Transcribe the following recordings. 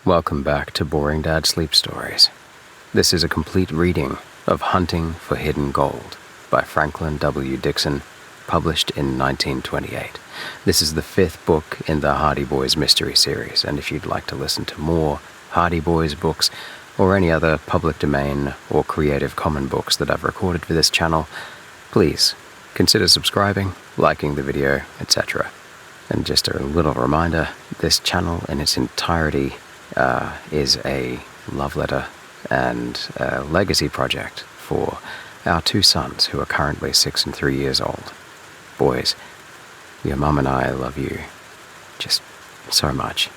Welcome back to Boring Dad Sleep Stories. This is a complete reading of Hunting for Hidden Gold by Franklin W. Dixon, published in 1928. This is the 5th book in the Hardy Boys mystery series, and if you'd like to listen to more Hardy Boys books or any other public domain or Creative Commons books that I've recorded for this channel, please consider subscribing, liking the video, etc. And just a little reminder, this channel in its entirety is a love letter and a legacy project for our 2 sons who are currently 6 and 3 years old. Boys, your mum and I love you just so much.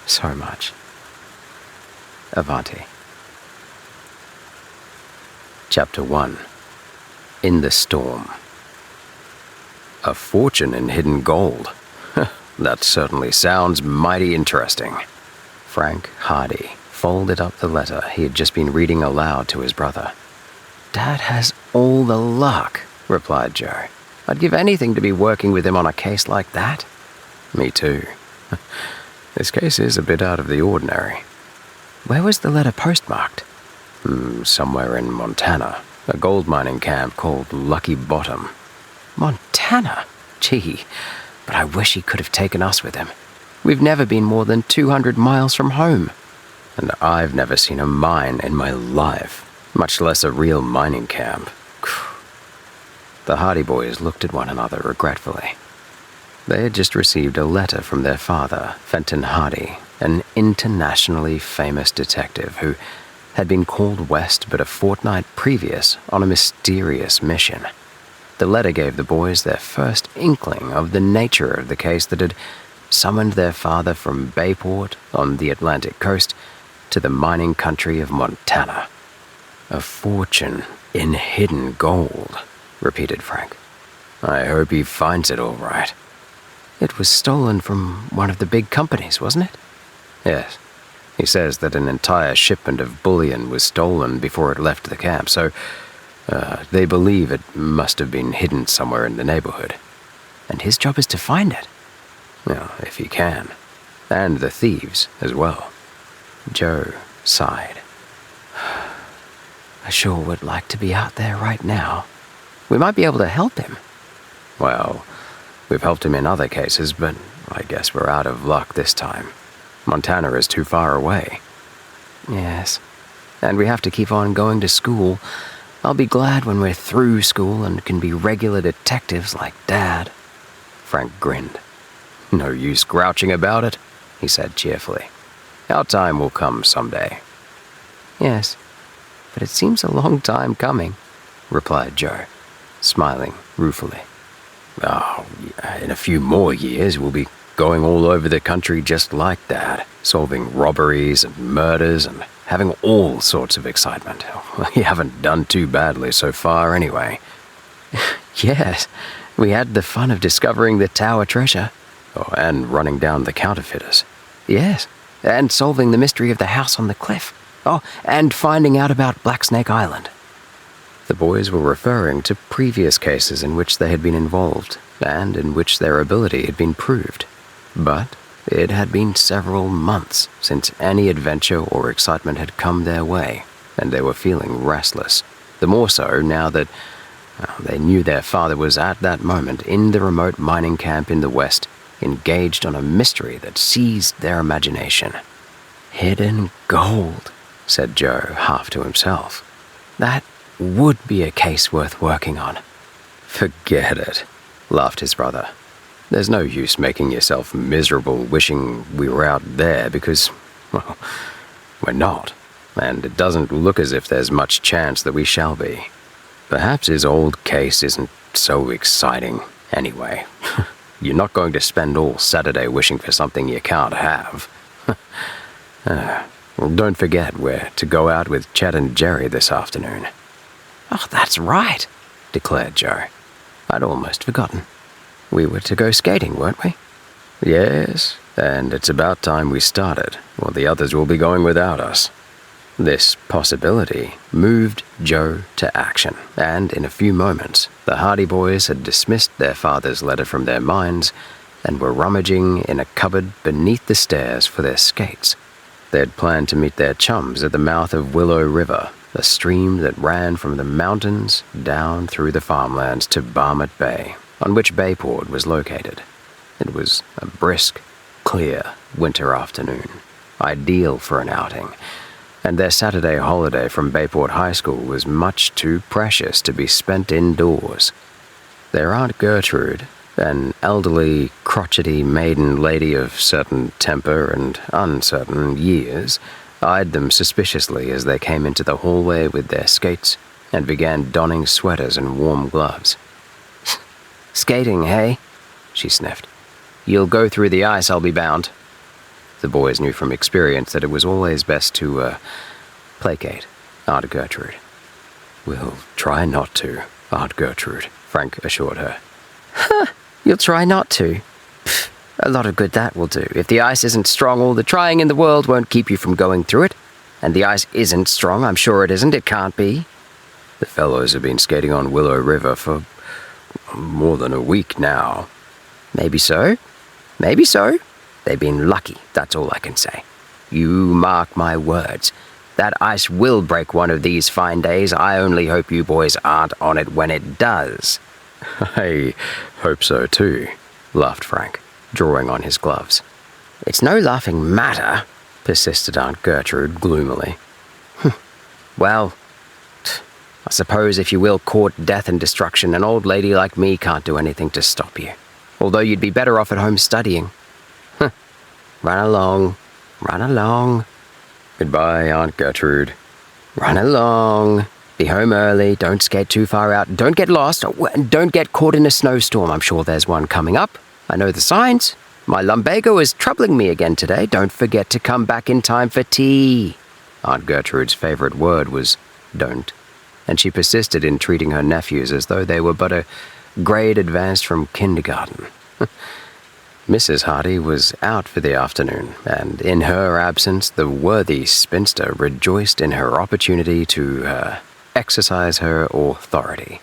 So much. Avanti. Chapter 1. In the Storm. A fortune in hidden gold. That certainly sounds mighty interesting. Frank Hardy folded up the letter he had just been reading aloud to his brother. "Dad has all the luck," replied Joe. "I'd give anything to be working with him on a case like that." "Me too. This case is a bit out of the ordinary." "Where was the letter postmarked?" Somewhere in Montana, a gold mining camp called Lucky Bottom." "Montana? Gee, but I wish he could have taken us with him. We've never been more than 200 miles from home." "And I've never seen a mine in my life, much less a real mining camp." The Hardy boys looked at one another regretfully. They had just received a letter from their father, Fenton Hardy, an internationally famous detective who had been called west but a fortnight previous on a mysterious mission. The letter gave the boys their first inkling of the nature of the case that had summoned their father from Bayport on the Atlantic coast to the mining country of Montana. "A fortune in hidden gold," repeated Frank. "I hope he finds it all right." "It was stolen from one of the big companies, wasn't it?" "Yes. He says that an entire shipment of bullion was stolen before it left the camp, so they believe it must have been hidden somewhere in the neighborhood." "And his job is to find it?" "Well, if he can. And the thieves as well." Joe sighed. "I sure would like to be out there right now. We might be able to help him." "Well, we've helped him in other cases, but I guess we're out of luck this time. Montana is too far away." "Yes, and we have to keep on going to school. I'll be glad when we're through school and can be regular detectives like Dad." Frank grinned. "No use grouching about it," he said cheerfully. "Our time will come someday." "Yes, but it seems a long time coming," replied Joe, smiling ruefully. "Oh, in a few more years we'll be going all over the country just like Dad, solving robberies and murders and having all sorts of excitement. We haven't done too badly so far anyway." "Yes, we had the fun of discovering the tower treasure." "Oh, and running down the counterfeiters." "Yes, and solving the mystery of the house on the cliff. Oh, and finding out about Black Snake Island." The boys were referring to previous cases in which they had been involved and in which their ability had been proved. But it had been several months since any adventure or excitement had come their way, and they were feeling restless, the more so now that they knew their father was at that moment in the remote mining camp in the west, engaged on a mystery that seized their imagination. "Hidden gold," said Joe, half to himself. "That would be a case worth working on." "Forget it," laughed his brother. "There's no use making yourself miserable wishing we were out there because, well, we're not, and it doesn't look as if there's much chance that we shall be. Perhaps his old case isn't so exciting anyway. You're not going to spend all Saturday wishing for something you can't have." Well, don't forget we're to go out with Chet and Jerry this afternoon." "Oh, that's right," declared Joe. "I'd almost forgotten. We were to go skating, weren't we?" "Yes, and it's about time we started, or the others will be going without us." This possibility moved Joe to action, and in a few moments, the Hardy boys had dismissed their father's letter from their minds and were rummaging in a cupboard beneath the stairs for their skates. They had planned to meet their chums at the mouth of Willow River, a stream that ran from the mountains down through the farmlands to Barmett Bay, on which Bayport was located. It was a brisk, clear winter afternoon, ideal for an outing, and their Saturday holiday from Bayport High School was much too precious to be spent indoors. Their Aunt Gertrude, an elderly, crotchety maiden lady of certain temper and uncertain years, eyed them suspiciously as they came into the hallway with their skates and began donning sweaters and warm gloves. "Skating, hey?" she sniffed. "You'll go through the ice, I'll be bound." The boys knew from experience that it was always best to, placate Aunt Gertrude. "We'll try not to, Aunt Gertrude," Frank assured her. "Huh, you'll try not to? Pfft, a lot of good that will do. If the ice isn't strong, all the trying in the world won't keep you from going through it. And the ice isn't strong, I'm sure it isn't, it can't be." "The fellows have been skating on Willow River for more than a week now." "Maybe so. Maybe so. They've been lucky, that's all I can say. You mark my words. That ice will break one of these fine days. I only hope you boys aren't on it when it does." "I hope so too," laughed Frank, drawing on his gloves. "It's no laughing matter," persisted Aunt Gertrude gloomily. "Well, I suppose if you will court death and destruction, an old lady like me can't do anything to stop you. Although you'd be better off at home studying. Run along, run along." "Goodbye, Aunt Gertrude." "Run along. Be home early, don't skate too far out, don't get lost, and don't get caught in a snowstorm. I'm sure there's one coming up. I know the signs. My lumbago is troubling me again today. Don't forget to come back in time for tea." Aunt Gertrude's favorite word was "don't," and she persisted in treating her nephews as though they were but a grade advanced from kindergarten. Mrs. Hardy was out for the afternoon, and in her absence the worthy spinster rejoiced in her opportunity to exercise her authority.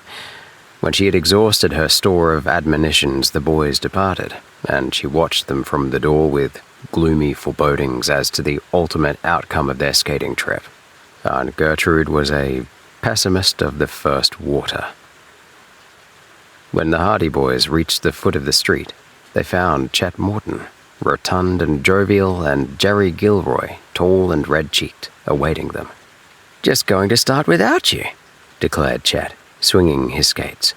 When she had exhausted her store of admonitions, the boys departed, and she watched them from the door with gloomy forebodings as to the ultimate outcome of their skating trip. Aunt Gertrude was a pessimist of the first water. When the Hardy boys reached the foot of the street, they found Chet Morton, rotund and jovial, and Jerry Gilroy, tall and red-cheeked, awaiting them. "Just going to start without you," declared Chet, swinging his skates.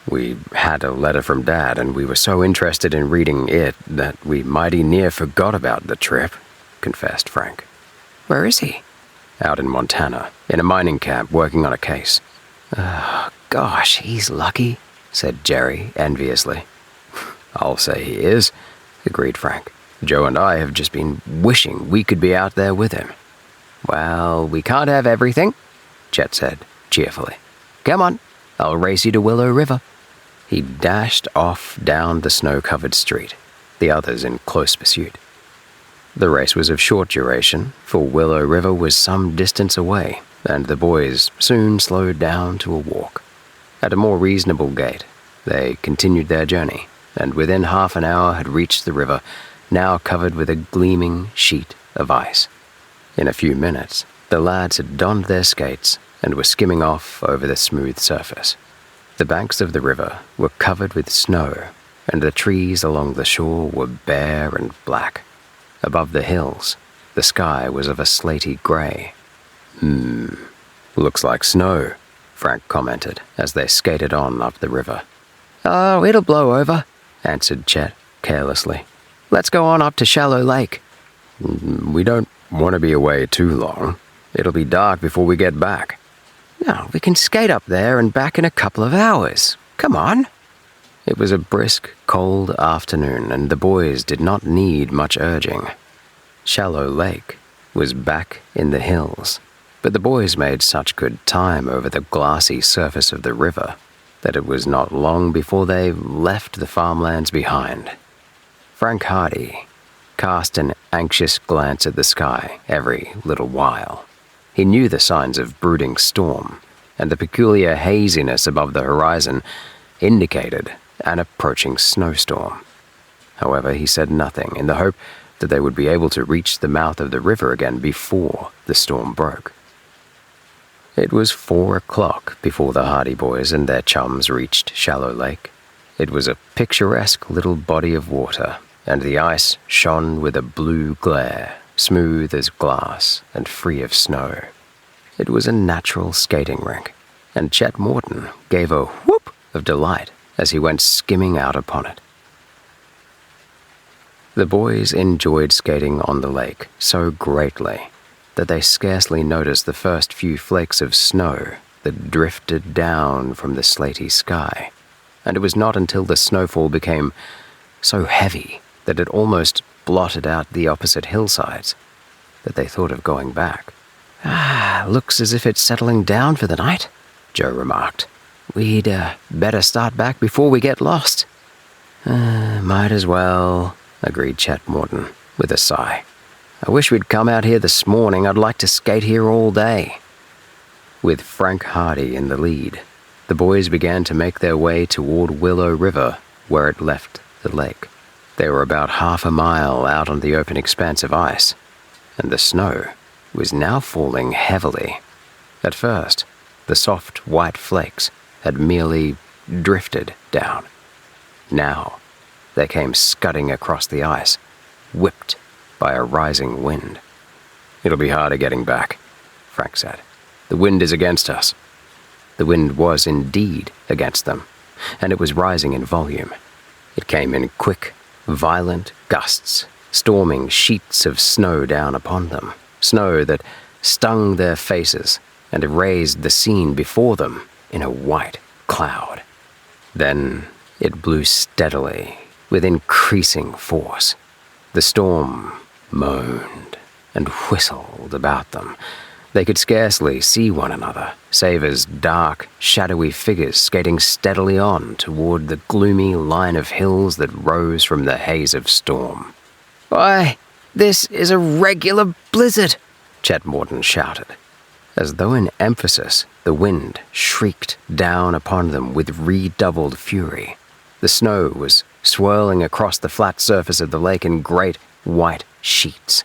"We had a letter from Dad, and we were so interested in reading it that we mighty near forgot about the trip," confessed Frank. "Where is he?" "Out in Montana, in a mining camp, working on a case." "Oh, gosh, he's lucky," said Jerry enviously. "I'll say he is," agreed Frank. "Joe and I have just been wishing we could be out there with him." "Well, we can't have everything," Chet said cheerfully. "Come on, I'll race you to Willow River." He dashed off down the snow-covered street, the others in close pursuit. The race was of short duration, for Willow River was some distance away, and the boys soon slowed down to a walk. At a more reasonable gait, they continued their journey, and within half an hour had reached the river, now covered with a gleaming sheet of ice. In a few minutes, the lads had donned their skates and were skimming off over the smooth surface. The banks of the river were covered with snow, and the trees along the shore were bare and black. Above the hills, the sky was of a slaty gray. "Looks like snow," Frank commented as they skated on up the river. "Oh, it'll blow over," answered Chet carelessly. "Let's go on up to Shallow Lake." "We don't want to be away too long. It'll be dark before we get back." "No, we can skate up there and back in a couple of hours. Come on." It was a brisk, cold afternoon, and the boys did not need much urging. Shallow Lake was back in the hills, but the boys made such good time over the glassy surface of the river that it was not long before they left the farmlands behind. Frank Hardy cast an anxious glance at the sky every little while. He knew the signs of brooding storm, and the peculiar haziness above the horizon indicated an approaching snowstorm. However, he said nothing in the hope that they would be able to reach the mouth of the river again before the storm broke. It was 4 o'clock before the Hardy Boys and their chums reached Shallow Lake. It was a picturesque little body of water, and the ice shone with a blue glare, smooth as glass and free of snow. It was a natural skating rink, and Chet Morton gave a whoop of delight as he went skimming out upon it. The boys enjoyed skating on the lake so greatly that they scarcely noticed the first few flakes of snow that drifted down from the slaty sky, and it was not until the snowfall became so heavy that it almost blotted out the opposite hillsides that they thought of going back. Looks as if it's settling down for the night," Joe remarked. "We'd better start back before we get lost." Might as well," agreed Chet Morton with a sigh. "I wish we'd come out here this morning. I'd like to skate here all day." With Frank Hardy in the lead, the boys began to make their way toward Willow River, where it left the lake. They were about half a mile out on the open expanse of ice, and the snow was now falling heavily. At first, the soft white flakes had merely drifted down. Now, they came scudding across the ice, whipped by a rising wind. "It'll be harder getting back," Frank said. "The wind is against us." The wind was indeed against them, and it was rising in volume. It came in quick, violent gusts, storming sheets of snow down upon them, snow that stung their faces and erased the scene before them in a white cloud. Then it blew steadily, with increasing force. The storm moaned and whistled about them. They could scarcely see one another, save as dark, shadowy figures skating steadily on toward the gloomy line of hills that rose from the haze of storm. "Why, this is a regular blizzard!" Chet Morton shouted. As though in emphasis, the wind shrieked down upon them with redoubled fury. The snow was swirling across the flat surface of the lake in great white sheets.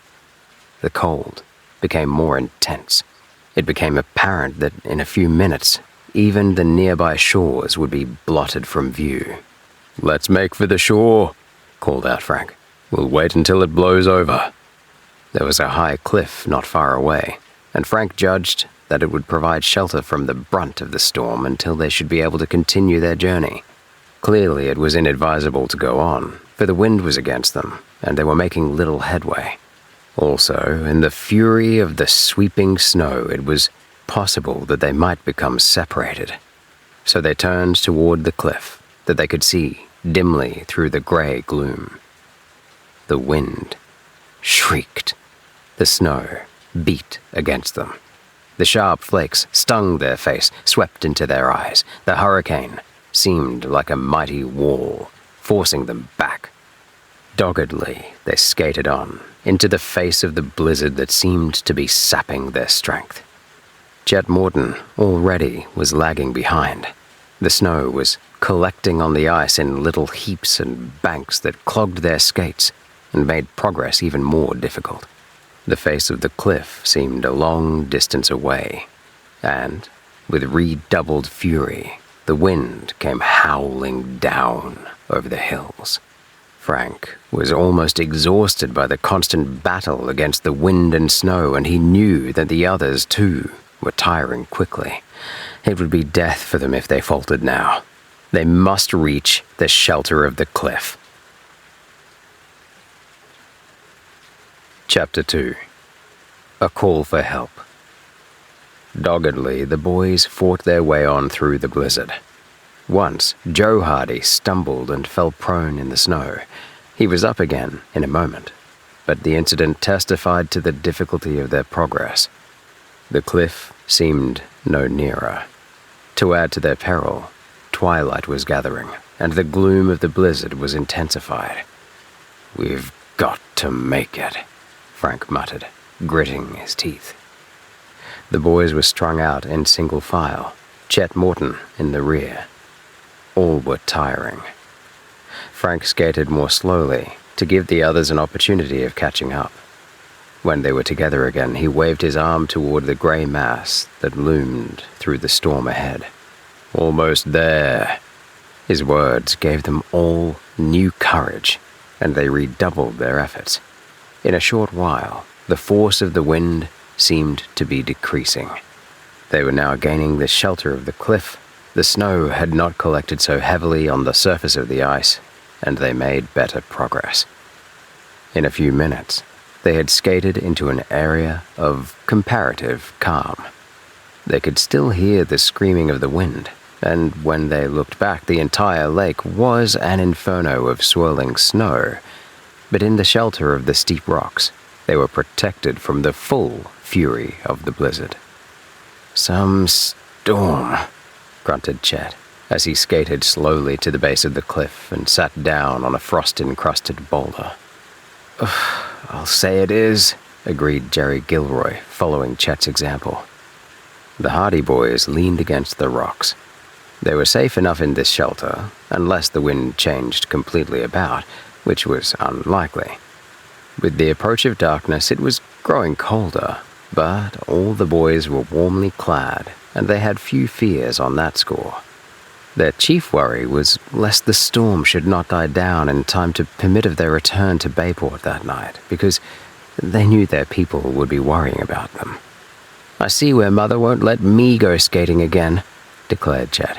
The cold became more intense. It became apparent that in a few minutes, even the nearby shores would be blotted from view. "Let's make for the shore," called out Frank. "We'll wait until it blows over." There was a high cliff not far away, and Frank judged that it would provide shelter from the brunt of the storm until they should be able to continue their journey. Clearly, it was inadvisable to go on, for the wind was against them, and they were making little headway. Also, in the fury of the sweeping snow, it was possible that they might become separated. So they turned toward the cliff that they could see dimly through the gray gloom. The wind shrieked. The snow beat against them. The sharp flakes stung their face, swept into their eyes. The hurricane seemed like a mighty wall, forcing them back. Doggedly, they skated on, into the face of the blizzard that seemed to be sapping their strength. Chet Morton already was lagging behind. The snow was collecting on the ice in little heaps and banks that clogged their skates and made progress even more difficult. The face of the cliff seemed a long distance away, and, with redoubled fury, the wind came howling down over the hills. Frank was almost exhausted by the constant battle against the wind and snow, and he knew that the others, too, were tiring quickly. It would be death for them if they faltered now. They must reach the shelter of the cliff. Chapter 2. A Call for Help. Doggedly, the boys fought their way on through the blizzard. Once, Joe Hardy stumbled and fell prone in the snow. He was up again in a moment, but the incident testified to the difficulty of their progress. The cliff seemed no nearer. To add to their peril, twilight was gathering, and the gloom of the blizzard was intensified. "We've got to make it," Frank muttered, gritting his teeth. The boys were strung out in single file, Chet Morton in the rear. All were tiring. Frank skated more slowly, to give the others an opportunity of catching up. When they were together again, he waved his arm toward the gray mass that loomed through the storm ahead. "Almost there." His words gave them all new courage, and they redoubled their efforts. In a short while, the force of the wind seemed to be decreasing. They were now gaining the shelter of the cliff. The snow had not collected so heavily on the surface of the ice, and they made better progress. In a few minutes, they had skated into an area of comparative calm. They could still hear the screaming of the wind, and when they looked back, the entire lake was an inferno of swirling snow. But in the shelter of the steep rocks, they were protected from the full fury of the blizzard. "Some storm," grunted Chet, as he skated slowly to the base of the cliff and sat down on a frost-encrusted boulder. "I'll say it is," agreed Jerry Gilroy, following Chet's example. The Hardy boys leaned against the rocks. They were safe enough in this shelter, unless the wind changed completely about, which was unlikely. With the approach of darkness, it was growing colder, but all the boys were warmly clad, and they had few fears on that score. Their chief worry was lest the storm should not die down in time to permit of their return to Bayport that night, because they knew their people would be worrying about them. "I see where Mother won't let me go skating again," declared Chet.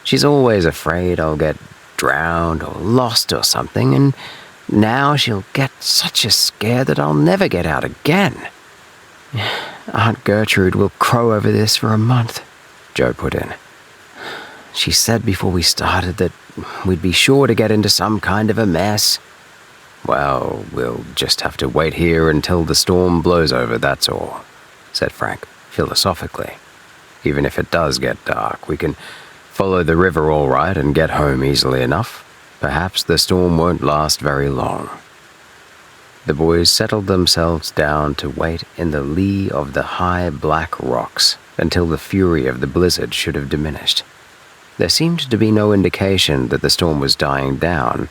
"She's always afraid I'll get drowned or lost or something, and now she'll get such a scare that I'll never get out again." "Aunt Gertrude will crow over this for a month," Joe put in. "She said before we started that we'd be sure to get into some kind of a mess." "Well, we'll just have to wait here until the storm blows over, that's all," said Frank, philosophically. "Even if it does get dark, we can follow the river all right and get home easily enough. Perhaps the storm won't last very long." The boys settled themselves down to wait in the lee of the high black rocks until the fury of the blizzard should have diminished. There seemed to be no indication that the storm was dying down,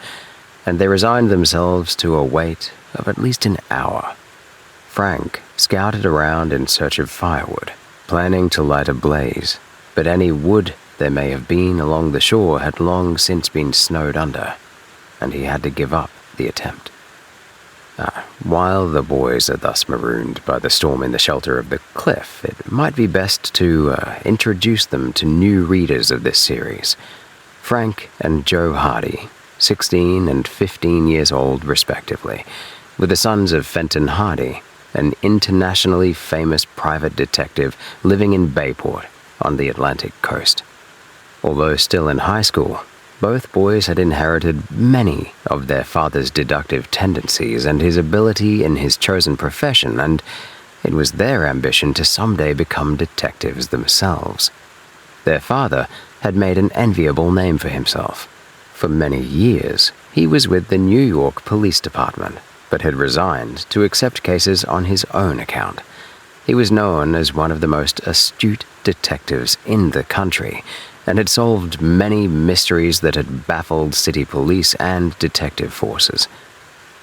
and they resigned themselves to a wait of at least an hour. Frank scouted around in search of firewood, planning to light a blaze, but any wood there may have been along the shore had long since been snowed under, and he had to give up the attempt. While the boys are thus marooned by the storm in the shelter of the cliff, it might be best to introduce them to new readers of this series. Frank and Joe Hardy, 16 and 15 years old respectively, were the sons of Fenton Hardy, an internationally famous private detective living in Bayport on the Atlantic coast. Although still in high school, both boys had inherited many of their father's deductive tendencies and his ability in his chosen profession, and it was their ambition to someday become detectives themselves. Their father had made an enviable name for himself. For many years, he was with the New York Police Department, but had resigned to accept cases on his own account. He was known as one of the most astute detectives in the country, and had solved many mysteries that had baffled city police and detective forces.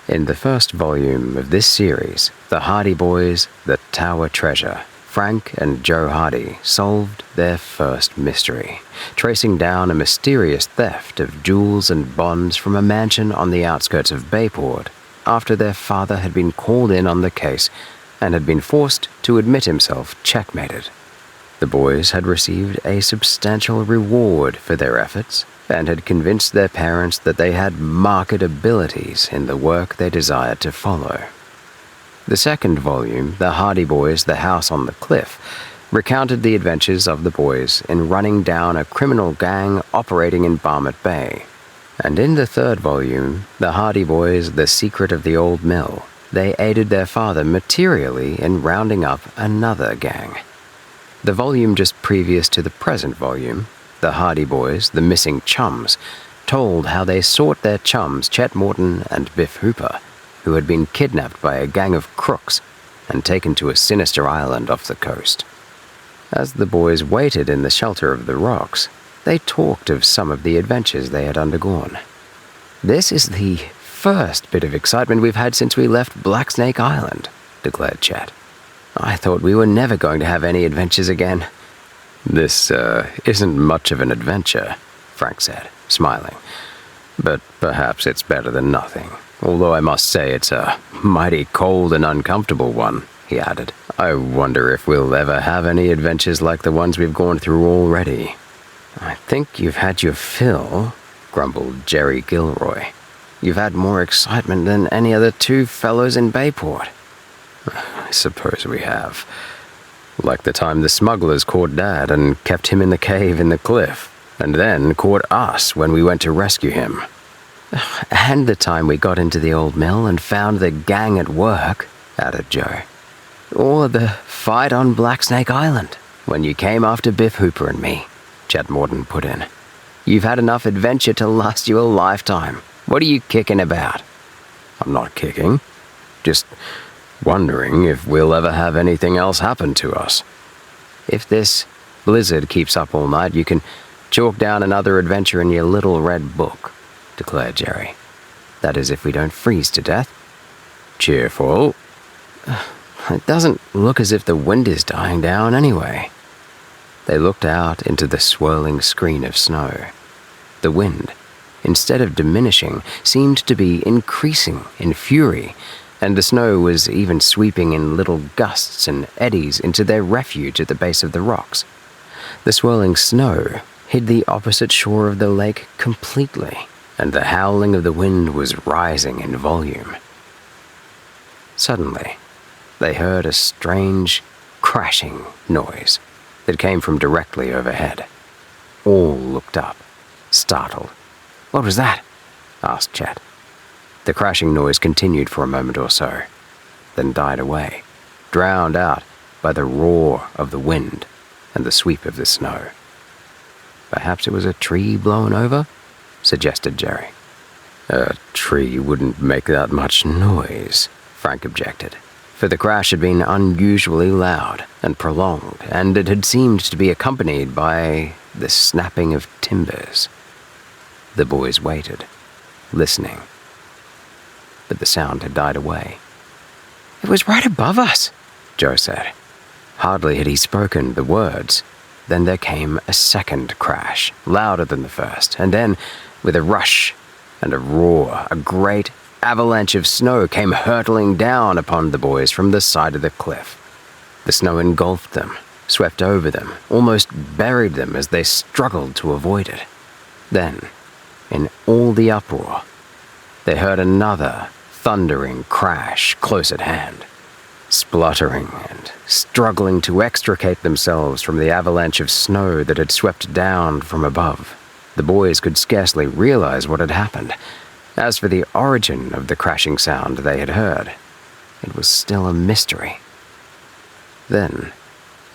In the first volume of this series, The Hardy Boys, The Tower Treasure, Frank and Joe Hardy solved their first mystery, tracing down a mysterious theft of jewels and bonds from a mansion on the outskirts of Bayport after their father had been called in on the case and had been forced to admit himself checkmated. The boys had received a substantial reward for their efforts and had convinced their parents that they had marked abilities in the work they desired to follow. The second volume, The Hardy Boys, The House on the Cliff, recounted the adventures of the boys in running down a criminal gang operating in Barmet Bay. And in the third volume, The Hardy Boys, The Secret of the Old Mill, they aided their father materially in rounding up another gang. The volume just previous to the present volume, The Hardy Boys, The Missing Chums, told how they sought their chums Chet Morton and Biff Hooper, who had been kidnapped by a gang of crooks and taken to a sinister island off the coast. As the boys waited in the shelter of the rocks, they talked of some of the adventures they had undergone. "This is the first bit of excitement we've had since we left Black Snake Island," declared Chet. "I thought we were never going to have any adventures again." "This, isn't much of an adventure," Frank said, smiling. "But perhaps it's better than nothing. Although I must say it's a mighty cold and uncomfortable one," he added. "I wonder if we'll ever have any adventures like the ones we've gone through already." "I think you've had your fill," grumbled Jerry Gilroy. "You've had more excitement than any other two fellows in Bayport." "I suppose we have. Like the time the smugglers caught Dad and kept him in the cave in the cliff, and then caught us when we went to rescue him." "And the time we got into the old mill and found the gang at work," added Joe. "Or the fight on Black Snake Island, when you came after Biff Hooper and me," Chet Morton put in. "You've had enough adventure to last you a lifetime. What are you kicking about?" "I'm not kicking. Just wondering if we'll ever have anything else happen to us." "If this blizzard keeps up all night, you can chalk down another adventure in your little red book," declared Jerry. "That is, if we don't freeze to death." "Cheerful." "It doesn't look as if the wind is dying down anyway." They looked out into the swirling screen of snow. The wind, instead of diminishing, seemed to be increasing in fury, and the snow was even sweeping in little gusts and eddies into their refuge at the base of the rocks. The swirling snow hid the opposite shore of the lake completely, and the howling of the wind was rising in volume. Suddenly, they heard a strange, crashing noise that came from directly overhead. All looked up, startled. "What was that?" asked Chet. The crashing noise continued for a moment or so, then died away, drowned out by the roar of the wind and the sweep of the snow. "Perhaps it was a tree blown over?" suggested Jerry. "A tree wouldn't make that much noise," Frank objected, for the crash had been unusually loud and prolonged, and it had seemed to be accompanied by the snapping of timbers. The boys waited, listening, but the sound had died away. "It was right above us," Joe said. Hardly had he spoken the words, then there came a second crash, louder than the first, and then, with a rush and a roar, a great avalanche of snow came hurtling down upon the boys from the side of the cliff. The snow engulfed them, swept over them, almost buried them as they struggled to avoid it. Then, in all the uproar, they heard another thundering crash close at hand. Spluttering and struggling to extricate themselves from the avalanche of snow that had swept down from above, the boys could scarcely realize what had happened. As for the origin of the crashing sound they had heard, it was still a mystery. Then,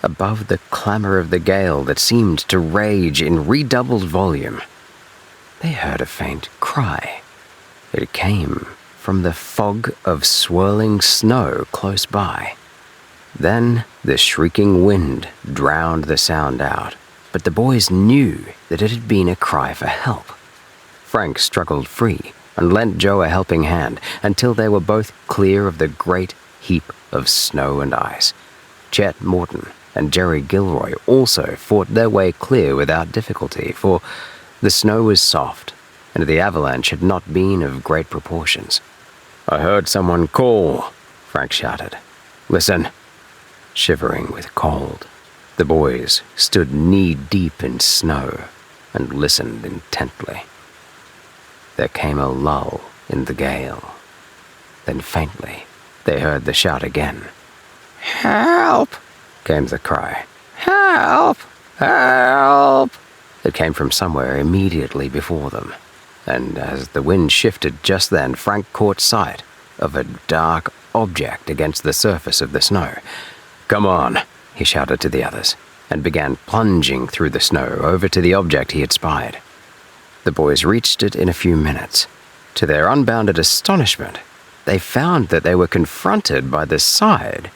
above the clamor of the gale that seemed to rage in redoubled volume, they heard a faint cry. It came from the fog of swirling snow close by. Then the shrieking wind drowned the sound out, but the boys knew that it had been a cry for help. Frank struggled free and lent Joe a helping hand until they were both clear of the great heap of snow and ice. Chet Morton and Jerry Gilroy also fought their way clear without difficulty, for the snow was soft and the avalanche had not been of great proportions. "I heard someone call," Frank shouted. "Listen." Shivering with cold, the boys stood knee-deep in snow and listened intently. There came a lull in the gale. Then faintly, they heard the shout again. "Help!" came the cry. "Help! Help!" It came from somewhere immediately before them, and as the wind shifted just then, Frank caught sight of a dark object against the surface of the snow. "Come on," he shouted to the others, and began plunging through the snow over to the object he had spied. The boys reached it in a few minutes. To their unbounded astonishment, they found that they were confronted by the side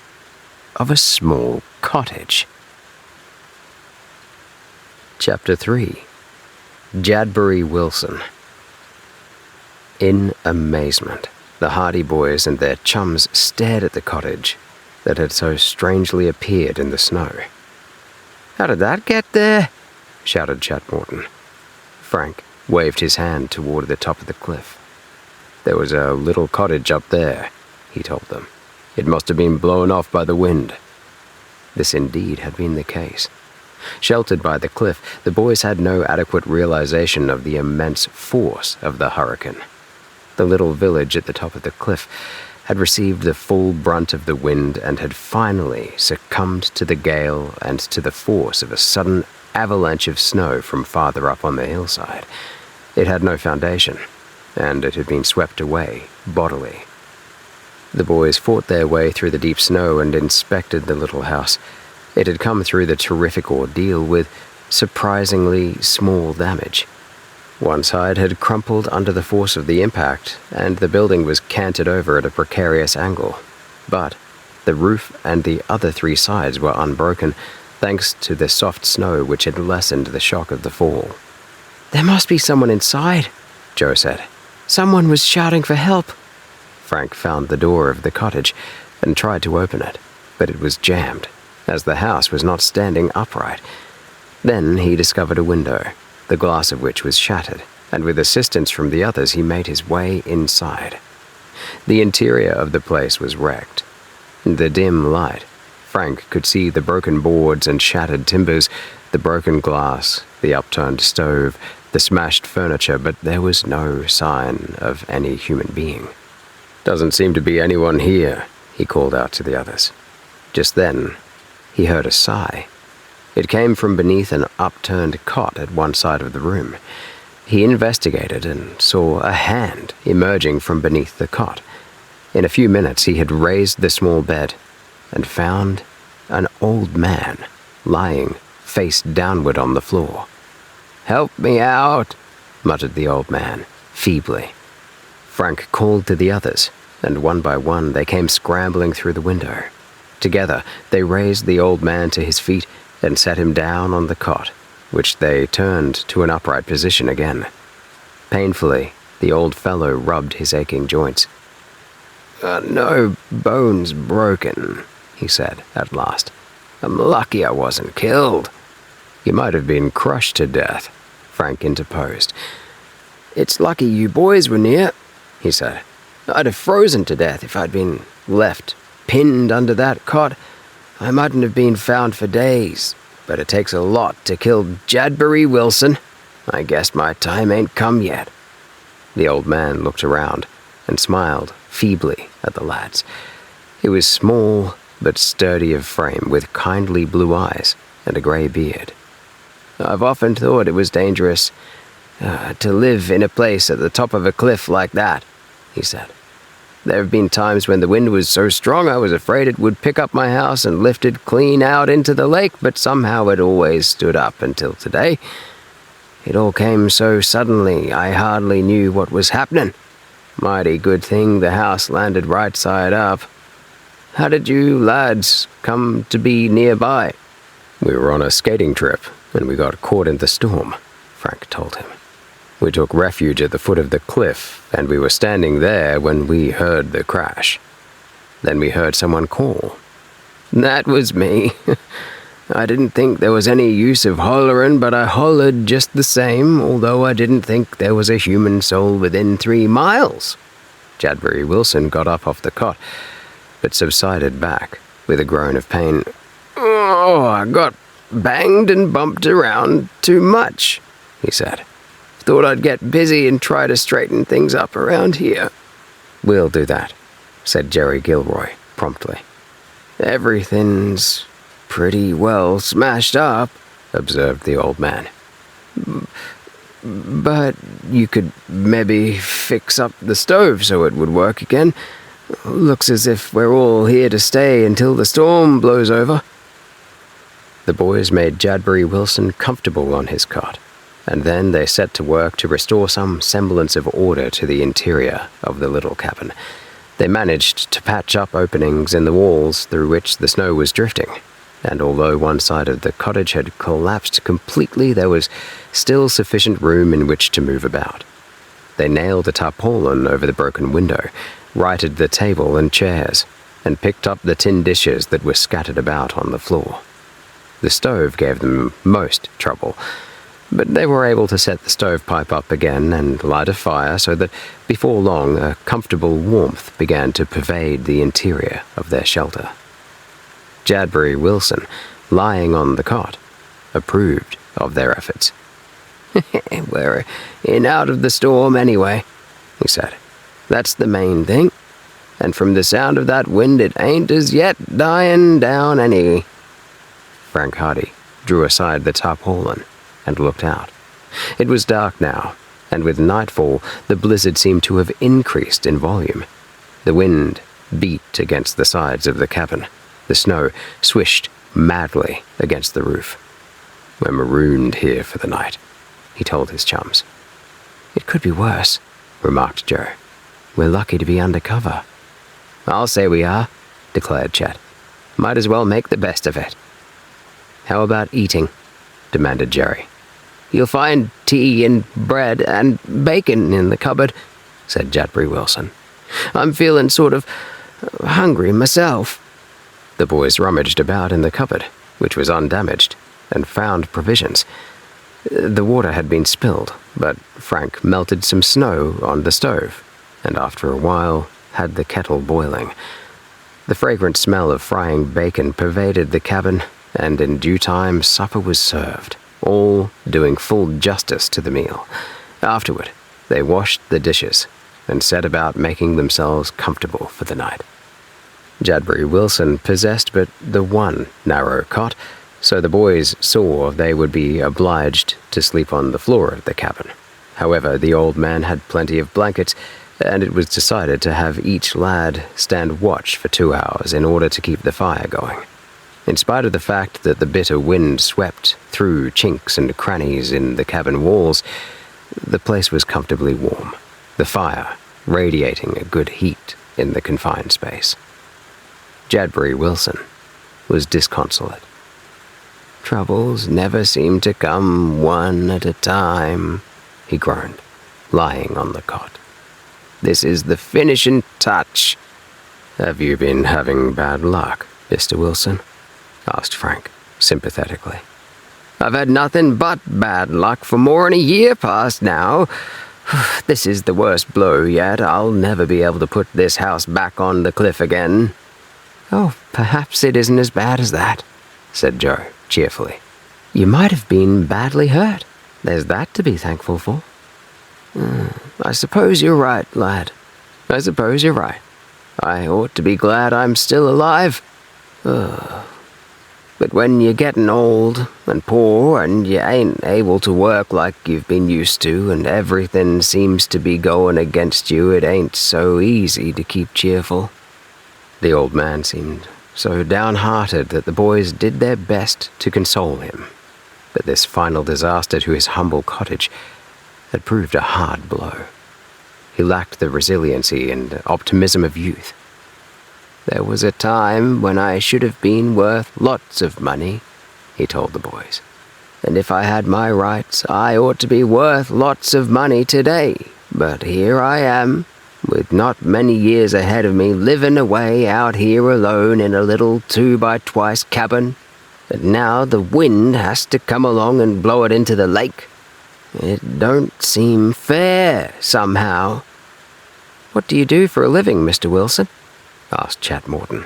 of a small cottage. Chapter 3. Jadbury Wilson. In amazement, the Hardy boys and their chums stared at the cottage that had so strangely appeared in the snow. "How did that get there?" shouted Chatmorton. Frank waved his hand toward the top of the cliff. "There was a little cottage up there," he told them. "It must have been blown off by the wind." This indeed had been the case. Sheltered by the cliff, the boys had no adequate realization of the immense force of the hurricane. The little village at the top of the cliff had received the full brunt of the wind and had finally succumbed to the gale and to the force of a sudden avalanche of snow from farther up on the hillside. It had no foundation, and it had been swept away bodily. The boys fought their way through the deep snow and inspected the little house. It had come through the terrific ordeal with surprisingly small damage. One side had crumpled under the force of the impact, and the building was canted over at a precarious angle. But the roof and the other three sides were unbroken, thanks to the soft snow which had lessened the shock of the fall. "There must be someone inside," Joe said. "Someone was shouting for help." Frank found the door of the cottage and tried to open it, but it was jammed, as the house was not standing upright. Then he discovered a window, the glass of which was shattered, and with assistance from the others he made his way inside. The interior of the place was wrecked. In the dim light, Frank could see the broken boards and shattered timbers, the broken glass, the upturned stove, the smashed furniture, but there was no sign of any human being. "Doesn't seem to be anyone here," he called out to the others. Just then, he heard a sigh. It came from beneath an upturned cot at one side of the room. He investigated and saw a hand emerging from beneath the cot. In a few minutes he had raised the small bed and found an old man lying face downward on the floor. "Help me out," muttered the old man, feebly. Frank called to the others, and one by one they came scrambling through the window. Together, they raised the old man to his feet and set him down on the cot, which they turned to an upright position again. Painfully, the old fellow rubbed his aching joints. "No bones broken," he said at last. "I'm lucky I wasn't killed." "You might have been crushed to death," Frank interposed. "It's lucky you boys were near," he said. "I'd have frozen to death if I'd been left pinned under that cot. I mightn't have been found for days, but it takes a lot to kill Jadbury Wilson. I guess my time ain't come yet." The old man looked around and smiled feebly at the lads. He was small but sturdy of frame, with kindly blue eyes and a grey beard. "I've often thought it was dangerous to live in a place at the top of a cliff like that," he said. "There have been times when the wind was so strong I was afraid it would pick up my house and lift it clean out into the lake, but somehow it always stood up until today. It all came so suddenly I hardly knew what was happening. Mighty good thing the house landed right side up. How did you lads come to be nearby?" "We were on a skating trip, and we got caught in the storm," Frank told him. "We took refuge at the foot of the cliff, and we were standing there when we heard the crash. Then we heard someone call." "That was me. I didn't think there was any use of hollering, but I hollered just the same, although I didn't think there was a human soul within 3 miles. Jadbury Wilson got up off the cot, but subsided back with a groan of pain. "Oh, I got banged and bumped around too much," he said. "Thought I'd get busy and try to straighten things up around here." "We'll do that," said Jerry Gilroy promptly. "Everything's pretty well smashed up," observed the old man. "But you could maybe fix up the stove so it would work again. Looks as if we're all here to stay until the storm blows over." The boys made Jadbury Wilson comfortable on his cot, and then they set to work to restore some semblance of order to the interior of the little cabin. They managed to patch up openings in the walls through which the snow was drifting, and although one side of the cottage had collapsed completely, there was still sufficient room in which to move about. They nailed a tarpaulin over the broken window, righted the table and chairs, and picked up the tin dishes that were scattered about on the floor. The stove gave them most trouble, but they were able to set the stovepipe up again and light a fire so that before long a comfortable warmth began to pervade the interior of their shelter. Jadbury Wilson, lying on the cot, approved of their efforts. "We're in out of the storm anyway," he said. "That's the main thing. And from the sound of that wind, it ain't as yet dying down any." Frank Hardy drew aside the tarpaulin and looked out. It was dark now, and with nightfall, the blizzard seemed to have increased in volume. The wind beat against the sides of the cabin. The snow swished madly against the roof. "We're marooned here for the night," he told his chums. "It could be worse," remarked Joe. "We're lucky to be under cover." "I'll say we are," declared Chet. "Might as well make the best of it." "How about eating?" demanded Jerry. "You'll find tea and bread and bacon in the cupboard," said Jadbury Wilson. "I'm feeling sort of hungry myself." The boys rummaged about in the cupboard, which was undamaged, and found provisions. The water had been spilled, but Frank melted some snow on the stove, and after a while had the kettle boiling. The fragrant smell of frying bacon pervaded the cabin, and in due time supper was served, all doing full justice to the meal. Afterward, they washed the dishes and set about making themselves comfortable for the night. Jadbury Wilson possessed but the one narrow cot, so the boys saw they would be obliged to sleep on the floor of the cabin. However, the old man had plenty of blankets, and it was decided to have each lad stand watch for 2 hours in order to keep the fire going. In spite of the fact that the bitter wind swept through chinks and crannies in the cabin walls, the place was comfortably warm, the fire radiating a good heat in the confined space. Jadbury Wilson was disconsolate. "Troubles never seem to come one at a time," he groaned, lying on the cot. "This is the finishing touch." "Have you been having bad luck, Mr. Wilson?" asked Frank, sympathetically. "I've had nothing but bad luck for more'n a year past now. This is the worst blow yet. I'll never be able to put this house back on the cliff again." "Oh, perhaps it isn't as bad as that," said Joe, cheerfully. "You might have been badly hurt. There's that to be thankful for." I suppose you're right, lad. I suppose you're right. I ought to be glad I'm still alive. But when you're getting old and poor and you ain't able to work like you've been used to and everything seems to be going against you, it ain't so easy to keep cheerful." The old man seemed so downhearted that the boys did their best to console him. But this final disaster to his humble cottage had proved a hard blow. He lacked the resiliency and optimism of youth. "There was a time when I should have been worth lots of money," he told the boys. "And if I had my rights, I ought to be worth lots of money today. But here I am, with not many years ahead of me, living away out here alone in a little 2x2 cabin. And now the wind has to come along and blow it into the lake. It don't seem fair, somehow." "What do you do for a living, Mr. Wilson?" asked Chat Morton.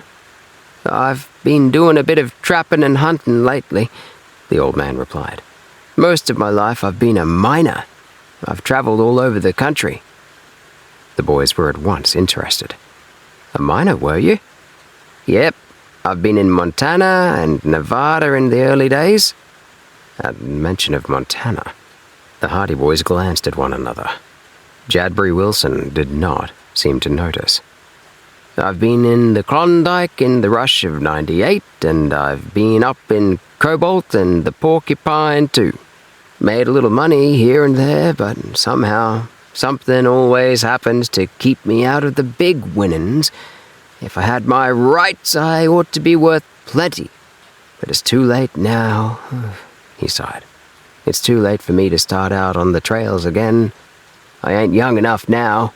"I've been doing a bit of trapping and hunting lately," the old man replied. "Most of my life I've been a miner. I've traveled all over the country." The boys were at once interested. "A miner, were you?" "Yep, I've been in Montana and Nevada in the early days." At mention of Montana, the Hardy boys glanced at one another. Jadbury Wilson did not seem to notice. "I've been in the Klondike in the rush of '98, and I've been up in Cobalt and the Porcupine, too. Made a little money here and there, but somehow something always happens to keep me out of the big winnings. If I had my rights, I ought to be worth plenty. But it's too late now," he sighed. "It's too late for me to start out on the trails again. I ain't young enough now."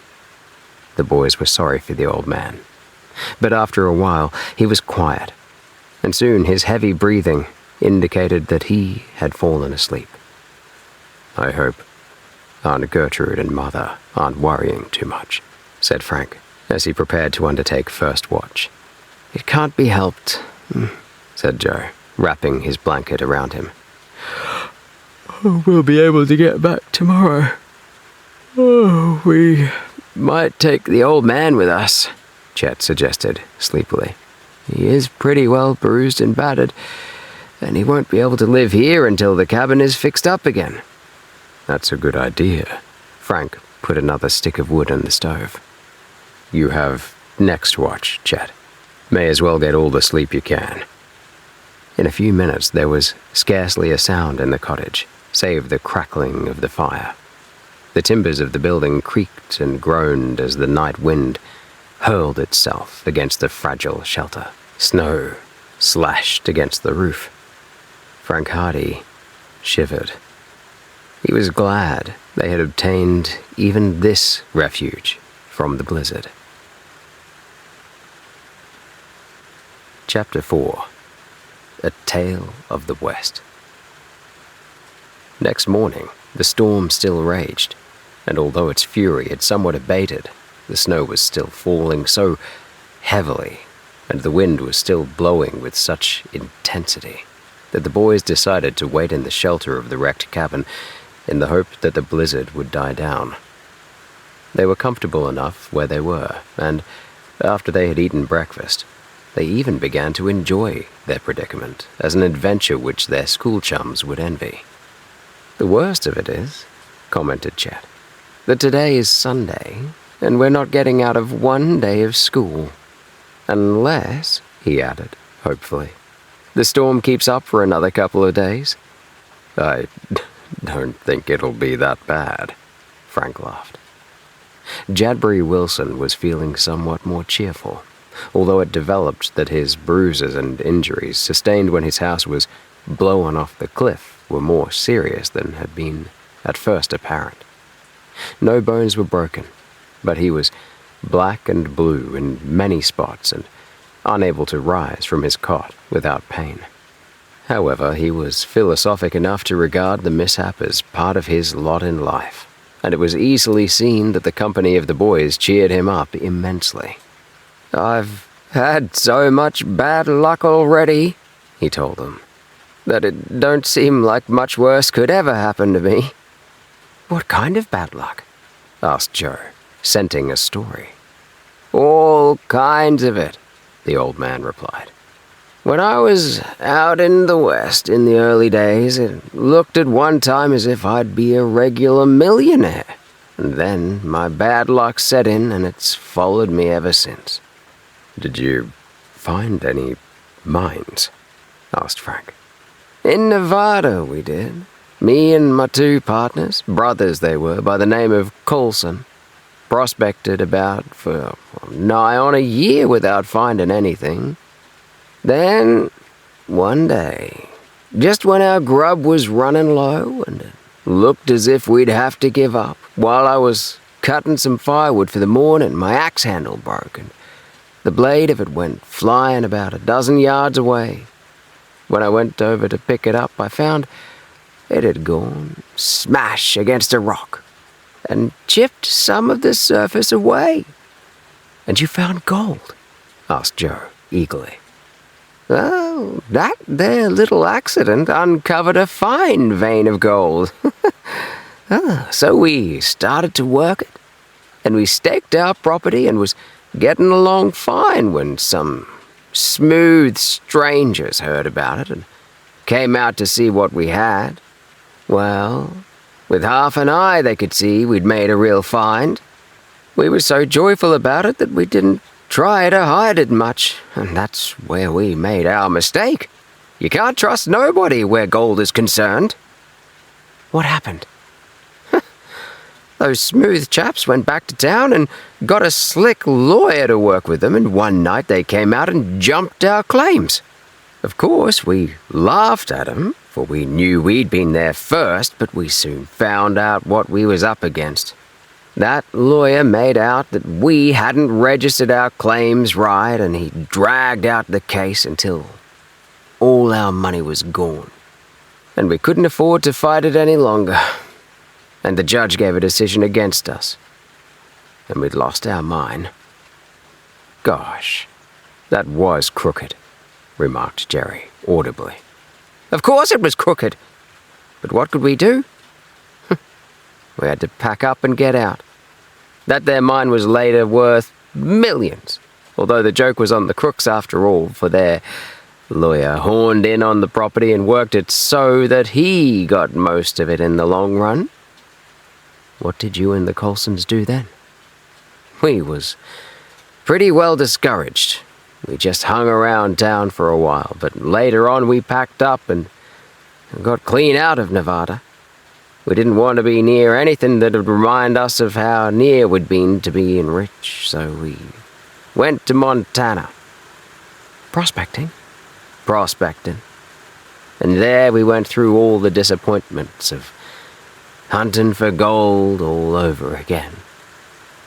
The boys were sorry for the old man, but after a while he was quiet, and soon his heavy breathing indicated that he had fallen asleep. "I hope Aunt Gertrude and Mother aren't worrying too much," said Frank, as he prepared to undertake first watch. "It can't be helped," said Joe, wrapping his blanket around him. "We'll be able to get back tomorrow. We might take the old man with us," Chet suggested, sleepily. "He is pretty well bruised and battered, and he won't be able to live here until the cabin is fixed up again." "That's a good idea." Frank put another stick of wood on the stove. "You have next watch, Chet. May as well get all the sleep you can." In a few minutes there was scarcely a sound in the cottage, save the crackling of the fire. The timbers of the building creaked and groaned as the night wind hurled itself against the fragile shelter. Snow slashed against the roof. Frank Hardy shivered. He was glad they had obtained even this refuge from the blizzard. Chapter 4. A Tale of the West. Next morning, the storm still raged, and although its fury had somewhat abated, the snow was still falling so heavily, and the wind was still blowing with such intensity, that the boys decided to wait in the shelter of the wrecked cabin in the hope that the blizzard would die down. They were comfortable enough where they were, and after they had eaten breakfast, they even began to enjoy their predicament as an adventure which their school chums would envy. "The worst of it is," commented Chet, "that today is Sunday, and we're not getting out of one day of school. Unless," he added, hopefully, "the storm keeps up for another couple of days." "I don't think it'll be that bad," Frank laughed. Jadbury Wilson was feeling somewhat more cheerful, although it developed that his bruises and injuries sustained when his house was blown off the cliff were more serious than had been at first apparent. No bones were broken, but he was black and blue in many spots and unable to rise from his cot without pain. However, he was philosophic enough to regard the mishap as part of his lot in life, and it was easily seen that the company of the boys cheered him up immensely. "I've had so much bad luck already," he told them, "that it don't seem like much worse could ever happen to me." "What kind of bad luck?" asked Joe, scenting a story. "All kinds of it," the old man replied. "When I was out in the West in the early days, it looked at one time as if I'd be a regular millionaire. And then my bad luck set in, and it's followed me ever since." "Did you find any mines?" asked Frank. "In Nevada we did. Me and my two partners, brothers they were, by the name of Coulson, prospected about for nigh on a year without finding anything. Then, one day, just when our grub was running low and it looked as if we'd have to give up, while I was cutting some firewood for the morning, my axe handle broke and the blade of it went flying about a dozen yards away. When I went over to pick it up, I found it had gone smash against a rock and chipped some of the surface away." "And you found gold?" asked Joe, eagerly. "Oh, that there little accident uncovered a fine vein of gold. So we started to work it, and we staked our property and was getting along fine when some smooth strangers heard about it and came out to see what we had. Well, with half an eye they could see we'd made a real find. We were so joyful about it that we didn't try to hide it much, and that's where we made our mistake. You can't trust nobody where gold is concerned." "What happened?" "Those smooth chaps went back to town and got a slick lawyer to work with them, and one night they came out and jumped our claims. Of course, we laughed at 'em, for we knew we'd been there first, but we soon found out what we was up against. That lawyer made out that we hadn't registered our claims right, and he dragged out the case until all our money was gone. And we couldn't afford to fight it any longer. And the judge gave a decision against us. And we'd lost our mine. Gosh, that was crooked, remarked Jerry audibly. Of course it was crooked. But what could we do? We had to pack up and get out. That there mine was later worth millions, although the joke was on the crooks after all, for their lawyer horned in on the property and worked it so that he got most of it in the long run. What did you and the Colsons do then? We was pretty well discouraged. We just hung around town for a while, but later on we packed up and got clean out of Nevada. We didn't want to be near anything that would remind us of how near we'd been to being rich, so we went to Montana. Prospecting. And there we went through all the disappointments of hunting for gold all over again.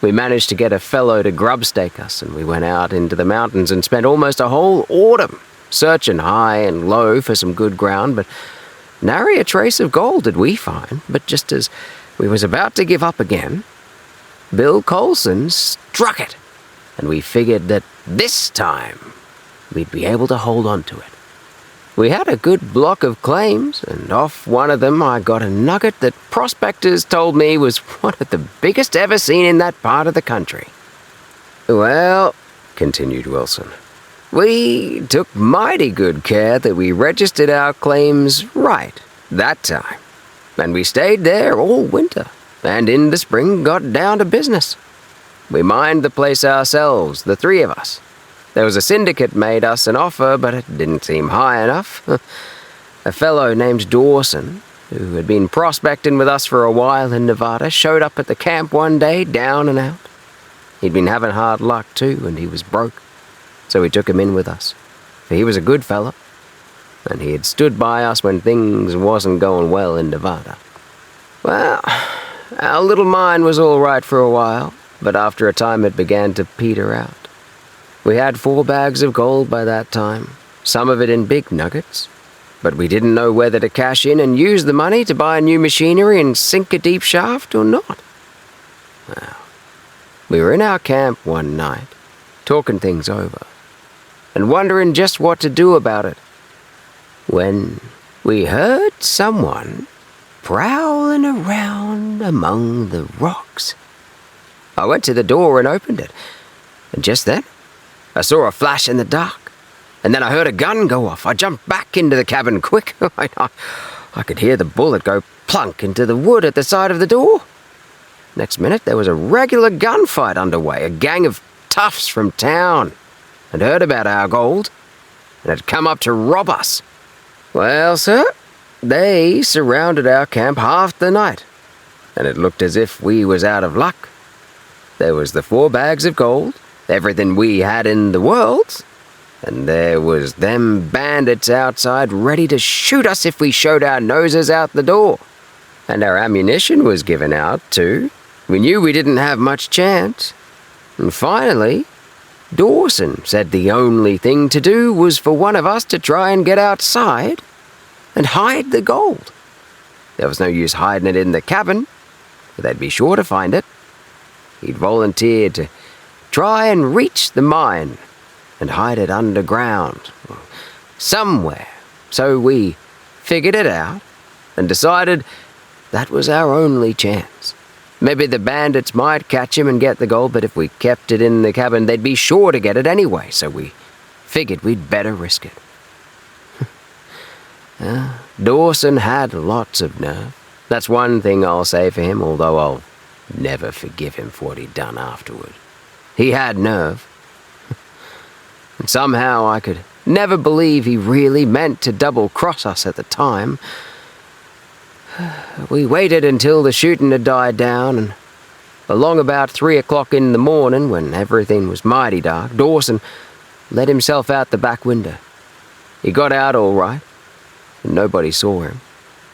We managed to get a fellow to grub-stake us, and we went out into the mountains and spent almost a whole autumn searching high and low for some good ground, but nary a trace of gold did we find. But just as we was about to give up again, Bill Colson struck it, and we figured that this time we'd be able to hold on to it. We had a good block of claims, and off one of them I got a nugget that prospectors told me was one of the biggest ever seen in that part of the country. Well, continued Wilson, we took mighty good care that we registered our claims right that time, and we stayed there all winter, and in the spring got down to business. We mined the place ourselves, the three of us. There was a syndicate made us an offer, but it didn't seem high enough. A fellow named Dawson, who had been prospecting with us for a while in Nevada, showed up at the camp one day, down and out. He'd been having hard luck too, and he was broke. So we took him in with us, for he was a good fellow, and he had stood by us when things wasn't going well in Nevada. Well, our little mine was all right for a while, but after a time it began to peter out. We had 4 bags of gold by that time, some of it in big nuggets, but we didn't know whether to cash in and use the money to buy new machinery and sink a deep shaft or not. Well, we were in our camp one night, talking things over, and wondering just what to do about it, when we heard someone prowling around among the rocks. I went to the door and opened it, and just then I saw a flash in the dark, and then I heard a gun go off. I jumped back into the cabin quick. I could hear the bullet go plunk into the wood at the side of the door. Next minute, there was a regular gunfight underway. A gang of toughs from town had heard about our gold and had come up to rob us. Well, sir, they surrounded our camp half the night, and it looked as if we was out of luck. There was the 4 bags of gold, everything we had in the world, and there was them bandits outside ready to shoot us if we showed our noses out the door. And our ammunition was given out, too. We knew we didn't have much chance. And finally, Dawson said the only thing to do was for one of us to try and get outside and hide the gold. There was no use hiding it in the cabin, for they'd be sure to find it. He'd volunteered to try and reach the mine and hide it underground, somewhere. So we figured it out and decided that was our only chance. Maybe the bandits might catch him and get the gold, but if we kept it in the cabin, they'd be sure to get it anyway, so we figured we'd better risk it. Dawson had lots of nerve. That's one thing I'll say for him, although I'll never forgive him for what he'd done afterward. He had nerve. And somehow I could never believe he really meant to double-cross us at the time. We waited until the shooting had died down, and along about 3 o'clock in the morning, when everything was mighty dark, Dawson let himself out the back window. He got out all right, and nobody saw him.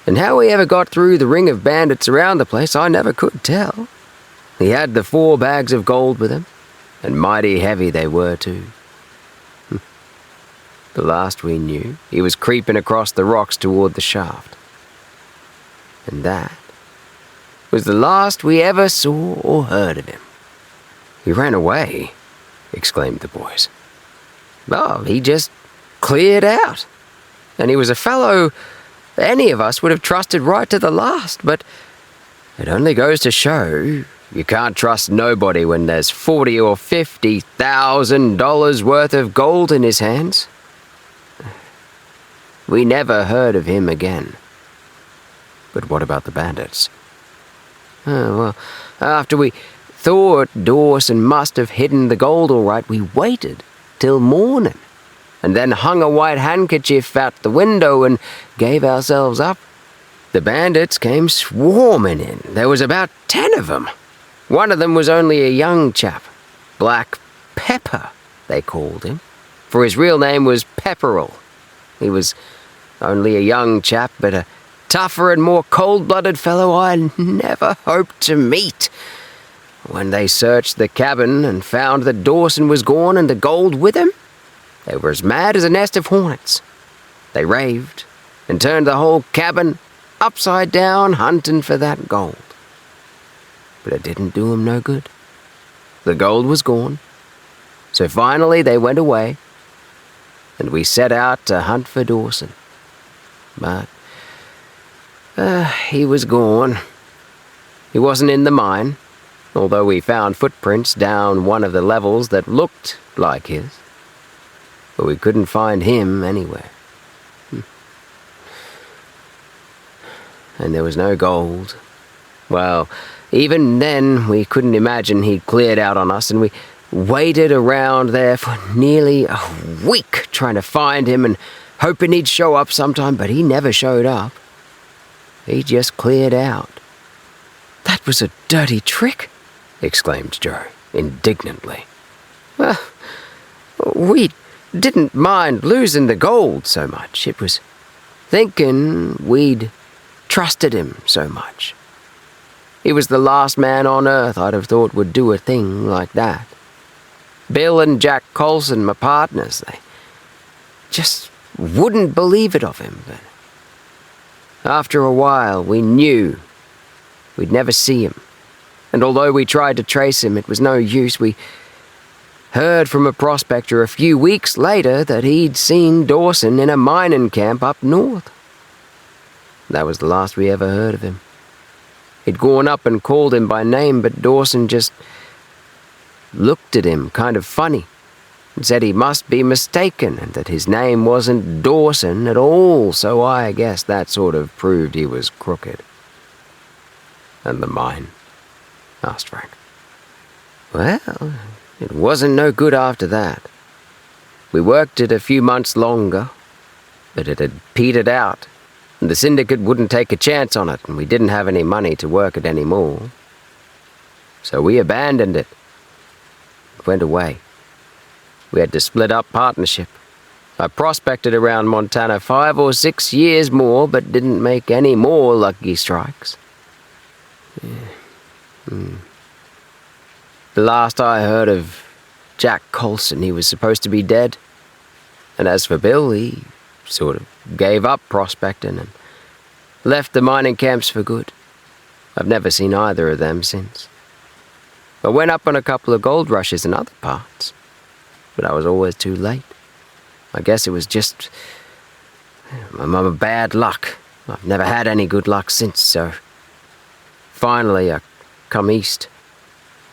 And how he ever got through the ring of bandits around the place, I never could tell. He had the 4 bags of gold with him, and mighty heavy they were too. The last we knew, he was creeping across the rocks toward the shaft. And that was the last we ever saw or heard of him. He ran away, exclaimed the boys. Oh, he just cleared out. And he was a fellow any of us would have trusted right to the last, but it only goes to show you can't trust nobody when there's $40,000 or $50,000 worth of gold in his hands. We never heard of him again. But what about the bandits? Oh, well, after we thought Dawson must have hidden the gold all right, we waited till morning, and then hung a white handkerchief out the window and gave ourselves up. The bandits came swarming in. There was about 10 of them. One of them was only a young chap. Black Pepper, they called him, for his real name was Pepperell. He was only a young chap, but a tougher and more cold-blooded fellow I never hoped to meet. When they searched the cabin and found that Dawson was gone and the gold with him, they were as mad as a nest of hornets. They raved and turned the whole cabin upside down hunting for that gold. But it didn't do 'em no good. The gold was gone. So finally they went away, and we set out to hunt for Dawson. But he was gone. He wasn't in the mine, although we found footprints down one of the levels that looked like his. But we couldn't find him anywhere. And there was no gold. Well, even then we couldn't imagine he'd cleared out on us, and we waited around there for nearly a week trying to find him and hoping he'd show up sometime, but he never showed up. He just cleared out. That was a dirty trick, exclaimed Joe, indignantly. Well, we didn't mind losing the gold so much. It was thinking we'd trusted him so much. He was the last man on earth I'd have thought would do a thing like that. Bill and Jack Colson, my partners, they just wouldn't believe it of him. But after a while, we knew we'd never see him. And although we tried to trace him, it was no use. We heard from a prospector a few weeks later that he'd seen Dawson in a mining camp up north. That was the last we ever heard of him. He'd gone up and called him by name, but Dawson just looked at him kind of funny and said he must be mistaken and that his name wasn't Dawson at all, so I guess that sort of proved he was crooked. And the mine? Asked Frank. Well, it wasn't no good after that. We worked it a few months longer, but it had petered out, and the syndicate wouldn't take a chance on it, and we didn't have any money to work it anymore. So we abandoned it. It went away. We had to split up partnership. I prospected around Montana 5 or 6 years more, but didn't make any more lucky strikes. The last I heard of Jack Colson, he was supposed to be dead. And as for Bill, he sort of gave up prospecting and left the mining camps for good. I've never seen either of them since. I went up on a couple of gold rushes in other parts, but I was always too late. I guess it was just my bad luck. I've never had any good luck since, so finally I come east.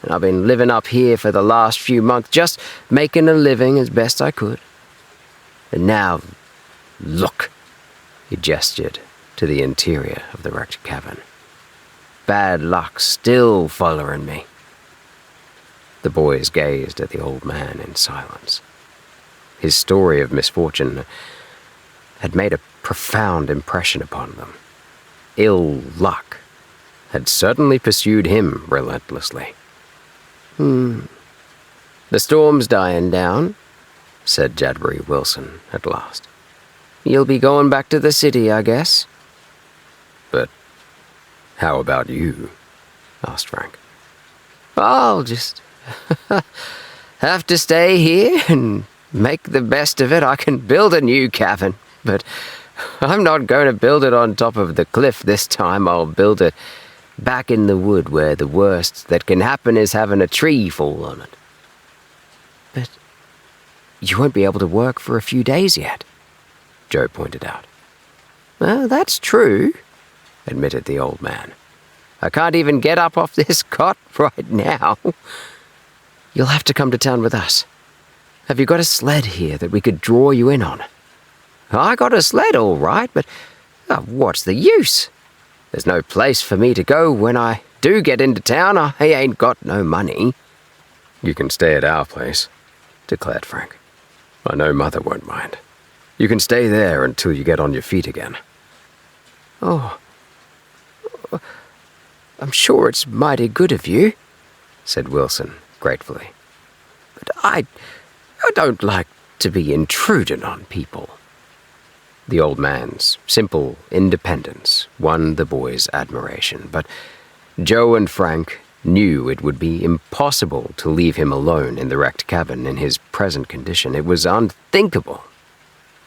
And I've been living up here for the last few months, just making a living as best I could. And now, look, he gestured to the interior of the wrecked cabin. Bad luck still following me. The boys gazed at the old man in silence. His story of misfortune had made a profound impression upon them. Ill luck had certainly pursued him relentlessly. The storm's dying down, said Jadbury Wilson at last. You'll be going back to the city, I guess. But how about you? Asked Frank. I'll just have to stay here and make the best of it. I can build a new cabin, but I'm not going to build it on top of the cliff this time. I'll build it back in the wood where the worst that can happen is having a tree fall on it. But you won't be able to work for a few days yet, Joe pointed out. Well, that's true, admitted the old man. I can't even get up off this cot right now. You'll have to come to town with us. Have you got a sled here that we could draw you in on? I got a sled all right, but what's the use? There's no place for me to go when I do get into town. I ain't got no money. You can stay at our place, declared Frank. I know Mother won't mind. You can stay there until you get on your feet again. Oh, I'm sure it's mighty good of you, said Wilson gratefully. But I don't like to be intruding on people. The old man's simple independence won the boys' admiration, but Joe and Frank knew it would be impossible to leave him alone in the wrecked cabin in his present condition. It was unthinkable.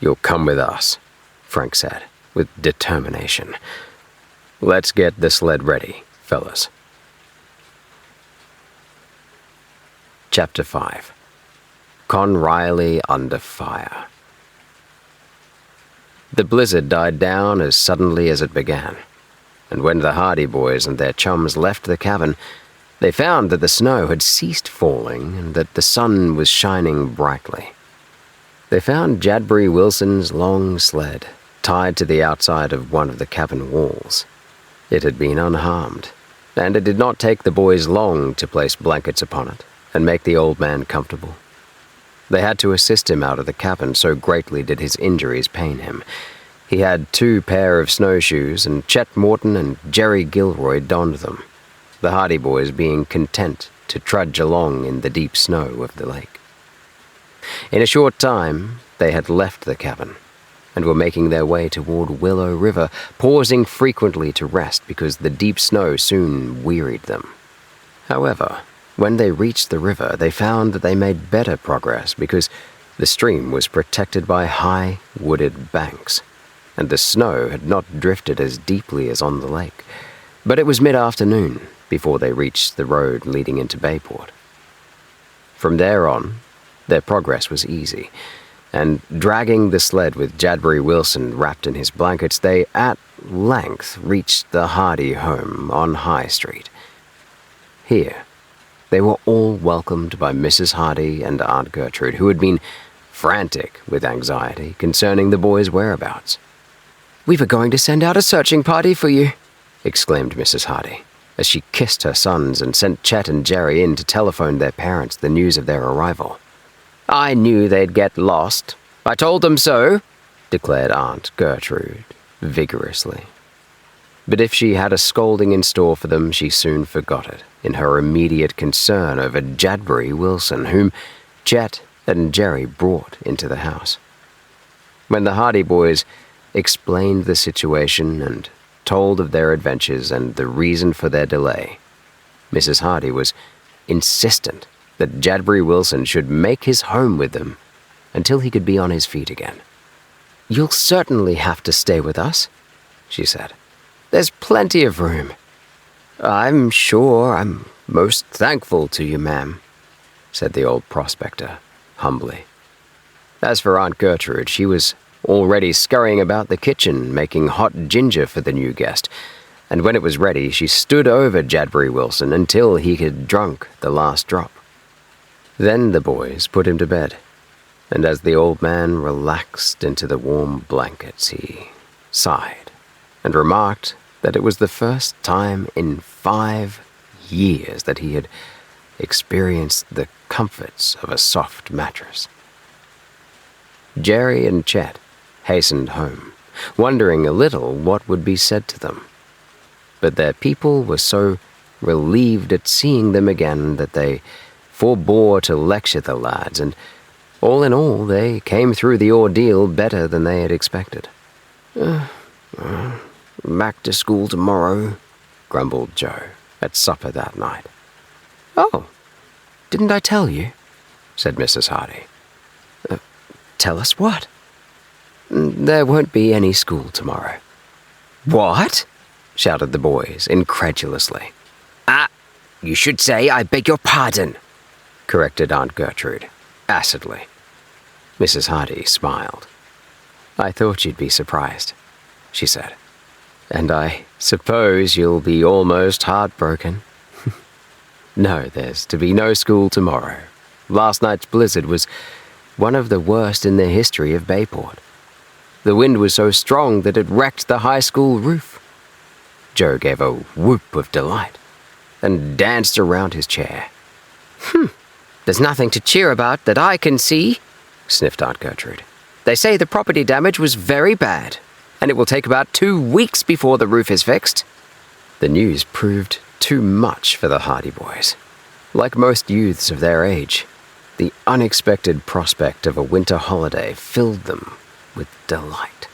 You'll come with us, Frank said, with determination. Let's get the sled ready, fellas. Chapter 5. Con Riley Under Fire. The blizzard died down as suddenly as it began, and when the Hardy boys and their chums left the cabin, they found that the snow had ceased falling and that the sun was shining brightly. They found Jadbury Wilson's long sled tied to the outside of one of the cabin walls. It had been unharmed, and it did not take the boys long to place blankets upon it and make the old man comfortable. They had to assist him out of the cabin, so greatly did his injuries pain him. He had 2 pair of snowshoes, and Chet Morton and Jerry Gilroy donned them, the Hardy boys being content to trudge along in the deep snow of the lake. In a short time, they had left the cabin and were making their way toward Willow River, pausing frequently to rest because the deep snow soon wearied them. However, when they reached the river, they found that they made better progress because the stream was protected by high, wooded banks, and the snow had not drifted as deeply as on the lake. But it was mid-afternoon before they reached the road leading into Bayport. From there on, their progress was easy, and dragging the sled with Jadbury Wilson wrapped in his blankets, they at length reached the Hardy home on High Street. Here, they were all welcomed by Mrs. Hardy and Aunt Gertrude, who had been frantic with anxiety concerning the boys' whereabouts. "We were going to send out a searching party for you," exclaimed Mrs. Hardy, as she kissed her sons and sent Chet and Jerry in to telephone their parents the news of their arrival. "I knew they'd get lost. I told them so," declared Aunt Gertrude vigorously. But if she had a scolding in store for them, she soon forgot it in her immediate concern over Jadbury Wilson, whom Chet and Jerry brought into the house. When the Hardy boys explained the situation and told of their adventures and the reason for their delay, Mrs. Hardy was insistent that Jadbury Wilson should make his home with them until he could be on his feet again. "You'll certainly have to stay with us," she said. "There's plenty of room." "I'm sure I'm most thankful to you, ma'am," said the old prospector, humbly. As for Aunt Gertrude, she was already scurrying about the kitchen making hot ginger for the new guest, and when it was ready, she stood over Jadbury Wilson until he had drunk the last drop. Then the boys put him to bed, and as the old man relaxed into the warm blankets, he sighed and remarked that it was the first time in 5 years that he had experienced the comforts of a soft mattress. Jerry and Chet hastened home, wondering a little what would be said to them. But their people were so relieved at seeing them again that they forbore to lecture the lads, and all in all, they came through the ordeal better than they had expected. "Back to school tomorrow," grumbled Joe at supper that night. "Oh, didn't I tell you?" said Mrs. Hardy. "Tell us what?" "There won't be any school tomorrow." "What?" shouted the boys incredulously. You should say, I beg your pardon," corrected Aunt Gertrude, acidly. Mrs. Hardy smiled. "I thought you'd be surprised," she said. "And I suppose you'll be almost heartbroken. No, there's to be no school tomorrow. Last night's blizzard was one of the worst in the history of Bayport. The wind was so strong that it wrecked the high school roof." Joe gave a whoop of delight and danced around his chair. There's nothing to cheer about that I can see," sniffed Aunt Gertrude. "They say the property damage was very bad, and it will take about 2 weeks before the roof is fixed." The news proved too much for the Hardy boys. Like most youths of their age, the unexpected prospect of a winter holiday filled them with delight.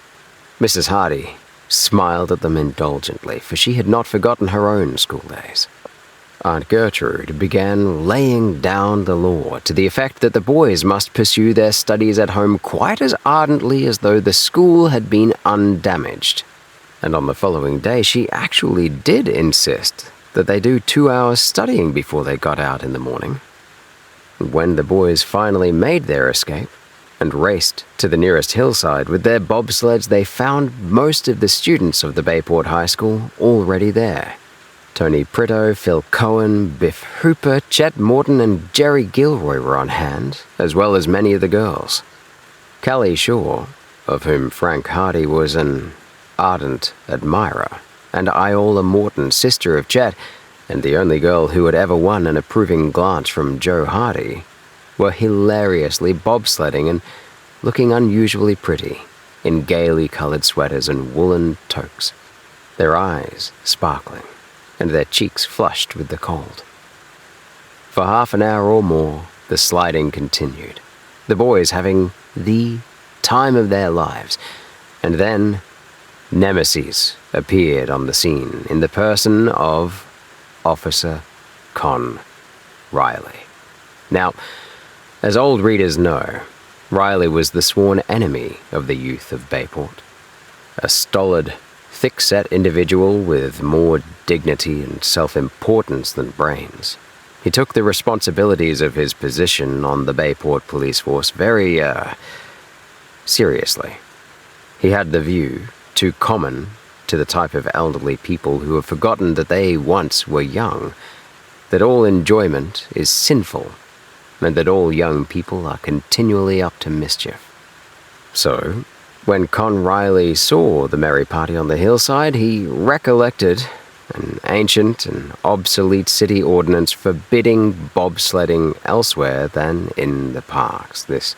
Mrs. Hardy smiled at them indulgently, for she had not forgotten her own school days. Aunt Gertrude began laying down the law to the effect that the boys must pursue their studies at home quite as ardently as though the school had been undamaged. And on the following day, she actually did insist that they do 2 hours studying before they got out in the morning. When the boys finally made their escape and raced to the nearest hillside with their bobsleds, they found most of the students of the Bayport High School already there. Tony Prito, Phil Cohen, Biff Hooper, Chet Morton, and Jerry Gilroy were on hand, as well as many of the girls. Callie Shaw, of whom Frank Hardy was an ardent admirer, and Iola Morton, sister of Chet, and the only girl who had ever won an approving glance from Joe Hardy, were hilariously bobsledding and looking unusually pretty in gaily colored sweaters and woolen toques, their eyes sparkling and their cheeks flushed with the cold. For half an hour or more, the sliding continued, the boys having the time of their lives, and then Nemesis appeared on the scene in the person of Officer Con Riley. Now, as old readers know, Riley was the sworn enemy of the youth of Bayport, a stolid, thick-set individual with more dignity and self-importance than brains. He took the responsibilities of his position on the Bayport police force very, seriously. He had the view, too common to the type of elderly people who have forgotten that they once were young, that all enjoyment is sinful, and that all young people are continually up to mischief. So, when Con Riley saw the merry party on the hillside, he recollected an ancient and obsolete city ordinance forbidding bobsledding elsewhere than in the parks. This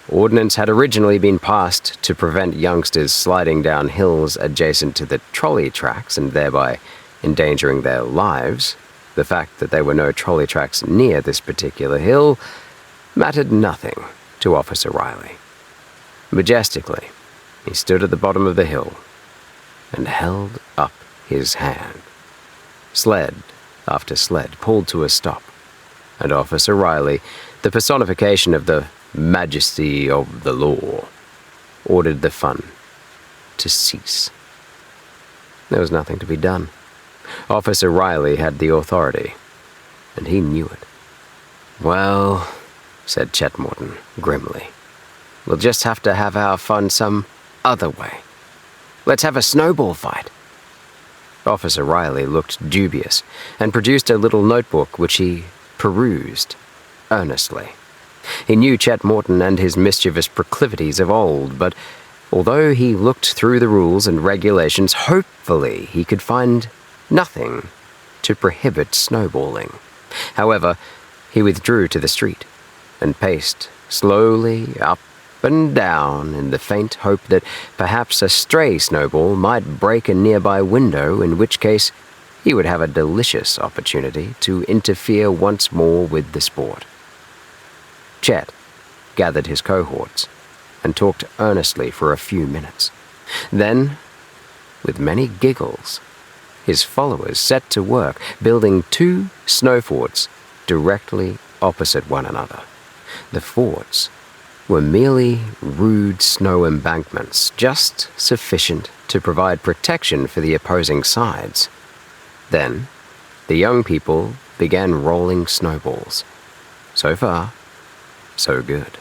ordinance had originally been passed to prevent youngsters sliding down hills adjacent to the trolley tracks and thereby endangering their lives. The fact that there were no trolley tracks near this particular hill mattered nothing to Officer Riley. Majestically, he stood at the bottom of the hill and held up his hand. Sled after sled pulled to a stop, and Officer Riley, the personification of the majesty of the law, ordered the fun to cease. There was nothing to be done. Officer Riley had the authority, and he knew it. "Well," said Chet Morton grimly, "we'll just have to have our fun some other way. Let's have a snowball fight." Officer Riley looked dubious and produced a little notebook which he perused earnestly. He knew Chet Morton and his mischievous proclivities of old, but although he looked through the rules and regulations, hopefully he could find nothing to prohibit snowballing. However, he withdrew to the street and paced slowly up and down in the faint hope that perhaps a stray snowball might break a nearby window, in which case he would have a delicious opportunity to interfere once more with the sport. Chet gathered his cohorts and talked earnestly for a few minutes. Then, with many giggles, his followers set to work building 2 snow forts directly opposite one another. The forts were merely rude snow embankments, just sufficient to provide protection for the opposing sides. Then, the young people began rolling snowballs. So far, so good.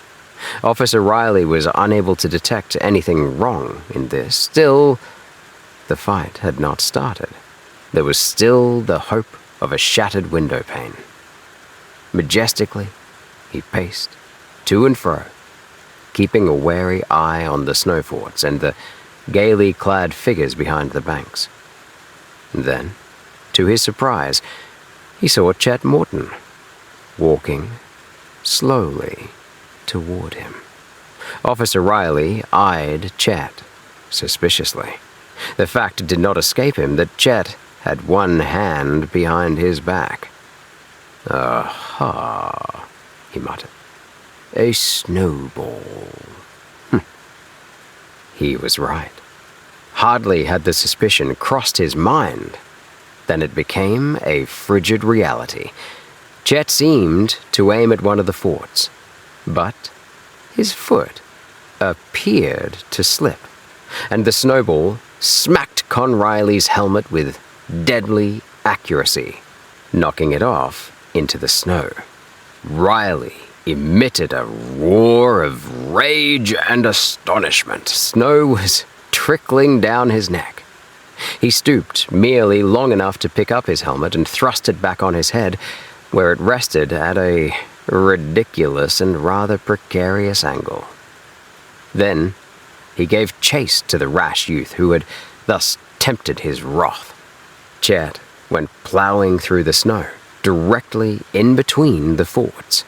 Officer Riley was unable to detect anything wrong in this. Still, the fight had not started. There was still the hope of a shattered window pane. Majestically, he paced to and fro, keeping a wary eye on the snow forts and the gaily clad figures behind the banks. Then, to his surprise, he saw Chet Morton walking slowly toward him. Officer Riley eyed Chet suspiciously. The fact did not escape him that Chet had one hand behind his back. "Aha," he muttered. "A snowball." He was right. Hardly had the suspicion crossed his mind than it became a frigid reality. Chet seemed to aim at one of the forts, but his foot appeared to slip, and the snowball smacked Con Riley's helmet with deadly accuracy, knocking it off into the snow. Riley emitted a roar of rage and astonishment. Snow was trickling down his neck. He stooped merely long enough to pick up his helmet and thrust it back on his head, where it rested at a ridiculous and rather precarious angle. Then he gave chase to the rash youth who had thus tempted his wrath. Chet went plowing through the snow, directly in between the forts.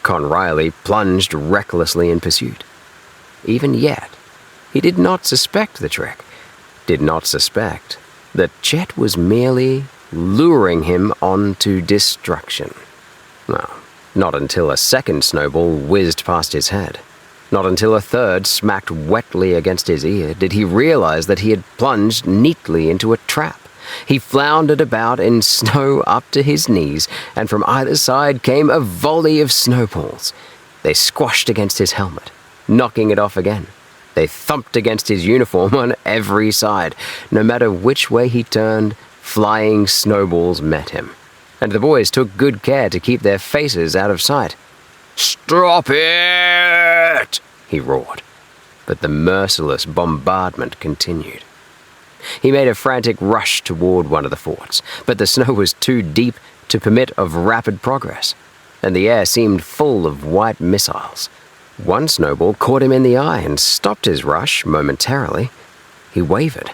Con Riley plunged recklessly in pursuit. Even yet, he did not suspect the trick, did not suspect that Chet was merely luring him on to destruction. No, not until a second snowball whizzed past his head. Not until a third smacked wetly against his ear did he realize that he had plunged neatly into a trap. He floundered about in snow up to his knees, and from either side came a volley of snowballs. They squashed against his helmet, knocking it off again. They thumped against his uniform on every side. No matter which way he turned, flying snowballs met him, and the boys took good care to keep their faces out of sight. "Stop it!" he roared, but the merciless bombardment continued. He made a frantic rush toward one of the forts, but the snow was too deep to permit of rapid progress, and the air seemed full of white missiles. One snowball caught him in the eye and stopped his rush momentarily. He wavered.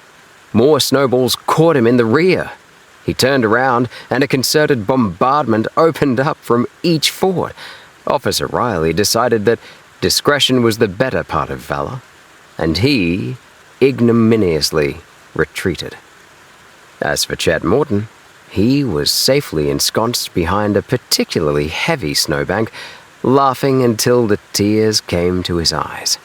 More snowballs caught him in the rear. He turned around, and a concerted bombardment opened up from each fort. Officer Riley decided that discretion was the better part of valor, and he ignominiously retreated. As for Chet Morton, he was safely ensconced behind a particularly heavy snowbank, laughing until the tears came to his eyes.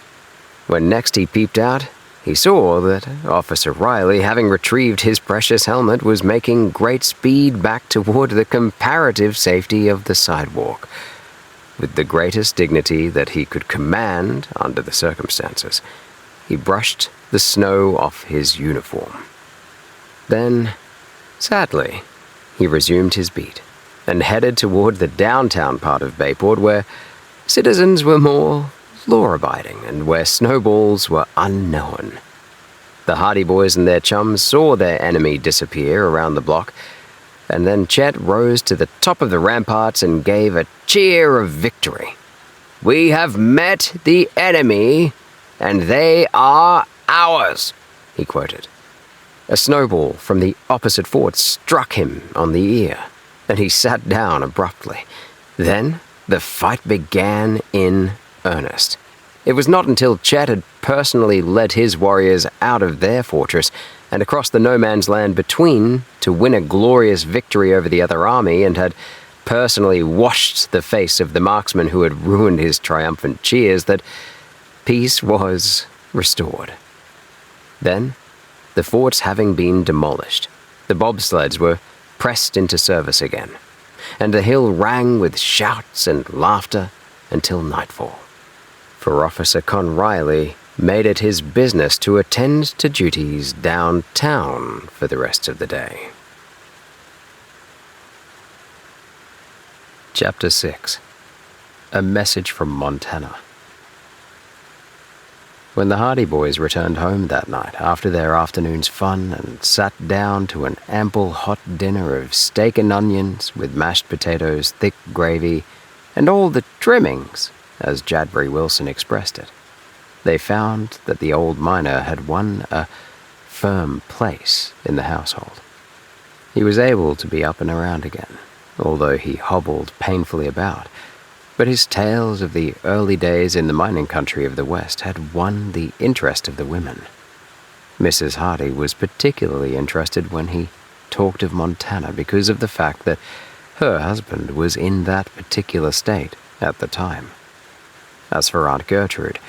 When next he peeped out, he saw that Officer Riley, having retrieved his precious helmet, was making great speed back toward the comparative safety of the sidewalk. With the greatest dignity that he could command under the circumstances, he brushed the snow off his uniform. Then, sadly, he resumed his beat and headed toward the downtown part of Bayport, where citizens were more law-abiding and where snowballs were unknown. The Hardy Boys and their chums saw their enemy disappear around the block, and then Chet rose to the top of the ramparts and gave a cheer of victory. "We have met the enemy, and they are ours," he quoted. A snowball from the opposite fort struck him on the ear, and he sat down abruptly. Then the fight began in earnest. It was not until Chet had personally led his warriors out of their fortress and across the no-man's land between to win a glorious victory over the other army, and had personally washed the face of the marksman who had ruined his triumphant cheers, that peace was restored. Then, the forts having been demolished, The bobsleds were pressed into service again, and the hill rang with shouts and laughter until nightfall. For Officer Conriley made it his business to attend to duties downtown for the rest of the day. Chapter 6. A Message from Montana. When the Hardy boys returned home that night after their afternoon's fun and sat down to an ample hot dinner of steak and onions with mashed potatoes, thick gravy, and all the trimmings, as Jadbury Wilson expressed it, they found that the old miner had won a firm place in the household. He was able to be up and around again, although he hobbled painfully about, but his tales of the early days in the mining country of the West had won the interest of the women. Mrs. Hardy was particularly interested when he talked of Montana because of the fact that her husband was in that particular state at the time. As for Aunt Gertrude,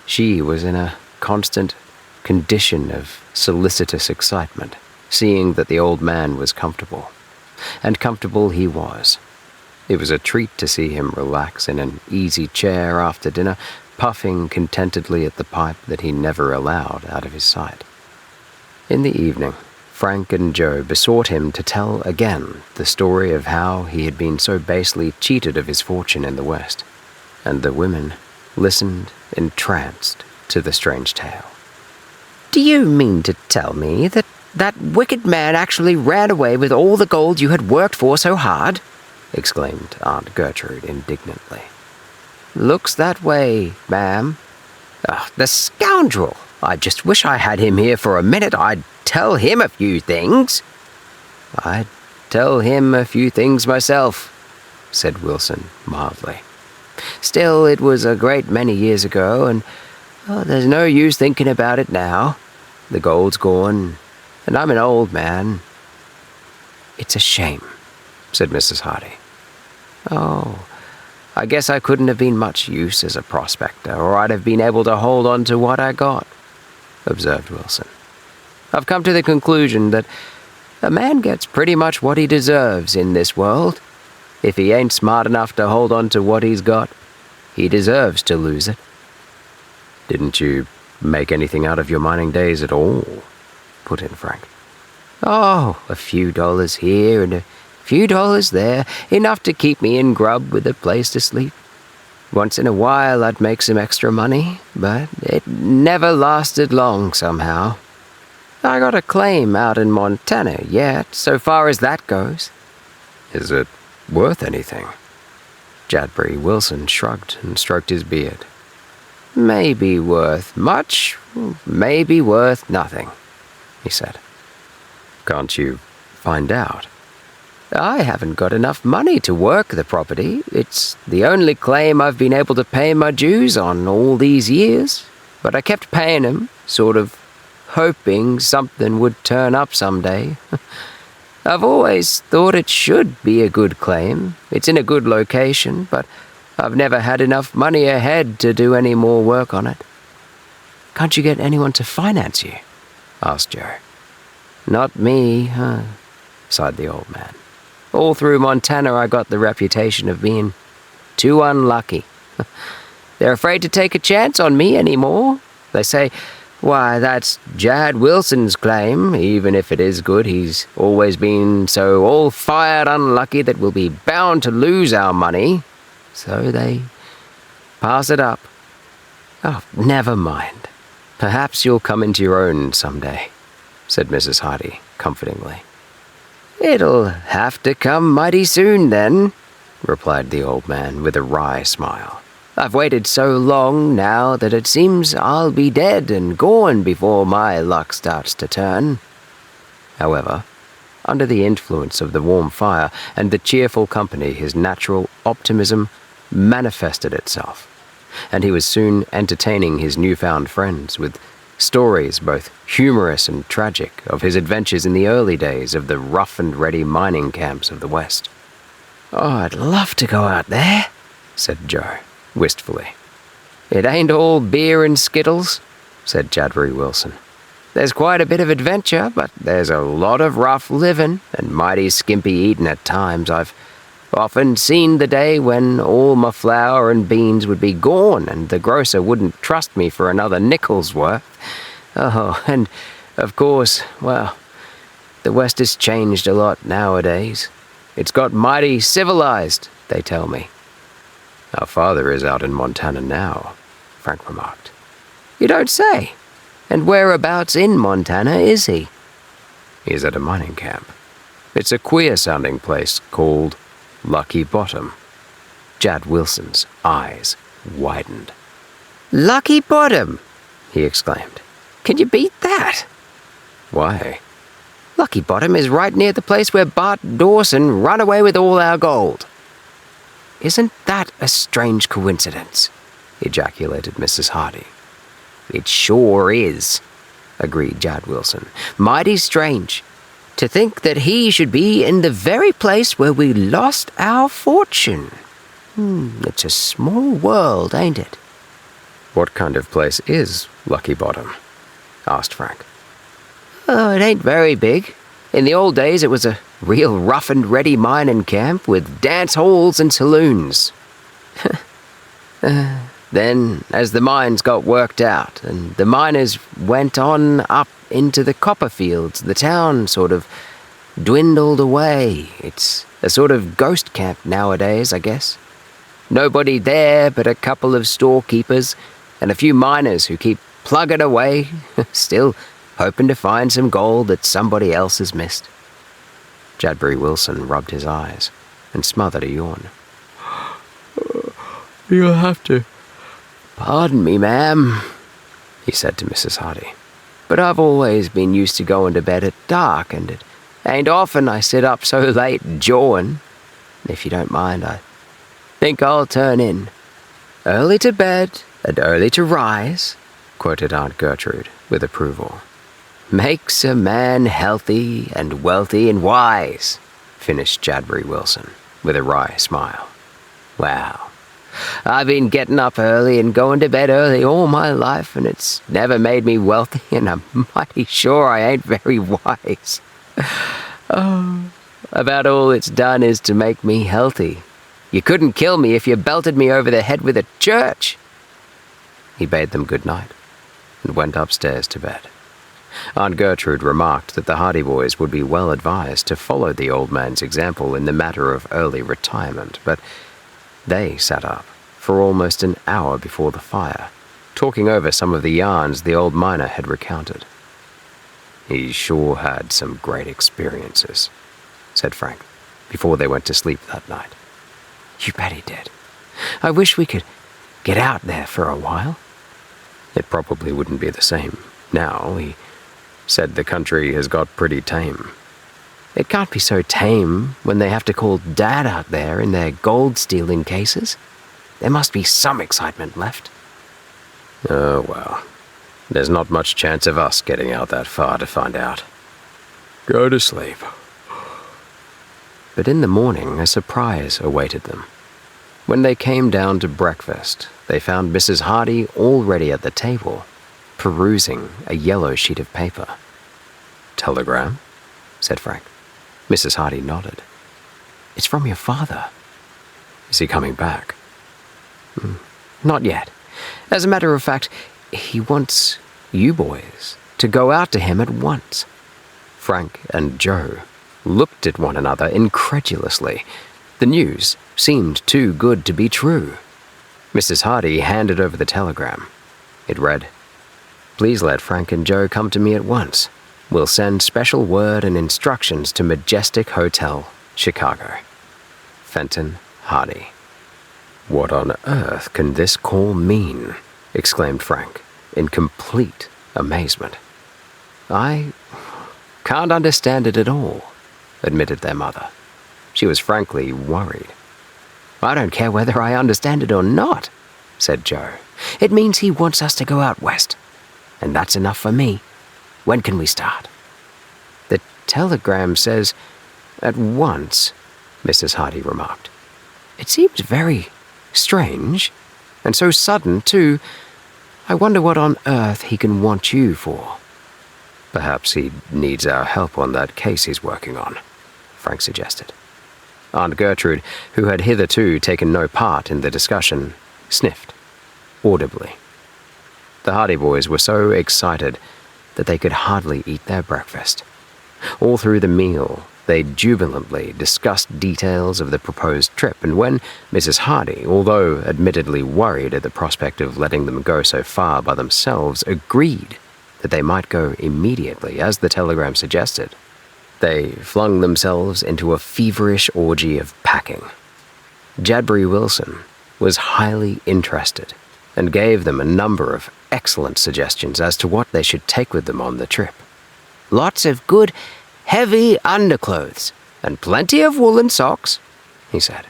she was in a constant condition of solicitous excitement, seeing that the old man was comfortable. And comfortable he was. It was a treat to see him relax in an easy chair after dinner, puffing contentedly at the pipe that he never allowed out of his sight. In the evening, Frank and Joe besought him to tell again the story of how he had been so basely cheated of his fortune in the West, and the women listened entranced to the strange tale. "Do you mean to tell me that that wicked man actually ran away with all the gold you had worked for so hard?" exclaimed Aunt Gertrude indignantly. "Looks that way, ma'am." The scoundrel! I just wish I had him here for a minute. I'd tell him a few things." "I'd tell him a few things myself," said Wilson mildly. "Still, it was a great many years ago, and there's no use thinking about it now. The gold's gone, and I'm an old man." "It's a shame," said Mrs. Hardy. "Oh, I guess I couldn't have been much use as a prospector, or I'd have been able to hold on to what I got," observed Wilson. "I've come to the conclusion that a man gets pretty much what he deserves in this world. If he ain't smart enough to hold on to what he's got, he deserves to lose it." "Didn't you make anything out of your mining days at all?" put in Frank. "Oh, a few dollars here and a few dollars there, enough to keep me in grub with a place to sleep. Once in a while I'd make some extra money, but it never lasted long somehow. I got a claim out in Montana yet, so far as that goes." "Is it worth anything?" Jadbury Wilson shrugged and stroked his beard. "Maybe worth much, maybe worth nothing," he said. "Can't you find out?" "I haven't got enough money to work the property. It's the only claim I've been able to pay my dues on all these years. But I kept paying 'em, sort of hoping something would turn up someday. I've always thought it should be a good claim. It's in a good location, but I've never had enough money ahead to do any more work on it." "Can't you get anyone to finance you?" asked Joe. "Not me, sighed the old man. "All through Montana I got the reputation of being too unlucky. They're afraid to take a chance on me anymore. They say, 'Why, that's Jad Wilson's claim. Even if it is good, he's always been so all-fired unlucky that we'll be bound to lose our money.' So they pass it up." "Oh, never mind. "Perhaps you'll come into your own someday," said Mrs. Hardy comfortingly. "It'll have to come mighty soon then," replied the old man with a wry smile. "I've waited so long now that it seems I'll be dead and gone before my luck starts to turn." However, under the influence of the warm fire and the cheerful company, his natural optimism manifested itself, and he was soon entertaining his newfound friends with stories both humorous and tragic of his adventures in the early days of the rough-and-ready mining camps of the West. "Oh, I'd love to go out there," said Joe, wistfully. "It ain't all beer and skittles," said Jadbury Wilson. There's quite a bit of adventure, but there's a lot of rough living and mighty skimpy eating at times. I've often seen the day when all my flour and beans would be gone and the grocer wouldn't trust me for another nickel's worth. Oh, and of course, well, the West has changed a lot nowadays. It's got mighty civilized, they tell me. Our father is out in Montana now, Frank remarked. You don't say. And whereabouts in Montana is he? He's at a mining camp. It's a queer-sounding place called Lucky Bottom. Jad Wilson's eyes widened. Lucky Bottom, he exclaimed. Can you beat that? Why? Lucky Bottom is right near the place where Bart Dawson ran away with all our gold. Isn't that a strange coincidence? Ejaculated Mrs. Hardy. It sure is, agreed Jad Wilson. Mighty strange. To think that he should be in the very place where we lost our fortune. It's a small world, ain't it? What kind of place is Lucky Bottom? Asked Frank. Oh, it ain't very big. In the old days, it was a real rough-and-ready mining camp with dance halls and saloons. Then, as the mines got worked out and the miners went on up into the copper fields, the town sort of dwindled away. It's a sort of ghost camp nowadays, I guess. Nobody there but a couple of storekeepers and a few miners who keep plugging away, still hoping to find some gold that somebody else has missed. Jadbury Wilson rubbed his eyes and smothered a yawn. You'll have to pardon me, ma'am, he said to Mrs. Hardy. But I've always been used to going to bed at dark, and it ain't often I sit up so late jawing. If you don't mind, I think I'll turn in. Early to bed and early to rise, quoted Aunt Gertrude with approval. Makes a man healthy and wealthy and wise, finished Jadbury Wilson with a wry smile. Wow. I've been getting up early and going to bed early all my life, and it's never made me wealthy, and I'm mighty sure I ain't very wise. Oh, about all it's done is to make me healthy. You couldn't kill me if you belted me over the head with a church. He bade them good night and went upstairs to bed. Aunt Gertrude remarked that the Hardy boys would be well advised to follow the old man's example in the matter of early retirement, but they sat up for almost an hour before the fire, talking over some of the yarns the old miner had recounted. He sure had some great experiences, said Frank, before they went to sleep that night. You bet he did. I wish we could get out there for a while. It probably wouldn't be the same now. He said the country has got pretty tame. It can't be so tame when they have to call Dad out there in their gold-stealing cases. There must be some excitement left. Oh, well. There's not much chance of us getting out that far to find out. Go to sleep. But in the morning, a surprise awaited them. When they came down to breakfast, they found Mrs. Hardy already at the table, perusing a yellow sheet of paper. Telegram? Said Frank. Mrs. Hardy nodded. It's from your father. Is he coming back? Not yet. As a matter of fact, he wants you boys to go out to him at once. Frank and Joe looked at one another incredulously. The news seemed too good to be true. Mrs. Hardy handed over the telegram. It read, "Please let Frank and Joe come to me at once. We'll send special word and instructions to Majestic Hotel, Chicago. Fenton Hardy." What on earth can this call mean? Exclaimed Frank, in complete amazement. I can't understand it at all, admitted their mother. She was frankly worried. I don't care whether I understand it or not, said Joe. It means he wants us to go out west. And that's enough for me. When can we start? The telegram says, at once, Mrs. Hardy remarked. It seems very strange, and so sudden, too. I wonder what on earth he can want you for. Perhaps he needs our help on that case he's working on, Frank suggested. Aunt Gertrude, who had hitherto taken no part in the discussion, sniffed audibly. The Hardy boys were so excited that they could hardly eat their breakfast. All through the meal, they jubilantly discussed details of the proposed trip, and when Mrs. Hardy, although admittedly worried at the prospect of letting them go so far by themselves, agreed that they might go immediately, as the telegram suggested, they flung themselves into a feverish orgy of packing. Jadbury Wilson was highly interested and gave them a number of excellent suggestions as to what they should take with them on the trip. Lots of good, heavy underclothes, and plenty of woolen socks, he said.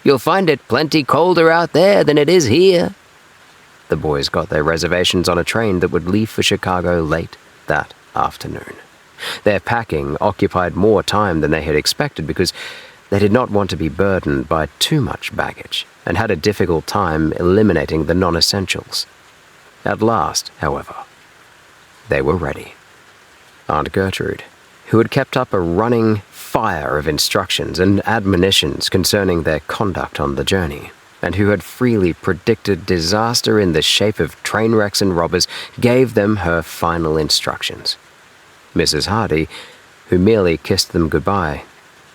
You'll find it plenty colder out there than it is here. The boys got their reservations on a train that would leave for Chicago late that afternoon. Their packing occupied more time than they had expected because they did not want to be burdened by too much baggage and had a difficult time eliminating the non-essentials. At last, however, they were ready. Aunt Gertrude, who had kept up a running fire of instructions and admonitions concerning their conduct on the journey, and who had freely predicted disaster in the shape of train wrecks and robbers, gave them her final instructions. Mrs. Hardy, who merely kissed them goodbye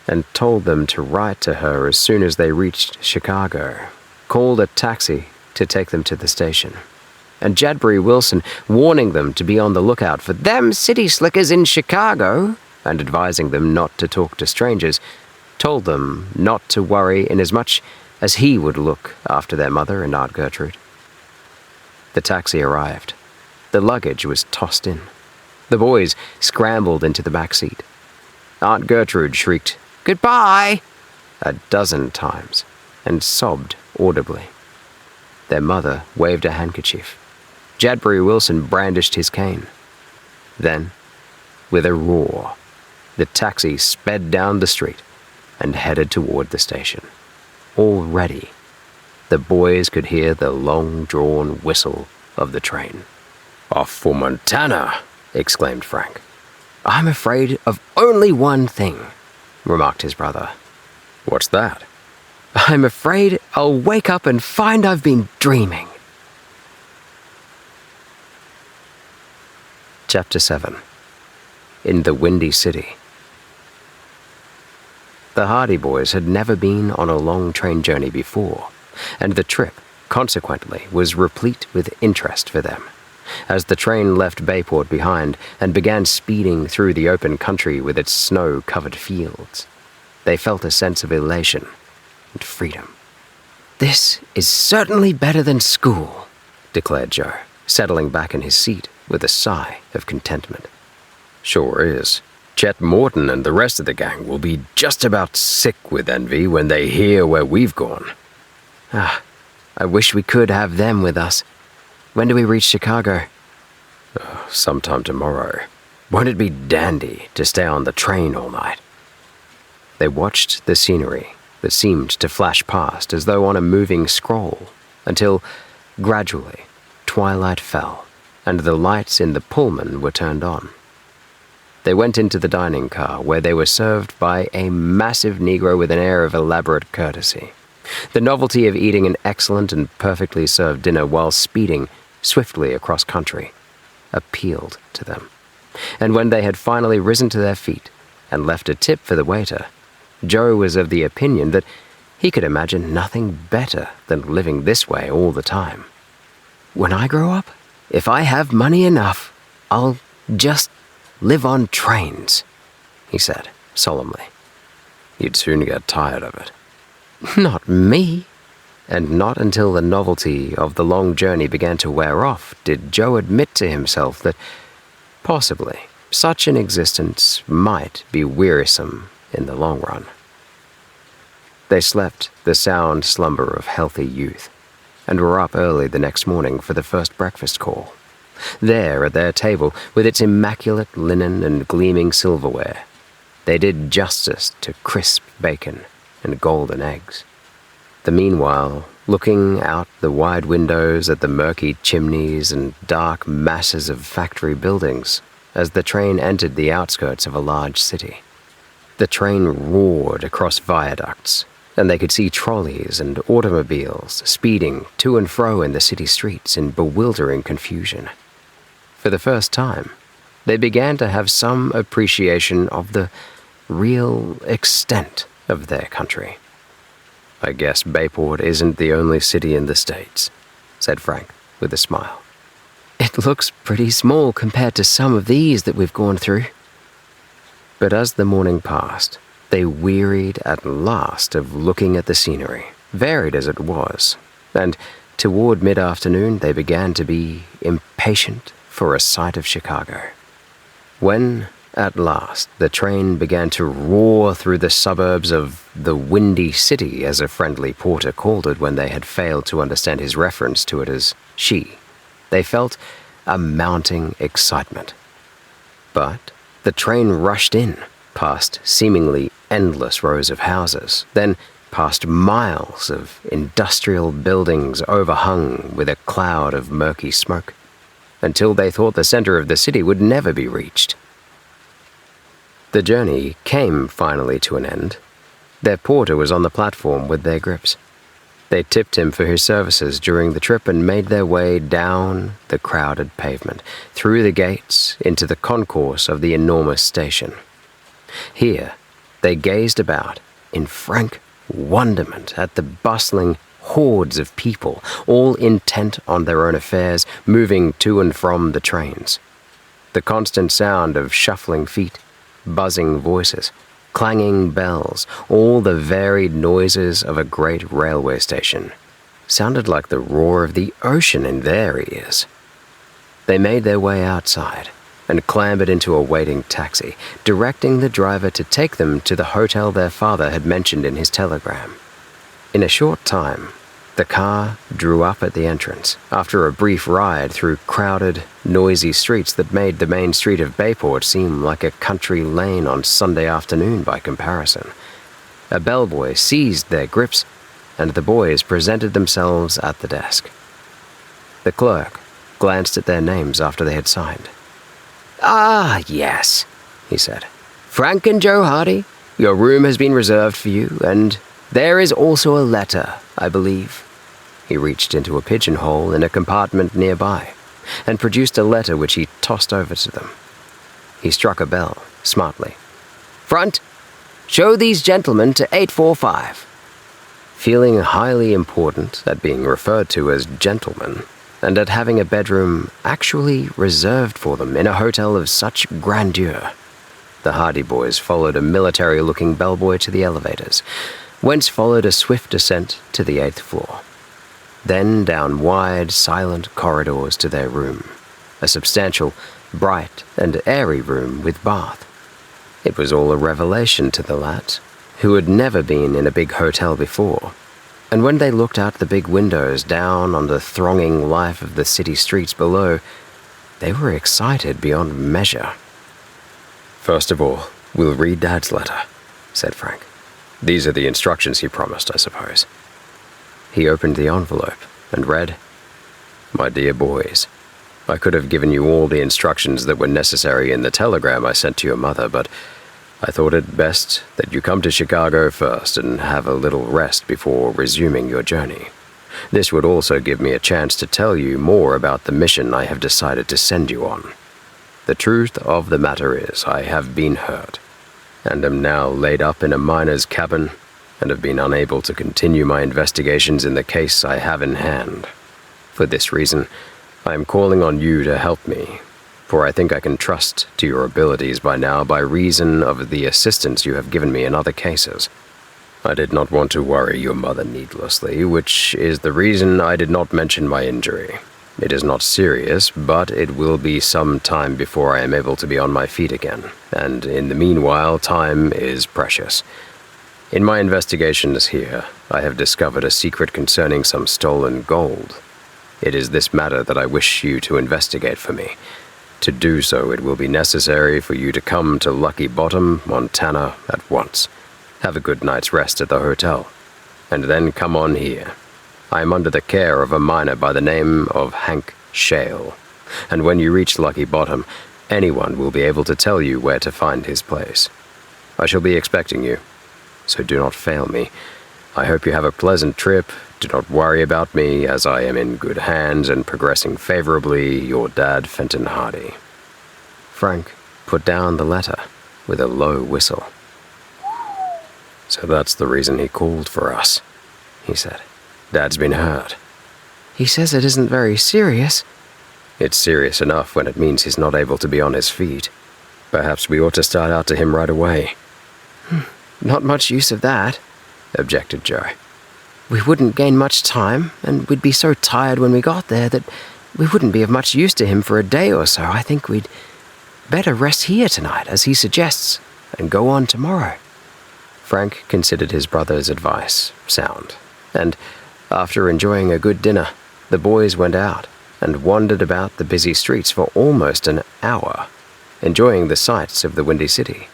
and told them to write to her as soon as they reached Chicago, called a taxi to take them to the station. And Jadbury Wilson, warning them to be on the lookout for them city slickers in Chicago and advising them not to talk to strangers, told them not to worry inasmuch as he would look after their mother and Aunt Gertrude. The taxi arrived. The luggage was tossed in. The boys scrambled into the back seat. Aunt Gertrude shrieked, "Goodbye!" a dozen times and sobbed audibly. Their mother waved a handkerchief. Jadbury Wilson brandished his cane. Then, with a roar, the taxi sped down the street and headed toward the station. Already, the boys could hear the long-drawn whistle of the train. "Off for Montana!" exclaimed Frank. "I'm afraid of only one thing," remarked his brother. "What's that?" "I'm afraid I'll wake up and find I've been dreaming." Chapter 7. In the Windy City. The Hardy boys had never been on a long train journey before, and the trip, consequently, was replete with interest for them. As the train left Bayport behind and began speeding through the open country with its snow-covered fields, they felt a sense of elation and freedom. "This is certainly better than school," declared Joe, settling back in his seat with a sigh of contentment. "Sure is. Chet Morton and the rest of the gang will be just about sick with envy when they hear where we've gone." I wish we could have them with us. When do we reach Chicago?" "Sometime tomorrow. Won't it be dandy to stay on the train all night?" They watched the scenery that seemed to flash past as though on a moving scroll, until, gradually, twilight fell and the lights in the Pullman were turned on. They went into the dining car, where they were served by a massive Negro with an air of elaborate courtesy. The novelty of eating an excellent and perfectly served dinner while speeding swiftly across country appealed to them. And when they had finally risen to their feet and left a tip for the waiter, Joe was of the opinion that he could imagine nothing better than living this way all the time. "When I grow up, if I have money enough, I'll just live on trains," he said solemnly. "You'd soon get tired of it." "Not me." And not until the novelty of the long journey began to wear off did Joe admit to himself that possibly such an existence might be wearisome in the long run. They slept the sound slumber of healthy youth, and were up early the next morning for the first breakfast call. There at their table, with its immaculate linen and gleaming silverware, they did justice to crisp bacon and golden eggs. The meanwhile, looking out the wide windows at the murky chimneys and dark masses of factory buildings, as the train entered the outskirts of a large city. The train roared across viaducts, and they could see trolleys and automobiles speeding to and fro in the city streets in bewildering confusion. For the first time, they began to have some appreciation of the real extent of their country. "I guess Bayport isn't the only city in the States," said Frank with a smile. "It looks pretty small compared to some of these that we've gone through." But as the morning passed, they wearied at last of looking at the scenery, varied as it was, and toward mid-afternoon they began to be impatient for a sight of Chicago. When, at last, the train began to roar through the suburbs of the Windy City, as a friendly porter called it when they had failed to understand his reference to it as she, they felt a mounting excitement. But the train rushed in, past seemingly endless rows of houses, then past miles of industrial buildings overhung with a cloud of murky smoke, until they thought the center of the city would never be reached. The journey came finally to an end. Their porter was on the platform with their grips. They tipped him for his services during the trip and made their way down the crowded pavement, through the gates, into the concourse of the enormous station. Here, they gazed about in frank wonderment at the bustling hordes of people, all intent on their own affairs, moving to and from the trains. The constant sound of shuffling feet, buzzing voices, clanging bells, all the varied noises of a great railway station, sounded like the roar of the ocean in their ears. They made their way outside and clambered into a waiting taxi, directing the driver to take them to the hotel their father had mentioned in his telegram. In a short time, the car drew up at the entrance, after a brief ride through crowded, noisy streets that made the main street of Bayport seem like a country lane on Sunday afternoon by comparison. A bellboy seized their grips, and the boys presented themselves at the desk. The clerk glanced at their names after they had signed. "Ah, yes," he said. "Frank and Joe Hardy, your room has been reserved for you, and there is also a letter, I believe." He reached into a pigeonhole in a compartment nearby and produced a letter which he tossed over to them. He struck a bell, smartly. "Front, show these gentlemen to 845. Feeling highly important at being referred to as gentlemen, and at having a bedroom actually reserved for them in a hotel of such grandeur, the Hardy boys followed a military-looking bellboy to the elevators, whence followed a swift ascent to the 8th floor. Then down wide, silent corridors to their room, a substantial, bright and airy room with bath. It was all a revelation to the lads, who had never been in a big hotel before, and when they looked out the big windows down on the thronging life of the city streets below, they were excited beyond measure. "First of all, we'll read Dad's letter," said Frank. "These are the instructions he promised, I suppose." He opened the envelope and read, "My dear boys, I could have given you all the instructions that were necessary in the telegram I sent to your mother, but I thought it best that you come to Chicago first and have a little rest before resuming your journey. This would also give me a chance to tell you more about the mission I have decided to send you on. The truth of the matter is I have been hurt, and am now laid up in a miner's cabin, and have been unable to continue my investigations in the case I have in hand. For this reason, I am calling on you to help me, for I think I can trust to your abilities by now by reason of the assistance you have given me in other cases. I did not want to worry your mother needlessly, which is the reason I did not mention my injury. It is not serious, but it will be some time before I am able to be on my feet again, and in the meanwhile, time is precious. In my investigations here, I have discovered a secret concerning some stolen gold. It is this matter that I wish you to investigate for me. To do so, it will be necessary for you to come to Lucky Bottom, Montana, at once. Have a good night's rest at the hotel, and then come on here. I am under the care of a miner by the name of Hank Shale, and when you reach Lucky Bottom, Anyone will be able to tell you where to find his place. I shall be expecting you, so do not fail me. I hope you have a pleasant trip. Do not worry about me, as I am in good hands and progressing favorably. Your dad, Fenton Hardy. Frank put down the letter with a low whistle. So that's the reason he called for us, he said. Dad's been hurt. He says it isn't very serious. It's serious enough when it means he's not able to be on his feet. Perhaps we ought to start out to him right away. Not much use of that, objected Joe. We wouldn't gain much time, and we'd be so tired when we got there that we wouldn't be of much use to him for a day or so. I think we'd better rest here tonight, as he suggests, and go on tomorrow. Frank considered his brother's advice sound, and after enjoying a good dinner, the boys went out and wandered about the busy streets for almost an hour, enjoying the sights of the Windy City.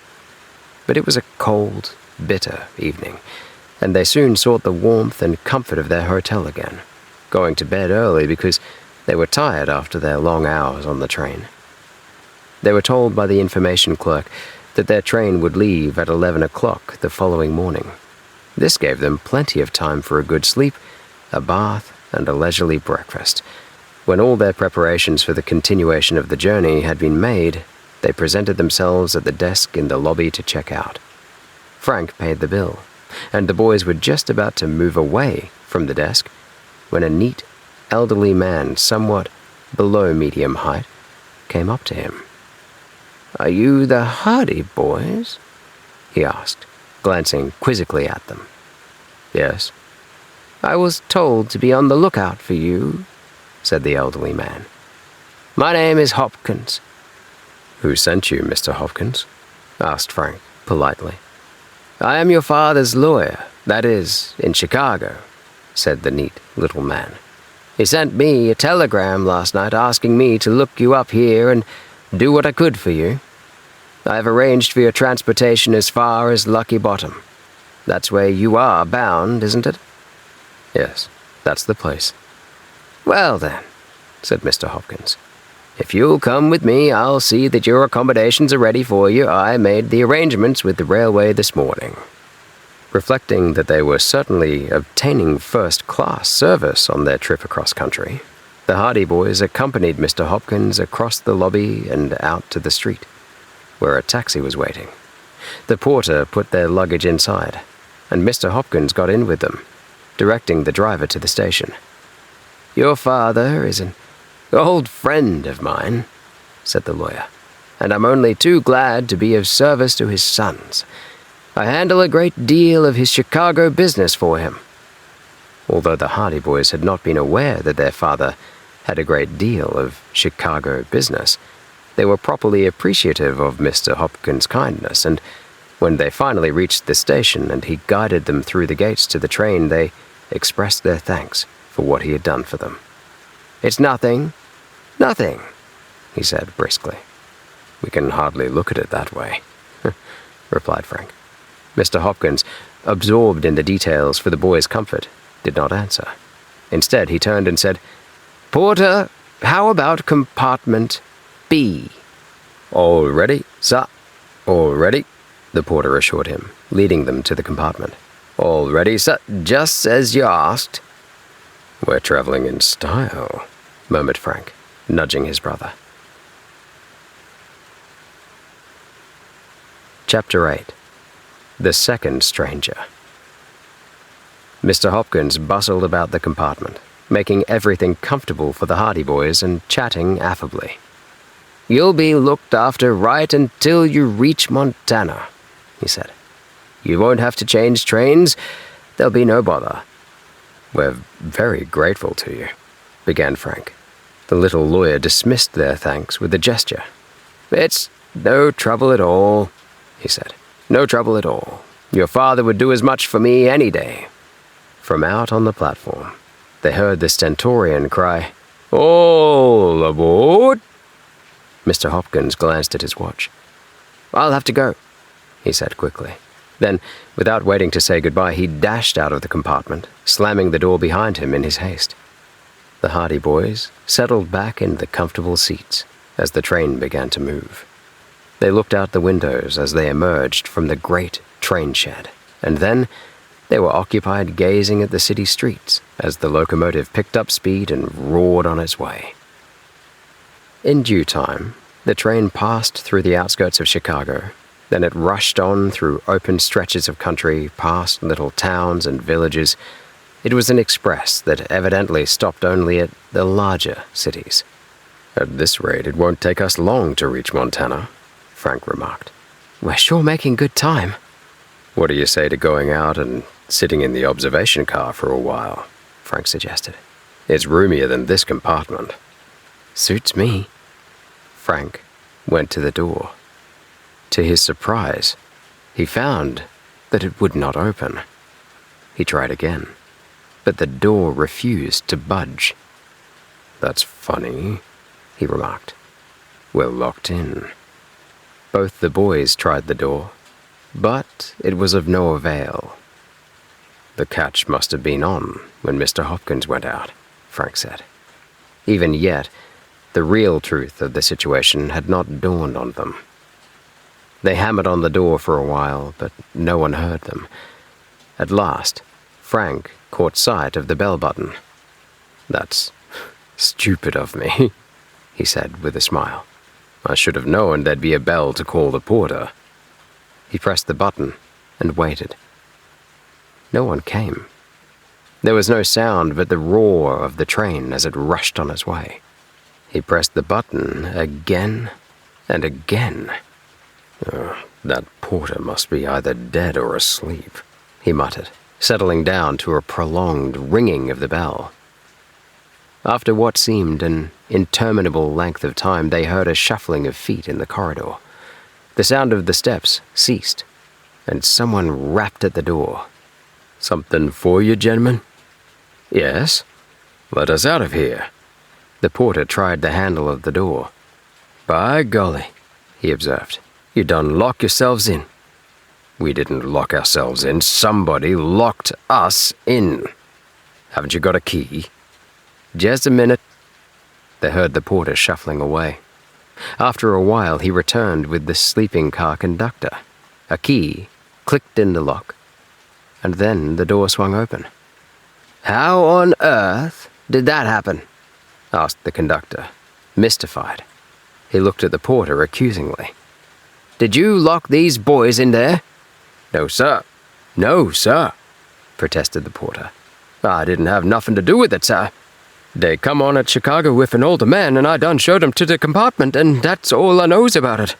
But it was a cold, bitter evening, and they soon sought the warmth and comfort of their hotel again, going to bed early because they were tired after their long hours on the train. They were told by the information clerk that their train would leave at 11 o'clock the following morning. This gave them plenty of time for a good sleep, a bath, and a leisurely breakfast. When all their preparations for the continuation of the journey had been made, they presented themselves at the desk in the lobby to check out. Frank paid the bill, and the boys were just about to move away from the desk when a neat, elderly man, somewhat below medium height, came up to him. "Are you the Hardy boys?" he asked, glancing quizzically at them. "Yes." "I was told to be on the lookout for you," said the elderly man. "My name is Hopkins." "Who sent you, Mr. Hopkins?" asked Frank, politely. "I am your father's lawyer, that is, in Chicago," said the neat little man. "He sent me a telegram last night asking me to look you up here and do what I could for you. I have arranged for your transportation as far as Lucky Bottom. That's where you are bound, isn't it?" "Yes, that's the place." "Well then," said Mr. Hopkins, "if you'll come with me, I'll see that your accommodations are ready for you. I made the arrangements with the railway this morning." Reflecting that they were certainly obtaining first-class service on their trip across country, the Hardy boys accompanied Mr. Hopkins across the lobby and out to the street, where a taxi was waiting. The porter put their luggage inside, and Mr. Hopkins got in with them, directing the driver to the station. "Your father is an old friend of mine," said the lawyer, "and I'm only too glad to be of service to his sons. I handle a great deal of his Chicago business for him." Although the Hardy boys had not been aware that their father had a great deal of Chicago business, they were properly appreciative of Mr. Hopkins' kindness, and when they finally reached the station and he guided them through the gates to the train, they expressed their thanks for what he had done for them. "It's nothing, nothing," he said briskly. "We can hardly look at it that way," replied Frank. Mr. Hopkins, absorbed in the details for the boys' comfort, did not answer. Instead, he turned and said, "Porter, how about compartment B?" "All ready, sir. All ready," the porter assured him, leading them to the compartment. "All ready, sir, just as you asked." "We're traveling in style," murmured Frank, nudging his brother. Chapter 8. The Second Stranger. Mr. Hopkins bustled about the compartment, making everything comfortable for the Hardy boys and chatting affably. "You'll be looked after right until you reach Montana," he said. "You won't have to change trains. There'll be no bother." "We're very grateful to you," began Frank. The little lawyer dismissed their thanks with a gesture. "It's no trouble at all," he said. "No trouble at all. Your father would do as much for me any day." From out on the platform, they heard the stentorian cry, "All aboard!" Mr. Hopkins glanced at his watch. "I'll have to go," he said quickly. Then, without waiting to say goodbye, he dashed out of the compartment, slamming the door behind him in his haste. The Hardy boys settled back in the comfortable seats, as the train began to move. They looked out the windows as they emerged from the great train shed, and then they were occupied gazing at the city streets as the locomotive picked up speed and roared on its way. In due time, the train passed through the outskirts of Chicago. Then it rushed on through open stretches of country, past little towns and villages. It was an express that evidently stopped only at the larger cities. "At this rate, it won't take us long to reach Montana," Frank remarked. "We're sure making good time." "What do you say to going out and sitting in the observation car for a while?" Frank suggested. "It's roomier than this compartment." "Suits me." Frank went to the door. To his surprise, he found that it would not open. He tried again, but the door refused to budge. "That's funny," he remarked. "We're locked in." Both the boys tried the door, but it was of no avail. "The catch must have been on when Mr. Hopkins went out," Frank said. Even yet, the real truth of the situation had not dawned on them. They hammered on the door for a while, but no one heard them. At last, Frank caught sight of the bell button. "That's stupid of me," he said with a smile. "I should have known there'd be a bell to call the porter." He pressed the button and waited. No one came. There was no sound but the roar of the train as it rushed on its way. He pressed the button again and again. That porter must be either dead or asleep," he muttered, settling down to a prolonged ringing of the bell. After what seemed an interminable length of time, they heard a shuffling of feet in the corridor. The sound of the steps ceased, and someone rapped at the door. "Something for you, gentlemen?" "Yes." "Let us out of here." The porter tried the handle of the door. "By golly," he observed, "you done lock yourselves in." "We didn't lock ourselves in. Somebody locked us in." "Haven't you got a key?" "Just a minute." They heard the porter shuffling away. After a while, he returned with the sleeping car conductor. A key clicked in the lock, and then the door swung open. "How on earth did that happen?" asked the conductor, mystified. He looked at the porter accusingly. "Did you lock these boys in there?" "No, sir." "No, sir," protested the porter. "I didn't have nothing to do with it, sir. They come on at Chicago with an older man, and I done showed 'em to the compartment, and that's all I knows about it."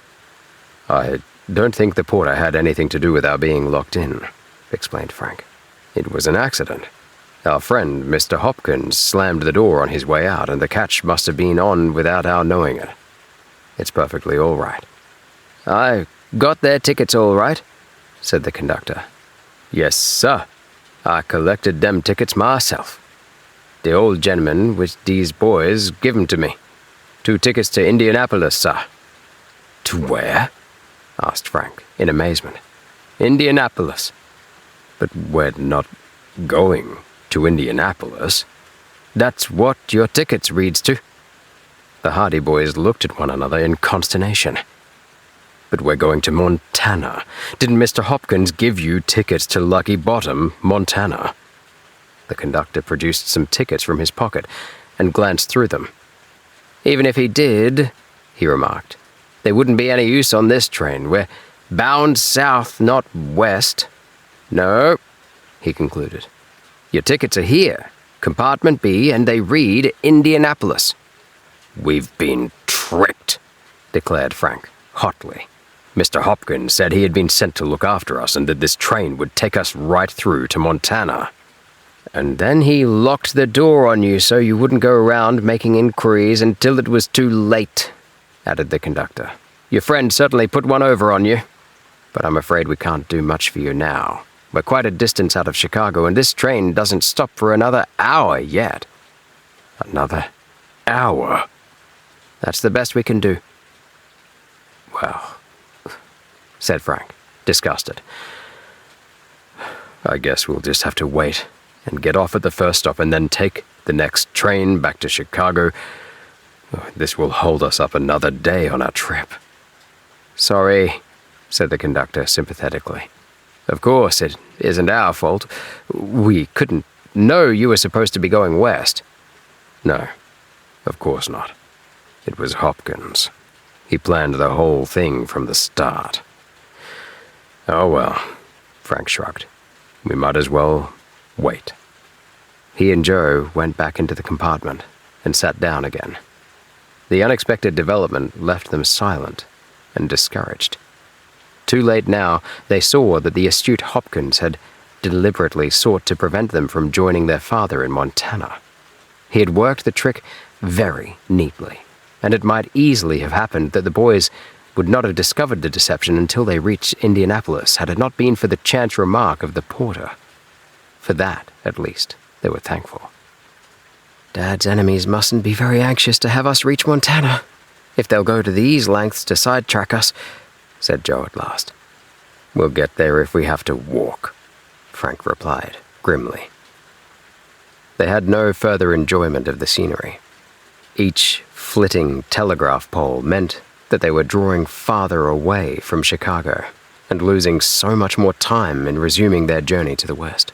"I don't think the porter had anything to do with our being locked in," explained Frank. "It was an accident. Our friend, Mr. Hopkins, slammed the door on his way out, and the catch must have been on without our knowing it. It's perfectly all right." "I got their tickets all right," said the conductor. "Yes, sir. I collected them tickets myself. The old gentleman with these boys give 'em to me. 2 tickets to Indianapolis, sir." "To where?" asked Frank, in amazement. "Indianapolis. But we're not going to Indianapolis." "That's what your tickets reads to." The Hardy boys looked at one another in consternation. "But we're going to Montana. Didn't Mr. Hopkins give you tickets to Lucky Bottom, Montana?" The conductor produced some tickets from his pocket and glanced through them. "Even if he did," he remarked, "there wouldn't be any use on this train. We're bound south, not west. No," he concluded. "Your tickets are here, compartment B, and they read Indianapolis." "We've been tricked," declared Frank, hotly. "Mr. Hopkins said he had been sent to look after us and that this train would take us right through to Montana." "And then he locked the door on you so you wouldn't go around making inquiries until it was too late," added the conductor. "Your friend certainly put one over on you. But I'm afraid we can't do much for you now. We're quite a distance out of Chicago, and this train doesn't stop for another hour yet." "Another hour?" "That's the best we can do." "Well," said Frank, disgusted. "I guess we'll just have to wait and get off at the first stop and then take the next train back to Chicago. This will hold us up another day on our trip. Sorry, said the conductor sympathetically. Of course, it isn't our fault. We couldn't know you were supposed to be going west. No, of course not. It was Hopkins. He planned the whole thing from the start. Oh well, Frank shrugged. We might as well wait. He and Joe went back into the compartment and sat down again. The unexpected development left them silent and discouraged. Too late now, they saw that the astute Hopkins had deliberately sought to prevent them from joining their father in Montana. He had worked the trick very neatly, and it might easily have happened that the boys would not have discovered the deception until they reached Indianapolis had it not been for the chance remark of the porter. For that, at least, they were thankful. Dad's enemies mustn't be very anxious to have us reach Montana, if they'll go to these lengths to sidetrack us, said Joe at last. We'll get there if we have to walk, Frank replied, grimly. They had no further enjoyment of the scenery. Each flitting telegraph pole meant that they were drawing farther away from Chicago and losing so much more time in resuming their journey to the west.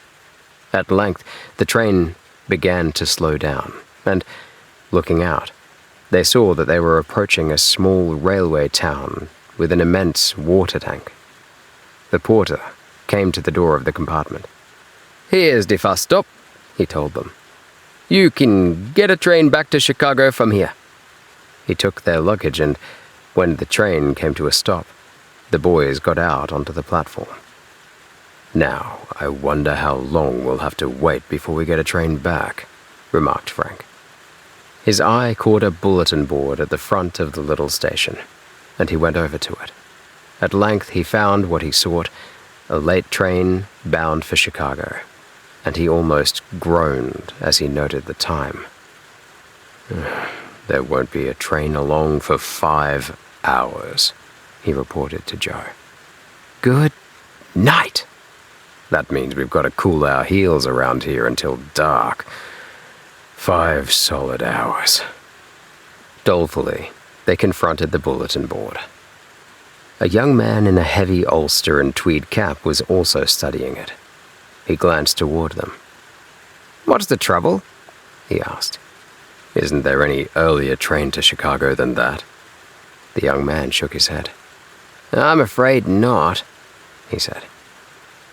At length, the train began to slow down, and, looking out, they saw that they were approaching a small railway town with an immense water tank. The porter came to the door of the compartment. "Here's the first stop," he told them. "You can get a train back to Chicago from here." He took their luggage, and when the train came to a stop, the boys got out onto the platform. "Now, I wonder how long we'll have to wait before we get a train back," remarked Frank. His eye caught a bulletin board at the front of the little station, and he went over to it. At length he found what he sought, a late train bound for Chicago, and he almost groaned as he noted the time. "There won't be a train along for 5 hours, he reported to Joe. "Good night." "That means we've got to cool our heels around here until dark. 5 solid hours. Dolefully, they confronted the bulletin board. A young man in a heavy ulster and tweed cap was also studying it. He glanced toward them. "What's the trouble?" he asked. "Isn't there any earlier train to Chicago than that?" The young man shook his head. "I'm afraid not," he said.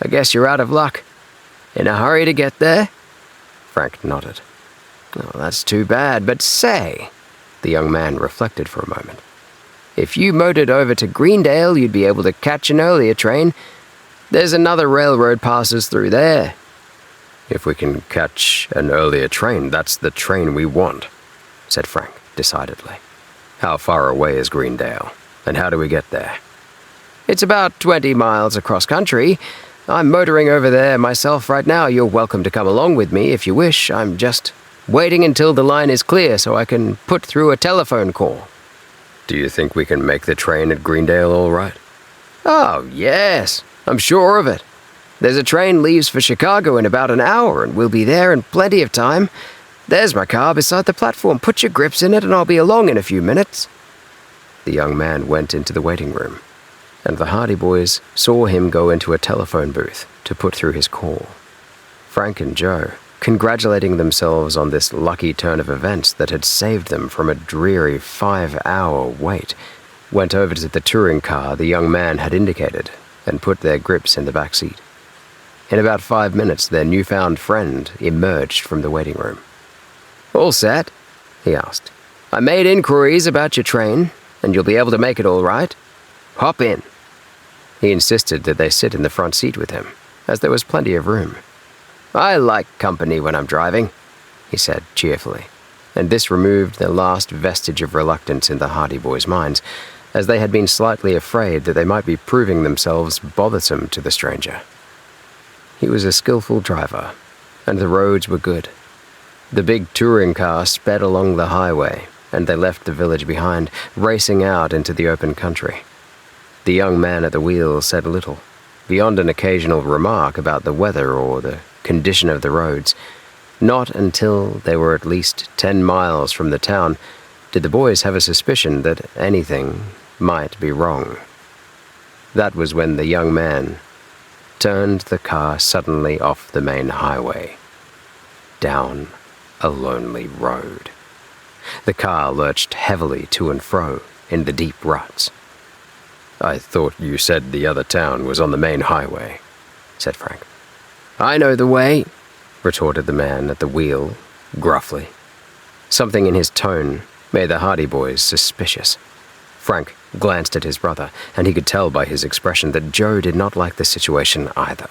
"I guess you're out of luck. In a hurry to get there?" Frank nodded. "Oh, that's too bad, but say," the young man reflected for a moment, "if you motored over to Greendale, you'd be able to catch an earlier train. There's another railroad passes through there." "If we can catch an earlier train, that's the train we want," said Frank decidedly. "How far away is Greendale, and how do we get there?" "It's about 20 miles across country. I'm motoring over there myself right now. You're welcome to come along with me if you wish. I'm just waiting until the line is clear so I can put through a telephone call." "Do you think we can make the train at Greendale all right?" "Oh, yes. I'm sure of it. There's a train leaves for Chicago in about an hour, and we'll be there in plenty of time. There's my car beside the platform. Put your grips in it, and I'll be along in a few minutes." The young man went into the waiting room, and the Hardy boys saw him go into a telephone booth to put through his call. Frank and Joe, congratulating themselves on this lucky turn of events that had saved them from a dreary 5-hour wait, went over to the touring car the young man had indicated and put their grips in the back seat. In about 5 minutes, their newfound friend emerged from the waiting room. "All set?" he asked. "I made inquiries about your train, and you'll be able to make it all right. Hop in." He insisted that they sit in the front seat with him, as there was plenty of room. "I like company when I'm driving," he said cheerfully, and this removed the last vestige of reluctance in the Hardy boys' minds, as they had been slightly afraid that they might be proving themselves bothersome to the stranger. He was a skillful driver, and the roads were good. The big touring car sped along the highway, and they left the village behind, racing out into the open country. The young man at the wheel said little, beyond an occasional remark about the weather or the condition of the roads. Not until they were at least 10 miles from the town did the boys have a suspicion that anything might be wrong. That was when the young man turned the car suddenly off the main highway, down a lonely road. The car lurched heavily to and fro in the deep ruts. "I thought you said the other town was on the main highway," said Frank. "I know the way," retorted the man at the wheel, gruffly. Something in his tone made the Hardy boys suspicious. Frank glanced at his brother, and he could tell by his expression that Joe did not like the situation either.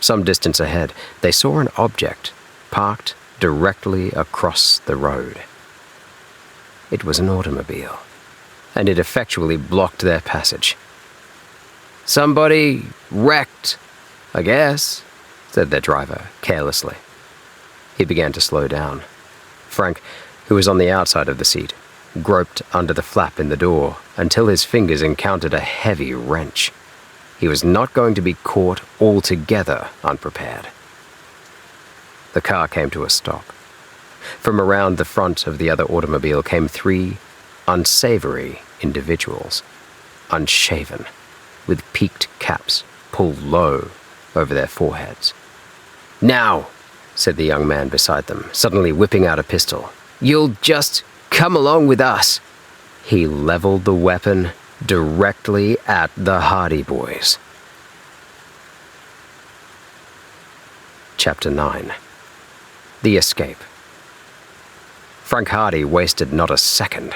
Some distance ahead, they saw an object parked directly across the road. It was an automobile, and it effectually blocked their passage. "Somebody wrecked, I guess," said their driver carelessly. He began to slow down. Frank, who was on the outside of the seat, groped under the flap in the door until his fingers encountered a heavy wrench. He was not going to be caught altogether unprepared. The car came to a stop. From around the front of the other automobile came 3 unsavory individuals, unshaven, with peaked caps pulled low over their foreheads. "Now," said the young man beside them, suddenly whipping out a pistol. "you'll just come along with us." He leveled the weapon directly at the Hardy boys. Chapter 9. The Escape. Frank Hardy wasted not a second.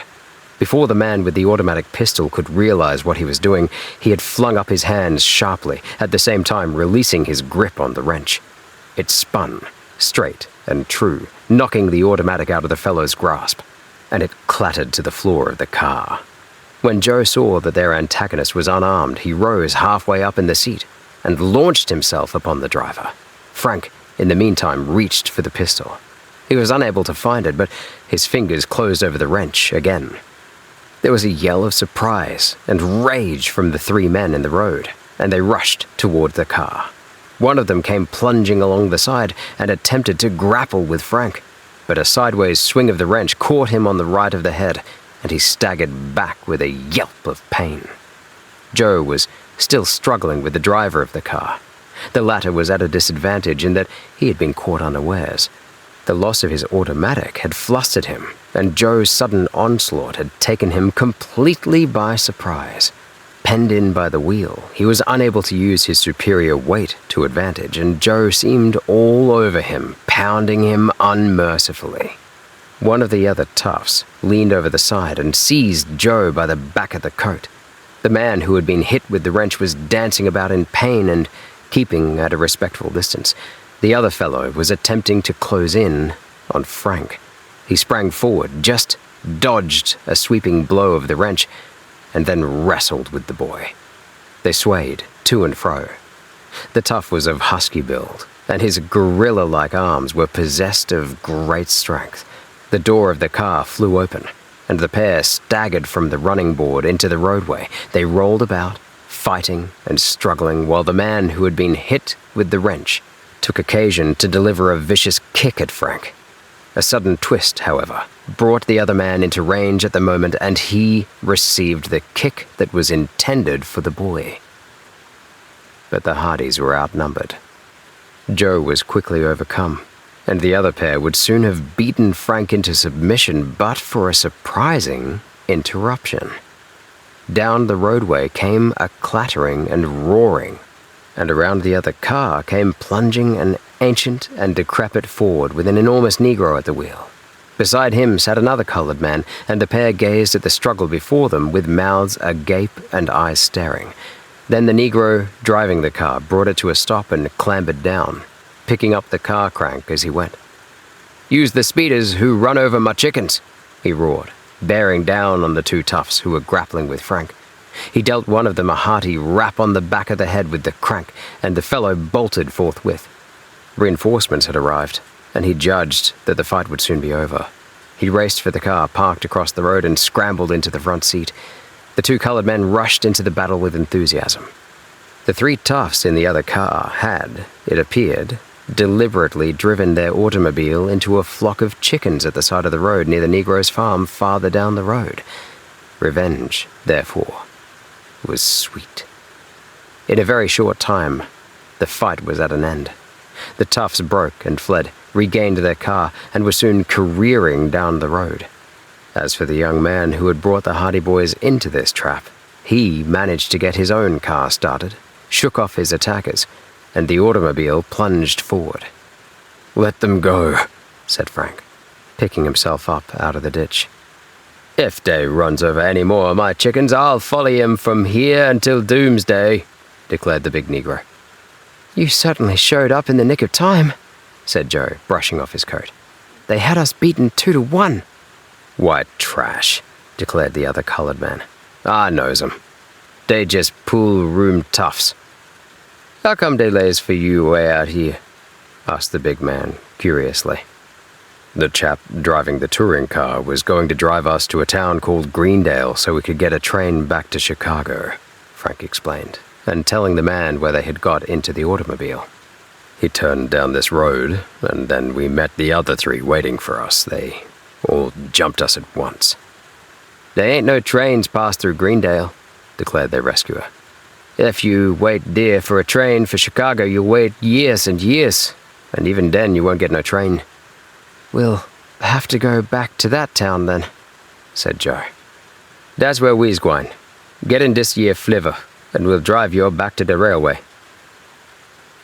Before the man with the automatic pistol could realize what he was doing, he had flung up his hands sharply, at the same time releasing his grip on the wrench. It spun, straight and true, knocking the automatic out of the fellow's grasp, and it clattered to the floor of the car. When Joe saw that their antagonist was unarmed, he rose halfway up in the seat and launched himself upon the driver. Frank, in the meantime, reached for the pistol. He was unable to find it, but his fingers closed over the wrench again. There was a yell of surprise and rage from the 3 men in the road, and they rushed toward the car. One of them came plunging along the side and attempted to grapple with Frank, but a sideways swing of the wrench caught him on the right of the head, and he staggered back with a yelp of pain. Joe was still struggling with the driver of the car. The latter was at a disadvantage in that he had been caught unawares. The loss of his automatic had flustered him, and Joe's sudden onslaught had taken him completely by surprise. Penned in by the wheel, he was unable to use his superior weight to advantage, and Joe seemed all over him, pounding him unmercifully. One of the other toughs leaned over the side and seized Joe by the back of the coat. The man who had been hit with the wrench was dancing about in pain and keeping at a respectful distance. The other fellow was attempting to close in on Frank. He sprang forward, just dodged a sweeping blow of the wrench, and then wrestled with the boy. They swayed to and fro. The tough was of husky build, and his gorilla-like arms were possessed of great strength. The door of the car flew open, and the pair staggered from the running board into the roadway. They rolled about, fighting and struggling, while the man who had been hit with the wrench took occasion to deliver a vicious kick at Frank. A sudden twist, however, brought the other man into range at the moment, and he received the kick that was intended for the boy. But the Hardys were outnumbered. Joe was quickly overcome, and the other pair would soon have beaten Frank into submission but for a surprising interruption. Down the roadway came a clattering and roaring, and around the other car came plunging an ancient and decrepit Ford with an enormous Negro at the wheel. Beside him sat another colored man, and the pair gazed at the struggle before them with mouths agape and eyes staring. Then the Negro driving the car brought it to a stop and clambered down, picking up the car crank as he went. "Use the speeders who run over my chickens," he roared, bearing down on the 2 toughs who were grappling with Frank. He dealt one of them a hearty rap on the back of the head with the crank, and the fellow bolted forthwith. Reinforcements had arrived, and he judged that the fight would soon be over. He raced for the car parked across the road and scrambled into the front seat. The 2 colored men rushed into the battle with enthusiasm. The 3 toughs in the other car had, it appeared, deliberately driven their automobile into a flock of chickens at the side of the road near the Negro's farm farther down the road. Revenge, therefore, was sweet. In a very short time, the fight was at an end. The toughs broke and fled, regained their car, and were soon careering down the road. As for the young man who had brought the Hardy Boys into this trap, he managed to get his own car started, shook off his attackers, and the automobile plunged forward. "Let them go," said Frank, picking himself up out of the ditch. "If they runs over any more of my chickens, I'll follow him from here until doomsday," declared the big Negro. "You certainly showed up in the nick of time," said Joe, brushing off his coat. "They had us beaten 2-1. "White trash," declared the other colored man. "I knows 'em. They just pool room toughs." "How come they lays for you way out here?" asked the big man, curiously. "The chap driving the touring car was going to drive us to a town called Greendale so we could get a train back to Chicago," Frank explained, and telling the man where they had got into the automobile. "He turned down this road, and then we met the other three waiting for us. They all jumped us at once." "There ain't no trains pass through Greendale," declared their rescuer. "If you wait there for a train for Chicago, you'll wait years and years, and even then you won't get no train." "We'll have to go back to that town then," said Joe. "That's where we's gwine. Get in this year flivver, and we'll drive you back to the railway."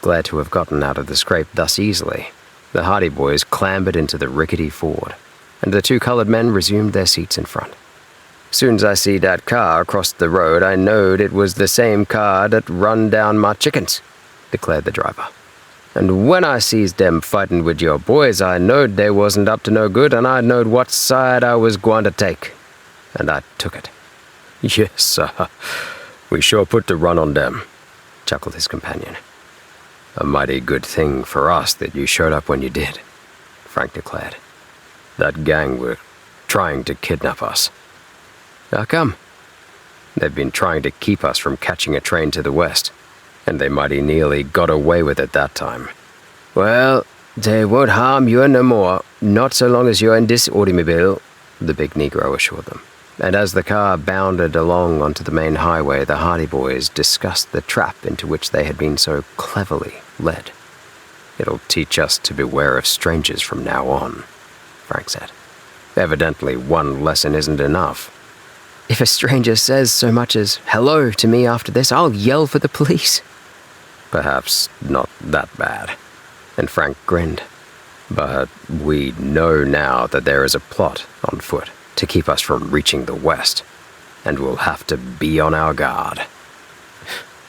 Glad to have gotten out of the scrape thus easily, the Hardy Boys clambered into the rickety Ford, and the two colored men resumed their seats in front. "Soon's I see that car across the road, I knowed it was the same car that run down my chickens," declared the driver. "And when I sees them fighting with your boys, I knowed they wasn't up to no good, and I knowed what side I was going to take. And I took it." "Yes, sir. We sure put the run on them," chuckled his companion. "A mighty good thing for us that you showed up when you did," Frank declared. "That gang were trying to kidnap us." "How come?" "They've been trying to keep us from catching a train to the west, and they mighty nearly got away with it that time." "Well, they won't harm you no more, not so long as you're in this automobile," the big Negro assured them. And as the car bounded along onto the main highway, the Hardy Boys discussed the trap into which they had been so cleverly led. "It'll teach us to beware of strangers from now on," Frank said. "Evidently one lesson isn't enough." "If a stranger says so much as hello to me after this, I'll yell for the police." "Perhaps not that bad," and Frank grinned. "But we know now that there is a plot on foot to keep us from reaching the west, and we'll have to be on our guard."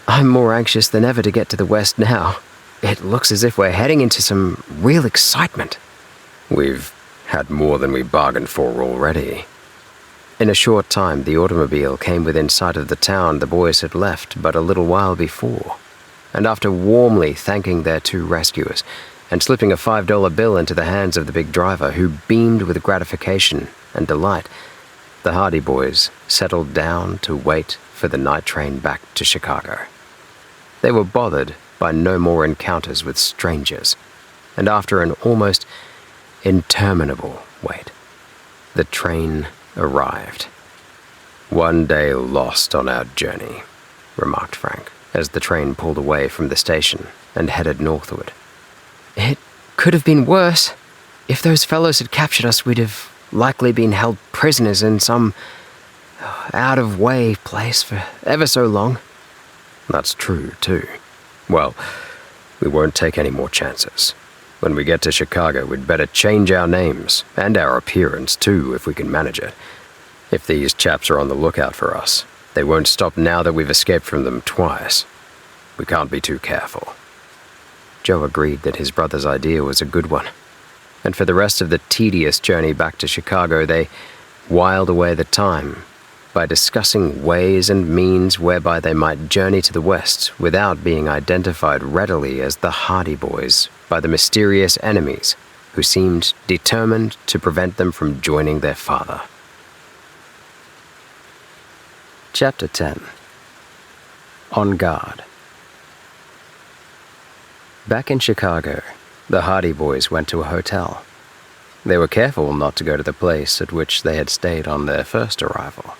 "I'm more anxious than ever to get to the west now. It looks as if we're heading into some real excitement." "We've had more than we bargained for already." In a short time, the automobile came within sight of the town the boys had left but a little while before, and after warmly thanking their two rescuers and slipping a $5 bill into the hands of the big driver, who beamed with gratification and delight, the Hardy Boys settled down to wait for the night train back to Chicago. They were bothered by no more encounters with strangers, and after an almost interminable wait, the train arrived. "One day lost on our journey," remarked Frank, as the train pulled away from the station and headed northward. "It could have been worse. If those fellows had captured us, we'd have likely been held prisoners in some out-of-way place for ever so long." "That's true, too. Well, we won't take any more chances. When we get to Chicago, we'd better change our names, and our appearance, too, if we can manage it. If these chaps are on the lookout for us, they won't stop now that we've escaped from them twice. We can't be too careful." Joe agreed that his brother's idea was a good one, and for the rest of the tedious journey back to Chicago, they whiled away the time by discussing ways and means whereby they might journey to the west without being identified readily as the Hardy Boys by the mysterious enemies who seemed determined to prevent them from joining their father. Chapter 10. On Guard. Back in Chicago, the Hardy boys went to a hotel. They were careful not to go to the place at which they had stayed on their first arrival.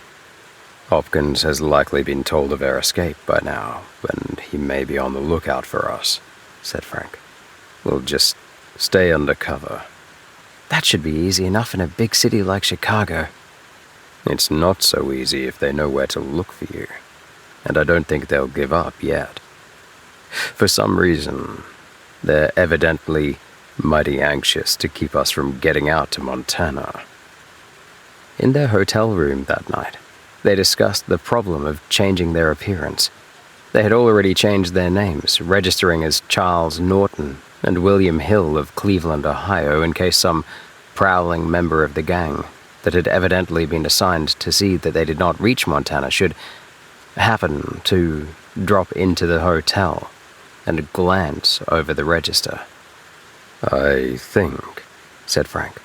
Hopkins has likely been told of their escape by now, and he may be on the lookout for us, said Frank. We'll just stay under cover. That should be easy enough in a big city like Chicago. It's not so easy if they know where to look for you, and I don't think they'll give up yet. For some reason, they're evidently mighty anxious to keep us from getting out to Montana. In their hotel room that night, they discussed the problem of changing their appearance. They had already changed their names, registering as Charles Norton and William Hill of Cleveland, Ohio, in case some prowling member of the gang that had evidently been assigned to see that they did not reach Montana should happen to drop into the hotel and glance over the register. I think, said Frank,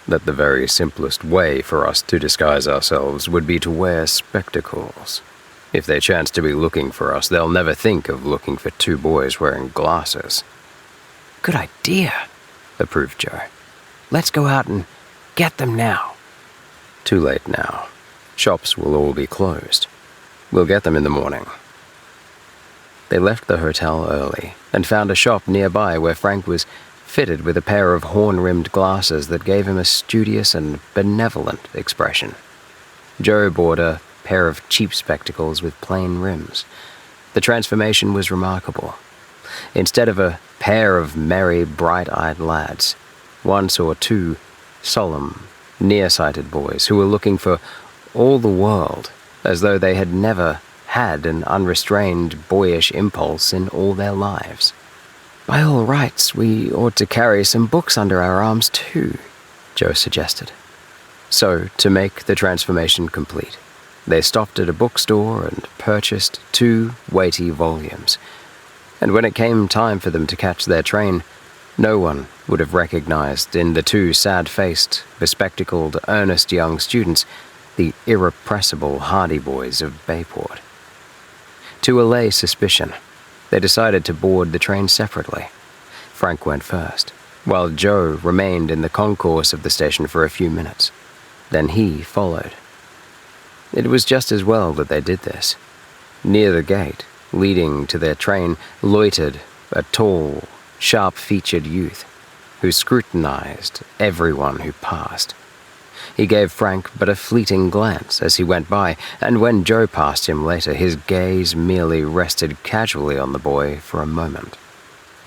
that the very simplest way for us to disguise ourselves would be to wear spectacles. If they chance to be looking for us, they'll never think of looking for two boys wearing glasses. Good idea, approved Joe. Let's go out and get them now. Too late now. Shops will all be closed. We'll get them in the morning. They left the hotel early and found a shop nearby where Frank was fitted with a pair of horn-rimmed glasses that gave him a studious and benevolent expression. Joe bought a pair of cheap spectacles with plain rims. The transformation was remarkable. Instead of a pair of merry, bright-eyed lads, one saw two solemn, nearsighted boys who were looking for all the world as though they had never had an unrestrained, boyish impulse in all their lives. By all rights, we ought to carry some books under our arms too, Joe suggested. So, to make the transformation complete, they stopped at a bookstore and purchased 2 weighty volumes. And when it came time for them to catch their train, no one would have recognized in the 2 sad-faced, bespectacled, earnest young students the irrepressible Hardy boys of Bayport. To allay suspicion, they decided to board the train separately. Frank went first, while Joe remained in the concourse of the station for a few minutes. Then he followed. It was just as well that they did this. Near the gate, leading to their train, loitered a tall, sharp-featured youth who scrutinized everyone who passed. He gave Frank but a fleeting glance as he went by, and when Joe passed him later, his gaze merely rested casually on the boy for a moment.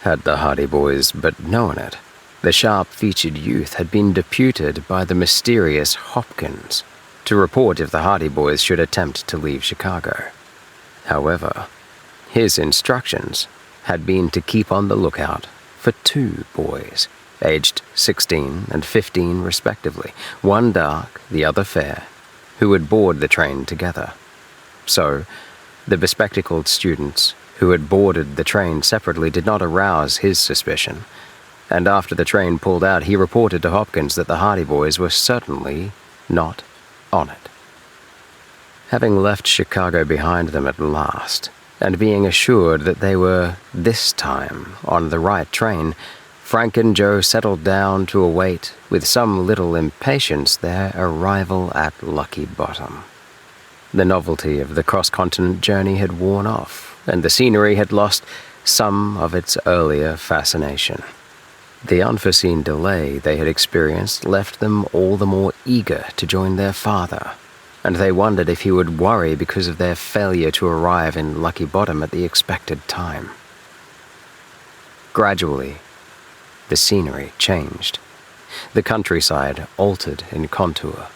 Had the Hardy boys but known it, the sharp-featured youth had been deputed by the mysterious Hopkins to report if the Hardy boys should attempt to leave Chicago. However, his instructions had been to keep on the lookout for 2 boys, aged 16 and 15 respectively, one dark, the other fair, who would board the train together. So, the bespectacled students who had boarded the train separately did not arouse his suspicion, and after the train pulled out, he reported to Hopkins that the Hardy boys were certainly not on it. Having left Chicago behind them at last, and being assured that they were, this time, on the right train, Frank and Joe settled down to await, with some little impatience, their arrival at Lucky Bottom. The novelty of the cross-continent journey had worn off, and the scenery had lost some of its earlier fascination. The unforeseen delay they had experienced left them all the more eager to join their father, and they wondered if he would worry because of their failure to arrive in Lucky Bottom at the expected time. Gradually, the scenery changed. The countryside altered in contour.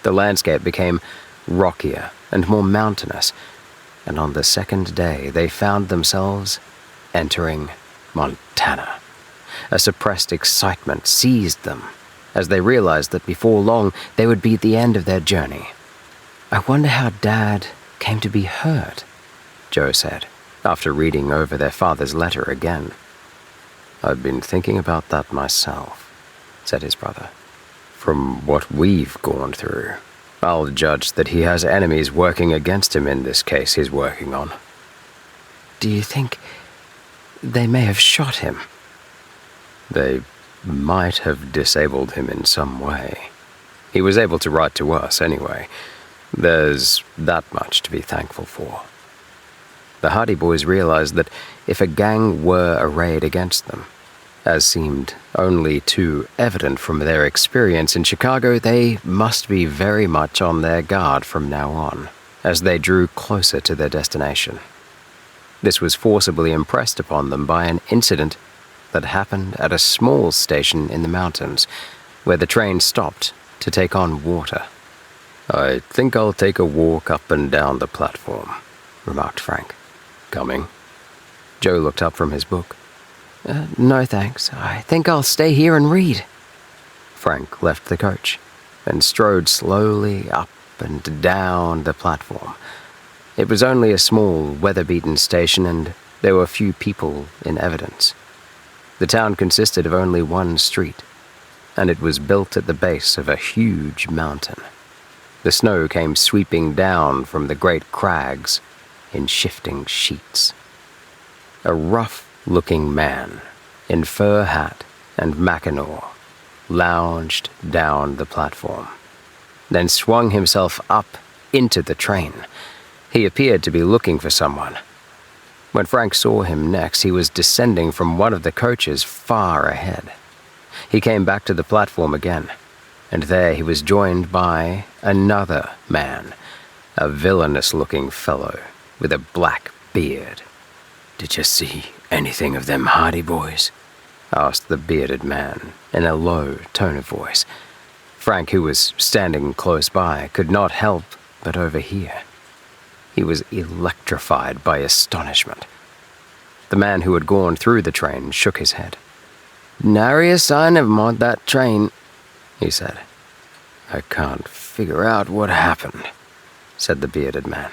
The landscape became rockier and more mountainous, and on the second day they found themselves entering Montana. A suppressed excitement seized them as they realized that before long they would be at the end of their journey. "I wonder how Dad came to be hurt," Joe said, after reading over their father's letter again. "I've been thinking about that myself," said his brother. "From what we've gone through, I'll judge that he has enemies working against him in this case he's working on." "Do you think they may have shot him?" They might have disabled him in some way. He was able to write to us anyway. There's that much to be thankful for. The Hardy Boys realized that if a gang were arrayed against them, as seemed only too evident from their experience in Chicago, they must be very much on their guard from now on, as they drew closer to their destination. This was forcibly impressed upon them by an incident that happened at a small station in the mountains, where the train stopped to take on water. "I think I'll take a walk up and down the platform," remarked Frank. "Coming?" Joe looked up from his book. No thanks. I think I'll stay here and read." Frank left the coach and strode slowly up and down the platform. It was only a small, weather-beaten station, and there were few people in evidence. The town consisted of only one street, and it was built at the base of a huge mountain. The snow came sweeping down from the great crags in shifting sheets. A rough-looking man in fur hat and mackinaw lounged down the platform, then swung himself up into the train. He appeared to be looking for someone. When Frank saw him next, he was descending from one of the coaches far ahead. He came back to the platform again, and there he was joined by another man, a villainous-looking fellow with a black beard. "Did you see anything of them Hardy Boys?" asked the bearded man in a low tone of voice. Frank, who was standing close by, could not help but overhear. He was electrified by astonishment. The man who had gone through the train shook his head. "Nary a sign of 'em on that train," he said. "I can't figure out what happened," said the bearded man.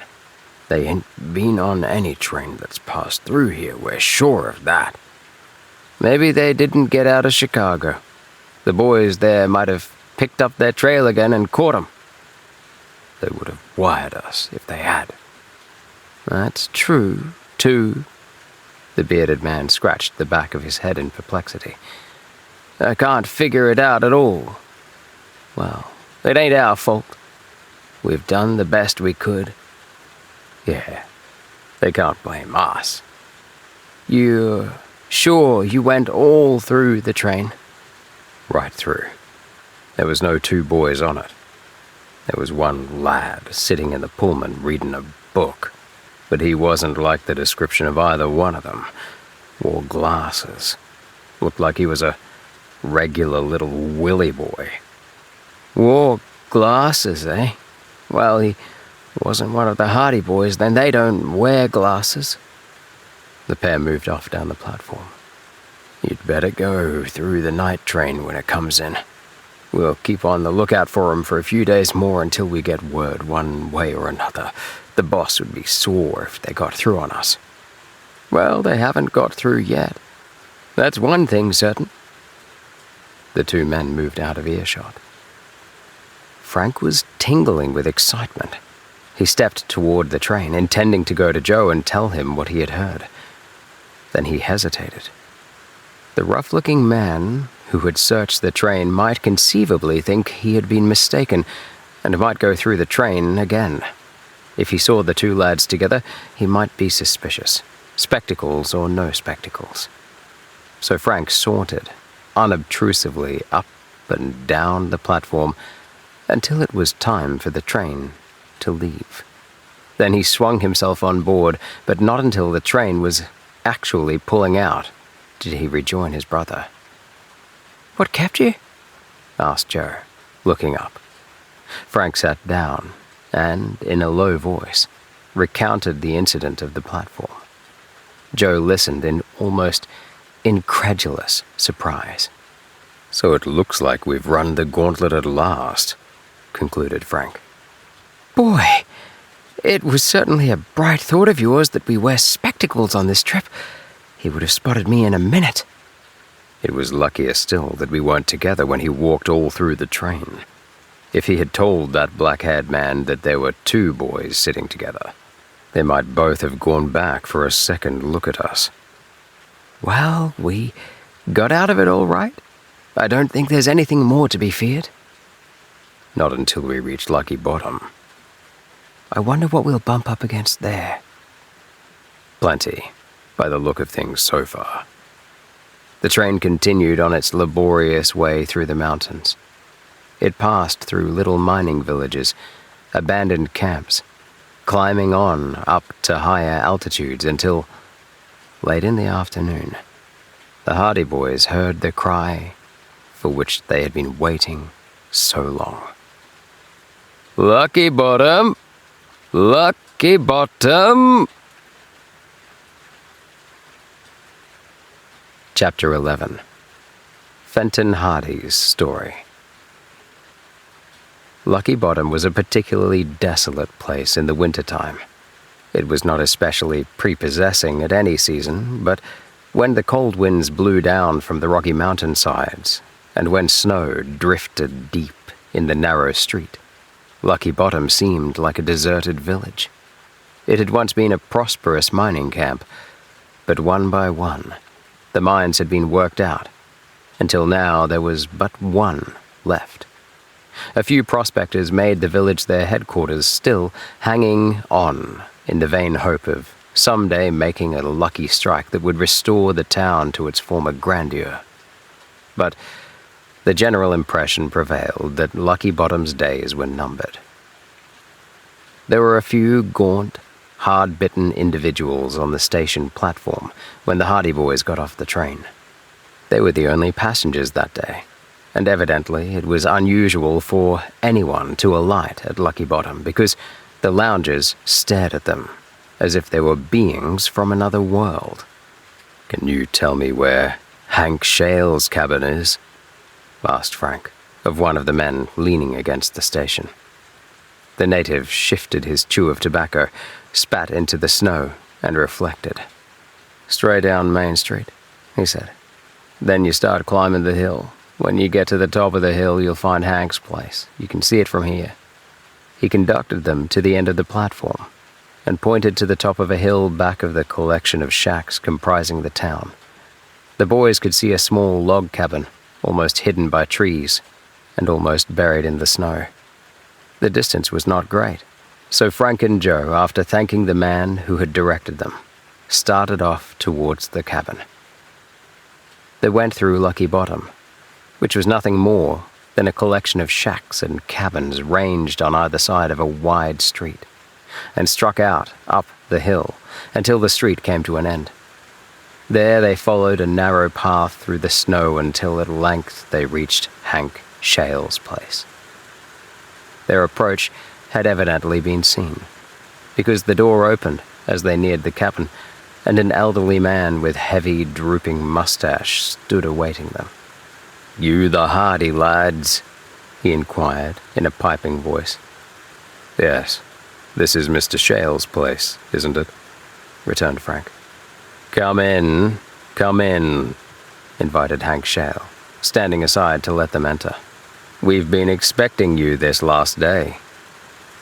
"They ain't been on any train that's passed through here, we're sure of that." "Maybe they didn't get out of Chicago. The boys there might have picked up their trail again and caught 'em." "They would have wired us if they had." "That's true, too." The bearded man scratched the back of his head in perplexity. "I can't figure it out at all. Well, it ain't our fault. We've done the best we could." "Yeah, they can't blame us." "You're sure you went all through the train?" "Right through. There was no two boys on it. There was one lad sitting in the Pullman reading a book, but he wasn't like the description of either one of them. Wore glasses. Looked like he was a regular little Willy boy." "Wore glasses, eh? Well, he wasn't one of the Hardy Boys, then they don't wear glasses." The pair moved off down the platform. "You'd better go through the night train when it comes in. We'll keep on the lookout for 'em for a few days more until we get word one way or another. The boss would be sore if they got through on us." "Well, they haven't got through yet. That's one thing certain." The two men moved out of earshot. Frank was tingling with excitement. He stepped toward the train, intending to go to Joe and tell him what he had heard. Then he hesitated. The rough-looking man who had searched the train might conceivably think he had been mistaken, and might go through the train again. If he saw the two lads together, he might be suspicious, spectacles or no spectacles. So Frank sauntered unobtrusively up and down the platform until it was time for the train to leave. Then he swung himself on board, but not until the train was actually pulling out did he rejoin his brother. "What kept you?" asked Joe, looking up. Frank sat down and, in a low voice, recounted the incident of the platform. Joe listened in almost incredulous surprise. "So it looks like we've run the gauntlet at last," concluded Frank. "Boy, it was certainly a bright thought of yours that we wear spectacles on this trip. He would have spotted me in a minute." It was luckier still that we weren't together when he walked all through the train. If he had told that black-haired man that there were two boys sitting together, they might both have gone back for a second look at us. "Well, we Got out of it all right? I don't think there's anything more to be feared. Not until we reach Lucky Bottom. I wonder what we'll bump up against there. Plenty, by the look of things so far. The train continued on its laborious way through the mountains. It passed through little mining villages, abandoned camps, climbing on up to higher altitudes until, late in the afternoon, the Hardy Boys heard the cry for which they had been waiting so long. Lucky Bottom! Lucky Bottom! Chapter 11. Fenton Hardy's Story. Lucky Bottom was a particularly desolate place in the wintertime. It was not especially prepossessing at any season, but when the cold winds blew down from the rocky mountainsides, and when snow drifted deep in the narrow street, Lucky Bottom seemed like a deserted village. It had once been a prosperous mining camp, but one by one, the mines had been worked out, until now there was but one left. A few prospectors made the village their headquarters, still hanging on in the vain hope of someday making a lucky strike that would restore the town to its former grandeur. But the general impression prevailed that Lucky Bottom's days were numbered. There were a few gaunt, hard-bitten individuals on the station platform when the Hardy Boys got off the train. They were the only passengers that day, and evidently it was unusual for anyone to alight at Lucky Bottom because the loungers stared at them as if they were beings from another world. "Can you tell me where Hank Shale's cabin is?" asked Frank, of one of the men leaning against the station. The native shifted his chew of tobacco, spat into the snow, and reflected. "Straight down Main Street," he said. "Then you start climbing the hill. When you get to the top of the hill, you'll find Hank's place. You can see it from here." He conducted them to the end of the platform and pointed to the top of a hill back of the collection of shacks comprising the town. The boys could see a small log cabin, almost hidden by trees and almost buried in the snow. The distance was not great, so Frank and Joe, after thanking the man who had directed them, started off towards the cabin. They went through Lucky Bottom, which was nothing more than a collection of shacks and cabins ranged on either side of a wide street, and struck out up the hill until the street came to an end. There they followed a narrow path through the snow until at length they reached Hank Shale's place. Their approach had evidently been seen, because the door opened as they neared the cabin, and an elderly man with heavy, drooping mustache stood awaiting them. "You the Hardy lads?" he inquired in a piping voice. "Yes, this is Mr. Shale's place, isn't it?" returned Frank. Come in," invited Hank Shale, standing aside to let them enter. "We've been expecting you this last day."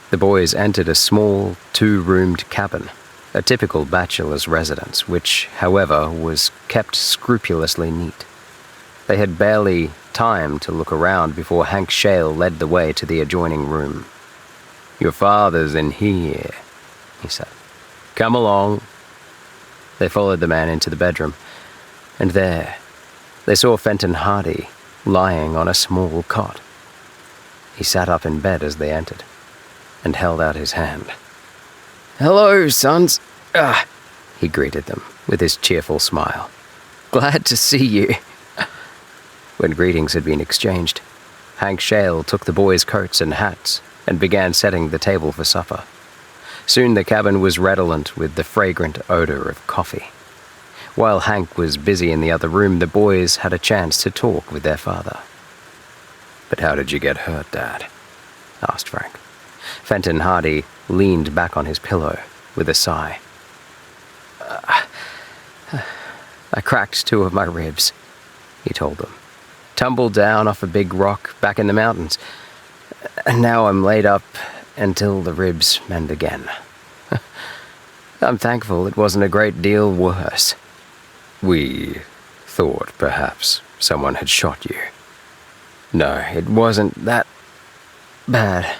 The boys entered a small, two-roomed cabin, a typical bachelor's residence, which, however, was kept scrupulously neat. They had barely time to look around before Hank Shale led the way to the adjoining room. "Your father's in here," he said. "Come along." They followed the man into the bedroom, and there they saw Fenton Hardy lying on a small cot. He sat up in bed as they entered, and held out his hand. "Hello, sons," he greeted them with his cheerful smile. "Glad to see you." When greetings had been exchanged, Hank Shale took the boys' coats and hats and began setting the table for supper. Soon the cabin was redolent with the fragrant odor of coffee. While Hank was busy in the other room, the boys had a chance to talk with their father. "But how did you get hurt, Dad?" asked Frank. Fenton Hardy leaned back on his pillow with a sigh. "I cracked 2 of my ribs," he told them. "Tumbled down off a big rock back in the mountains. And now I'm laid up until the ribs mend again. I'm thankful it wasn't a great deal worse." "We thought perhaps someone had shot you. No, it wasn't that bad.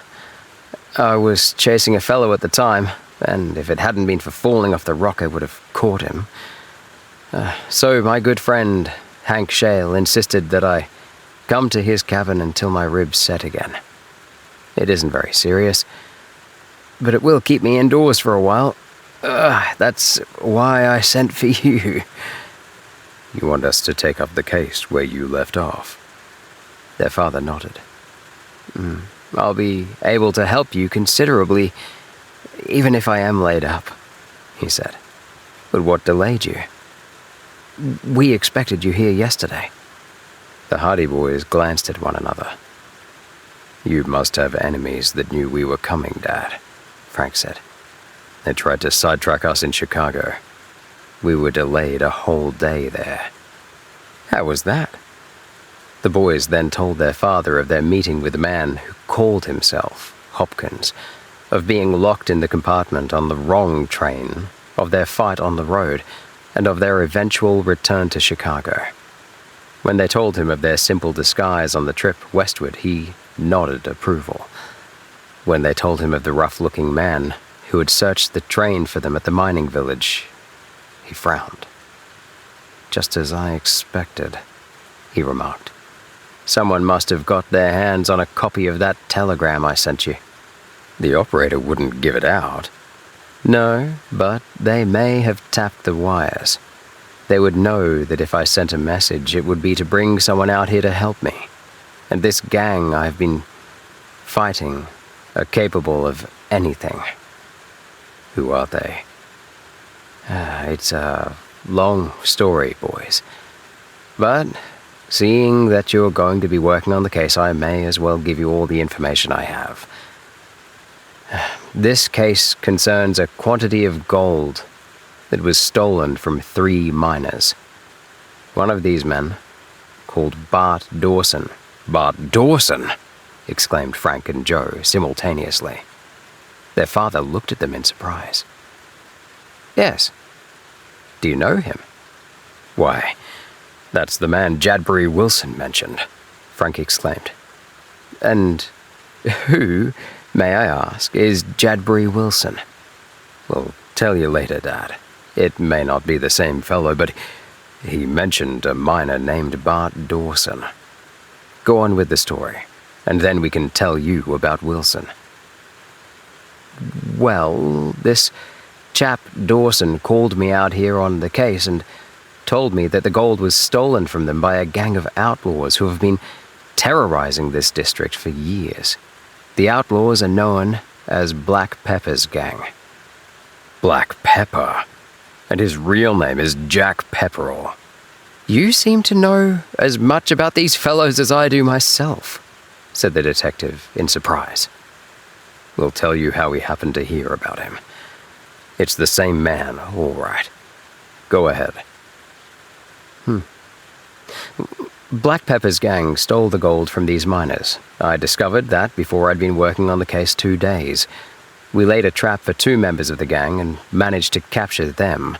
I was chasing a fellow at the time, and if it hadn't been for falling off the rock, I would have caught him. So my good friend, Hank Shale, insisted that I come to his cabin until my ribs set again. It isn't very serious, but it will keep me indoors for a while. That's why I sent for you. You want us to take up the case where you left off? Their father nodded. I'll be able to help you considerably, even if I am laid up, he said. But what delayed you? We expected you here yesterday. The Hardy boys glanced at one another. You must have enemies that knew we were coming, Dad, Frank said. They tried to sidetrack us in Chicago. We were delayed a whole day there. How was that? The boys then told their father of their meeting with a man who called himself Hopkins, of being locked in the compartment on the wrong train, of their fight on the road, and of their eventual return to Chicago. When they told him of their simple disguise on the trip westward, he nodded approval. When they told him of the rough-looking man who had searched the train for them at the mining village, he frowned. Just as I expected, he remarked. Someone must have got their hands on a copy of that telegram I sent you. The operator wouldn't give it out. No, but they may have tapped the wires. They would know that if I sent a message, it would be to bring someone out here to help me. And this gang I've been fighting are capable of anything. Who are they? It's a long story, boys. But seeing that you're going to be working on the case, I may as well give you all the information I have. This case concerns a quantity of gold that was stolen from 3 miners. One of these men, called Bart Dawson. Bart Dawson! Exclaimed Frank and Joe simultaneously. Their father looked at them in surprise. Yes. Do you know him? Why, that's the man Jadbury Wilson mentioned, Frank exclaimed. And who, may I ask, is Jadbury Wilson? We'll tell you later, Dad. It may not be the same fellow, but he mentioned a miner named Bart Dawson. Go on with the story, and then we can tell you about Wilson. Well, this chap Dawson called me out here on the case and told me that the gold was stolen from them by a gang of outlaws who have been terrorizing this district for years. The outlaws are known as Black Pepper's gang. Black Pepper? And his real name is Jack Pepperell. You seem to know as much about these fellows as I do myself, said the detective in surprise. We'll tell you how we happened to hear about him. It's the same man, all right. Go ahead. Black Pepper's gang stole the gold from these miners. I discovered that before I'd been working on the case 2 days. We laid a trap for 2 members of the gang and managed to capture them.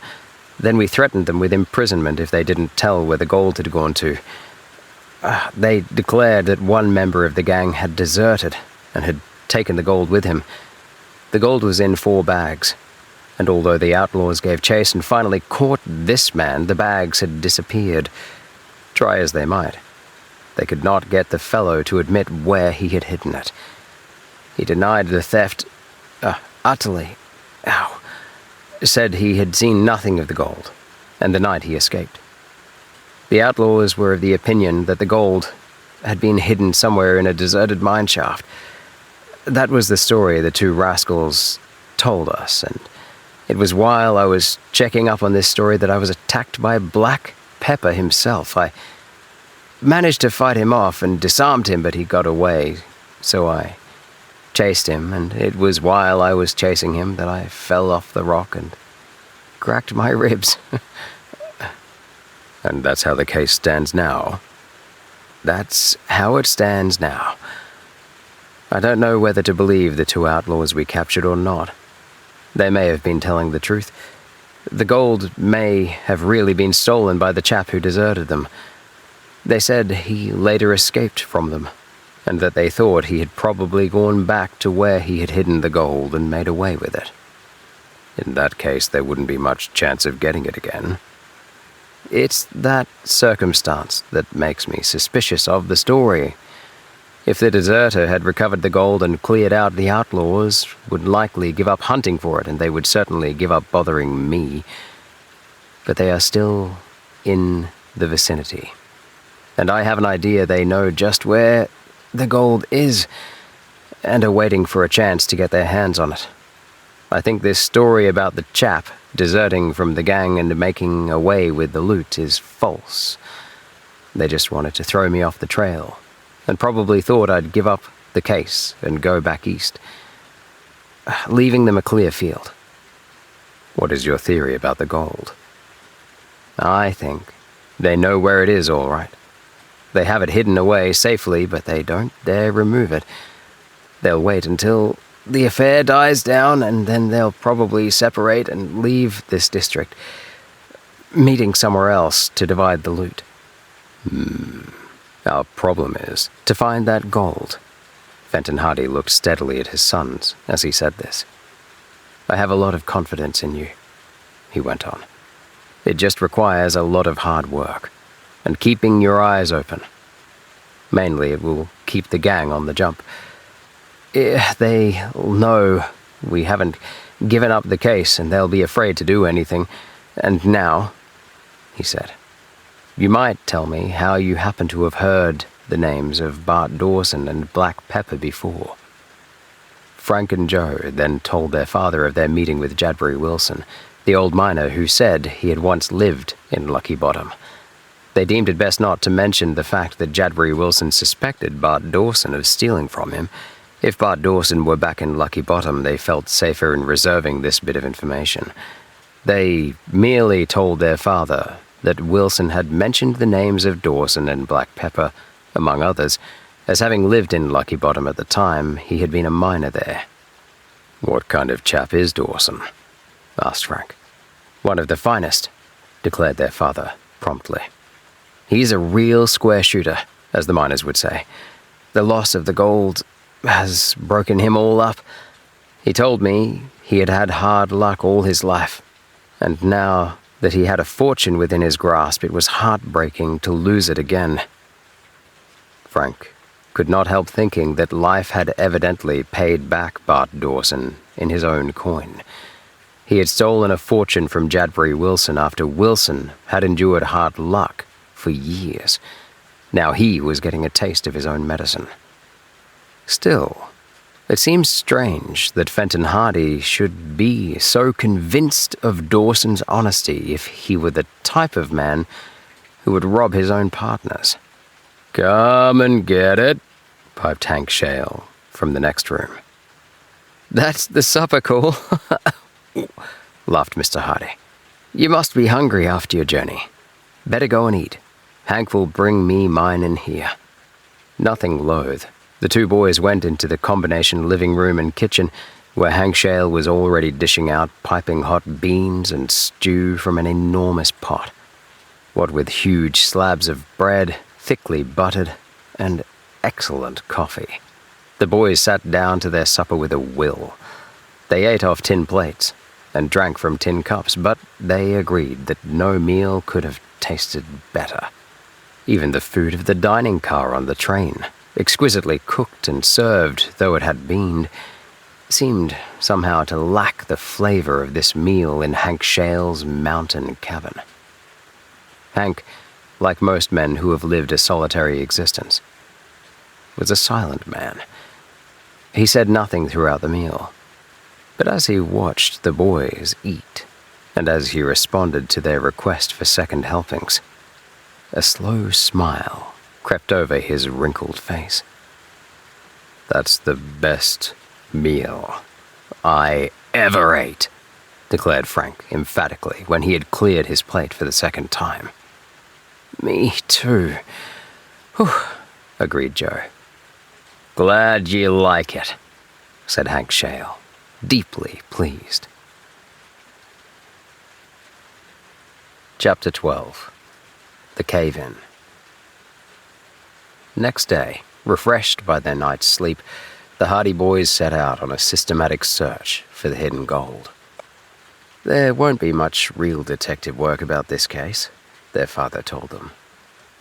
Then we threatened them with imprisonment if they didn't tell where the gold had gone to. They declared that one member of the gang had deserted and had taken the gold with him. The gold was in 4 bags, and although the outlaws gave chase and finally caught this man, the bags had disappeared. Try as they might, they could not get the fellow to admit where he had hidden it. He denied the theft utterly. Said he had seen nothing of the gold, and denied he escaped. The outlaws were of the opinion that the gold had been hidden somewhere in a deserted mine shaft. That was the story the 2 rascals told us, and it was while I was checking up on this story that I was attacked by Black Pepper himself. I managed to fight him off and disarmed him, but he got away, so I chased him, and it was while I was chasing him that I fell off the rock and cracked my ribs. And that's how the case stands now? That's how it stands now. I don't know whether to believe the 2 outlaws we captured or not. They may have been telling the truth. The gold may have really been stolen by the chap who deserted them. They said he later escaped from them, and that they thought he had probably gone back to where he had hidden the gold and made away with it. In that case, there wouldn't be much chance of getting it again. It's that circumstance that makes me suspicious of the story. If the deserter had recovered the gold and cleared out, the outlaws would likely give up hunting for it, and they would certainly give up bothering me. But they are still in the vicinity, and I have an idea they know just where the gold is and are waiting for a chance to get their hands on it. I think this story about the chap deserting from the gang and making away with the loot is false. They just wanted to throw me off the trail, and probably thought I'd give up the case and go back east, leaving them a clear field. What is your theory about the gold? I think they know where it is, all right. They have it hidden away safely, but they don't dare remove it. They'll wait until the affair dies down, and then they'll probably separate and leave this district, meeting somewhere else to divide the loot. Our problem is To find that gold. Fenton Hardy looked steadily at his sons as he said this. I have a lot of confidence in you, he went on. It just requires a lot of hard work, and keeping your eyes open. Mainly it will keep the gang on the jump. They know we haven't given up the case, and they'll be afraid to do anything. And now, he said, you might tell me how you happen to have heard the names of Bart Dawson and Black Pepper before. Frank and Joe then told their father of their meeting with Jadbury Wilson, the old miner who said he had once lived in Lucky Bottom. They deemed it best not to mention the fact that Jadbury Wilson suspected Bart Dawson of stealing from him. If Bart Dawson were back in Lucky Bottom, they felt safer in reserving this bit of information. They merely told their father that Wilson had mentioned the names of Dawson and Black Pepper, among others, as having lived in Lucky Bottom at the time he had been a miner there. What kind of chap is Dawson? Asked Frank. One of the finest, declared their father promptly. He's a real square shooter, as the miners would say. The loss of the gold has broken him all up. He told me he had had hard luck all his life, and now that he had a fortune within his grasp, it was heartbreaking to lose it again. Frank could not help thinking that life had evidently paid back Bart Dawson in his own coin. He had stolen a fortune from Jadbury Wilson after Wilson had endured hard luck for years. Now he was getting a taste of his own medicine. Still, it seems strange that Fenton Hardy should be so convinced of Dawson's honesty if he were the type of man who would rob his own partners. Come and get it, piped Hank Shale from the next room. That's the supper call, laughed Mr. Hardy. You must be hungry after your journey. Better go and eat. Hank will bring me mine in here. Nothing loath, the two boys went into the combination living room and kitchen, where Hank Shale was already dishing out piping hot beans and stew from an enormous pot. What with huge slabs of bread, thickly buttered, and excellent coffee. The boys sat down to their supper with a will. They ate off tin plates and drank from tin cups, but they agreed that no meal could have tasted better. Even the food of the dining car on the train, exquisitely cooked and served though it had been, seemed somehow to lack the flavor of this meal in Hank Shale's mountain cabin. Hank, like most men who have lived a solitary existence, was a silent man. He said nothing throughout the meal, but as he watched the boys eat, and as he responded to their request for second helpings, a slow smile crept over his wrinkled face. That's the best meal I ever ate, declared Frank emphatically when he had cleared his plate for the second time. Me too, whew, agreed Joe. Glad you like it, said Hank Shale, deeply pleased. Chapter 12. The Cave-In. Next day, refreshed by their night's sleep, the Hardy boys set out on a systematic search for the hidden gold. There won't be much real detective work about this case, their father told them.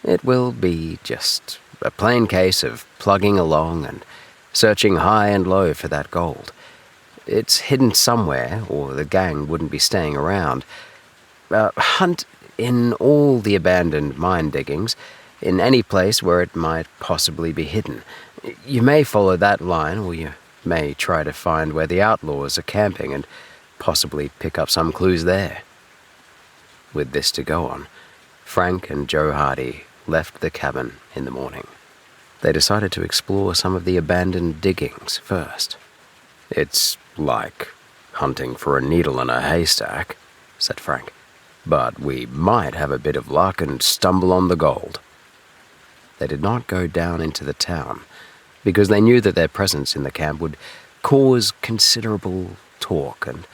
It will be just a plain case of plugging along and searching high and low for that gold. It's hidden somewhere, or the gang wouldn't be staying around. Hunt in all the abandoned mine diggings, in any place where it might possibly be hidden. You may follow that line, or you may try to find where the outlaws are camping and possibly pick up some clues there. With this to go on, Frank and Joe Hardy left the cabin in the morning. They decided to explore some of the abandoned diggings first. "It's like hunting for a needle in a haystack," said Frank. "But we might have a bit of luck and stumble on the gold." They did not go down into the town, because they knew that their presence in the camp would cause considerable talk, and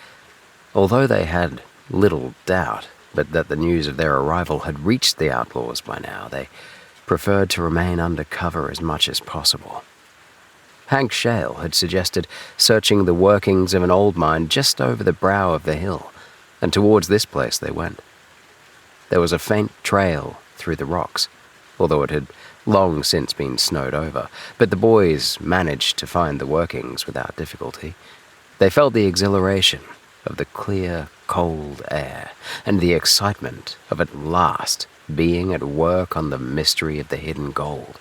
although they had little doubt but that the news of their arrival had reached the outlaws by now, they preferred to remain under cover as much as possible. Hank Shale had suggested searching the workings of an old mine just over the brow of the hill, and towards this place they went. There was a faint trail through the rocks, although it had long since been snowed over, but the boys managed to find the workings without difficulty. They felt the exhilaration of the clear, cold air, and the excitement of at last being at work on the mystery of the hidden gold.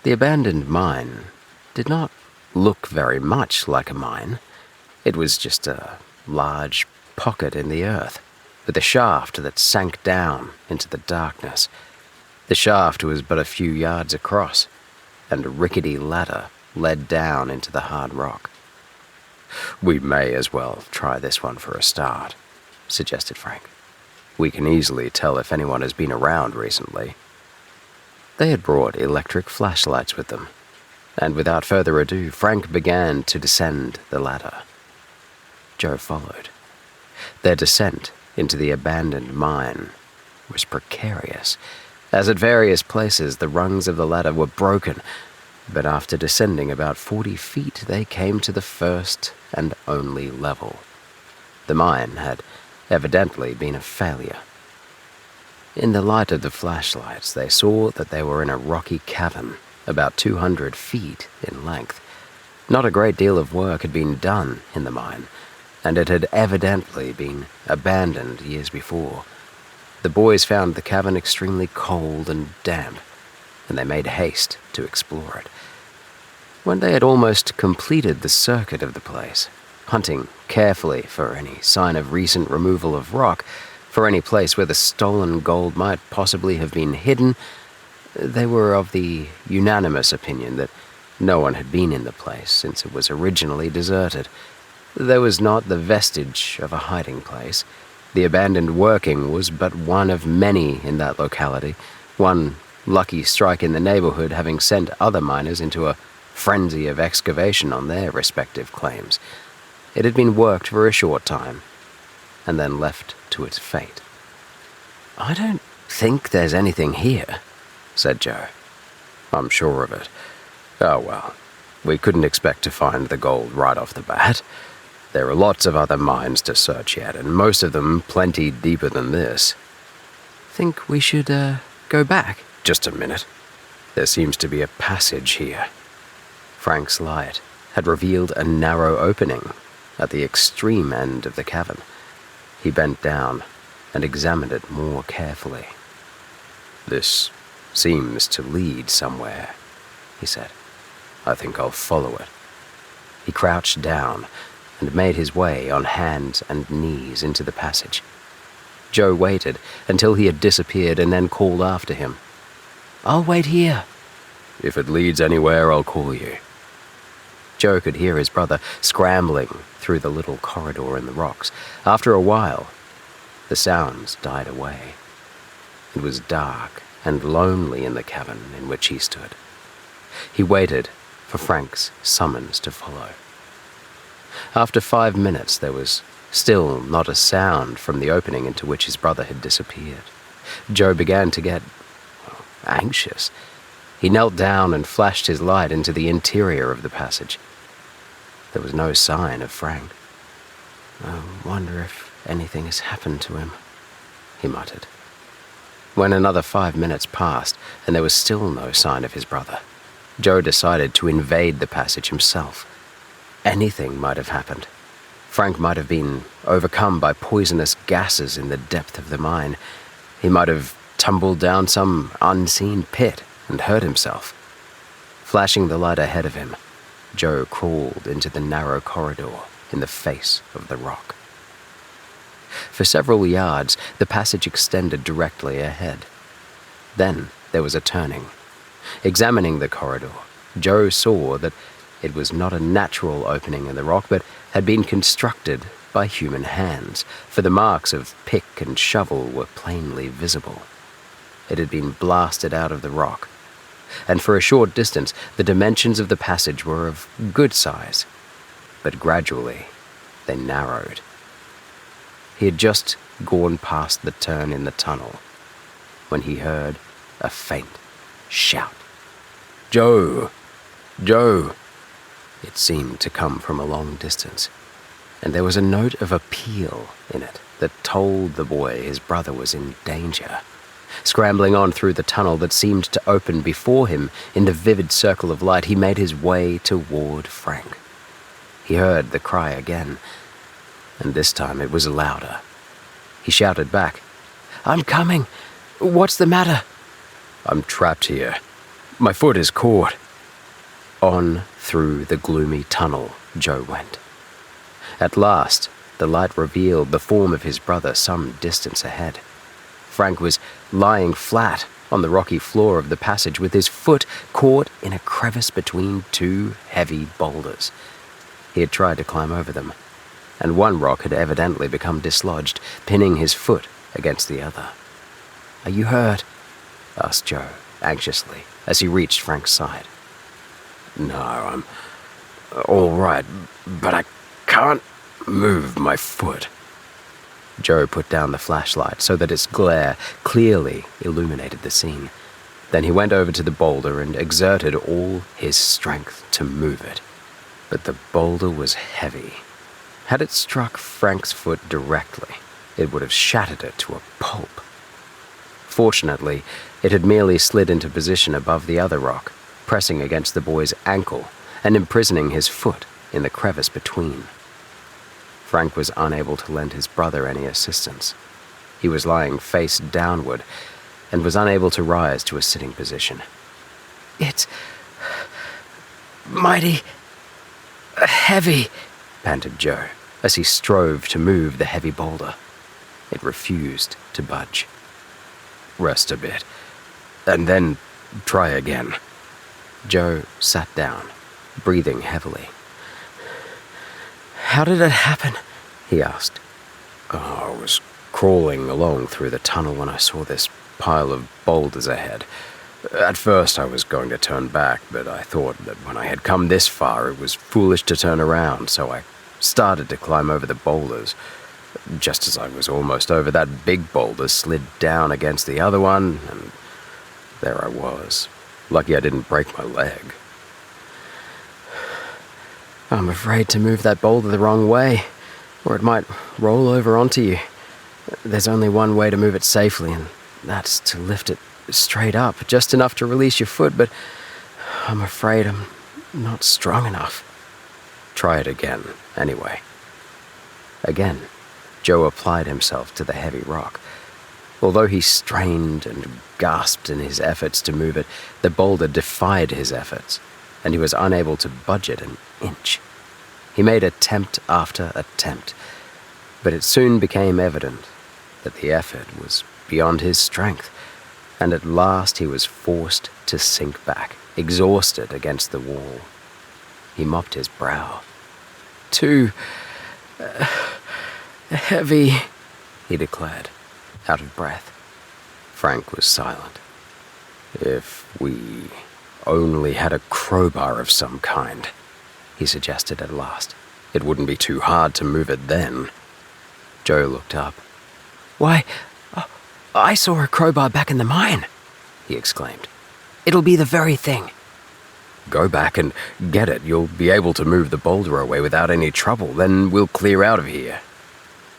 The abandoned mine did not look very much like a mine. It was just a large pocket in the earth, with a shaft that sank down into the darkness. The shaft was but a few yards across, and a rickety ladder led down into the hard rock. "We may as well try this one for a start," suggested Frank. "We can easily tell if anyone has been around recently." They had brought electric flashlights with them, and without further ado, Frank began to descend the ladder. Joe followed. Their descent into the abandoned mine was precarious, as at various places the rungs of the ladder were broken, but after descending about 40 feet, they came to the first and only level. The mine had evidently been a failure. In the light of the flashlights, they saw that they were in a rocky cavern, about 200 feet in length. Not a great deal of work had been done in the mine, and it had evidently been abandoned years before. The boys found the cavern extremely cold and damp, and they made haste to explore it. When they had almost completed the circuit of the place, hunting carefully for any sign of recent removal of rock, for any place where the stolen gold might possibly have been hidden, they were of the unanimous opinion that no one had been in the place since it was originally deserted. There was not the vestige of a hiding place. The abandoned working was but one of many in that locality, one lucky strike in the neighborhood having sent other miners into a frenzy of excavation on their respective claims. It had been worked for a short time, and then left to its fate. "I don't think there's anything here," said Joe. "I'm sure of it. Oh well, we couldn't expect to find the gold right off the bat. There are lots of other mines to search yet, and most of them plenty deeper than this." "Think we should, go back?" "Just a minute. There seems to be a passage here." Frank's light had revealed a narrow opening at the extreme end of the cavern. He bent down and examined it more carefully. "This seems to lead somewhere," he said. "I think I'll follow it." He crouched down and made his way on hands and knees into the passage. Joe waited until he had disappeared and then called after him. "I'll wait here." "If it leads anywhere, I'll call you." Joe could hear his brother scrambling through the little corridor in the rocks. After a while, the sounds died away. It was dark and lonely in the cavern in which he stood. He waited for Frank's summons to follow. After 5 minutes, there was still not a sound from the opening into which his brother had disappeared. Joe began to get anxious. He knelt down and flashed his light into the interior of the passage. There was no sign of Frank. "I wonder if anything has happened to him," he muttered. When another 5 minutes passed and there was still no sign of his brother, Joe decided to invade the passage himself. Anything might have happened. Frank might have been overcome by poisonous gases in the depth of the mine. He might have tumbled down some unseen pit and hurt himself. Flashing the light ahead of him, Joe crawled into the narrow corridor in the face of the rock. For several yards, the passage extended directly ahead. Then there was a turning. Examining the corridor, Joe saw that it was not a natural opening in the rock, but had been constructed by human hands, for the marks of pick and shovel were plainly visible. It had been blasted out of the rock, and for a short distance the dimensions of the passage were of good size, but gradually they narrowed. He had just gone past the turn in the tunnel when he heard a faint shout. "Joe! Joe!" It seemed to come from a long distance, and there was a note of appeal in it that told the boy his brother was in danger. Scrambling on through the tunnel that seemed to open before him in the vivid circle of light, he made his way toward Frank. He heard the cry again, and this time it was louder. He shouted back, "I'm coming! What's the matter?" "I'm trapped here. My foot is caught." On through the gloomy tunnel Joe went. At last, the light revealed the form of his brother some distance ahead. Frank was lying flat on the rocky floor of the passage with his foot caught in a crevice between two heavy boulders. He had tried to climb over them, and one rock had evidently become dislodged, pinning his foot against the other. "Are you hurt?" asked Joe, anxiously, as he reached Frank's side. "No, I'm all right, but I can't move my foot." Joe put down the flashlight so that its glare clearly illuminated the scene. Then he went over to the boulder and exerted all his strength to move it. But the boulder was heavy. Had it struck Frank's foot directly, it would have shattered it to a pulp. Fortunately, it had merely slid into position above the other rock, pressing against the boy's ankle and imprisoning his foot in the crevice between. Frank was unable to lend his brother any assistance. He was lying face downward and was unable to rise to a sitting position. "It's mighty heavy," panted Joe, as he strove to move the heavy boulder. It refused to budge. "Rest a bit, and then try again." Joe sat down, breathing heavily. "How did it happen?" he asked. "I was crawling along through the tunnel when I saw this pile of boulders ahead. At first I was going to turn back, but I thought that when I had come this far it was foolish to turn around, so I started to climb over the boulders. Just as I was almost over, that big boulder slid down against the other one, and there I was. Lucky I didn't break my leg." "I'm afraid to move that boulder the wrong way, or it might roll over onto you. There's only one way to move it safely, and that's to lift it straight up, just enough to release your foot, but I'm afraid I'm not strong enough." "Try it again, anyway." Again, Joe applied himself to the heavy rock. Although he strained and gasped in his efforts to move it, the boulder defied his efforts, and he was unable to budge it an inch. He made attempt after attempt, but it soon became evident that the effort was beyond his strength, and at last he was forced to sink back, exhausted against the wall. He mopped his brow. "Too heavy," he declared, out of breath. Frank was silent. "If we only had a crowbar of some kind," he suggested at last. It wouldn't be too hard to move it then. Joe looked up. "Why, I saw a crowbar back in the mine," he exclaimed. "It'll be the very thing." Go back and get it. You'll be able to move the boulder away without any trouble. Then we'll clear out of here.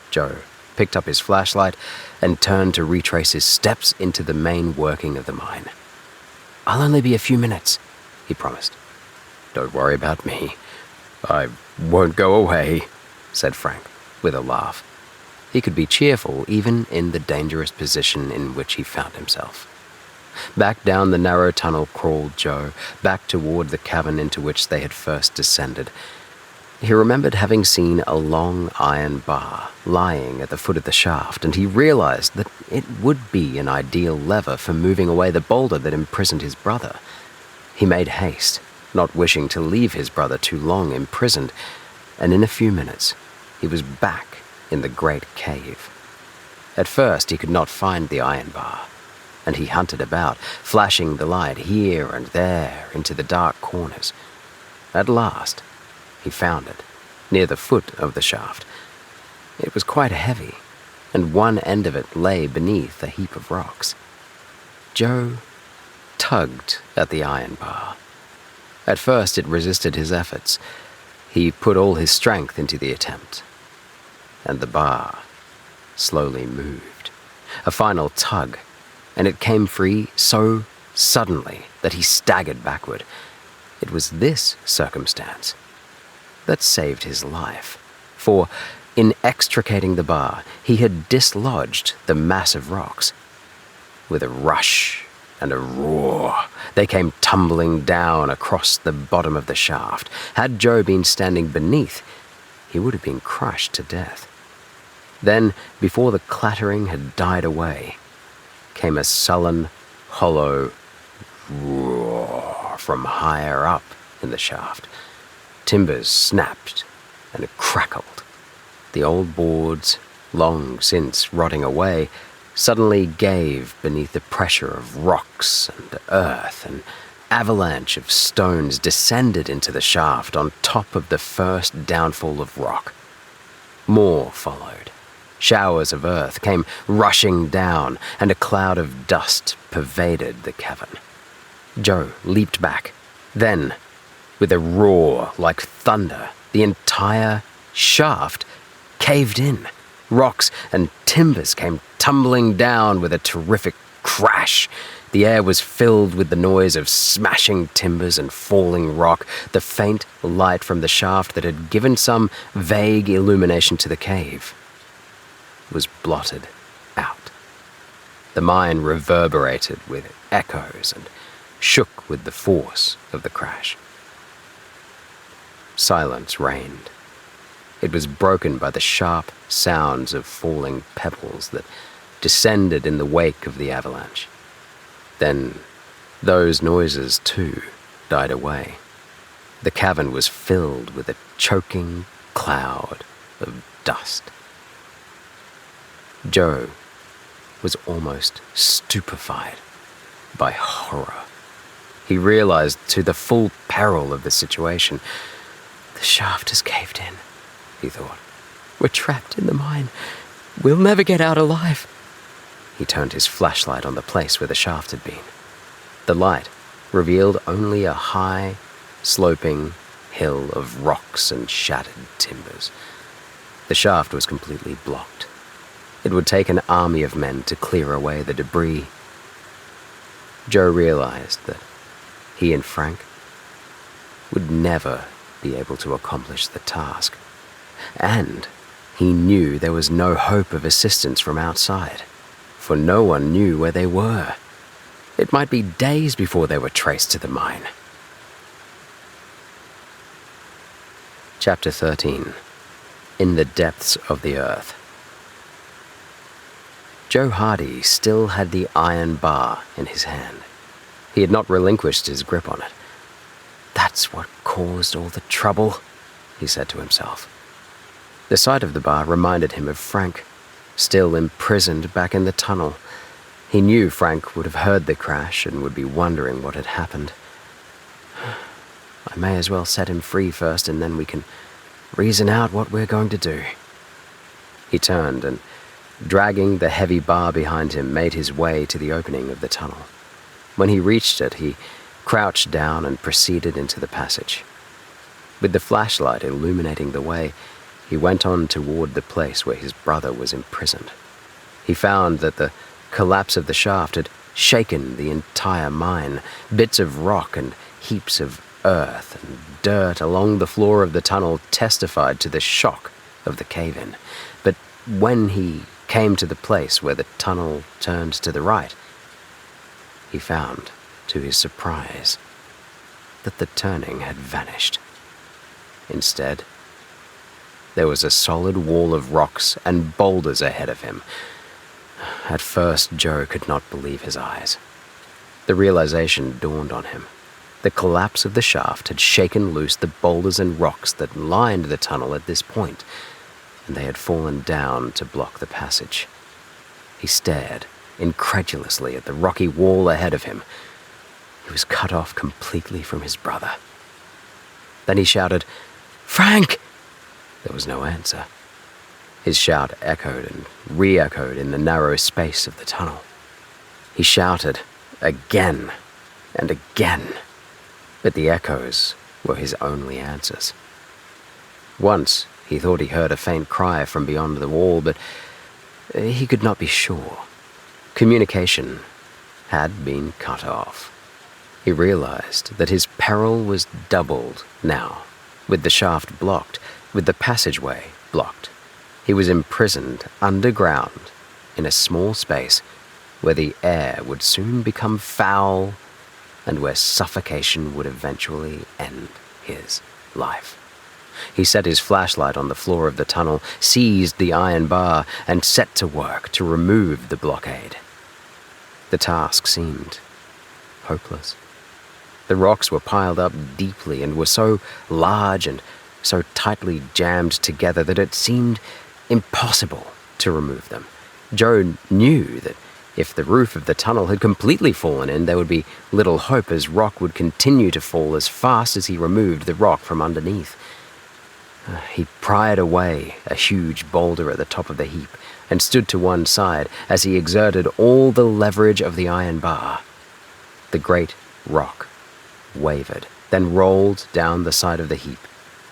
Joe picked up his flashlight and turned to retrace his steps into the main working of the mine. "I'll only be a few minutes," he promised. Don't worry about me. I won't go away, said Frank, with a laugh. He could be cheerful even in the dangerous position in which he found himself. Back down the narrow tunnel crawled Joe, back toward the cavern into which they had first descended. He remembered having seen a long iron bar lying at the foot of the shaft, and he realized that it would be an ideal lever for moving away the boulder that imprisoned his brother. He made haste, not wishing to leave his brother too long imprisoned, and in a few minutes he was back in the great cave. At first he could not find the iron bar, and he hunted about, flashing the light here and there into the dark corners. At last, he found it, near the foot of the shaft. It was quite heavy, and one end of it lay beneath a heap of rocks. Joe tugged at the iron bar. At first it resisted his efforts. He put all his strength into the attempt, and the bar slowly moved. A final tug, and it came free so suddenly that he staggered backward. It was this circumstance that saved his life, for in extricating the bar, he had dislodged the mass of rocks. With a rush and a roar, they came tumbling down across the bottom of the shaft. Had Joe been standing beneath, he would have been crushed to death. Then, before the clattering had died away, came a sullen, hollow roar from higher up in the shaft. Timbers snapped and crackled. The old boards, long since rotting away, suddenly gave beneath the pressure of rocks and earth. An avalanche of stones descended into the shaft on top of the first downfall of rock. More followed. Showers of earth came rushing down, and a cloud of dust pervaded the cavern. Joe leaped back. Then, with a roar like thunder, the entire shaft caved in. Rocks and timbers came tumbling down with a terrific crash. The air was filled with the noise of smashing timbers and falling rock. The faint light from the shaft that had given some vague illumination to the cave was blotted out. The mine reverberated with echoes and shook with the force of the crash. Silence reigned. It was broken by the sharp sounds of falling pebbles that descended in the wake of the avalanche. Then those noises, too, died away. The cavern was filled with a choking cloud of dust. Joe was almost stupefied by horror. He realized to the full peril of the situation. "The shaft has caved in," he thought. "We're trapped in the mine. We'll never get out alive." He turned his flashlight on the place where the shaft had been. The light revealed only a high, sloping hill of rocks and shattered timbers. The shaft was completely blocked. It would take an army of men to clear away the debris. Joe realized that he and Frank would never be able to accomplish the task. And he knew there was no hope of assistance from outside, for no one knew where they were. It might be days before they were traced to the mine. Chapter 13. In the Depths of the Earth. Joe Hardy still had the iron bar in his hand. He had not relinquished his grip on it. "That's what caused all the trouble," he said to himself. The sight of the bar reminded him of Frank, still imprisoned back in the tunnel. He knew Frank would have heard the crash and would be wondering what had happened. "I may as well set him free first, and then we can reason out what we're going to do." He turned and, dragging the heavy bar behind him, made his way to the opening of the tunnel. When he reached it, he crouched down and proceeded into the passage. With the flashlight illuminating the way, he went on toward the place where his brother was imprisoned. He found that the collapse of the shaft had shaken the entire mine. Bits of rock and heaps of earth and dirt along the floor of the tunnel testified to the shock of the cave-in. But when he came to the place where the tunnel turned to the right, he found, to his surprise, that the turning had vanished. Instead, there was a solid wall of rocks and boulders ahead of him. At first, Joe could not believe his eyes. The realization dawned on him. The collapse of the shaft had shaken loose the boulders and rocks that lined the tunnel at this point, and they had fallen down to block the passage. He stared incredulously at the rocky wall ahead of him. He was cut off completely from his brother. Then he shouted, "Frank!" There was no answer. His shout echoed and re-echoed in the narrow space of the tunnel. He shouted again and again, but the echoes were his only answers. Once he thought he heard a faint cry from beyond the wall, but he could not be sure. Communication had been cut off. He realized that his peril was doubled now, with the shaft blocked, with the passageway blocked. He was imprisoned underground in a small space where the air would soon become foul and where suffocation would eventually end his life. He set his flashlight on the floor of the tunnel, seized the iron bar, and set to work to remove the blockade. The task seemed hopeless. The rocks were piled up deeply and were so large and so tightly jammed together that it seemed impossible to remove them. Joe knew that if the roof of the tunnel had completely fallen in, there would be little hope, as rock would continue to fall as fast as he removed the rock from underneath. He pried away a huge boulder at the top of the heap and stood to one side as he exerted all the leverage of the iron bar. The great rock wavered, then rolled down the side of the heap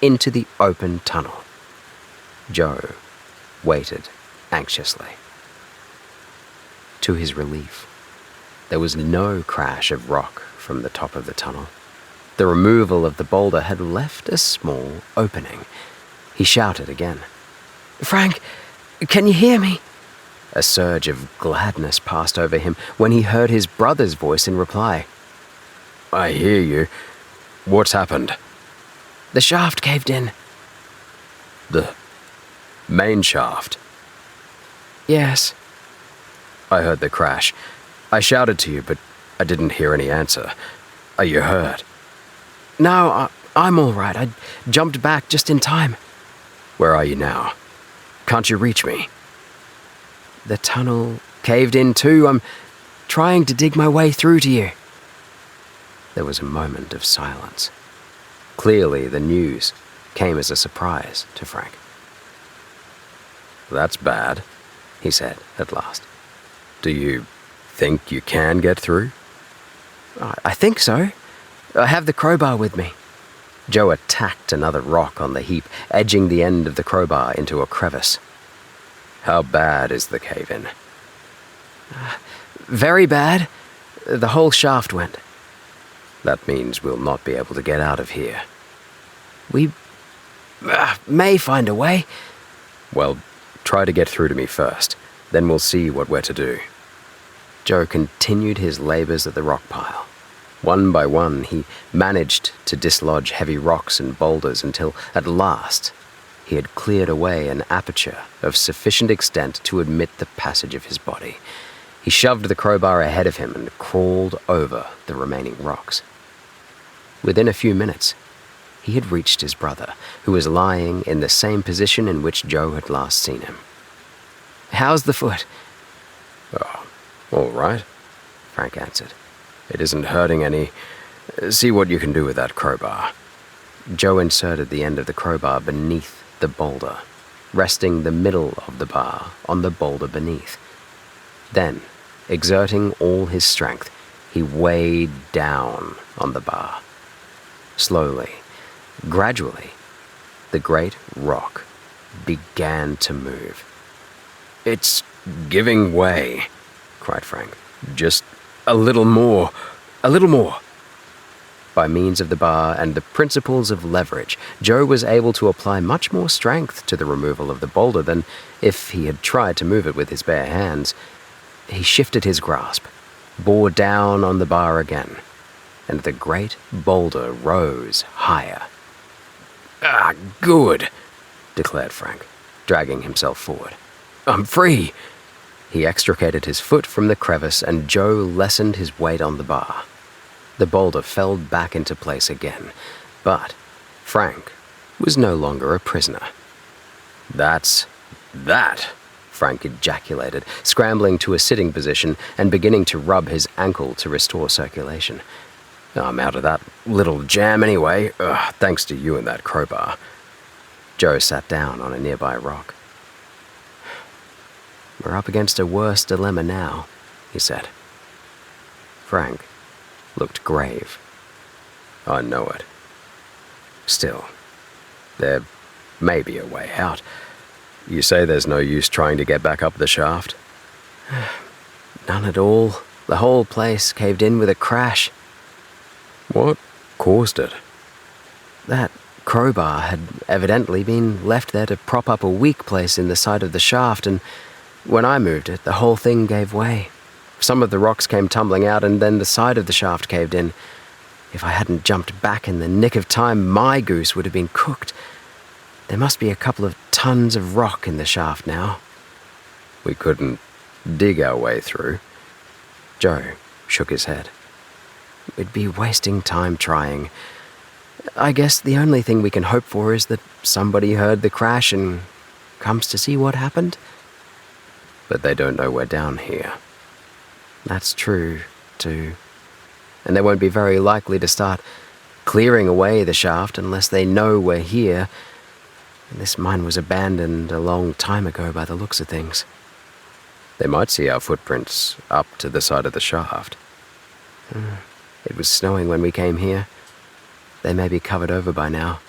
into the open tunnel. Joe waited anxiously. To his relief, there was no crash of rock from the top of the tunnel. The removal of the boulder had left a small opening. He shouted again. "Frank, can you hear me?" A surge of gladness passed over him when he heard his brother's voice in reply. "I hear you. What's happened?" "The shaft caved in." "The main shaft?" "Yes." "I heard the crash. I shouted to you, but I didn't hear any answer. Are you hurt?" "No, I'm all right. I jumped back just in time." "Where are you now? Can't you reach me?" "The tunnel caved in too. I'm trying to dig my way through to you." There was a moment of silence. Clearly, the news came as a surprise to Frank. "That's bad," he said at last. "Do you think you can get through?" "I think so. I have the crowbar with me." Joe attacked another rock on the heap, edging the end of the crowbar into a crevice. "How bad is the cave-in?" "Very bad. The whole shaft went." "That means we'll not be able to get out of here." "We may find a way." "Well, try to get through to me first. Then we'll see what we're to do." Joe continued his labors at the rock pile. One by one, he managed to dislodge heavy rocks and boulders until, at last, he had cleared away an aperture of sufficient extent to admit the passage of his body. He shoved the crowbar ahead of him and crawled over the remaining rocks. Within a few minutes, he had reached his brother, who was lying in the same position in which Joe had last seen him. "How's the foot?" "Oh, all right," Frank answered. "It isn't hurting any. See what you can do with that crowbar." Joe inserted the end of the crowbar beneath the boulder, resting the middle of the bar on the boulder beneath. Then, exerting all his strength, he weighed down on the bar. Slowly, gradually, the great rock began to move. "It's giving way," cried Frank. "Just a little more, a little more." By means of the bar and the principles of leverage, Joe was able to apply much more strength to the removal of the boulder than if he had tried to move it with his bare hands. He shifted his grasp, bore down on the bar again, and the great boulder rose higher. "Ah, good," declared Frank, dragging himself forward. "I'm free." He extricated his foot from the crevice, and Joe lessened his weight on the bar. The boulder fell back into place again, but Frank was no longer a prisoner. That's that," Frank ejaculated, scrambling to a sitting position and beginning to rub his ankle to restore circulation. "I'm out of that little jam anyway, thanks to you and that crowbar." Joe sat down on a nearby rock. "We're up against a worse dilemma now," he said. Frank looked grave. "I know it. Still, there may be a way out. You say there's no use trying to get back up the shaft?" "None at all. The whole place caved in with a crash." "What caused it?" "That crowbar had evidently been left there to prop up a weak place in the side of the shaft, and when I moved it, the whole thing gave way. Some of the rocks came tumbling out, and then the side of the shaft caved in. If I hadn't jumped back in the nick of time, my goose would have been cooked. There must be a couple of tons of rock in the shaft now." "We couldn't dig our way through?" Joe shook his head. "We'd be wasting time trying. I guess the only thing we can hope for is that somebody heard the crash and comes to see what happened." "But they don't know we're down here." "That's true, too. And they won't be very likely to start clearing away the shaft unless they know we're here. And this mine was abandoned a long time ago by the looks of things." "They might see our footprints up to the side of the shaft." It was snowing when we came here. They may be covered over by now."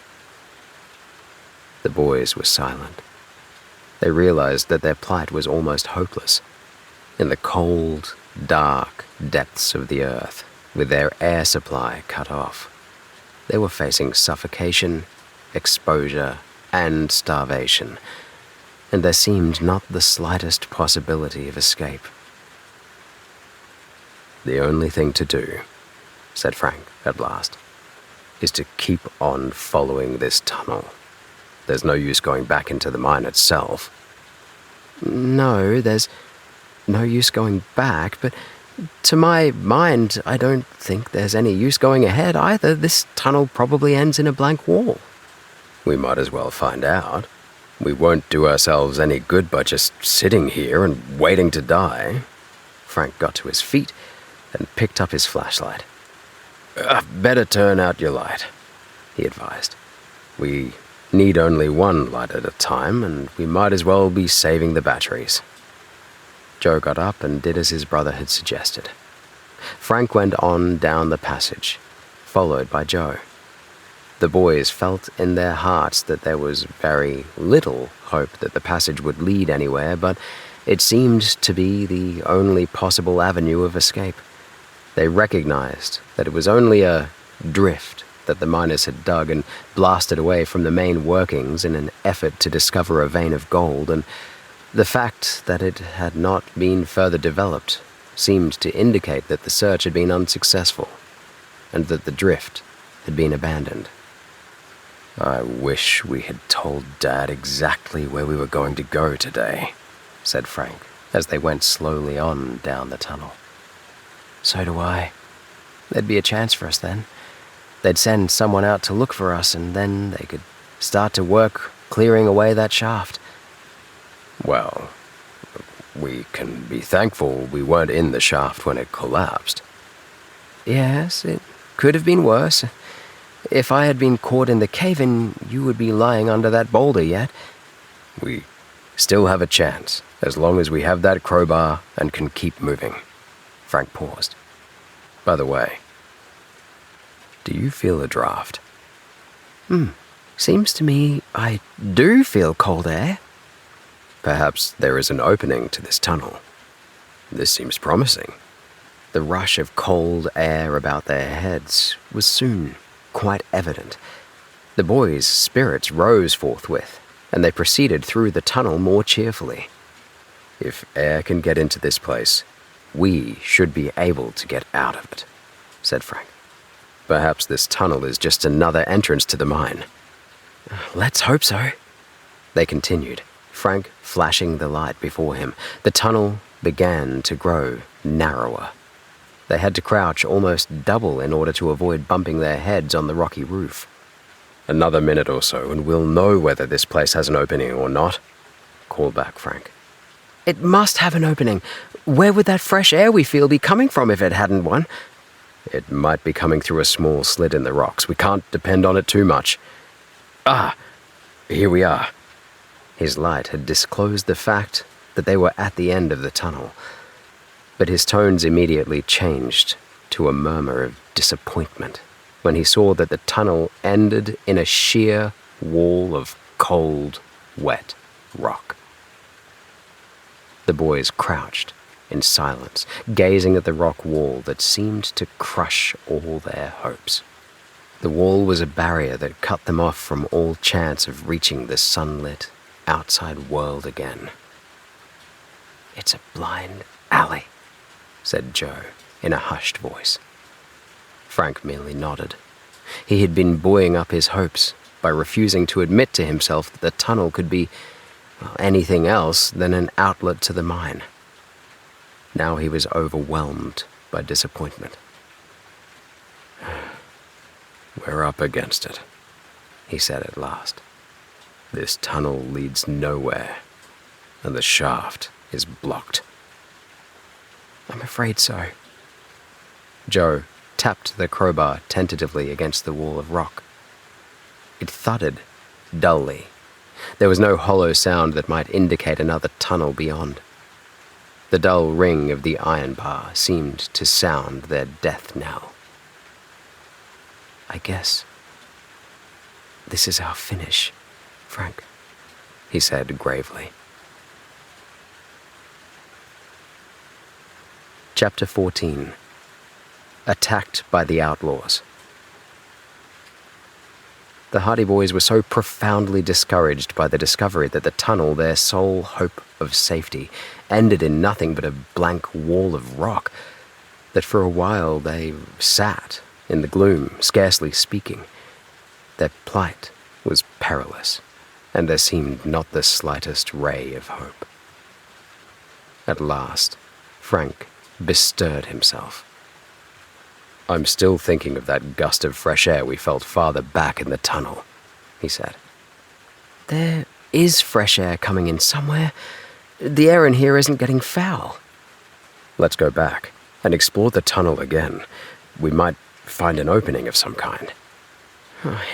The boys were silent. They realized that their plight was almost hopeless. In the cold, dark depths of the earth, with their air supply cut off, they were facing suffocation, exposure, and starvation, and there seemed not the slightest possibility of escape. "The only thing to do," said Frank at last, "is to keep on following this tunnel. There's no use going back into the mine itself." "No, there's no use going back, but to my mind, I don't think there's any use going ahead either. This tunnel probably ends in a blank wall." "We might as well find out. We won't do ourselves any good by just sitting here and waiting to die." Frank got to his feet and picked up his flashlight. "Better turn out your light," he advised. "We need only one light at a time, and we might as well be saving the batteries." Joe got up and did as his brother had suggested. Frank went on down the passage, followed by Joe. The boys felt in their hearts that there was very little hope that the passage would lead anywhere, but it seemed to be the only possible avenue of escape. They recognized that it was only a drift that the miners had dug and blasted away from the main workings in an effort to discover a vein of gold, and the fact that it had not been further developed seemed to indicate that the search had been unsuccessful, and that the drift had been abandoned. "I wish we had told Dad exactly where we were going to go today," said Frank, as they went slowly on down the tunnel. "So do I. There'd be a chance for us then. They'd send someone out to look for us, and then they could start to work clearing away that shaft." "Well, we can be thankful we weren't in the shaft when it collapsed." "Yes, it could have been worse. If I had been caught in the cave-in, you would be lying under that boulder yet. We still have a chance, as long as we have that crowbar and can keep moving. Frank paused. By the way, do you feel a draft? Seems to me I do feel cold air. Perhaps there is an opening to this tunnel. This seems promising. The rush of cold air about their heads was soon quite evident. The boys' spirits rose forthwith, and they proceeded through the tunnel more cheerfully. If air can get into this place, we should be able to get out of it, said Frank. Perhaps this tunnel is just another entrance to the mine. Let's hope so. They continued, Frank flashing the light before him. The tunnel began to grow narrower. They had to crouch almost double in order to avoid bumping their heads on the rocky roof. Another minute or so, and we'll know whether this place has an opening or not, called back Frank. It must have an opening. Where would that fresh air we feel be coming from if it hadn't one? It might be coming through a small slit in the rocks. We can't depend on it too much. Ah, here we are. His light had disclosed the fact that they were at the end of the tunnel, but his tones immediately changed to a murmur of disappointment when he saw that the tunnel ended in a sheer wall of cold, wet rock. The boys crouched in silence, gazing at the rock wall that seemed to crush all their hopes. The wall was a barrier that cut them off from all chance of reaching the sunlit, outside world again. "It's a blind alley," said Joe in a hushed voice. Frank merely nodded. He had been buoying up his hopes by refusing to admit to himself that the tunnel could be anything else than an outlet to the mine. Now he was overwhelmed by disappointment. "We're up against it," he said at last. "This tunnel leads nowhere, and the shaft is blocked." "I'm afraid so." Joe tapped the crowbar tentatively against the wall of rock. It thudded dully. There was no hollow sound that might indicate another tunnel beyond. The dull ring of the iron bar seemed to sound their death knell. "I guess this is our finish, Frank," he said gravely. Chapter 14. Attacked by the Outlaws. The Hardy Boys were so profoundly discouraged by the discovery that the tunnel, their sole hope of safety, ended in nothing but a blank wall of rock, that for a while they sat in the gloom, scarcely speaking. Their plight was perilous, and there seemed not the slightest ray of hope. At last, Frank bestirred himself. "I'm still thinking of that gust of fresh air we felt farther back in the tunnel," he said. "There is fresh air coming in somewhere. The air in here isn't getting foul." "Let's go back and explore the tunnel again. We might find an opening of some kind."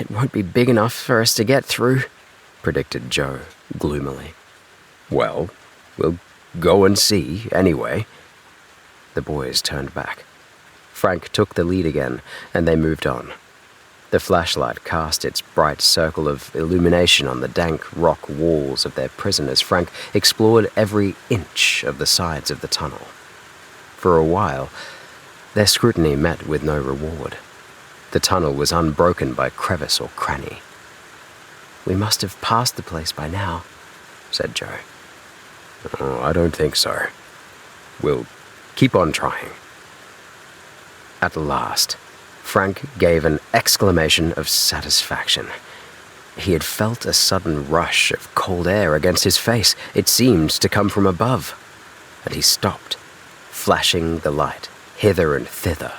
"It won't be big enough for us to get through," predicted Joe gloomily. "Well, we'll go and see anyway." The boys turned back. Frank took the lead again, and they moved on. The flashlight cast its bright circle of illumination on the dank rock walls of their prison as Frank explored every inch of the sides of the tunnel. For a while, their scrutiny met with no reward. The tunnel was unbroken by crevice or cranny. "We must have passed the place by now," said Joe. "Oh, I don't think so. We'll keep on trying." At last, Frank gave an exclamation of satisfaction. He had felt a sudden rush of cold air against his face. It seemed to come from above, and he stopped, flashing the light hither and thither.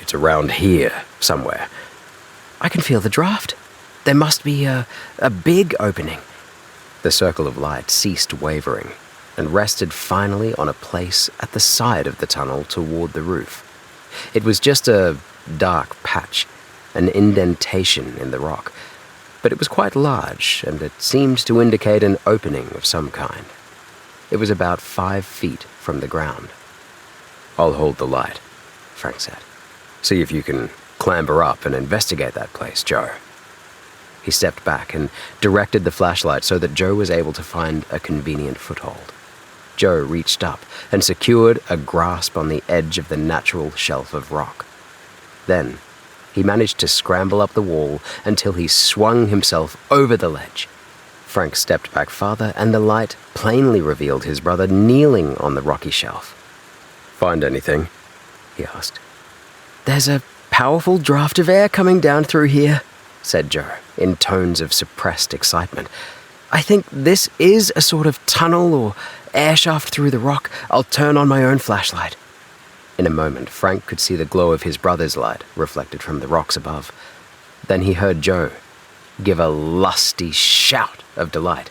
"It's around here, somewhere." "I can feel the draft. There must be a big opening." The circle of light ceased wavering and rested finally on a place at the side of the tunnel toward the roof. It was just a dark patch, an indentation in the rock, but it was quite large, and it seemed to indicate an opening of some kind. It was about 5 feet from the ground. "I'll hold the light," Frank said. "See if you can clamber up and investigate that place, Joe." He stepped back and directed the flashlight so that Joe was able to find a convenient foothold. Joe reached up and secured a grasp on the edge of the natural shelf of rock. Then, he managed to scramble up the wall until he swung himself over the ledge. Frank stepped back farther, and the light plainly revealed his brother kneeling on the rocky shelf. "Find anything?" he asked. "There's a powerful draft of air coming down through here," said Joe, in tones of suppressed excitement. "I think this is a sort of tunnel or air shaft through the rock. I'll turn on my own flashlight." In a moment, Frank could see the glow of his brother's light reflected from the rocks above. Then he heard Joe give a lusty shout of delight.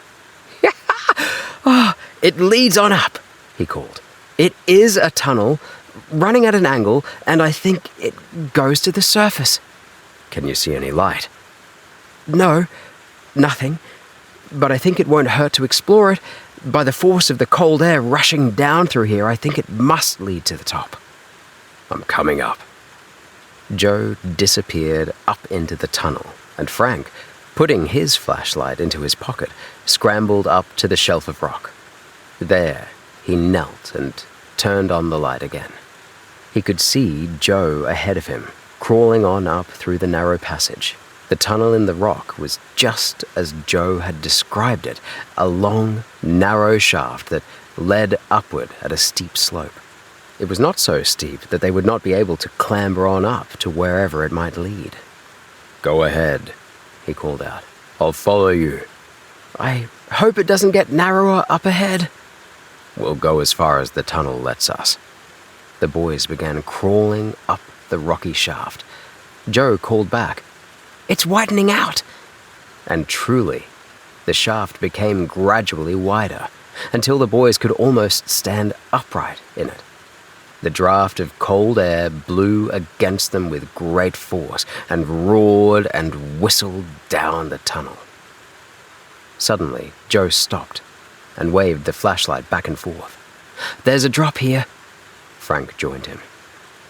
"Oh, it leads on up," he called. "It is a tunnel, running at an angle, and I think it goes to the surface." "Can you see any light?" "No, nothing. But I think it won't hurt to explore it. By the force of the cold air rushing down through here, I think it must lead to the top." "I'm coming up." Joe disappeared up into the tunnel, and Frank, putting his flashlight into his pocket, scrambled up to the shelf of rock. There, he knelt and turned on the light again. He could see Joe ahead of him, crawling on up through the narrow passage. The tunnel in the rock was just as Joe had described it, a long, narrow shaft that led upward at a steep slope. It was not so steep that they would not be able to clamber on up to wherever it might lead. "Go ahead," he called out. "I'll follow you." "I hope it doesn't get narrower up ahead." "We'll go as far as the tunnel lets us." The boys began crawling up the rocky shaft. Joe called back, "It's widening out." And truly, the shaft became gradually wider, until the boys could almost stand upright in it. The draft of cold air blew against them with great force and roared and whistled down the tunnel. Suddenly, Joe stopped and waved the flashlight back and forth. "There's a drop here." Frank joined him.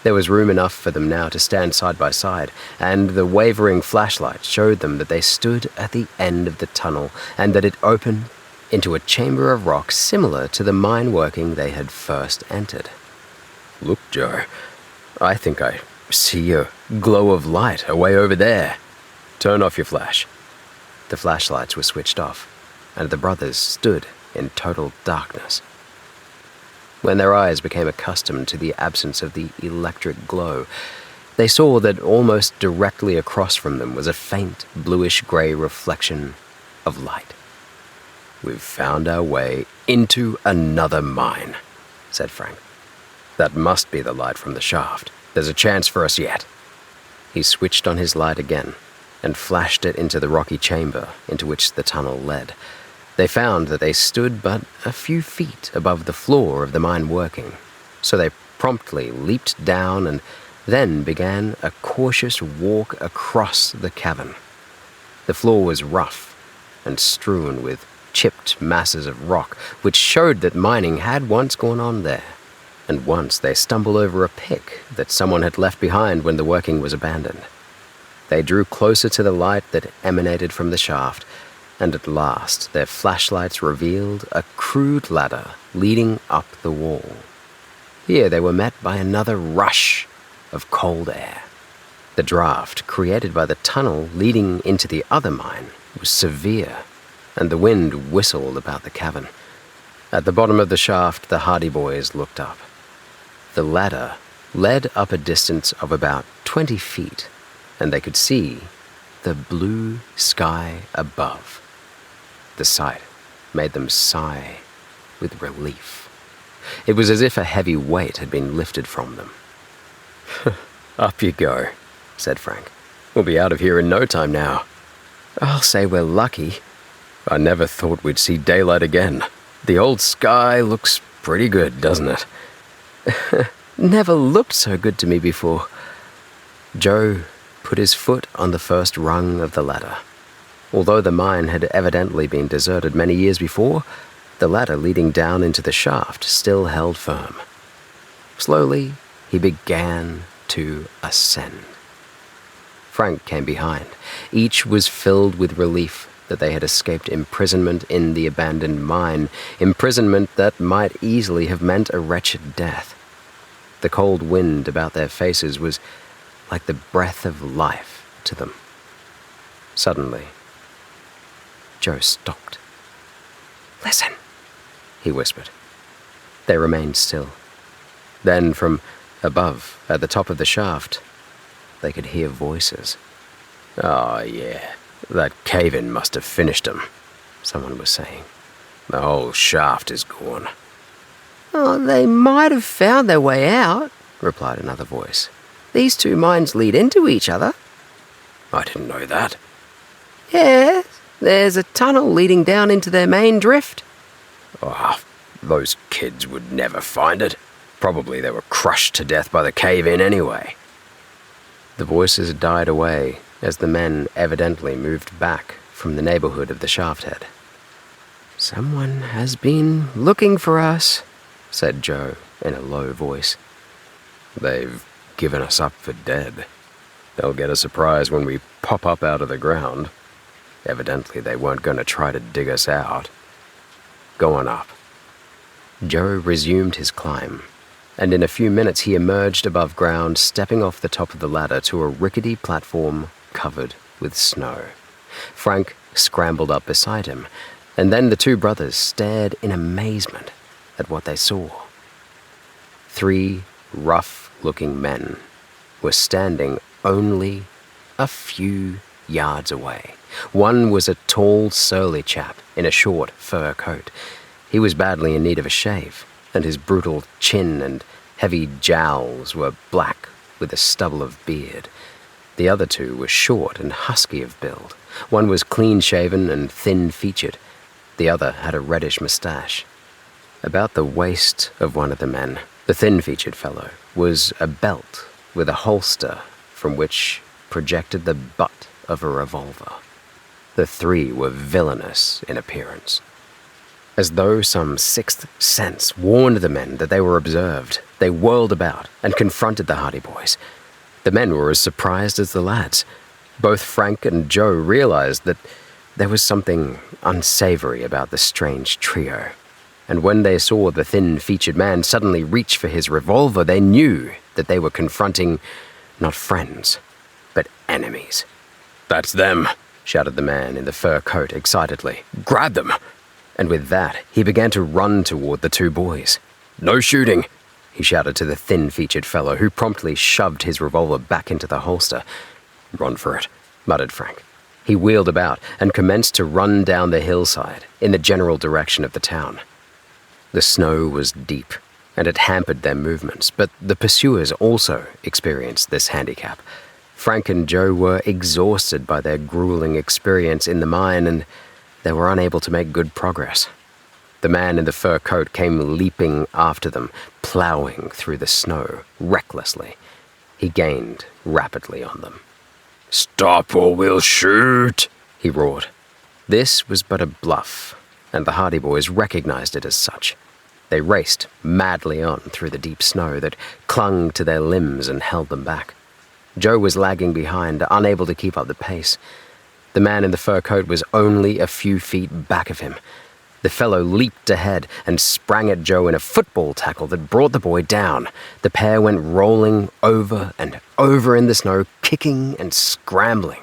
There was room enough for them now to stand side by side, and the wavering flashlight showed them that they stood at the end of the tunnel and that it opened into a chamber of rock similar to the mine working they had first entered. "Look, Joe, I think I see a glow of light away over there. Turn off your flash." The flashlights were switched off, and the brothers stood in total darkness. When their eyes became accustomed to the absence of the electric glow, they saw that almost directly across from them was a faint bluish-gray reflection of light. "We've found our way into another mine," said Frank. "That must be the light from the shaft. There's a chance for us yet." He switched on his light again and flashed it into the rocky chamber into which the tunnel led. They found that they stood but a few feet above the floor of the mine working, so they promptly leaped down and then began a cautious walk across the cavern. The floor was rough and strewn with chipped masses of rock, which showed that mining had once gone on there, and once they stumbled over a pick that someone had left behind when the working was abandoned. They drew closer to the light that emanated from the shaft, and at last their flashlights revealed a crude ladder leading up the wall. Here they were met by another rush of cold air. The draft created by the tunnel leading into the other mine was severe, and the wind whistled about the cavern. At the bottom of the shaft, the Hardy boys looked up. The ladder led up a distance of about 20 feet, and they could see the blue sky above. The sight made them sigh with relief. It was as if a heavy weight had been lifted from them. "Up you go," said Frank. "We'll be out of here in no time now." "I'll say we're lucky." "I never thought we'd see daylight again. The old sky looks pretty good, doesn't it?" "Never looked so good to me before." Joe put his foot on the first rung of the ladder. Although the mine had evidently been deserted many years before, the ladder leading down into the shaft still held firm. Slowly, he began to ascend. Frank came behind. Each was filled with relief that they had escaped imprisonment in the abandoned mine, imprisonment that might easily have meant a wretched death. The cold wind about their faces was like the breath of life to them. Suddenly, Joe stopped. "Listen," he whispered. They remained still. Then, from above, at the top of the shaft, they could hear voices. "Oh, yeah, that cave-in must have finished them," someone was saying. "The whole shaft is gone." "Oh, they might have found their way out," replied another voice. "These two mines lead into each other." "I didn't know that." "Yes, there's a tunnel leading down into their main drift." "Oh, those kids would never find it. Probably they were crushed to death by the cave-in anyway." The voices died away as the men evidently moved back from the neighborhood of the shaft head. "Someone has been looking for us," said Joe in a low voice. "They've given us up for dead. They'll get a surprise when we pop up out of the ground. Evidently they weren't going to try to dig us out. Go on up." Joe resumed his climb, and in a few minutes he emerged above ground, stepping off the top of the ladder to a rickety platform covered with snow. Frank scrambled up beside him, and then the two brothers stared in amazement at what they saw. 3 rough-looking men were standing only a few yards away. One was a tall, surly chap in a short fur coat. He was badly in need of a shave, and his brutal chin and heavy jowls were black with a stubble of beard. The other two were short and husky of build. One was clean-shaven and thin-featured. The other had a reddish mustache. About the waist of one of the men, the thin-featured fellow, was a belt with a holster from which projected the butt of a revolver. The 3 were villainous in appearance. As though some sixth sense warned the men that they were observed, they whirled about and confronted the Hardy Boys. The men were as surprised as the lads. Both Frank and Joe realized that there was something unsavory about the strange trio. And when they saw the thin-featured man suddenly reach for his revolver, they knew that they were confronting not friends, but enemies. "That's them," shouted the man in the fur coat excitedly. "Grab them!" And with that, he began to run toward the 2 boys. "No shooting," he shouted to the thin-featured fellow, who promptly shoved his revolver back into the holster. "Run for it," muttered Frank. He wheeled about and commenced to run down the hillside in the general direction of the town. The snow was deep, and it hampered their movements, but the pursuers also experienced this handicap. Frank and Joe were exhausted by their grueling experience in the mine, and they were unable to make good progress. The man in the fur coat came leaping after them, plowing through the snow recklessly. He gained rapidly on them. "Stop or we'll shoot," he roared. This was but a bluff, and the Hardy Boys recognized it as such. They raced madly on through the deep snow that clung to their limbs and held them back. Joe was lagging behind, unable to keep up the pace. The man in the fur coat was only a few feet back of him. The fellow leaped ahead and sprang at Joe in a football tackle that brought the boy down. The pair went rolling over and over in the snow, kicking and scrambling.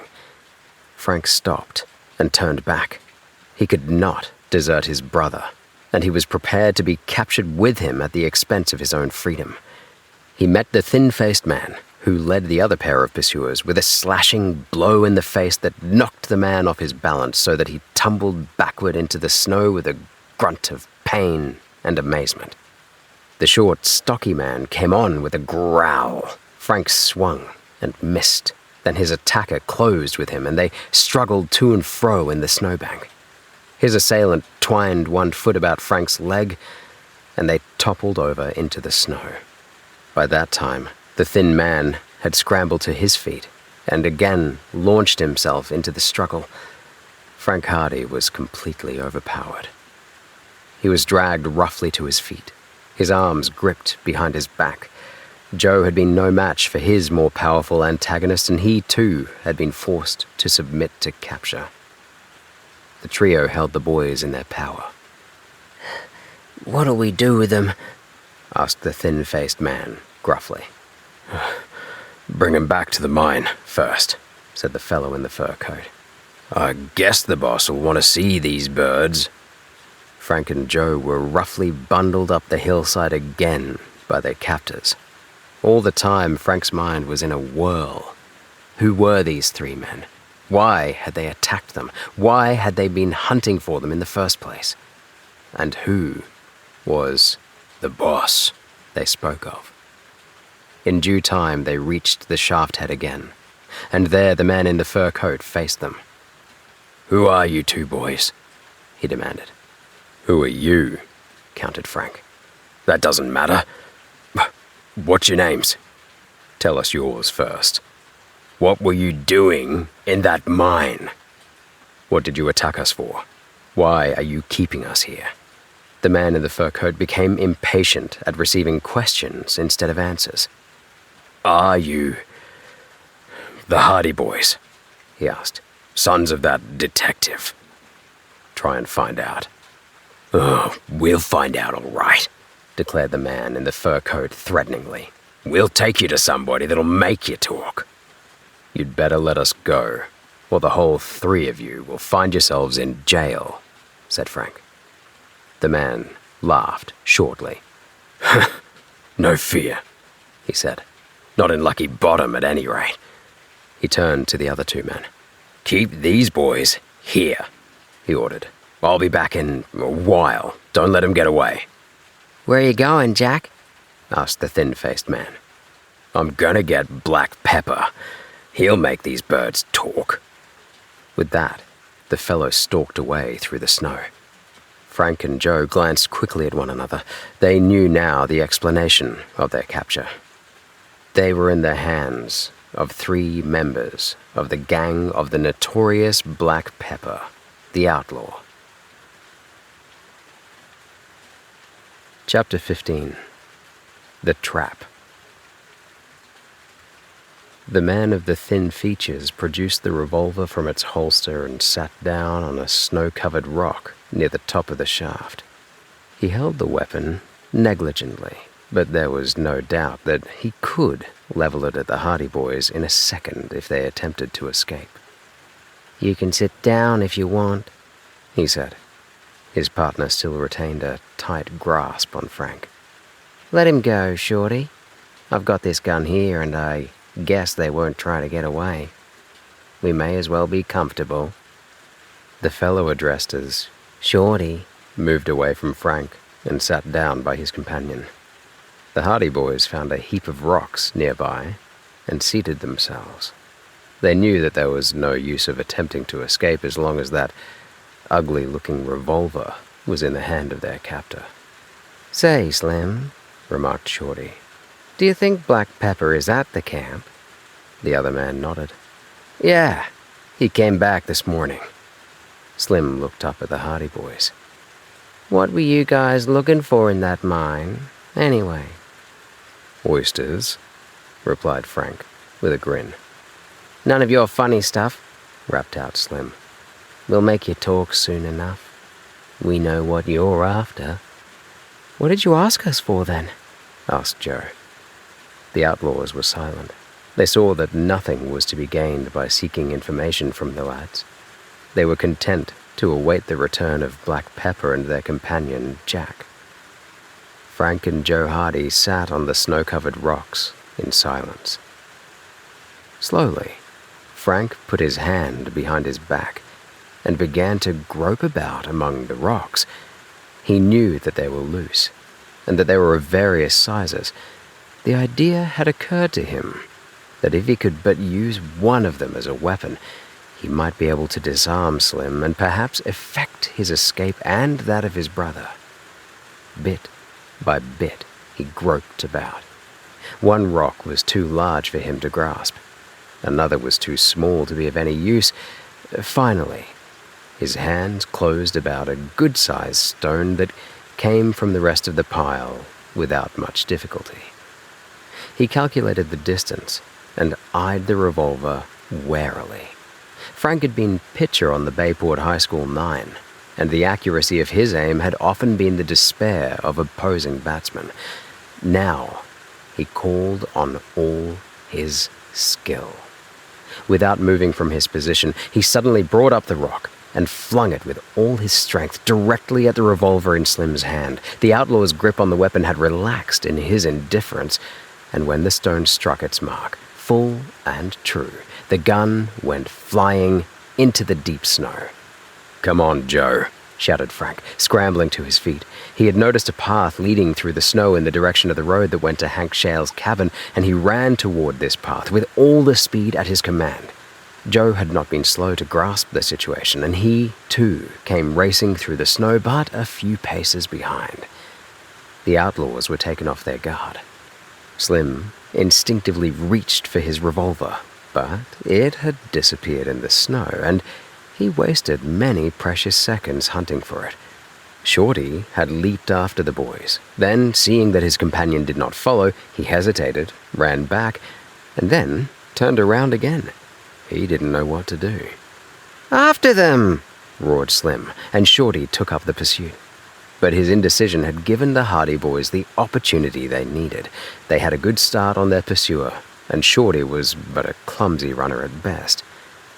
Frank stopped and turned back. He could not desert his brother, and he was prepared to be captured with him at the expense of his own freedom. He met the thin-faced man, who led the other pair of pursuers with a slashing blow in the face that knocked the man off his balance so that he tumbled backward into the snow with a grunt of pain and amazement. The short, stocky man came on with a growl. Frank swung and missed. Then his attacker closed with him, and they struggled to and fro in the snowbank. His assailant twined one foot about Frank's leg, and they toppled over into the snow. By that time, the thin man had scrambled to his feet and again launched himself into the struggle. Frank Hardy was completely overpowered. He was dragged roughly to his feet, his arms gripped behind his back. Joe had been no match for his more powerful antagonist, and he, too, had been forced to submit to capture. The trio held the boys in their power. "What'll we do with them?" asked the thin-faced man, gruffly. "Bring him back to the mine, first," said the fellow in the fur coat. "I guess the boss will want to see these birds." Frank and Joe were roughly bundled up the hillside again by their captors. All the time, Frank's mind was in a whirl. Who were these three men? Why had they attacked them? Why had they been hunting for them in the first place? And who was the boss they spoke of? In due time, they reached the shaft head again, and there the man in the fur coat faced them. "Who are you two boys?" he demanded. "Who are you?" countered Frank. "That doesn't matter. What's your names? Tell us yours first. What were you doing in that mine? What did you attack us for? Why are you keeping us here?" The man in the fur coat became impatient at receiving questions instead of answers. "Are you the Hardy Boys?" he asked. "Sons of that detective?" "Try and find out." "Oh, we'll find out all right," declared the man in the fur coat threateningly. "We'll take you to somebody that'll make you talk." "You'd better let us go, or the whole three of you will find yourselves in jail," said Frank. The man laughed shortly. "No fear," he said. "Not in Lucky Bottom at any rate." He turned to the other two men. "Keep these boys here," he ordered. "I'll be back in a while. Don't let them get away." "Where are you going, Jack?" asked the thin-faced man. "I'm gonna get Black Pepper. He'll make these birds talk." With that, the fellow stalked away through the snow. Frank and Joe glanced quickly at one another. They knew now the explanation of their capture. They were in the hands of three members of the gang of the notorious Black Pepper, the outlaw. Chapter 15. The Trap. The man of the thin features produced the revolver from its holster and sat down on a snow-covered rock near the top of the shaft. He held the weapon negligently, but there was no doubt that he could level it at the Hardy Boys in a second if they attempted to escape. "You can sit down if you want," he said. His partner still retained a tight grasp on Frank. "Let him go, Shorty. I've got this gun here, and I guess they won't try to get away. We may as well be comfortable." The fellow addressed as Shorty moved away from Frank and sat down by his companion. The Hardy Boys found a heap of rocks nearby and seated themselves. They knew that there was no use of attempting to escape as long as that ugly-looking revolver was in the hand of their captor. "Say, Slim," remarked Shorty. "do you think Black Pepper is at the camp?" The other man nodded. "Yeah, He came back this morning." Slim looked up at the Hardy Boys. what were you guys looking for in that mine, anyway?" "Oysters," replied Frank, with a grin. "None of your funny stuff," rapped out Slim. "We'll make you talk soon enough. We know what you're after." "What did you ask us for, then?" asked Joe. The outlaws were silent. They saw that nothing was to be gained by seeking information from the lads. They were content to await the return of Black Pepper and their companion, Jack. Frank and Joe Hardy sat on the snow-covered rocks in silence. Slowly, Frank put his hand behind his back and began to grope about among the rocks. He knew that they were loose, and that they were of various sizes. The idea had occurred to him that if he could but use one of them as a weapon, he might be able to disarm Slim and perhaps effect his escape and that of his brother. Bit by bit, he groped about. One rock was too large for him to grasp. Another was too small to be of any use. Finally, his hand closed about a good-sized stone that came from the rest of the pile without much difficulty. He calculated the distance and eyed the revolver warily. Frank had been pitcher on the Bayport High School 9, and the accuracy of his aim had often been the despair of opposing batsmen. Now, he called on all his skill. Without moving from his position, he suddenly brought up the rock and flung it with all his strength directly at the revolver in Slim's hand. The outlaw's grip on the weapon had relaxed in his indifference, and when the stone struck its mark, full and true, the gun went flying into the deep snow. "Come on, Joe," shouted Frank, scrambling to his feet. He had noticed a path leading through the snow in the direction of the road that went to Hank Shale's cabin, and he ran toward this path with all the speed at his command. Joe had not been slow to grasp the situation, and he, too, came racing through the snow, but a few paces behind. The outlaws were taken off their guard. Slim instinctively reached for his revolver, but it had disappeared in the snow, and he wasted many precious seconds hunting for it. Shorty had leaped after the boys. Then, seeing that his companion did not follow, he hesitated, ran back, and then turned around again. He didn't know what to do. "After them!" roared Slim, and Shorty took up the pursuit. But his indecision had given the Hardy boys the opportunity they needed. They had a good start on their pursuer, and Shorty was but a clumsy runner at best.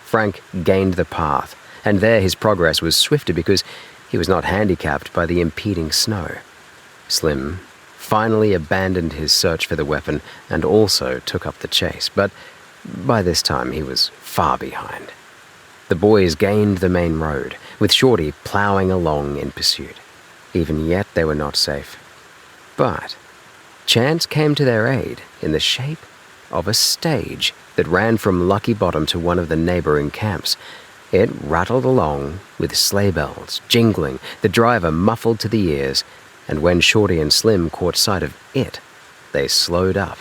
Frank gained the path, and there his progress was swifter because he was not handicapped by the impeding snow. Slim finally abandoned his search for the weapon and also took up the chase, but by this time he was far behind. The boys gained the main road, with Shorty plowing along in pursuit. Even yet they were not safe. But chance came to their aid in the shape of a stage that ran from Lucky Bottom to one of the neighboring camps. It rattled along with sleigh bells jingling, the driver muffled to the ears, and when Shorty and Slim caught sight of it, they slowed up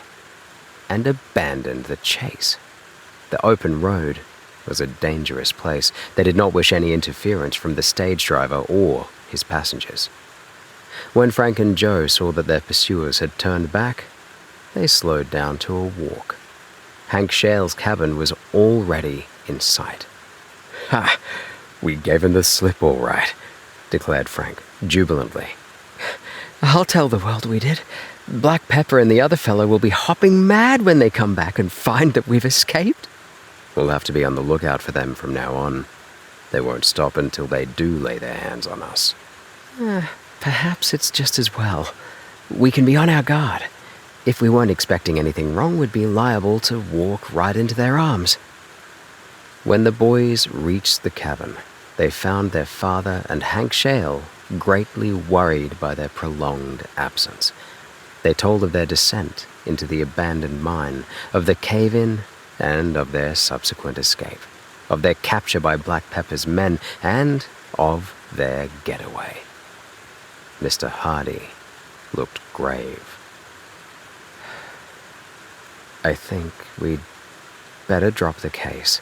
and abandoned the chase. The open road was a dangerous place. They did not wish any interference from the stage driver or his passengers. When Frank and Joe saw that their pursuers had turned back, they slowed down to a walk. Hank Shale's cabin was already in sight. "Ha! We gave him the slip all right," declared Frank, jubilantly. "I'll tell the world we did. Black Pepper and the other fellow will be hopping mad when they come back and find that we've escaped." "We'll have to be on the lookout for them from now on. They won't stop until they do lay their hands on us." Perhaps it's just as well. We can be on our guard. If we weren't expecting anything wrong, we'd be liable to walk right into their arms." When the boys reached the cabin, they found their father and Hank Shale greatly worried by their prolonged absence. They told of their descent into the abandoned mine, of the cave-in, and of their subsequent escape, of their capture by Black Pepper's men, and of their getaway. Mr. Hardy looked grave. "I think we'd better drop the case,"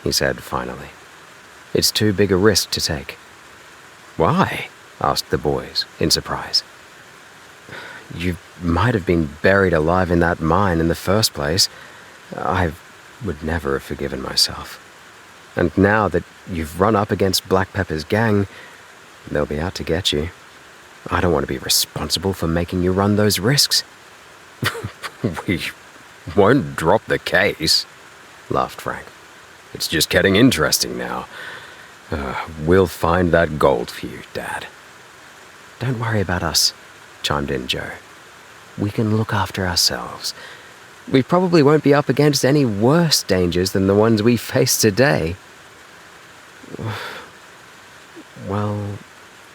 he said finally. "It's too big a risk to take." "Why?" asked the boys, in surprise. "You might have been buried alive in that mine in the first place. I would never have forgiven myself. And now that you've run up against Black Pepper's gang, they'll be out to get you. I don't want to be responsible for making you run those risks." "We won't drop the case," laughed Frank. "It's just getting interesting now. We'll find that gold for you, Dad." "Don't worry about us," chimed in Joe. "We can look after ourselves. We probably won't be up against any worse dangers than the ones we face today." "Well,"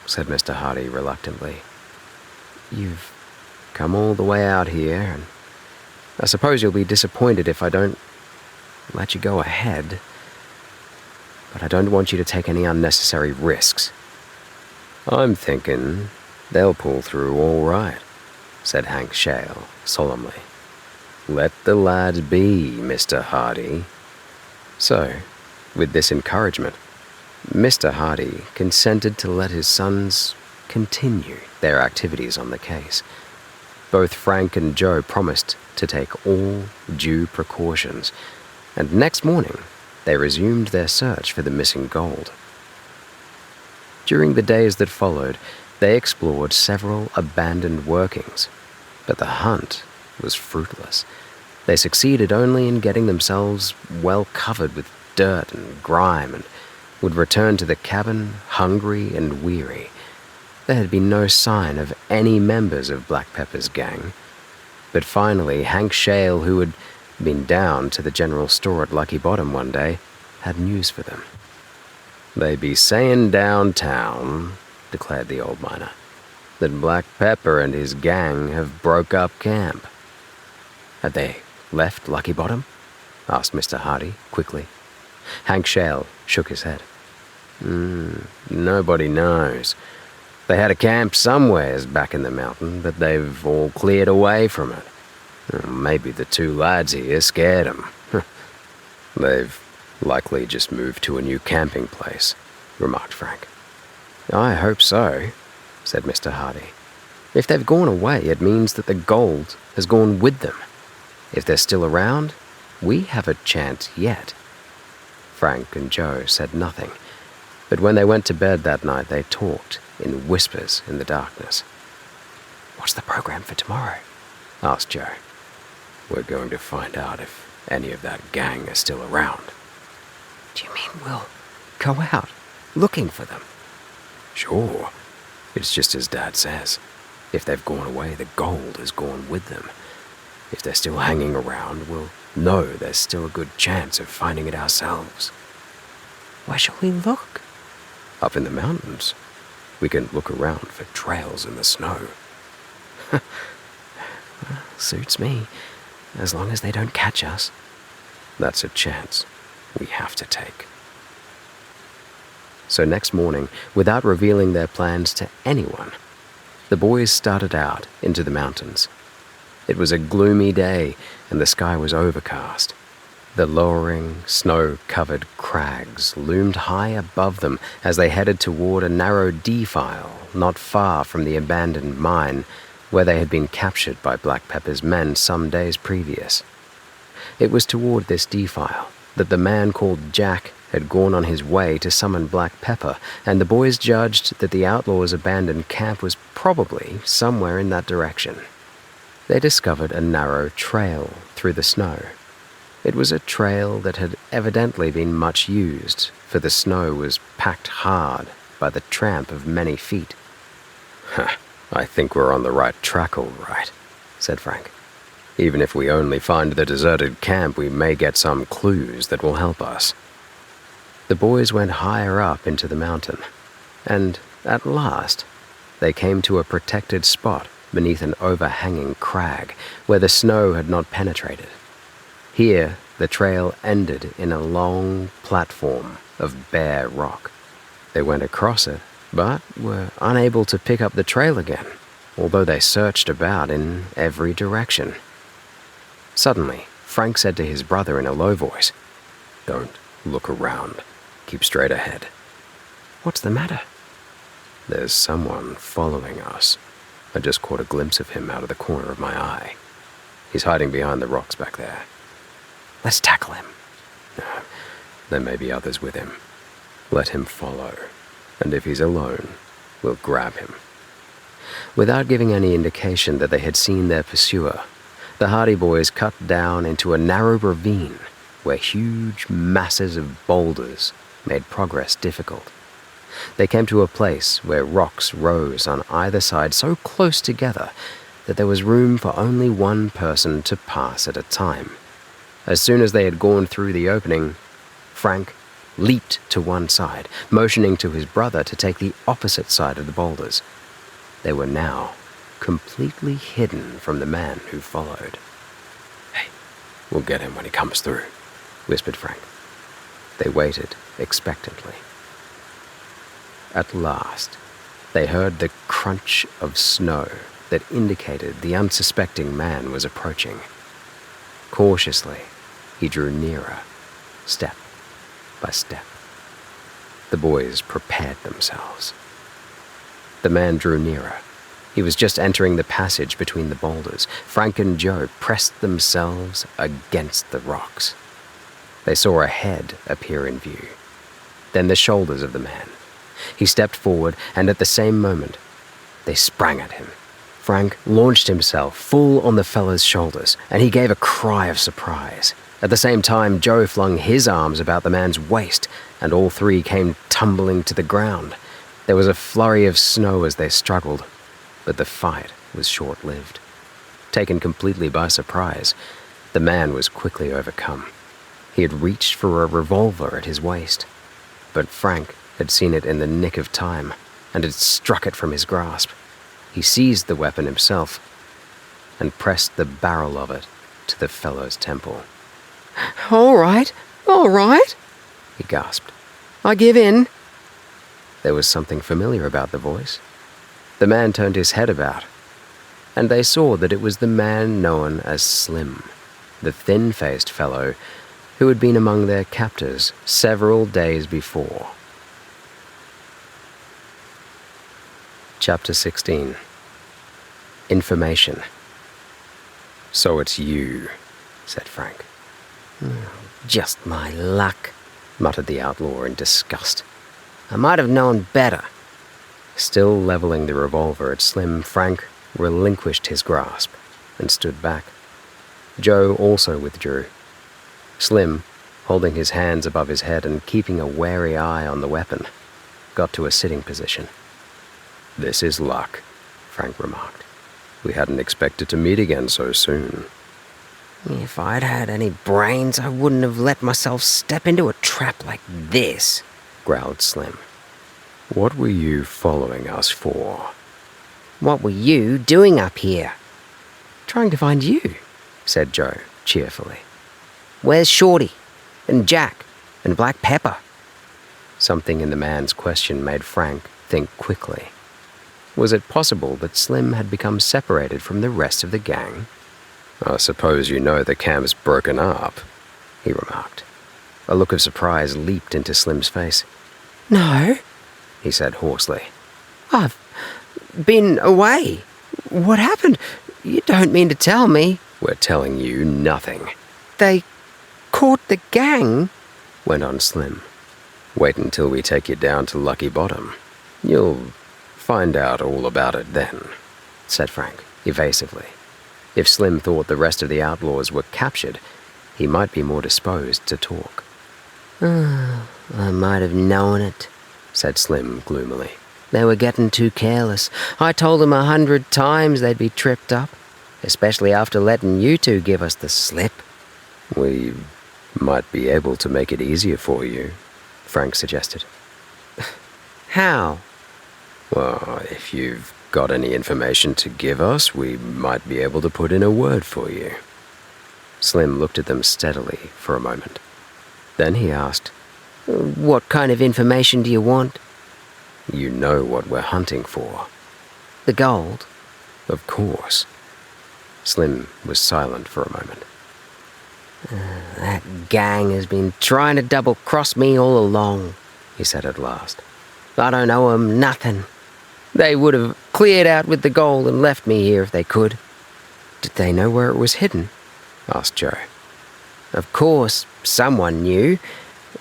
said Mr. Hardy reluctantly, "you've come all the way out here, and I suppose you'll be disappointed if I don't let you go ahead. But I don't want you to take any unnecessary risks." "I'm thinking they'll pull through all right," said Hank Shale solemnly. Let the lads be, Mr. Hardy. So, with this encouragement, Mr. Hardy consented to let his sons continue their activities on the case. Both Frank and Joe promised to take all due precautions, and next morning they resumed their search for the missing gold. During the days that followed, they explored several abandoned workings, but the hunt was fruitless. They succeeded only in getting themselves well covered with dirt and grime, and would return to the cabin hungry and weary. There had been no sign of any members of Black Pepper's gang, but finally Hank Shale, who had been down to the general store at Lucky Bottom one day, had news for them. "They be sayin' downtown," declared the old miner, "that Black Pepper and his gang have broke up camp." "Had they left Lucky Bottom?" asked Mr. Hardy quickly. Hank Shale shook his head. Nobody knows. They had a camp somewheres back in the mountain, but they've all cleared away from it. Maybe the two lads here scared 'em. They've likely just moved to a new camping place," remarked Frank. "I hope so," said Mr. Hardy. "If they've gone away, it means that the gold has gone with them. If they're still around, we have a chance yet." Frank and Joe said nothing, but when they went to bed that night, they talked in whispers in the darkness. "What's the program for tomorrow?" asked Joe. "We're going to find out if any of that gang is still around." "Do you mean we'll go out looking for them?" "Sure. It's just as Dad says. If they've gone away, the gold has gone with them. If they're still hanging around, we'll know there's still a good chance of finding it ourselves." "Where shall we look?" "Up in the mountains. We can look around for trails in the snow." "Well, suits me, as long as they don't catch us." "That's a chance we have to take." So next morning, without revealing their plans to anyone, the boys started out into the mountains. It was a gloomy day, and the sky was overcast. The lowering, snow-covered crags loomed high above them as they headed toward a narrow defile not far from the abandoned mine where they had been captured by Black Pepper's men some days previous. It was toward this defile that the man called Jack had gone on his way to summon Black Pepper, and the boys judged that the outlaws' abandoned camp was probably somewhere in that direction. They discovered a narrow trail through the snow. It was a trail that had evidently been much used, for the snow was packed hard by the tramp of many feet. "I think we're on the right track all right," said Frank. "Even if we only find the deserted camp, we may get some clues that will help us." The boys went higher up into the mountain, and at last they came to a protected spot beneath an overhanging crag where the snow had not penetrated. Here, the trail ended in a long platform of bare rock. They went across it, but were unable to pick up the trail again, although they searched about in every direction. Suddenly, Frank said to his brother in a low voice, "Don't look around. Keep straight ahead." "What's the matter?" "There's someone following us. I just caught a glimpse of him out of the corner of my eye. He's hiding behind the rocks back there." "Let's tackle him." "There may be others with him. Let him follow, and if he's alone, we'll grab him." Without giving any indication that they had seen their pursuer, the Hardy boys cut down into a narrow ravine where huge masses of boulders made progress difficult. They came to a place where rocks rose on either side so close together that there was room for only one person to pass at a time. As soon as they had gone through the opening, Frank leaped to one side, motioning to his brother to take the opposite side of the boulders. They were now completely hidden from the man who followed. "Hey, we'll get him when he comes through," whispered Frank. They waited expectantly. At last, they heard the crunch of snow that indicated the unsuspecting man was approaching. Cautiously, he drew nearer, step by step. The boys prepared themselves. The man drew nearer. He was just entering the passage between the boulders. Frank and Joe pressed themselves against the rocks. They saw a head appear in view, then the shoulders of the man. He stepped forward, and at the same moment, they sprang at him. Frank launched himself full on the fellow's shoulders, and he gave a cry of surprise. At the same time, Joe flung his arms about the man's waist, and all three came tumbling to the ground. There was a flurry of snow as they struggled, but the fight was short-lived. Taken completely by surprise, the man was quickly overcome. He had reached for a revolver at his waist, but Frank had seen it in the nick of time and had struck it from his grasp. He seized the weapon himself and pressed the barrel of it to the fellow's temple. All right, he gasped. I give in. There was something familiar about the voice. The man turned his head about, and they saw that it was the man known as Slim, the thin-faced fellow who had been among their captors several days before. Chapter 16. Information. "So it's you," said Frank. Just my luck, muttered the outlaw in disgust. I might have known better. Still leveling the revolver at Slim, Frank relinquished his grasp and stood back. Joe also withdrew. Slim, holding his hands above his head and keeping a wary eye on the weapon, got to a sitting position. "This is luck," Frank remarked. "We hadn't expected to meet again so soon." If I'd had any brains, I wouldn't have let myself step into a trap like this, growled Slim. "What were you following us for?" What were you doing up here? "Trying to find you," said Joe cheerfully. Where's Shorty? And Jack? And Black Pepper? Something in the man's question made Frank think quickly. Was it possible that Slim had become separated from the rest of the gang? "I suppose you know the camp's broken up," he remarked. A look of surprise leaped into Slim's face. No, he said hoarsely. I've been away. What happened? You don't mean to tell me. "We're telling you nothing." They caught the gang, went on Slim. "Wait until we take you down to Lucky Bottom. You'll find out all about it then," said Frank, evasively. If Slim thought the rest of the outlaws were captured, he might be more disposed to talk. I might have known it, said Slim gloomily. They were getting too careless. I told them 100 times they'd be tripped up, especially after letting you two give us the slip. "We might be able to make it easier for you," Frank suggested. How? "Well, if you've got any information to give us, we might be able to put in a word for you." Slim looked at them steadily for a moment. Then he asked, What kind of information do you want? "You know what we're hunting for." The gold? "Of course." Slim was silent for a moment. That gang has been trying to double-cross me all along, he said at last. I don't owe 'em nothing. They would have cleared out with the gold and left me here if they could. "Did they know where it was hidden?" asked Joe. Of course, someone knew.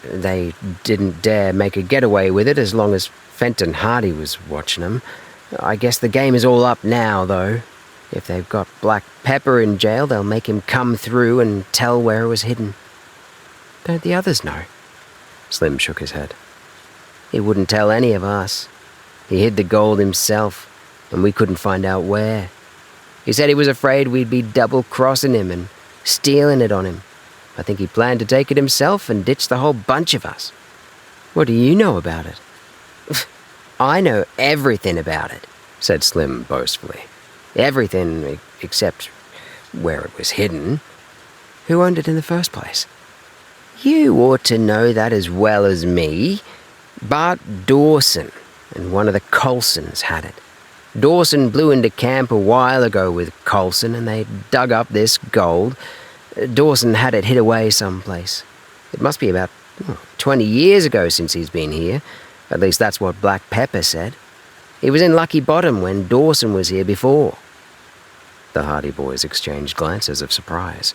They didn't dare make a getaway with it as long as Fenton Hardy was watching them. I guess the game is all up now, though. If they've got Black Pepper in jail, they'll make him come through and tell where it was hidden. "Don't the others know?" Slim shook his head. He wouldn't tell any of us. He hid the gold himself, and we couldn't find out where. He said he was afraid we'd be double-crossing him and stealing it on him. I think he planned to take it himself and ditch the whole bunch of us. "What do you know about it?" I know everything about it, said Slim boastfully. Everything except where it was hidden. "Who owned it in the first place?" You ought to know that as well as me. Bart Dawson and one of the Colsons had it. Dawson blew into camp a while ago with Colson and they dug up this gold. Dawson had it hid away someplace. It must be about 20 years ago since he's been here. At least that's what Black Pepper said. He was in Lucky Bottom when Dawson was here before." The Hardy boys exchanged glances of surprise.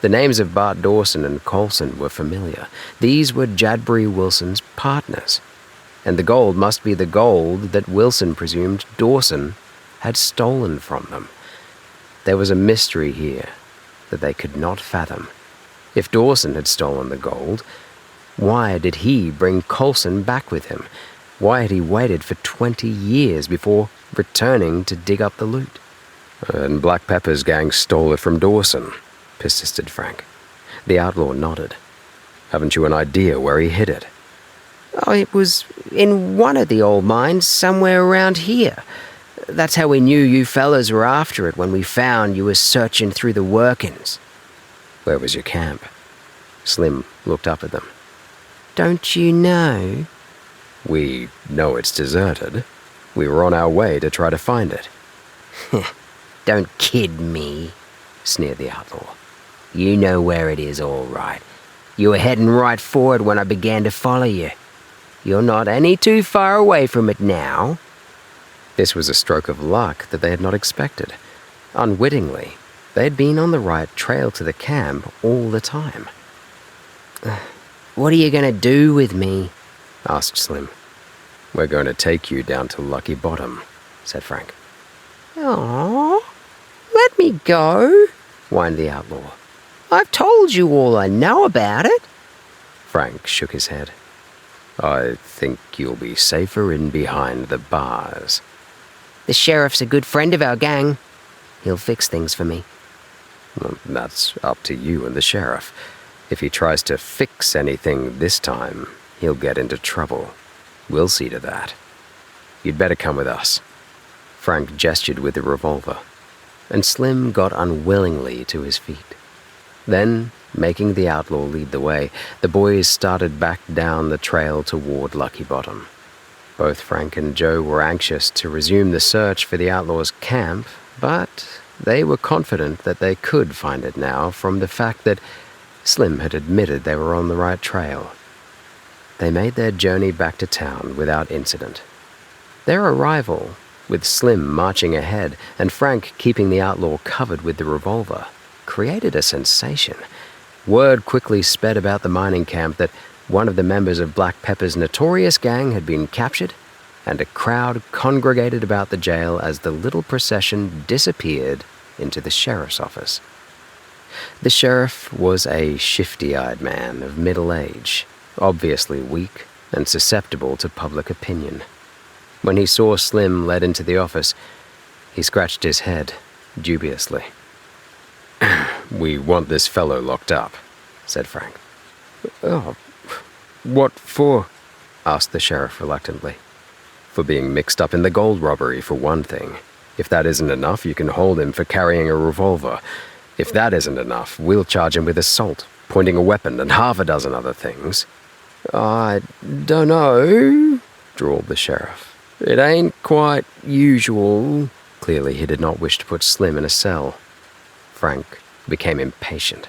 The names of Bart Dawson and Coulson were familiar. These were Jadbury Wilson's partners. And the gold must be the gold that Wilson presumed Dawson had stolen from them. There was a mystery here that they could not fathom. If Dawson had stolen the gold, why did he bring Coulson back with him? Why had he waited for 20 years before returning to dig up the loot? "And Black Pepper's gang stole it from Dawson," persisted Frank. The outlaw nodded. "Haven't you an idea where he hid it?" "Oh, it was in one of the old mines somewhere around here. That's how we knew you fellas were after it when we found you were searching through the workings." "Where was your camp?" Slim looked up at them. "Don't you know?" "We know it's deserted. We were on our way to try to find it." "Don't kid me," sneered the outlaw. "You know where it is, all right. You were heading right for it when I began to follow you. You're not any too far away from it now." This was a stroke of luck that they had not expected. Unwittingly, they had been on the right trail to the camp all the time. "What are you going to do with me?" asked Slim. "We're going to take you down to Lucky Bottom," said Frank. "Aw, let me go," whined the outlaw. "I've told you all I know about it." Frank shook his head. "I think you'll be safer in behind the bars." "The sheriff's a good friend of our gang. He'll fix things for me." "Well, that's up to you and the sheriff. If he tries to fix anything this time, he'll get into trouble. We'll see to that. You'd better come with us." Frank gestured with the revolver, and Slim got unwillingly to his feet. Then, making the outlaw lead the way, the boys started back down the trail toward Lucky Bottom. Both Frank and Joe were anxious to resume the search for the outlaw's camp, but they were confident that they could find it now from the fact that Slim had admitted they were on the right trail. They made their journey back to town without incident. Their arrival, with Slim marching ahead and Frank keeping the outlaw covered with the revolver, created a sensation. Word quickly sped about the mining camp that one of the members of Black Pepper's notorious gang had been captured, and a crowd congregated about the jail as the little procession disappeared into the sheriff's office. The sheriff was a shifty-eyed man of middle age, obviously weak and susceptible to public opinion. When he saw Slim led into the office, he scratched his head dubiously. "We want this fellow locked up," said Frank. "Oh, what for?" asked the sheriff reluctantly. "For being mixed up in the gold robbery, for one thing. If that isn't enough, you can hold him for carrying a revolver. If that isn't enough, we'll charge him with assault, pointing a weapon, and half a dozen other things." "I dunno," drawled the sheriff. "It ain't quite usual." Clearly he did not wish to put Slim in a cell. Frank became impatient.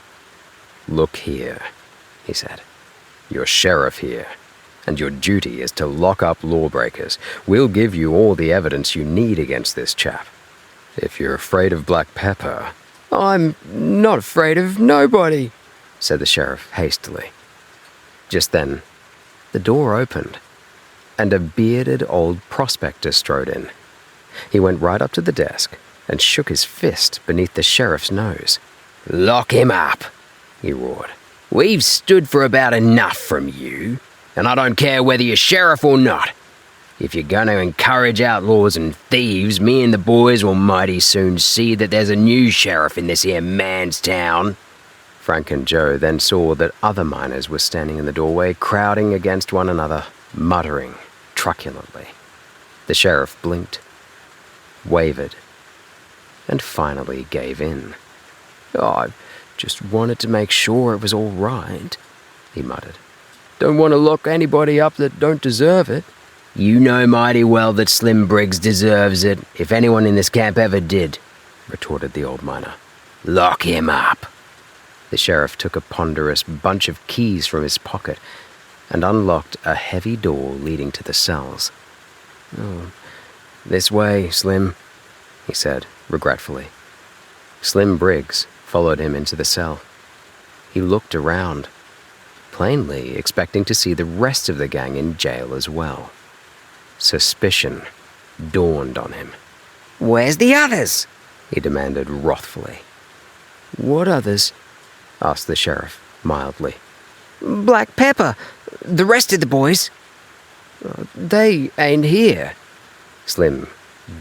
"Look here," he said. "You're sheriff here, and your duty is to lock up lawbreakers. We'll give you all the evidence you need against this chap. If you're afraid of Black Pepper—" "I'm not afraid of nobody," said the sheriff hastily. Just then, the door opened, and a bearded old prospector strode in. He went right up to the desk and shook his fist beneath the sheriff's nose. "Lock him up," he roared. "We've stood for about enough from you, and I don't care whether you're sheriff or not. If you're going to encourage outlaws and thieves, me and the boys will mighty soon see that there's a new sheriff in this here man's town." Frank and Joe then saw that other miners were standing in the doorway, crowding against one another, muttering truculently. The sheriff blinked, wavered, and finally gave in. "I just wanted to make sure it was all right," he muttered. "Don't want to lock anybody up that don't deserve it." "You know mighty well that Slim Briggs deserves it, if anyone in this camp ever did," retorted the old miner. "Lock him up." The sheriff took a ponderous bunch of keys from his pocket and unlocked a heavy door leading to the cells. "Oh, this way, Slim," he said, regretfully. Slim Briggs followed him into the cell. He looked around, plainly expecting to see the rest of the gang in jail as well. Suspicion dawned on him. "Where's the others?" he demanded wrathfully. "What others?" asked the sheriff mildly. "Black Pepper. The rest of the boys." "They ain't here." Slim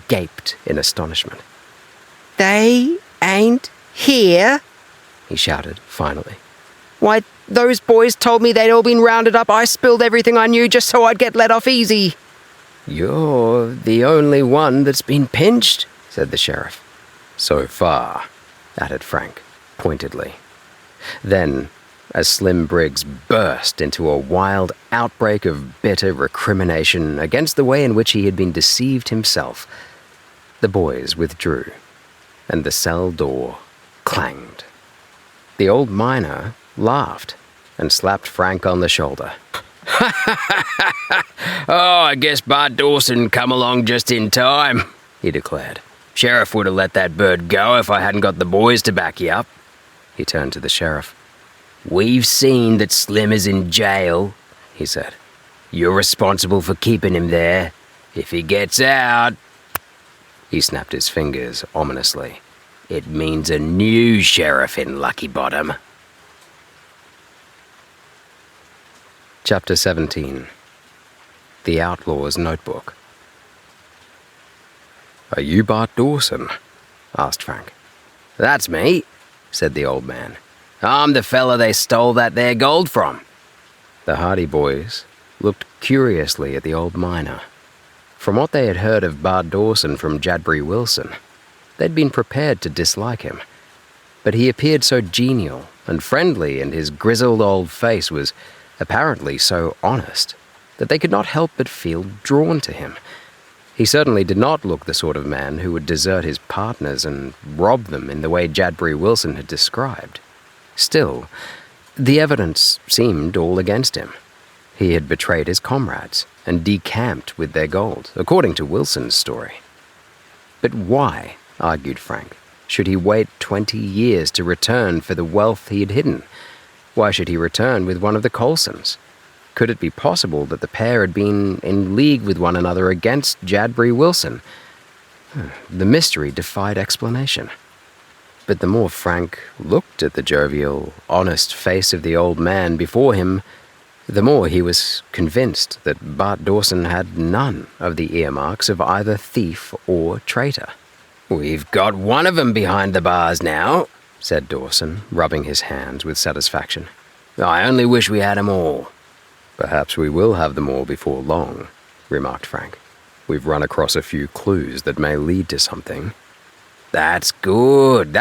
gaped in astonishment. "They ain't here?" he shouted finally. "Why, those boys told me they'd all been rounded up. I spilled everything I knew just so I'd get let off easy." "You're the only one that's been pinched," said the sheriff. "So far," added Frank pointedly. Then, as Slim Briggs burst into a wild outbreak of bitter recrimination against the way in which he had been deceived himself, the boys withdrew, and the cell door clanged. The old miner laughed and slapped Frank on the shoulder. "Oh, I guess Bart Dawson come along just in time," he declared. "Sheriff would have let that bird go if I hadn't got the boys to back you up." He turned to the sheriff. "We've seen that Slim is in jail," he said. "You're responsible for keeping him there. If he gets out—" He snapped his fingers ominously. "It means a new sheriff in Lucky Bottom." Chapter 17. The Outlaw's Notebook. "Are you Bart Dawson?" asked Frank. "That's me," said the old man. "I'm the fella they stole that there gold from." The Hardy boys looked curiously at the old miner. From what they had heard of Bart Dawson from Jadbury Wilson, they'd been prepared to dislike him. But he appeared so genial and friendly, and his grizzled old face was apparently so honest, that they could not help but feel drawn to him. He certainly did not look the sort of man who would desert his partners and rob them in the way Jadbury Wilson had described. Still, the evidence seemed all against him. He had betrayed his comrades and decamped with their gold, according to Wilson's story. But why, argued Frank, should he wait 20 years to return for the wealth he had hidden? Why should he return with one of the Colsons? Could it be possible that the pair had been in league with one another against Jadbury Wilson? The mystery defied explanation. But the more Frank looked at the jovial, honest face of the old man before him, the more he was convinced that Bart Dawson had none of the earmarks of either thief or traitor. "We've got one of 'em behind the bars now," said Dawson, rubbing his hands with satisfaction. "I only wish we had 'em all." "Perhaps we will have them all before long," remarked Frank. "We've run across a few clues that may lead to something." That's good,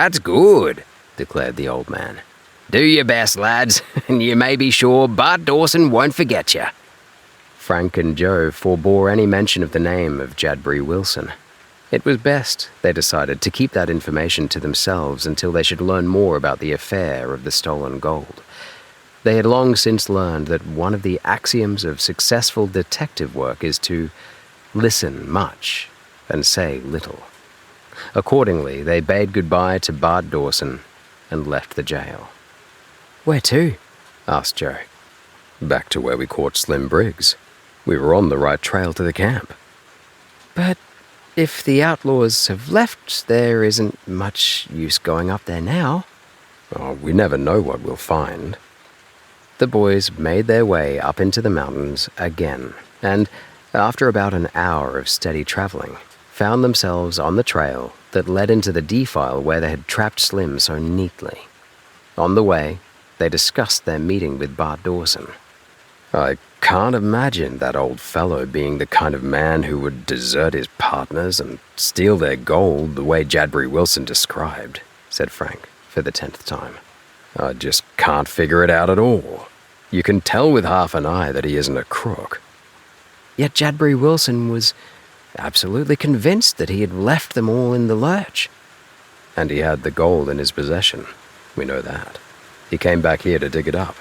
declared the old man. "Do your best, lads, and you may be sure Bart Dawson won't forget you." Frank and Joe forbore any mention of the name of Jadbury Wilson. It was best, they decided, to keep that information to themselves until they should learn more about the affair of the stolen gold. They had long since learned that one of the axioms of successful detective work is to listen much and say little. Accordingly, they bade goodbye to Bart Dawson and left the jail. "Where to?" asked Joe. "Back to where we caught Slim Briggs. We were on the right trail to the camp." "But if the outlaws have left, there isn't much use going up there now." "Oh, we never know what we'll find." The boys made their way up into the mountains again, and, after about an hour of steady traveling, found themselves on the trail that led into the defile where they had trapped Slim so neatly. On the way, they discussed their meeting with Bart Dawson. "I can't imagine that old fellow being the kind of man who would desert his partners and steal their gold the way Jadbury Wilson described," said Frank for the 10th time. "I just can't figure it out at all. You can tell with half an eye that he isn't a crook." Yet Jadbury Wilson was absolutely convinced that he had left them all in the lurch. And he had the gold in his possession. We know that. He came back here to dig it up.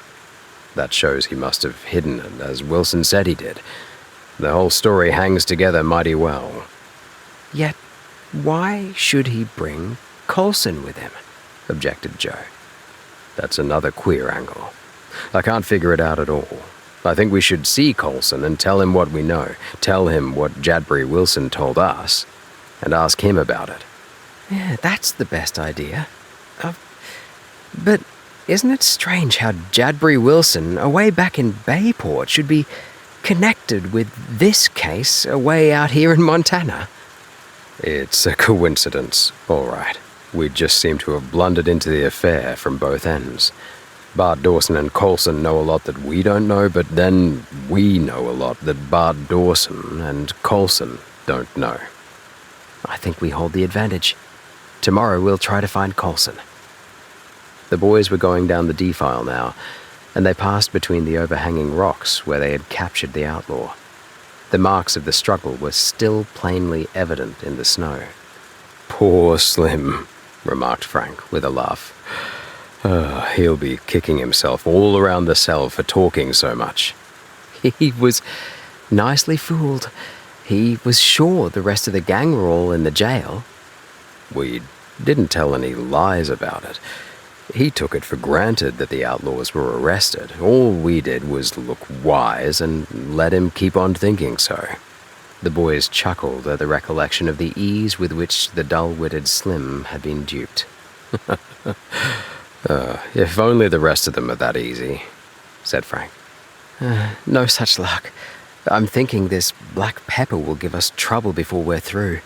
That shows he must have hidden it, as Wilson said he did. The whole story hangs together mighty well. Yet, why should he bring Coulson with him? Objected Joe. That's another queer angle. I can't figure it out at all. I think we should see Coulson and tell him what we know, tell him what Jadbury Wilson told us, and ask him about it. Yeah, that's the best idea. But isn't it strange how Jadbury Wilson, away back in Bayport, should be connected with this case away out here in Montana? It's a coincidence, all right. We just seem to have blundered into the affair from both ends. Bart Dawson and Coulson know a lot that we don't know, but then we know a lot that Bart Dawson and Coulson don't know. I think we hold the advantage. Tomorrow we'll try to find Coulson. The boys were going down the defile now, and they passed between the overhanging rocks where they had captured the outlaw. The marks of the struggle were still plainly evident in the snow. "Poor Slim," remarked Frank with a laugh. He'll be kicking himself all around the cell for talking so much." He was nicely fooled. He was sure the rest of the gang were all in the jail. "We didn't tell any lies about it. He took it for granted that the outlaws were arrested. All we did was look wise and let him keep on thinking so." The boys chuckled at the recollection of the ease with which the dull-witted Slim had been duped. If only the rest of them are that easy," said Frank. No such luck. I'm thinking this black pepper will give us trouble before we're through.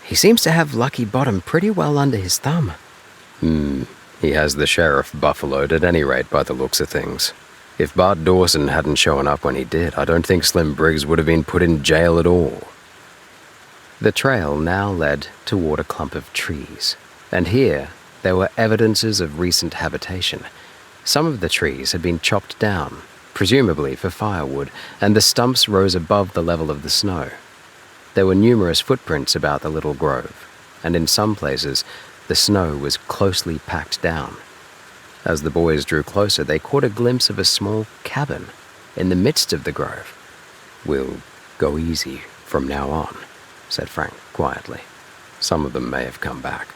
He seems to have Lucky Bottom pretty well under his thumb. He has the sheriff buffaloed at any rate by the looks of things. If Bart Dawson hadn't shown up when he did, I don't think Slim Briggs would have been put in jail at all. The trail now led toward a clump of trees, and here there were evidences of recent habitation. Some of the trees had been chopped down, presumably for firewood, and the stumps rose above the level of the snow. There were numerous footprints about the little grove, and in some places the snow was closely packed down. As the boys drew closer, they caught a glimpse of a small cabin in the midst of the grove. "We'll go easy from now on," said Frank quietly. "Some of them may have come back."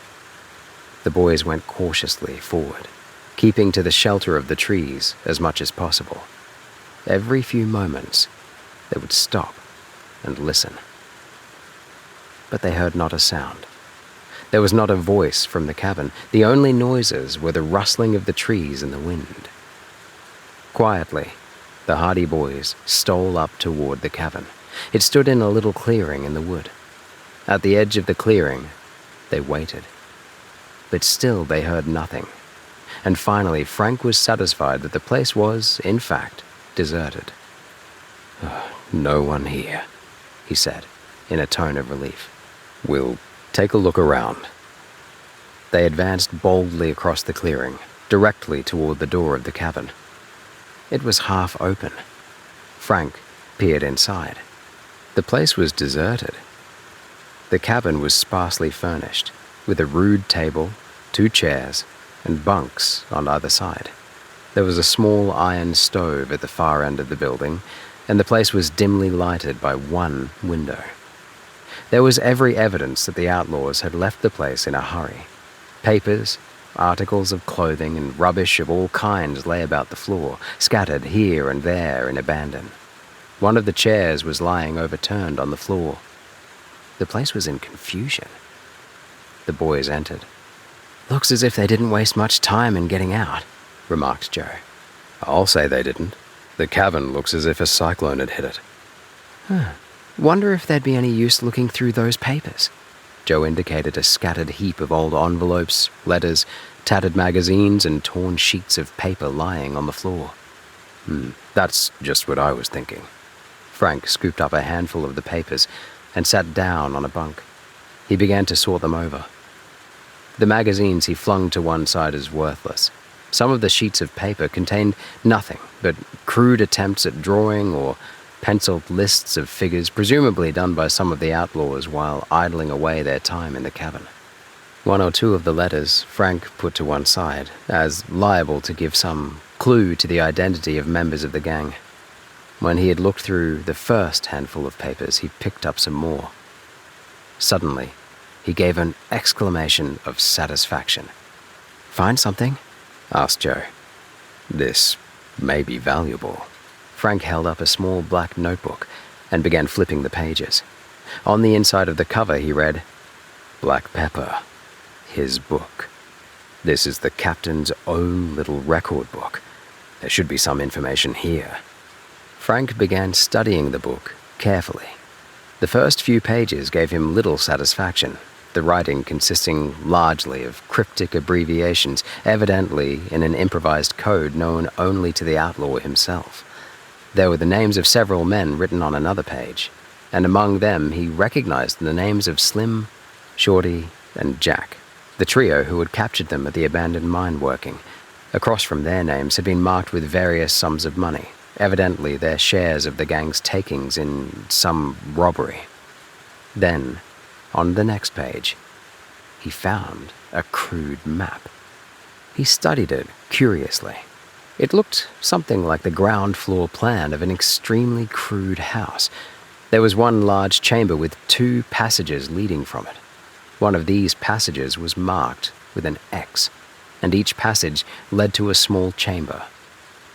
The boys went cautiously forward, keeping to the shelter of the trees as much as possible. Every few moments, they would stop and listen. But they heard not a sound. There was not a voice from the cabin. The only noises were the rustling of the trees in the wind. Quietly, the Hardy boys stole up toward the cabin. It stood in a little clearing in the wood. At the edge of the clearing, they waited. But still they heard nothing. And finally, Frank was satisfied that the place was, in fact, deserted. "No one here," he said, in a tone of relief. "We'll take a look around." They advanced boldly across the clearing, directly toward the door of the cabin. It was half open. Frank peered inside. The place was deserted. The cabin was sparsely furnished, with a rude table, 2 chairs, and bunks on either side. There was a small iron stove at the far end of the building, and the place was dimly lighted by one window. There was every evidence that the outlaws had left the place in a hurry. Papers, articles of clothing, and rubbish of all kinds lay about the floor, scattered here and there in abandon. One of the chairs was lying overturned on the floor. The place was in confusion. The boys entered. "Looks as if they didn't waste much time in getting out," remarked Joe. "I'll say they didn't. The cabin looks as if a cyclone had hit it." Wonder if there'd be any use looking through those papers. Joe indicated a scattered heap of old envelopes, letters, tattered magazines, and torn sheets of paper lying on the floor. That's just what I was thinking." Frank scooped up a handful of the papers and sat down on a bunk. He began to sort them over. The magazines he flung to one side as worthless. Some of the sheets of paper contained nothing but crude attempts at drawing or penciled lists of figures presumably done by some of the outlaws while idling away their time in the cabin. One or two of the letters Frank put to one side, as liable to give some clue to the identity of members of the gang. When he had looked through the first handful of papers, he picked up some more. Suddenly, he gave an exclamation of satisfaction. "Find something?" asked Joe. "This may be valuable." Frank held up a small black notebook and began flipping the pages. On the inside of the cover he read, "Black Pepper, his book. This is the captain's own little record book. There should be some information here." Frank began studying the book carefully. The first few pages gave him little satisfaction, the writing consisting largely of cryptic abbreviations, evidently in an improvised code known only to the outlaw himself. There were the names of several men written on another page, and among them he recognized the names of Slim, Shorty, and Jack, the trio who had captured them at the abandoned mine working. Across from their names had been marked with various sums of money, evidently their shares of the gang's takings in some robbery. Then, on the next page, he found a crude map. He studied it curiously. It looked something like the ground floor plan of an extremely crude house. There was one large chamber with 2 passages leading from it. One of these passages was marked with an X, and each passage led to a small chamber.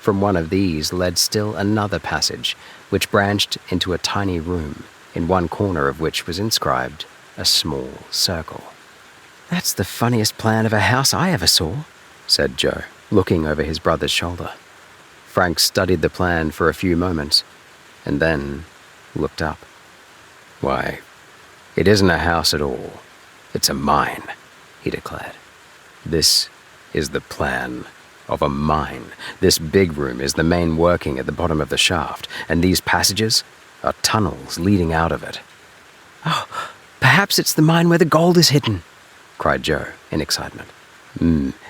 From one of these led still another passage, which branched into a tiny room, in one corner of which was inscribed a small circle. "That's the funniest plan of a house I ever saw," said Joe, looking over his brother's shoulder. Frank studied the plan for a few moments, and then looked up. "Why, it isn't a house at all. It's a mine," he declared. "This is the plan of a mine. This big room is the main working at the bottom of the shaft, and these passages are tunnels leading out of it." "Oh, perhaps it's the mine where the gold is hidden," cried Joe in excitement.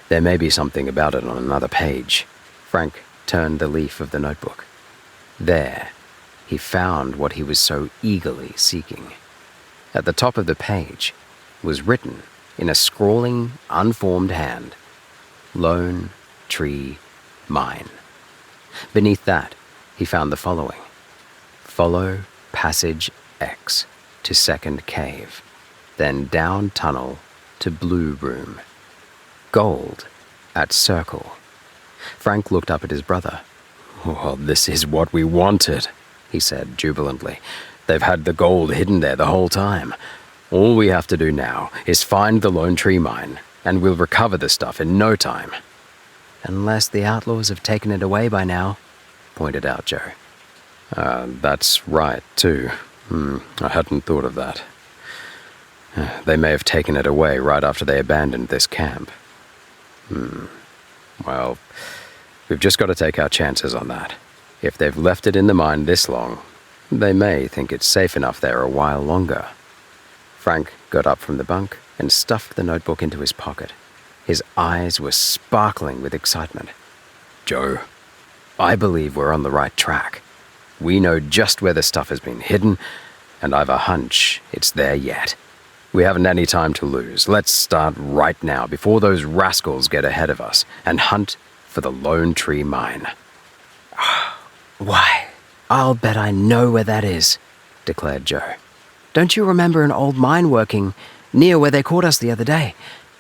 There may be something about it on another page." Frank turned the leaf of the notebook. There, he found what he was so eagerly seeking. At the top of the page was written in a scrawling, unformed hand, "Lone Tree Mine." Beneath that, he found the following: "Follow Passage X to Second Cave, then down tunnel to Blue Room. Gold at Circle." Frank looked up at his brother. "Well, this is what we wanted," he said jubilantly. "They've had the gold hidden there the whole time. All we have to do now is find the Lone Tree Mine, and we'll recover the stuff in no time." "Unless the outlaws have taken it away by now," pointed out Joe. That's right, too. I hadn't thought of that. They may have taken it away right after they abandoned this camp. Well, we've just got to take our chances on that. If they've left it in the mine this long, they may think it's safe enough there a while longer." Frank got up from the bunk and stuffed the notebook into his pocket. His eyes were sparkling with excitement. "Joe, I believe we're on the right track. We know just where the stuff has been hidden, and I've a hunch it's there yet. We haven't any time to lose. Let's start right now before those rascals get ahead of us and hunt for the Lone Tree Mine." "Why, I'll bet I know where that is," declared Joe. "Don't you remember an old mine working near where they caught us the other day?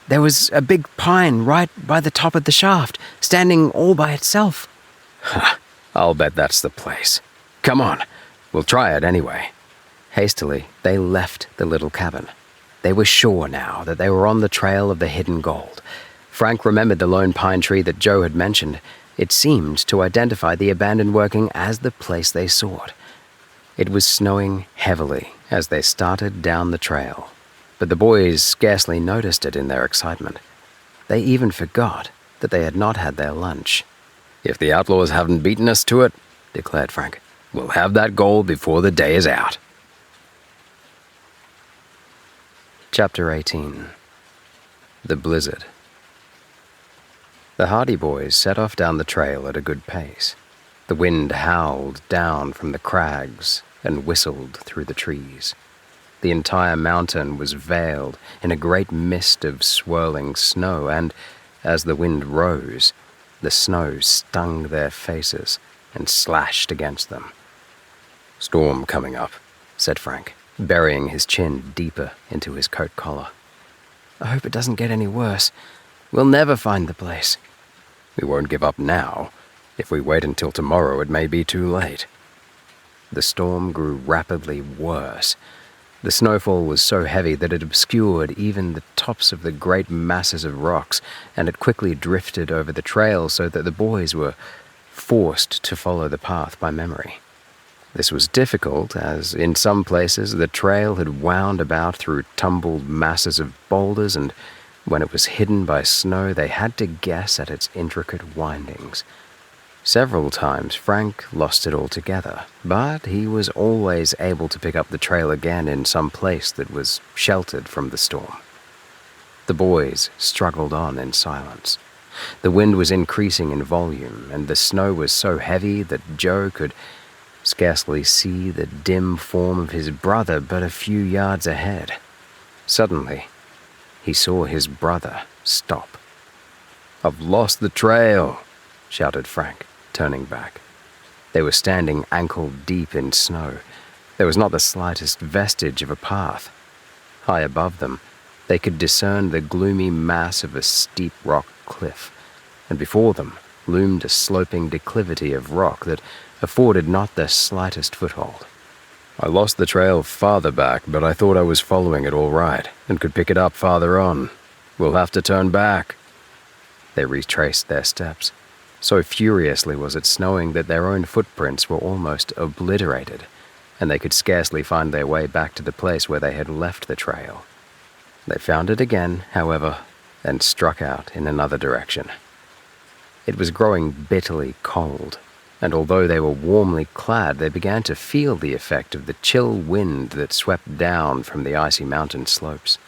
There was a big pine right by the top of the shaft, standing all by itself." I'll bet that's the place. Come on, we'll try it anyway. Hastily, they left the little cabin. They were sure now that they were on the trail of the hidden gold. Frank remembered the lone pine tree that Joe had mentioned. It seemed to identify the abandoned working as the place they sought. It was snowing heavily as they started down the trail, but the boys scarcely noticed it in their excitement. They even forgot that they had not had their lunch. "If the outlaws haven't beaten us to it," declared Frank, "we'll have that gold before the day is out." Chapter 18. The Blizzard. The Hardy Boys set off down the trail at a good pace. The wind howled down from the crags and whistled through the trees. The entire mountain was veiled in a great mist of swirling snow, and as the wind rose, the snow stung their faces and slashed against them. "Storm coming up," said Frank, burying his chin deeper into his coat collar. I hope it doesn't get any worse. We'll never find the place. "We won't give up now. If we wait until tomorrow, it may be too late." The storm grew rapidly worse. The snowfall was so heavy that it obscured even the tops of the great masses of rocks, and it quickly drifted over the trail so that the boys were forced to follow the path by memory. This was difficult, as in some places the trail had wound about through tumbled masses of boulders, and when it was hidden by snow, they had to guess at its intricate windings. Several times Frank lost it altogether, but he was always able to pick up the trail again in some place that was sheltered from the storm. The boys struggled on in silence. The wind was increasing in volume, and the snow was so heavy that Joe could scarcely see the dim form of his brother but a few yards ahead. Suddenly, he saw his brother stop. "I've lost the trail," shouted Frank, turning back. They were standing ankle-deep in snow. There was not the slightest vestige of a path. High above them, they could discern the gloomy mass of a steep rock cliff, and before them loomed a sloping declivity of rock that afforded not the slightest foothold. "I lost the trail farther back, but I thought I was following it all right and could pick it up farther on. We'll have to turn back." They retraced their steps. So furiously was it snowing that their own footprints were almost obliterated, and they could scarcely find their way back to the place where they had left the trail. They found it again, however, and struck out in another direction. It was growing bitterly cold, and although they were warmly clad, they began to feel the effect of the chill wind that swept down from the icy mountain slopes.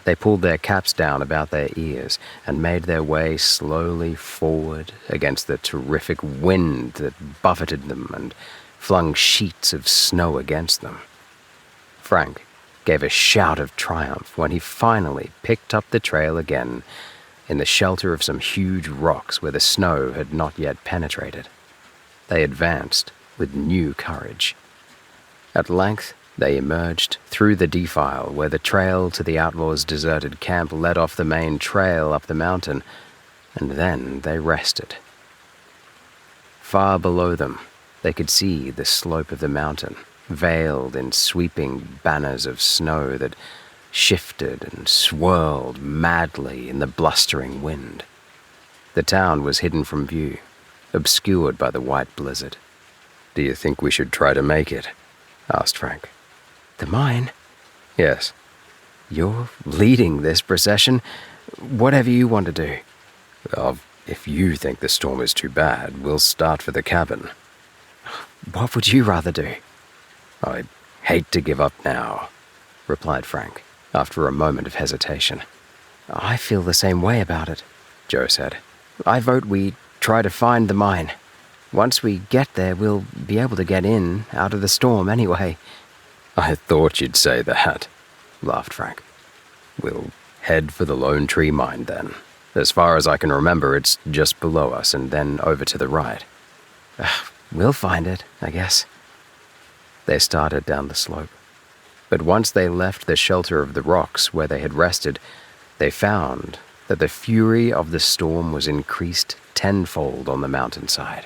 They pulled their caps down about their ears and made their way slowly forward against the terrific wind that buffeted them and flung sheets of snow against them. Frank gave a shout of triumph when he finally picked up the trail again in the shelter of some huge rocks where the snow had not yet penetrated. They advanced with new courage. At length, they emerged through the defile where the trail to the outlaws' deserted camp led off the main trail up the mountain, and then they rested. Far below them, they could see the slope of the mountain, veiled in sweeping banners of snow that shifted and swirled madly in the blustering wind. The town was hidden from view, obscured by the white blizzard. "Do you think we should try to make it?" asked Frank. The mine? "Yes." You're leading this procession. Whatever you want to do. If you think the storm is too bad, we'll start for the cabin. What would you rather do? "I'd hate to give up now," replied Frank, after a moment of hesitation. I feel the same way about it, Joe said. I vote we try to find the mine. Once we get there, we'll be able to get in, out of the storm anyway. "I thought you'd say that," laughed Frank. "We'll head for the Lone Tree Mine then. As far as I can remember, it's just below us and then over to the right." We'll find it, I guess. They started down the slope. But once they left the shelter of the rocks where they had rested, they found that the fury of the storm was increased tenfold on the mountainside.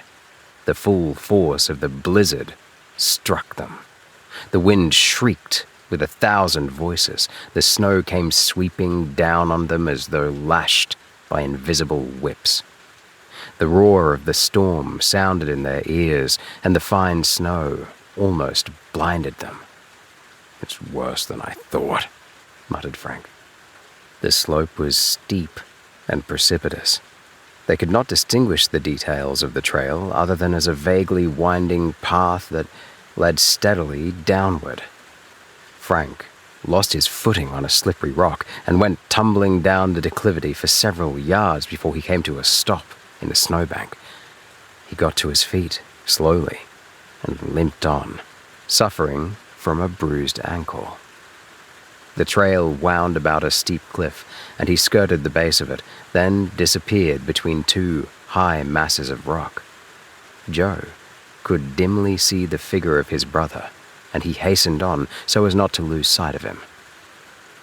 The full force of the blizzard struck them. The wind shrieked with 1,000 voices. The snow came sweeping down on them as though lashed by invisible whips. The roar of the storm sounded in their ears, and the fine snow almost blinded them. "It's worse than I thought," muttered Frank. The slope was steep and precipitous. They could not distinguish the details of the trail other than as a vaguely winding path that led steadily downward. Frank lost his footing on a slippery rock and went tumbling down the declivity for several yards before he came to a stop in the snowbank. He got to his feet slowly and limped on, suffering from a bruised ankle. The trail wound about a steep cliff, and he skirted the base of it, then disappeared between two high masses of rock. Joe could dimly see the figure of his brother, and he hastened on so as not to lose sight of him.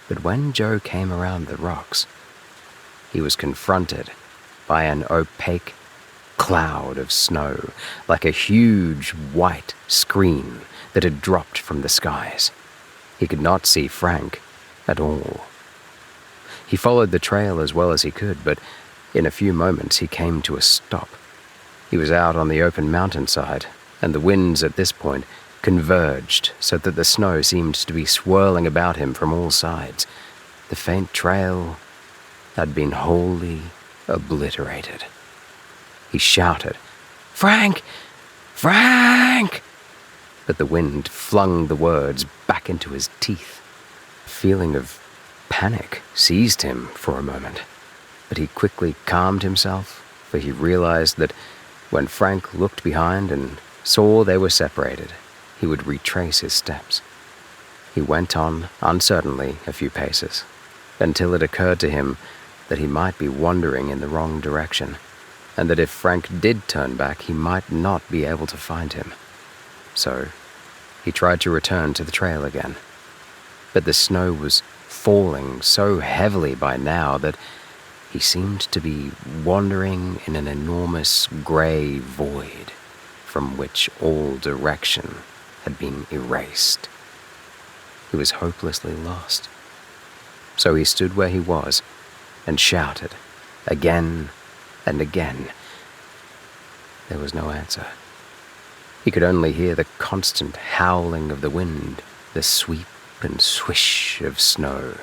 But when Joe came around the rocks, he was confronted by an opaque cloud of snow, like a huge white screen that had dropped from the skies. He could not see Frank at all. He followed the trail as well as he could, but in a few moments he came to a stop. He was out on the open mountainside, and the winds at this point converged so that the snow seemed to be swirling about him from all sides. The faint trail had been wholly obliterated. He shouted, "Frank! Frank!" But the wind flung the words back into his teeth. A feeling of panic seized him for a moment, but he quickly calmed himself, for he realized that when Frank looked behind and saw they were separated, he would retrace his steps. He went on uncertainly a few paces, until it occurred to him that he might be wandering in the wrong direction, and that if Frank did turn back, he might not be able to find him. So he tried to return to the trail again. But the snow was falling so heavily by now that he seemed to be wandering in an enormous grey void from which all direction had been erased. He was hopelessly lost. So he stood where he was and shouted again and again. There was no answer. He could only hear the constant howling of the wind, the sweep and swish of snow.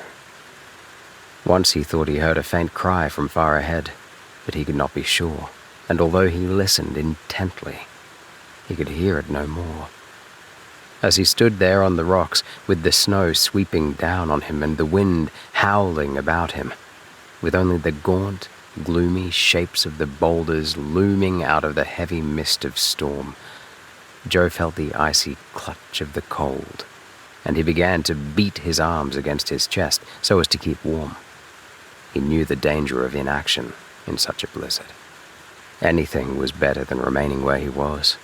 Once he thought he heard a faint cry from far ahead, but he could not be sure, and although he listened intently, he could hear it no more. As he stood there on the rocks, with the snow sweeping down on him and the wind howling about him, with only the gaunt, gloomy shapes of the boulders looming out of the heavy mist of storm, Joe felt the icy clutch of the cold, and he began to beat his arms against his chest so as to keep warm. He knew the danger of inaction in such a blizzard. Anything was better than remaining where he was.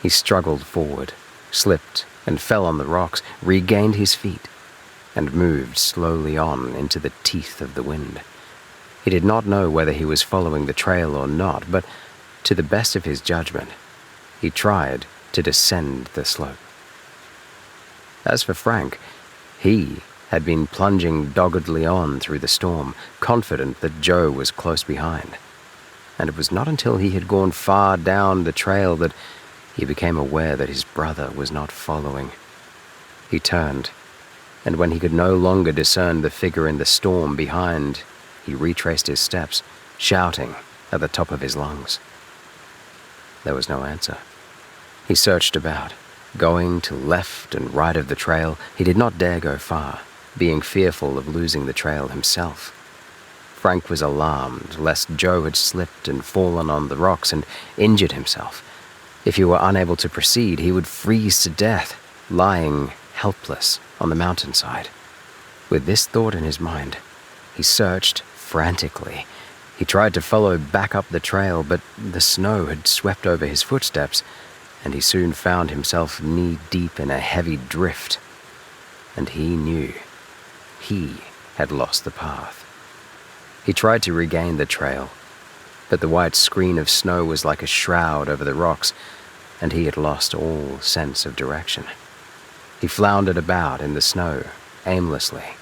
He struggled forward, slipped and fell on the rocks, regained his feet, and moved slowly on into the teeth of the wind. He did not know whether he was following the trail or not, but to the best of his judgment, he tried to descend the slope. As for Frank, he had been plunging doggedly on through the storm, confident that Joe was close behind. And it was not until he had gone far down the trail that he became aware that his brother was not following. He turned, and when he could no longer discern the figure in the storm behind, he retraced his steps, shouting at the top of his lungs. There was no answer. He searched about, going to left and right of the trail. He did not dare go far, being fearful of losing the trail himself. Frank was alarmed lest Joe had slipped and fallen on the rocks and injured himself. If he were unable to proceed, he would freeze to death, lying helpless on the mountainside. With this thought in his mind, he searched frantically. He tried to follow back up the trail, but the snow had swept over his footsteps, and he soon found himself knee-deep in a heavy drift. And he knew he had lost the path. He tried to regain the trail, but the white screen of snow was like a shroud over the rocks, and he had lost all sense of direction. He floundered about in the snow, aimlessly,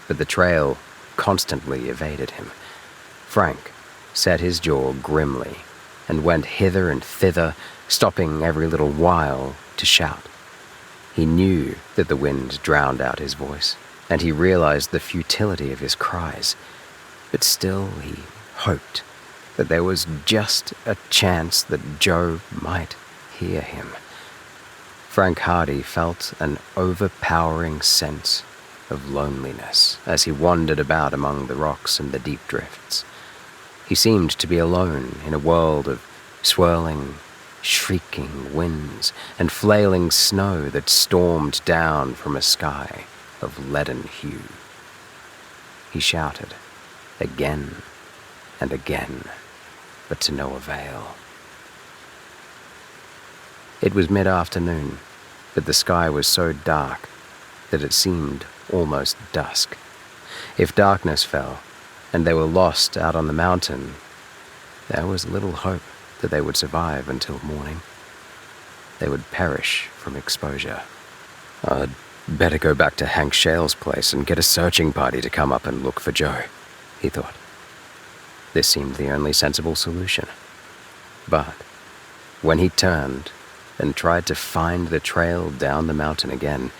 but the trail constantly evaded him. Frank set his jaw grimly and went hither and thither, stopping every little while to shout. He knew that the wind drowned out his voice, and he realized the futility of his cries, but still he hoped that there was just a chance that Joe might hear him. Frank Hardy felt an overpowering sense of loneliness as he wandered about among the rocks and the deep drifts. He seemed to be alone in a world of swirling, shrieking winds and flailing snow that stormed down from a sky of leaden hue. He shouted, again and again, but to no avail. It was mid-afternoon, but the sky was so dark that it seemed almost dusk. If darkness fell, and they were lost out on the mountain, there was little hope that they would survive until morning. They would perish from exposure. I'd better go back to Hank Shale's place and get a searching party to come up and look for Joe, he thought. This seemed the only sensible solution. But when he turned and tried to find the trail down the mountain again,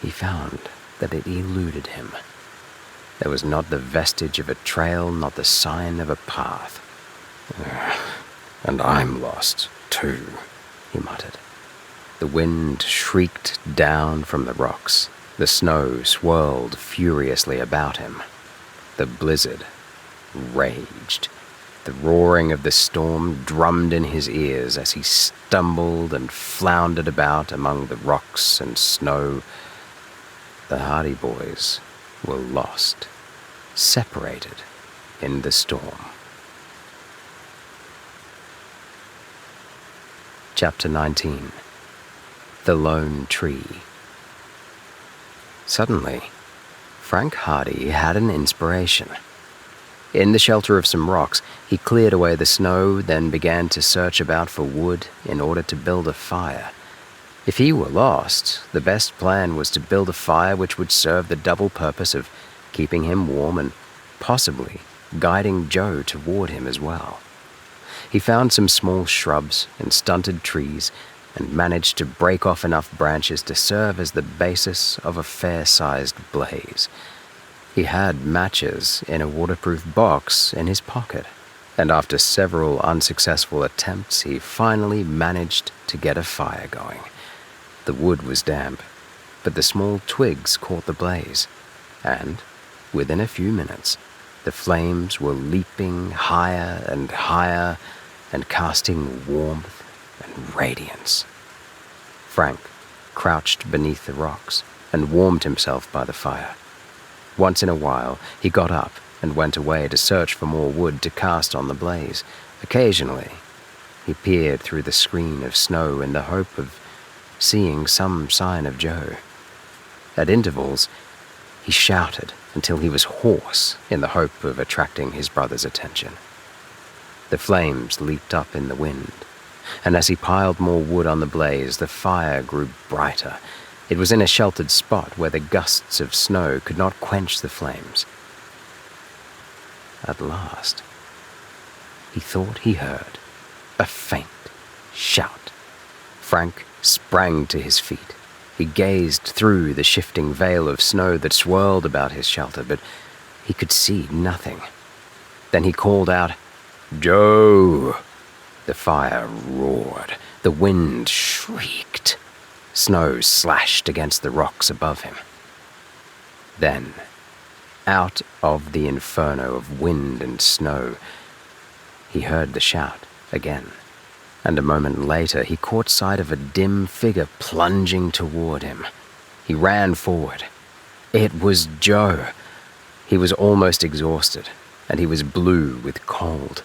he found that it eluded him. There was not the vestige of a trail, not the sign of a path. And I'm lost, too, he muttered. The wind shrieked down from the rocks. The snow swirled furiously about him. The blizzard raged. The roaring of the storm drummed in his ears as he stumbled and floundered about among the rocks and snow. The Hardy boys were lost, separated in the storm. Chapter 19. The Lone Tree. Suddenly, Frank Hardy had an inspiration. In the shelter of some rocks, he cleared away the snow, then began to search about for wood in order to build a fire. If he were lost, the best plan was to build a fire which would serve the double purpose of keeping him warm and possibly guiding Joe toward him as well. He found some small shrubs and stunted trees and managed to break off enough branches to serve as the basis of a fair-sized blaze. He had matches in a waterproof box in his pocket, and after several unsuccessful attempts, he finally managed to get a fire going. The wood was damp, but the small twigs caught the blaze, and within a few minutes, the flames were leaping higher and casting warmth and radiance. Frank crouched beneath the rocks and warmed himself by the fire. Once in a while, he got up and went away to search for more wood to cast on the blaze. Occasionally, he peered through the screen of snow in the hope of seeing some sign of Joe. At intervals, he shouted until he was hoarse in the hope of attracting his brother's attention. The flames leaped up in the wind, and as he piled more wood on the blaze, the fire grew brighter. It was in a sheltered spot where the gusts of snow could not quench the flames. At last, he thought he heard a faint shout. Frank sprang to his feet. He gazed through the shifting veil of snow that swirled about his shelter, but he could see nothing. Then he called out, "Joe!" The fire roared. The wind shrieked. Snow slashed against the rocks above him. Then, out of the inferno of wind and snow, he heard the shout again, and a moment later he caught sight of a dim figure plunging toward him. He ran forward. It was Joe. He was almost exhausted, and he was blue with cold.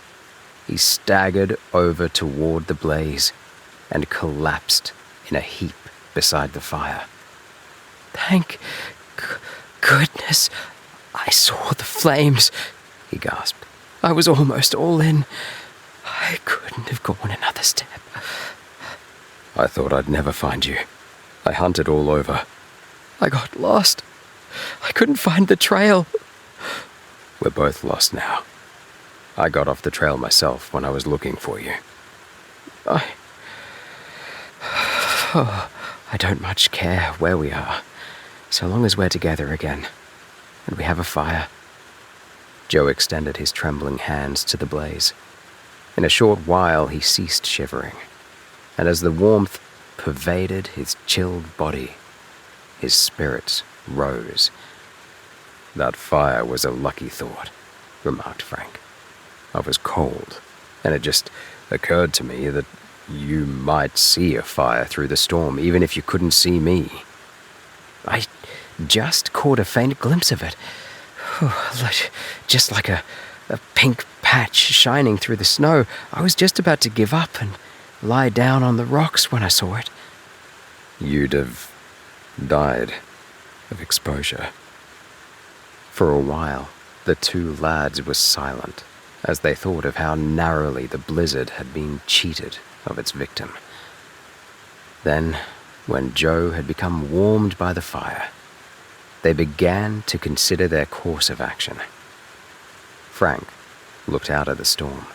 He staggered over toward the blaze and collapsed in a heap beside the fire. "Thank goodness I saw the flames," he gasped. "I was almost all in. I couldn't have gone another step." I thought I'd never find you. I hunted all over. "I got lost. I couldn't find the trail." We're both lost now. I got off the trail myself when I was looking for you. I don't much care where we are, so long as we're together again, and we have a fire." Joe extended his trembling hands to the blaze. In a short while he ceased shivering, and as the warmth pervaded his chilled body, his spirits rose. That fire was a lucky thought, remarked Frank. I was cold, and it just occurred to me that you might see a fire through the storm, even if you couldn't see me. I just caught a faint glimpse of it. Just like a pink patch shining through the snow. I was just about to give up and lie down on the rocks when I saw it. You'd have died of exposure. For a while, the two lads were silent as they thought of how narrowly the blizzard had been cheated of its victim. Then, when Joe had become warmed by the fire, they began to consider their course of action. Frank looked out at the storm.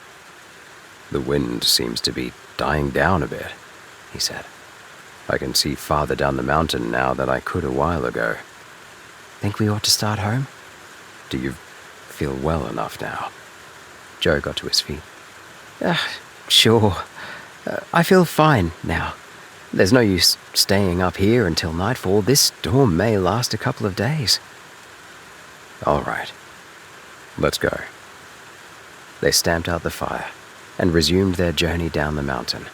The wind seems to be dying down a bit, he said. I can see farther down the mountain now than I could a while ago. Think we ought to start home? Do you feel well enough now? Joe got to his feet. Sure. I feel fine now. There's no use staying up here until nightfall. This storm may last a couple of days. All right. Let's go. They stamped out the fire and resumed their journey down the mountain.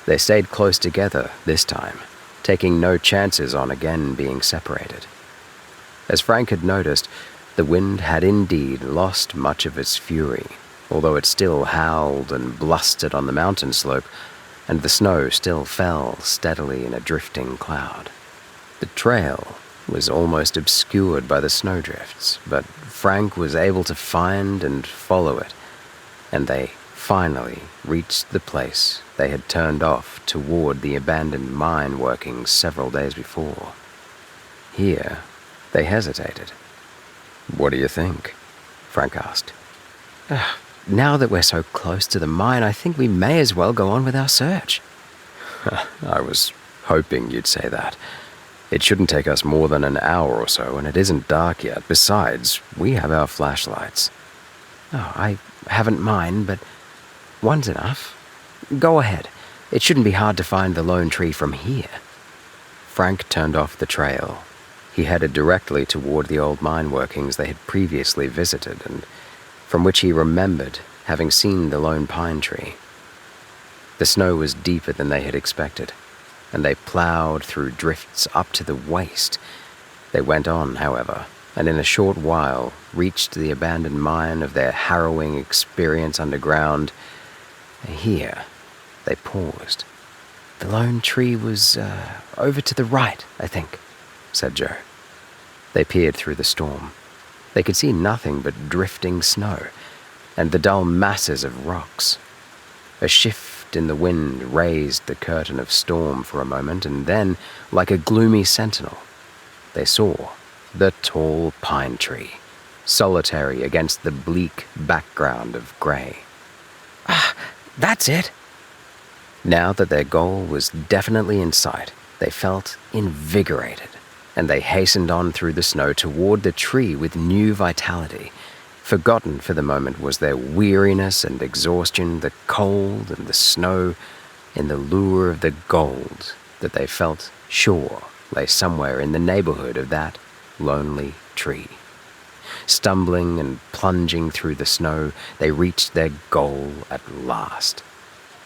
They stayed close together this time, taking no chances on again being separated. As Frank had noticed, the wind had indeed lost much of its fury, although it still howled and blustered on the mountain slope, and the snow still fell steadily in a drifting cloud. The trail was almost obscured by the snowdrifts, but Frank was able to find and follow it, and they finally reached the place they had turned off toward the abandoned mine workings several days before. Here, they hesitated. What do you think? Frank asked. Now that we're so close to the mine, I think we may as well go on with our search. I was hoping you'd say that. It shouldn't take us more than an hour or so, and it isn't dark yet. Besides, we have our flashlights. Oh, I haven't mine, but one's enough. Go ahead. It shouldn't be hard to find the lone tree from here. Frank turned off the trail. He headed directly toward the old mine workings they had previously visited, and from which he remembered having seen the lone pine tree. The snow was deeper than they had expected, and they plowed through drifts up to the waist. They went on, however, and in a short while reached the abandoned mine of their harrowing experience underground. Here, they paused. The lone tree was over to the right, I think, said Joe. They peered through the storm. They could see nothing but drifting snow and the dull masses of rocks. A shift in the wind raised the curtain of storm for a moment, and then, like a gloomy sentinel, they saw the tall pine tree, solitary against the bleak background of grey. That's it. Now that their goal was definitely in sight, they felt invigorated, and they hastened on through the snow toward the tree with new vitality. Forgotten for the moment was their weariness and exhaustion, the cold and the snow, in the lure of the gold that they felt sure lay somewhere in the neighborhood of that lonely tree. Stumbling and plunging through the snow, they reached their goal at last.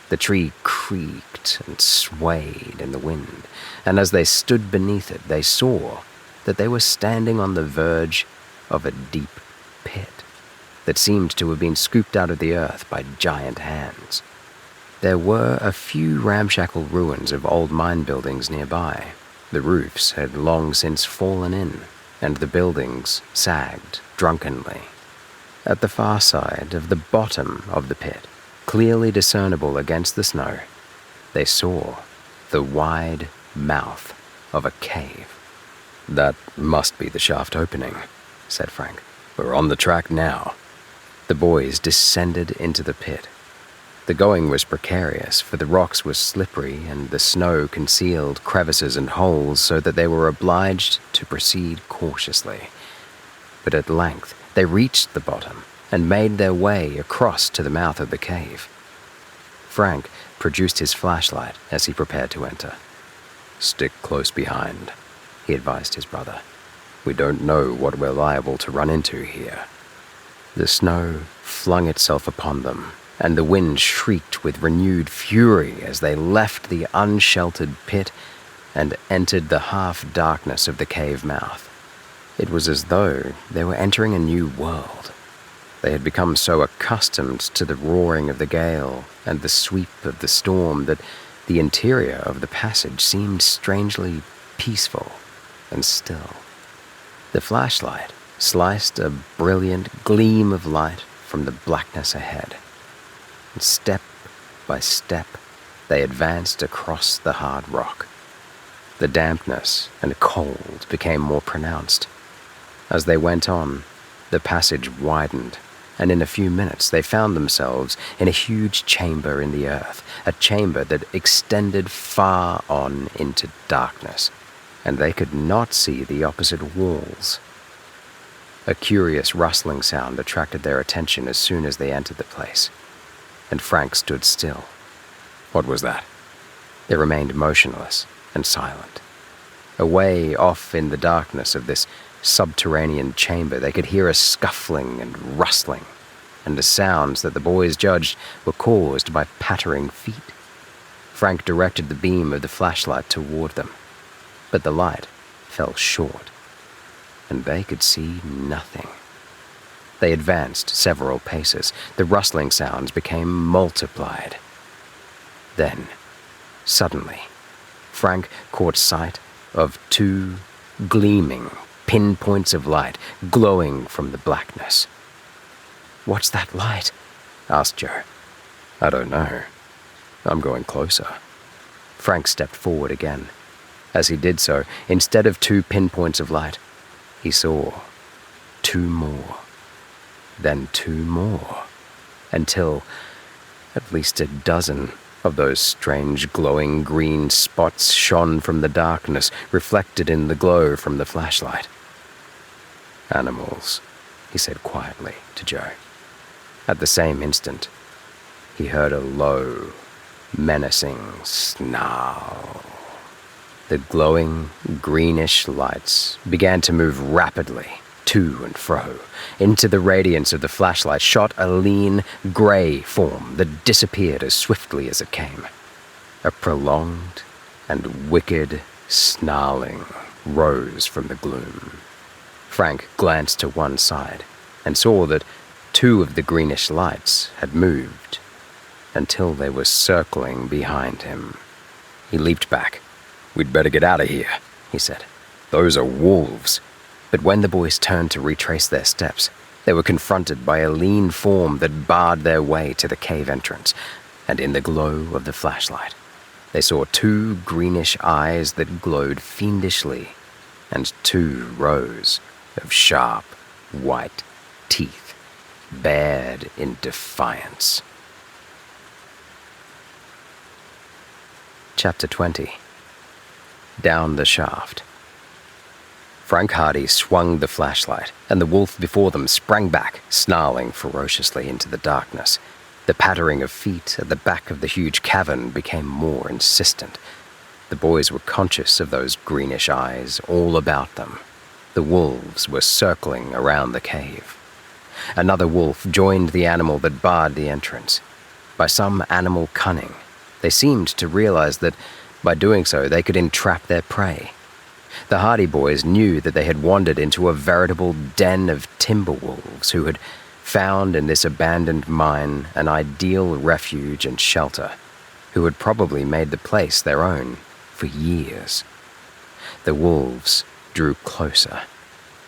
The tree creaked and swayed in the wind, and as they stood beneath it, they saw that they were standing on the verge of a deep pit that seemed to have been scooped out of the earth by giant hands. There were a few ramshackle ruins of old mine buildings nearby. The roofs had long since fallen in, and the buildings sagged drunkenly. At the far side of the bottom of the pit, clearly discernible against the snow, they saw the wide mouth of a cave. That must be the shaft opening, said Frank. We're on the track now. The boys descended into the pit. The going was precarious, for the rocks were slippery and the snow concealed crevices and holes, so that they were obliged to proceed cautiously. But at length they reached the bottom and made their way across to the mouth of the cave. Frank produced his flashlight as he prepared to enter. Stick close behind, he advised his brother. We don't know what we're liable to run into here. The snow flung itself upon them, and the wind shrieked with renewed fury as they left the unsheltered pit and entered the half-darkness of the cave mouth. It was as though they were entering a new world. They had become so accustomed to the roaring of the gale and the sweep of the storm that the interior of the passage seemed strangely peaceful and still. The flashlight sliced a brilliant gleam of light from the blackness ahead. And step by step, they advanced across the hard rock. The dampness and cold became more pronounced. As they went on, the passage widened, and in a few minutes they found themselves in a huge chamber in the earth, a chamber that extended far on into darkness, and they could not see the opposite walls. A curious rustling sound attracted their attention as soon as they entered the place, and Frank stood still. What was that? They remained motionless and silent. Away off in the darkness of this subterranean chamber, they could hear a scuffling and rustling, and the sounds that the boys judged were caused by pattering feet. Frank directed the beam of the flashlight toward them, but the light fell short, and they could see nothing. They advanced several paces. The rustling sounds became multiplied. Then, suddenly, Frank caught sight of two gleaming pinpoints of light glowing from the blackness. "What's that light?" asked Joe. I don't know. I'm going closer. Frank stepped forward again. As he did so, instead of two pinpoints of light, he saw two more, then two more, until at least a dozen of those strange glowing green spots shone from the darkness, reflected in the glow from the flashlight. Animals, he said quietly to Joe. At the same instant, he heard a low, menacing snarl. The glowing, greenish lights began to move rapidly, to and fro. Into the radiance of the flashlight shot a lean, grey form that disappeared as swiftly as it came. A prolonged and wicked snarling rose from the gloom. Frank glanced to one side and saw that two of the greenish lights had moved until they were circling behind him. He leaped back. "We'd better get out of here," he said. "Those are wolves." But when the boys turned to retrace their steps, they were confronted by a lean form that barred their way to the cave entrance, and in the glow of the flashlight, they saw two greenish eyes that glowed fiendishly, and two rows of sharp, white teeth, bared in defiance. Chapter 20. Down the shaft. Frank Hardy swung the flashlight, and the wolf before them sprang back, snarling ferociously into the darkness. The pattering of feet at the back of the huge cavern became more insistent. The boys were conscious of those greenish eyes all about them. The wolves were circling around the cave. Another wolf joined the animal that barred the entrance. By some animal cunning, they seemed to realize that by doing so they could entrap their prey. The Hardy boys knew that they had wandered into a veritable den of timber wolves who had found in this abandoned mine an ideal refuge and shelter, who had probably made the place their own for years. The wolves drew closer.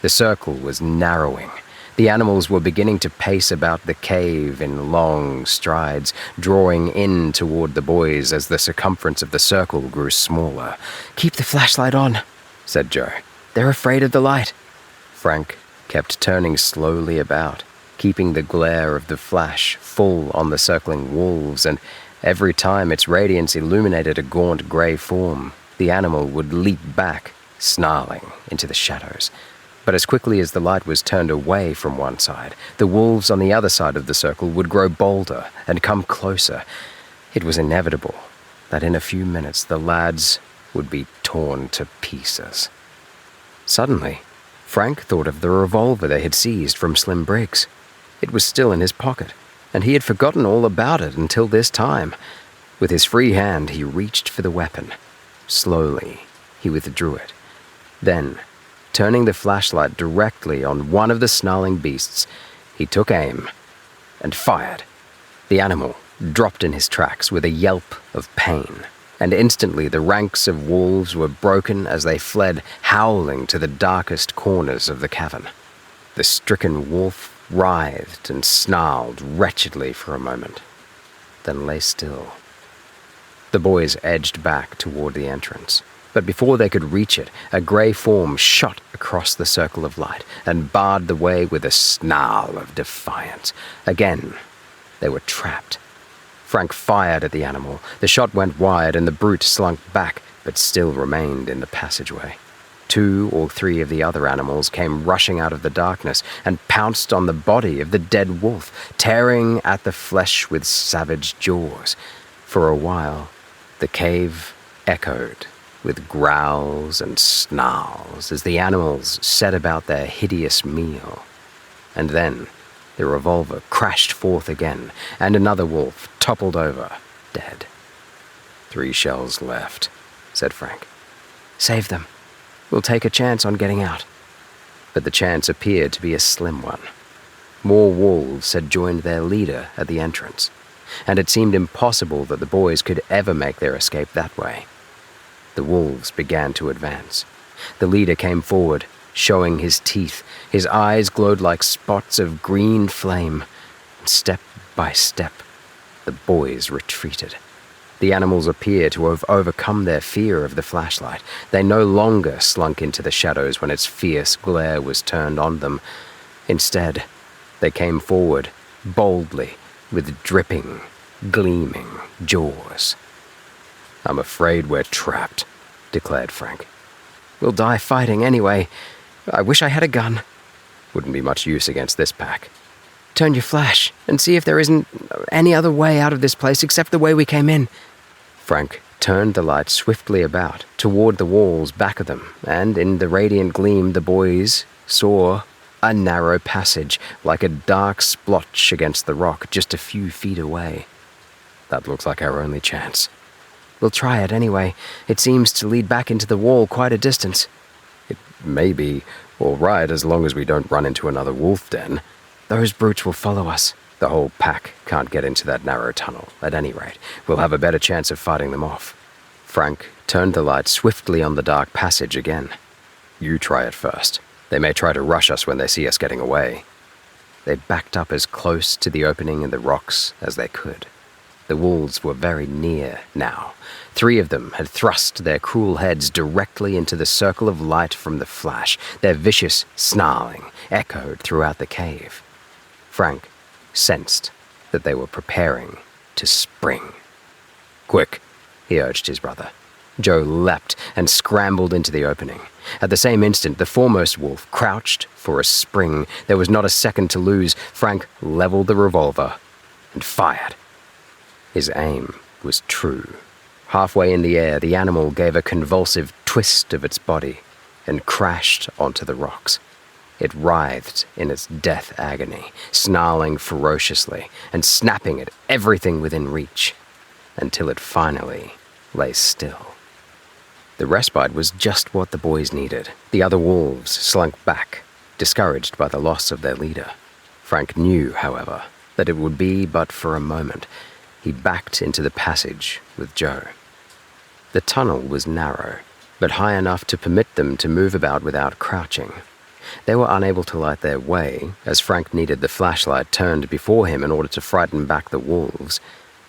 The circle was narrowing. The animals were beginning to pace about the cave in long strides, drawing in toward the boys as the circumference of the circle grew smaller. "Keep the flashlight on," said Joe. "They're afraid of the light." Frank kept turning slowly about, keeping the glare of the flash full on the circling wolves, and every time its radiance illuminated a gaunt grey form, the animal would leap back, snarling, into the shadows. But as quickly as the light was turned away from one side, the wolves on the other side of the circle would grow bolder and come closer. It was inevitable that in a few minutes the lads would be torn to pieces. Suddenly, Frank thought of the revolver they had seized from Slim Briggs. It was still in his pocket, and he had forgotten all about it until this time. With his free hand, he reached for the weapon. Slowly, he withdrew it. Then, turning the flashlight directly on one of the snarling beasts, he took aim and fired. The animal dropped in his tracks with a yelp of pain, and instantly the ranks of wolves were broken as they fled howling to the darkest corners of the cavern. The stricken wolf writhed and snarled wretchedly for a moment, then lay still. The boys edged back toward the entrance, but before they could reach it, a grey form shot across the circle of light and barred the way with a snarl of defiance. Again, they were trapped. Frank fired at the animal. The shot went wide and the brute slunk back, but still remained in the passageway. 2 or 3 of the other animals came rushing out of the darkness and pounced on the body of the dead wolf, tearing at the flesh with savage jaws. For a while, the cave echoed with growls and snarls as the animals set about their hideous meal. And then the revolver crashed forth again, and another wolf toppled over, dead. 3 shells left, said Frank. Save them. We'll take a chance on getting out. But the chance appeared to be a slim one. More wolves had joined their leader at the entrance, and it seemed impossible that the boys could ever make their escape that way. The wolves began to advance. The leader came forward, showing his teeth. His eyes glowed like spots of green flame. Step by step, the boys retreated. The animals appeared to have overcome their fear of the flashlight. They no longer slunk into the shadows when its fierce glare was turned on them. Instead, they came forward, boldly, with dripping, gleaming jaws. "I'm afraid we're trapped," declared Frank. "We'll die fighting anyway. I wish I had a gun." "Wouldn't be much use against this pack." "Turn your flash and see if there isn't any other way out of this place except the way we came in." Frank turned the light swiftly about toward the walls back of them, and in the radiant gleam the boys saw a narrow passage, like a dark splotch against the rock just a few feet away. "That looks like our only chance." "We'll try it anyway. It seems to lead back into the wall quite a distance." "It may be all right as long as we don't run into another wolf den." "Those brutes will follow us." "The whole pack can't get into that narrow tunnel. At any rate, we'll have a better chance of fighting them off." Frank turned the light swiftly on the dark passage again. "You try it first. They may try to rush us when they see us getting away." They backed up as close to the opening in the rocks as they could. The wolves were very near now. 3 of them had thrust their cruel heads directly into the circle of light from the flash. Their vicious snarling echoed throughout the cave. Frank sensed that they were preparing to spring. "Quick," he urged his brother. Joe leapt and scrambled into the opening. At the same instant, the foremost wolf crouched for a spring. There was not a second to lose. Frank leveled the revolver and fired. His aim was true. Halfway in the air, the animal gave a convulsive twist of its body and crashed onto the rocks. It writhed in its death agony, snarling ferociously and snapping at everything within reach, until it finally lay still. The respite was just what the boys needed. The other wolves slunk back, discouraged by the loss of their leader. Frank knew, however, that it would be but for a moment. He backed into the passage with Joe. The tunnel was narrow, but high enough to permit them to move about without crouching. They were unable to light their way, as Frank needed the flashlight turned before him in order to frighten back the wolves.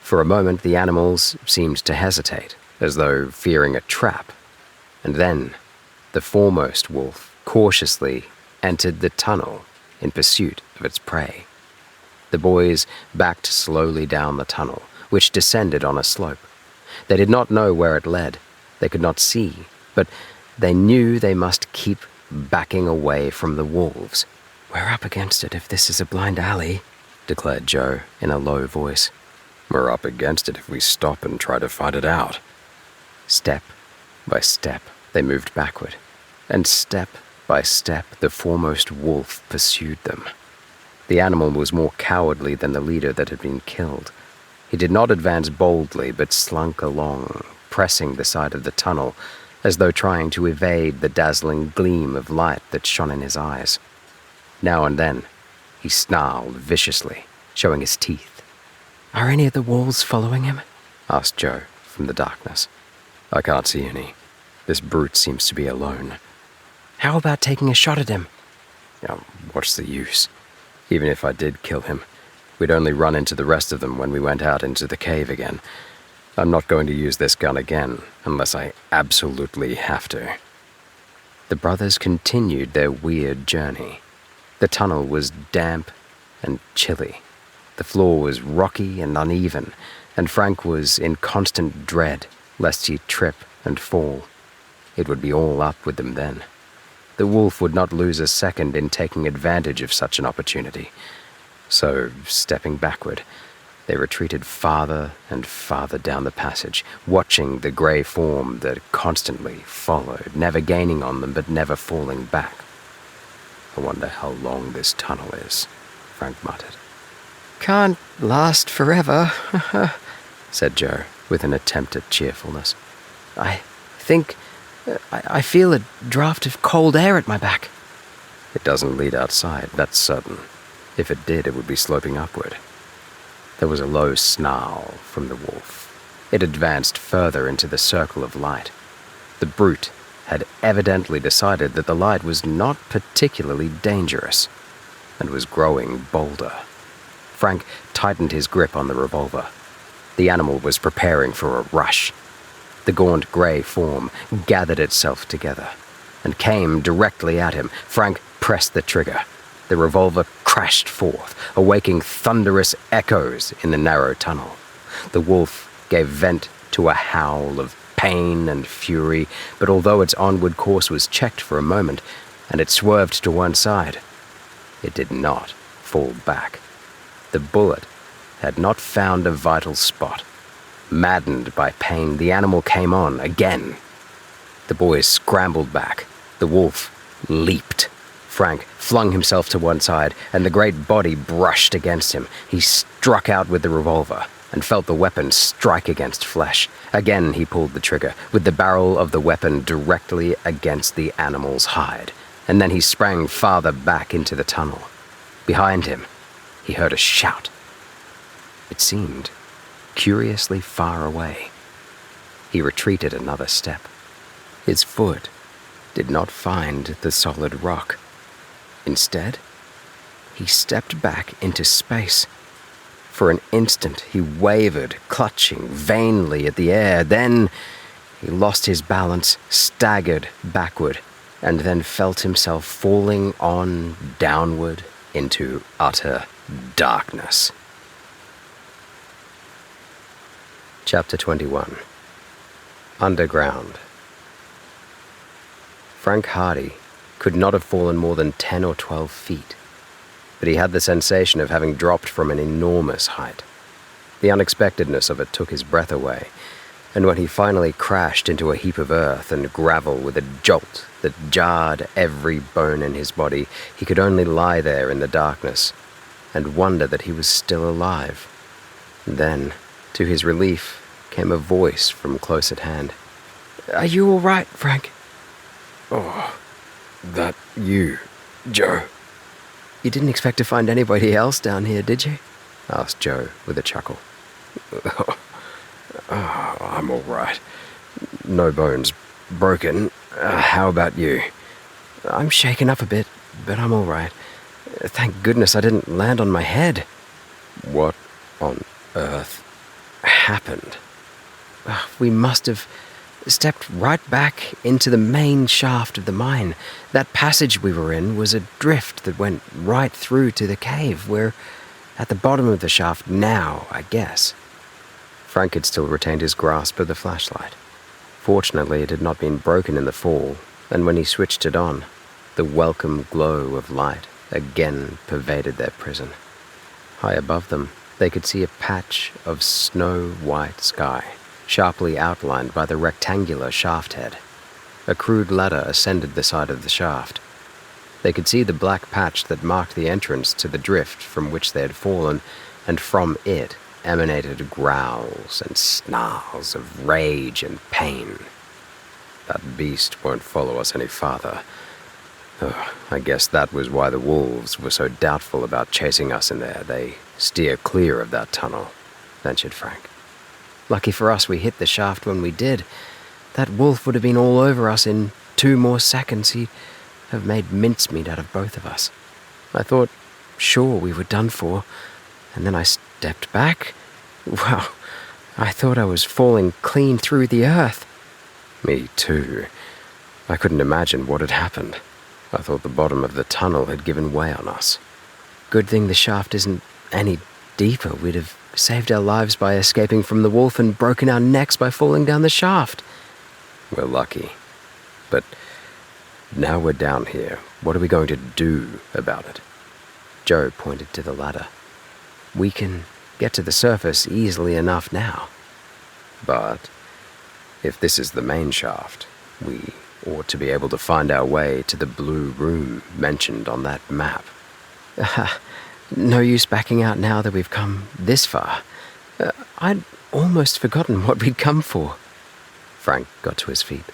For a moment, the animals seemed to hesitate, as though fearing a trap. And then, the foremost wolf cautiously entered the tunnel in pursuit of its prey. The boys backed slowly down the tunnel, which descended on a slope. They did not know where it led. They could not see, but they knew they must keep backing away from the wolves. "We're up against it if this is a blind alley," declared Joe in a low voice. "We're up against it if we stop and try to fight it out." Step by step, they moved backward, and step by step, the foremost wolf pursued them. The animal was more cowardly than the leader that had been killed. He did not advance boldly, but slunk along, pressing the side of the tunnel, as though trying to evade the dazzling gleam of light that shone in his eyes. Now and then, he snarled viciously, showing his teeth. "Are any of the wolves following him?" asked Joe from the darkness. I can't see any. This brute seems to be alone. "How about taking a shot at him?" What's the use? Even if I did kill him, we'd only run into the rest of them when we went out into the cave again. I'm not going to use this gun again unless I absolutely have to. The brothers continued their weird journey. The tunnel was damp and chilly. The floor was rocky and uneven, and Frank was in constant dread lest he'd trip and fall. It would be all up with them then. The wolf would not lose a second in taking advantage of such an opportunity. So, stepping backward, they retreated farther and farther down the passage, watching the grey form that constantly followed, never gaining on them but never falling back. I wonder how long this tunnel is, Frank muttered. "Can't last forever," said Joe, with an attempt at cheerfulness. I feel a draft of cold air at my back." It doesn't lead outside, that's certain. If it did, it would be sloping upward. There was a low snarl from the wolf. It advanced further into the circle of light. The brute had evidently decided that the light was not particularly dangerous, and was growing bolder. Frank tightened his grip on the revolver. The animal was preparing for a rush. The gaunt grey form gathered itself together and came directly at him. Frank pressed the trigger. The revolver crashed forth, awaking thunderous echoes in the narrow tunnel. The wolf gave vent to a howl of pain and fury, but although its onward course was checked for a moment, and it swerved to one side, it did not fall back. The bullet had not found a vital spot. Maddened by pain, the animal came on again. The boys scrambled back. The wolf leaped. Frank flung himself to one side, and the great body brushed against him. He struck out with the revolver and felt the weapon strike against flesh. Again he pulled the trigger, with the barrel of the weapon directly against the animal's hide, and then he sprang farther back into the tunnel. Behind him, he heard a shout. It seemed curiously far away. He retreated another step. His foot did not find the solid rock. Instead, he stepped back into space. For an instant, he wavered, clutching vainly at the air. Then he lost his balance, staggered backward, and then felt himself falling on downward into utter darkness. Chapter 21. Underground. Frank Hardy could not have fallen more than 10 or 12 feet, but he had the sensation of having dropped from an enormous height. The unexpectedness of it took his breath away, and when he finally crashed into a heap of earth and gravel with a jolt that jarred every bone in his body, he could only lie there in the darkness and wonder that he was still alive. Then, to his relief, came a voice from close at hand. "Are you all right, Frank?" "Oh, that you, Joe?" "You didn't expect to find anybody else down here, did you?" asked Joe with a chuckle. I'm all right. No bones broken. How about you?" "I'm shaken up a bit, but I'm all right. Thank goodness I didn't land on my head." "What on earth happened?" "We must have stepped right back into the main shaft of the mine. That passage we were in was a drift that went right through to the cave. We're at the bottom of the shaft now, I guess." Frank had still retained his grasp of the flashlight. Fortunately, it had not been broken in the fall, and when he switched it on, the welcome glow of light again pervaded their prison. High above them, they could see a patch of snow-white sky, sharply outlined by the rectangular shaft head. A crude ladder ascended the side of the shaft. They could see the black patch that marked the entrance to the drift from which they had fallen, and from it emanated growls and snarls of rage and pain. That beast won't follow us any farther. I guess that was why the wolves were so doubtful about chasing us in there. They steer clear of that tunnel," ventured Frank. Lucky for us we hit the shaft when we did. That wolf would have been all over us in 2 more seconds. He'd have made mincemeat out of both of us. I thought, sure, we were done for, and then I stepped back. Wow, I thought I was falling clean through the earth. Me too. I couldn't imagine what had happened. I thought the bottom of the tunnel had given way on us. Good thing the shaft isn't any deeper. We'd have saved our lives by escaping from the wolf and broken our necks by falling down the shaft. We're lucky. But now we're down here. What are we going to do about it? Joe pointed to the ladder. We can get to the surface easily enough now. But if this is the main shaft, we ought to be able to find our way to the blue room mentioned on that map. No use backing out now that we've come this far. I'd almost forgotten what we'd come for. Frank got to his feet.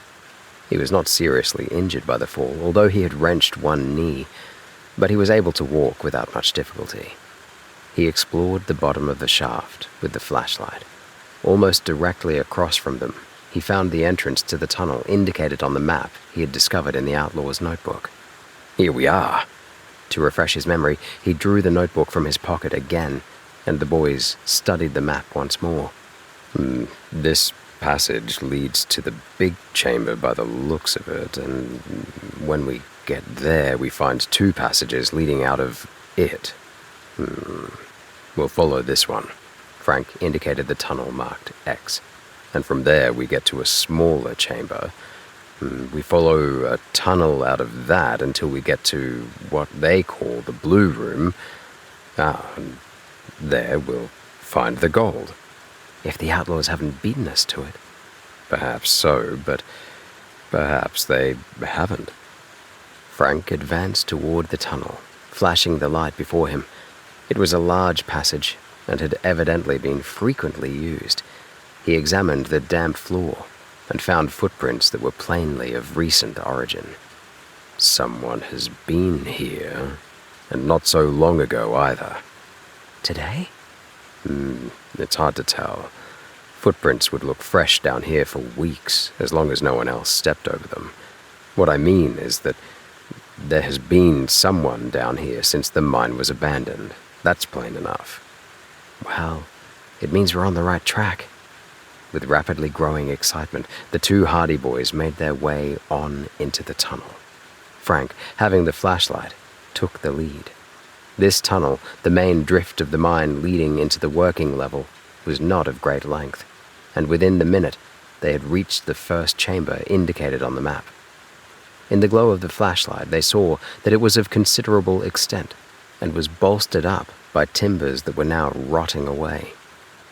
He was not seriously injured by the fall, although he had wrenched one knee, but he was able to walk without much difficulty. He explored the bottom of the shaft with the flashlight. Almost directly across from them, he found the entrance to the tunnel indicated on the map he had discovered in the outlaw's notebook. Here we are. To refresh his memory, he drew the notebook from his pocket again, and the boys studied the map once more. This passage leads to the big chamber by the looks of it, and when we get there, we find 2 passages leading out of it. We'll follow this one. Frank indicated the tunnel marked X. And from there we get to a smaller chamber. We follow a tunnel out of that until we get to what they call the blue room. And there we'll find the gold. If the outlaws haven't beaten us to it. Perhaps so, but perhaps they haven't. Frank advanced toward the tunnel, flashing the light before him. It was a large passage and had evidently been frequently used. He examined the damp floor and found footprints that were plainly of recent origin. Someone has been here, and not so long ago either. Today? It's hard to tell. Footprints would look fresh down here for weeks, as long as no one else stepped over them. What I mean is that there has been someone down here since the mine was abandoned. That's plain enough. Well, it means we're on the right track. With rapidly growing excitement, the 2 Hardy boys made their way on into the tunnel. Frank, having the flashlight, took the lead. This tunnel, the main drift of the mine leading into the working level, was not of great length, and within the minute they had reached the first chamber indicated on the map. In the glow of the flashlight, they saw that it was of considerable extent and was bolstered up by timbers that were now rotting away.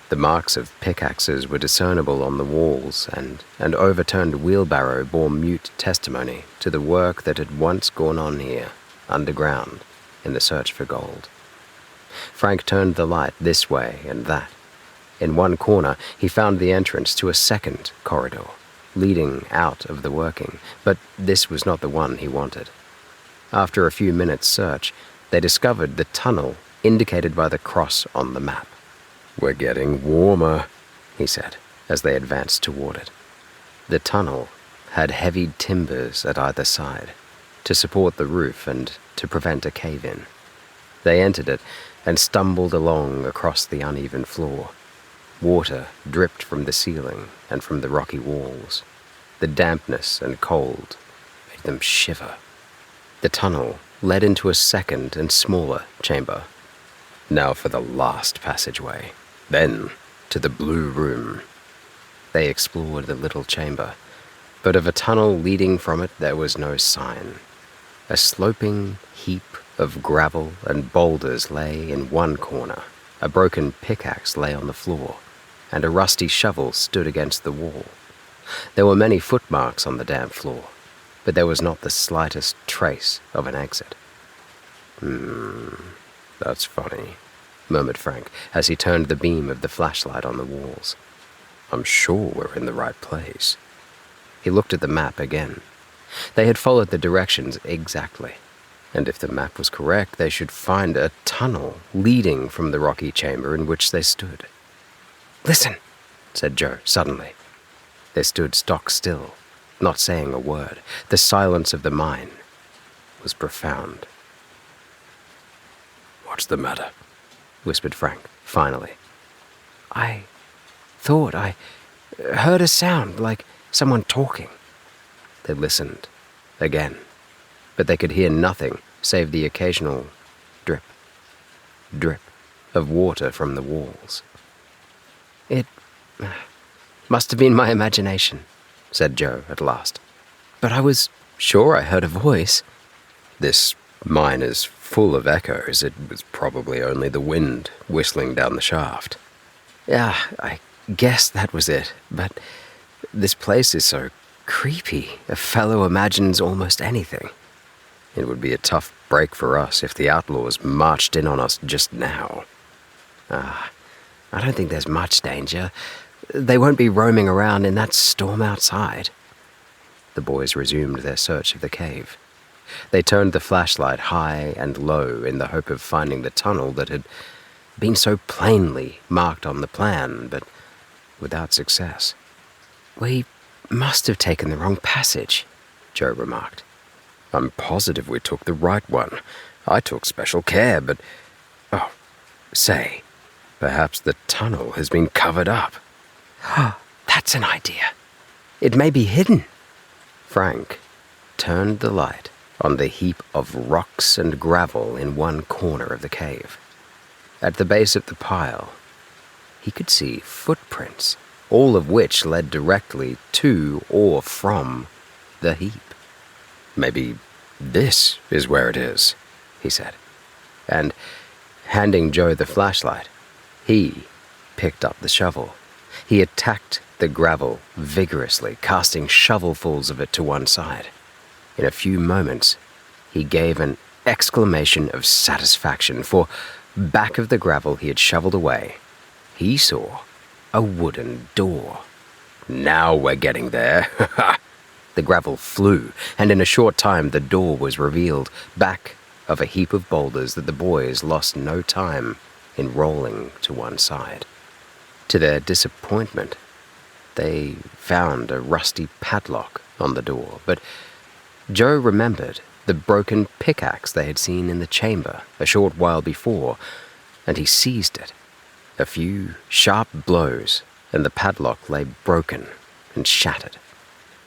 The marks of pickaxes were discernible on the walls, and an overturned wheelbarrow bore mute testimony to the work that had once gone on here, underground, in the search for gold. Frank turned the light this way and that. In one corner, he found the entrance to a second corridor, leading out of the working, but this was not the one he wanted. After a few minutes' search, they discovered the tunnel indicated by the cross on the map. "We're getting warmer," he said, as they advanced toward it. The tunnel had heavy timbers at either side, to support the roof and to prevent a cave-in. They entered it and stumbled along across the uneven floor. Water dripped from the ceiling and from the rocky walls. The dampness and cold made them shiver. The tunnel led into a second and smaller chamber. Now for the last passageway, then to the blue room. They explored the little chamber, but of a tunnel leading from it there was no sign. A sloping heap of gravel and boulders lay in one corner, a broken pickaxe lay on the floor, and a rusty shovel stood against the wall. There were many footmarks on the damp floor, but there was not the slightest trace of an exit. That's funny," murmured Frank as he turned the beam of the flashlight on the walls. "I'm sure we're in the right place." He looked at the map again. They had followed the directions exactly, and if the map was correct, they should find a tunnel leading from the rocky chamber in which they stood. "Listen," said Joe suddenly. They stood stock still, not saying a word. The silence of the mine was profound. "What's the matter?" whispered Frank, finally. "I thought I heard a sound like someone talking." They listened again, but they could hear nothing save the occasional drip, drip of water from the walls. "It must have been my imagination," said Joe at last. "But I was sure I heard a voice." "This mine is full of echoes. It was probably only the wind whistling down the shaft." "Yeah, I guess that was it. But this place is so creepy. A fellow imagines almost anything." "It would be a tough break for us if the outlaws marched in on us just now." I don't think there's much danger. They won't be roaming around in that storm outside." The boys resumed their search of the cave. They turned the flashlight high and low in the hope of finding the tunnel that had been so plainly marked on the plan, but without success. "We must have taken the wrong passage," Joe remarked. "I'm positive we took the right one. I took special care, but... Oh, say, perhaps the tunnel has been covered up." "That's an idea. It may be hidden." Frank turned the light on the heap of rocks and gravel in one corner of the cave. At the base of the pile, he could see footprints, all of which led directly to or from the heap. "Maybe this is where it is," he said. And, handing Joe the flashlight, he picked up the shovel. He attacked the gravel vigorously, casting shovelfuls of it to one side. In a few moments, he gave an exclamation of satisfaction, for back of the gravel he had shoveled away, he saw a wooden door. "Now we're getting there." The gravel flew, and in a short time the door was revealed, back of a heap of boulders that the boys lost no time in rolling to one side. To their disappointment, they found a rusty padlock on the door, but Joe remembered the broken pickaxe they had seen in the chamber a short while before, and he seized it. A few sharp blows, and the padlock lay broken and shattered.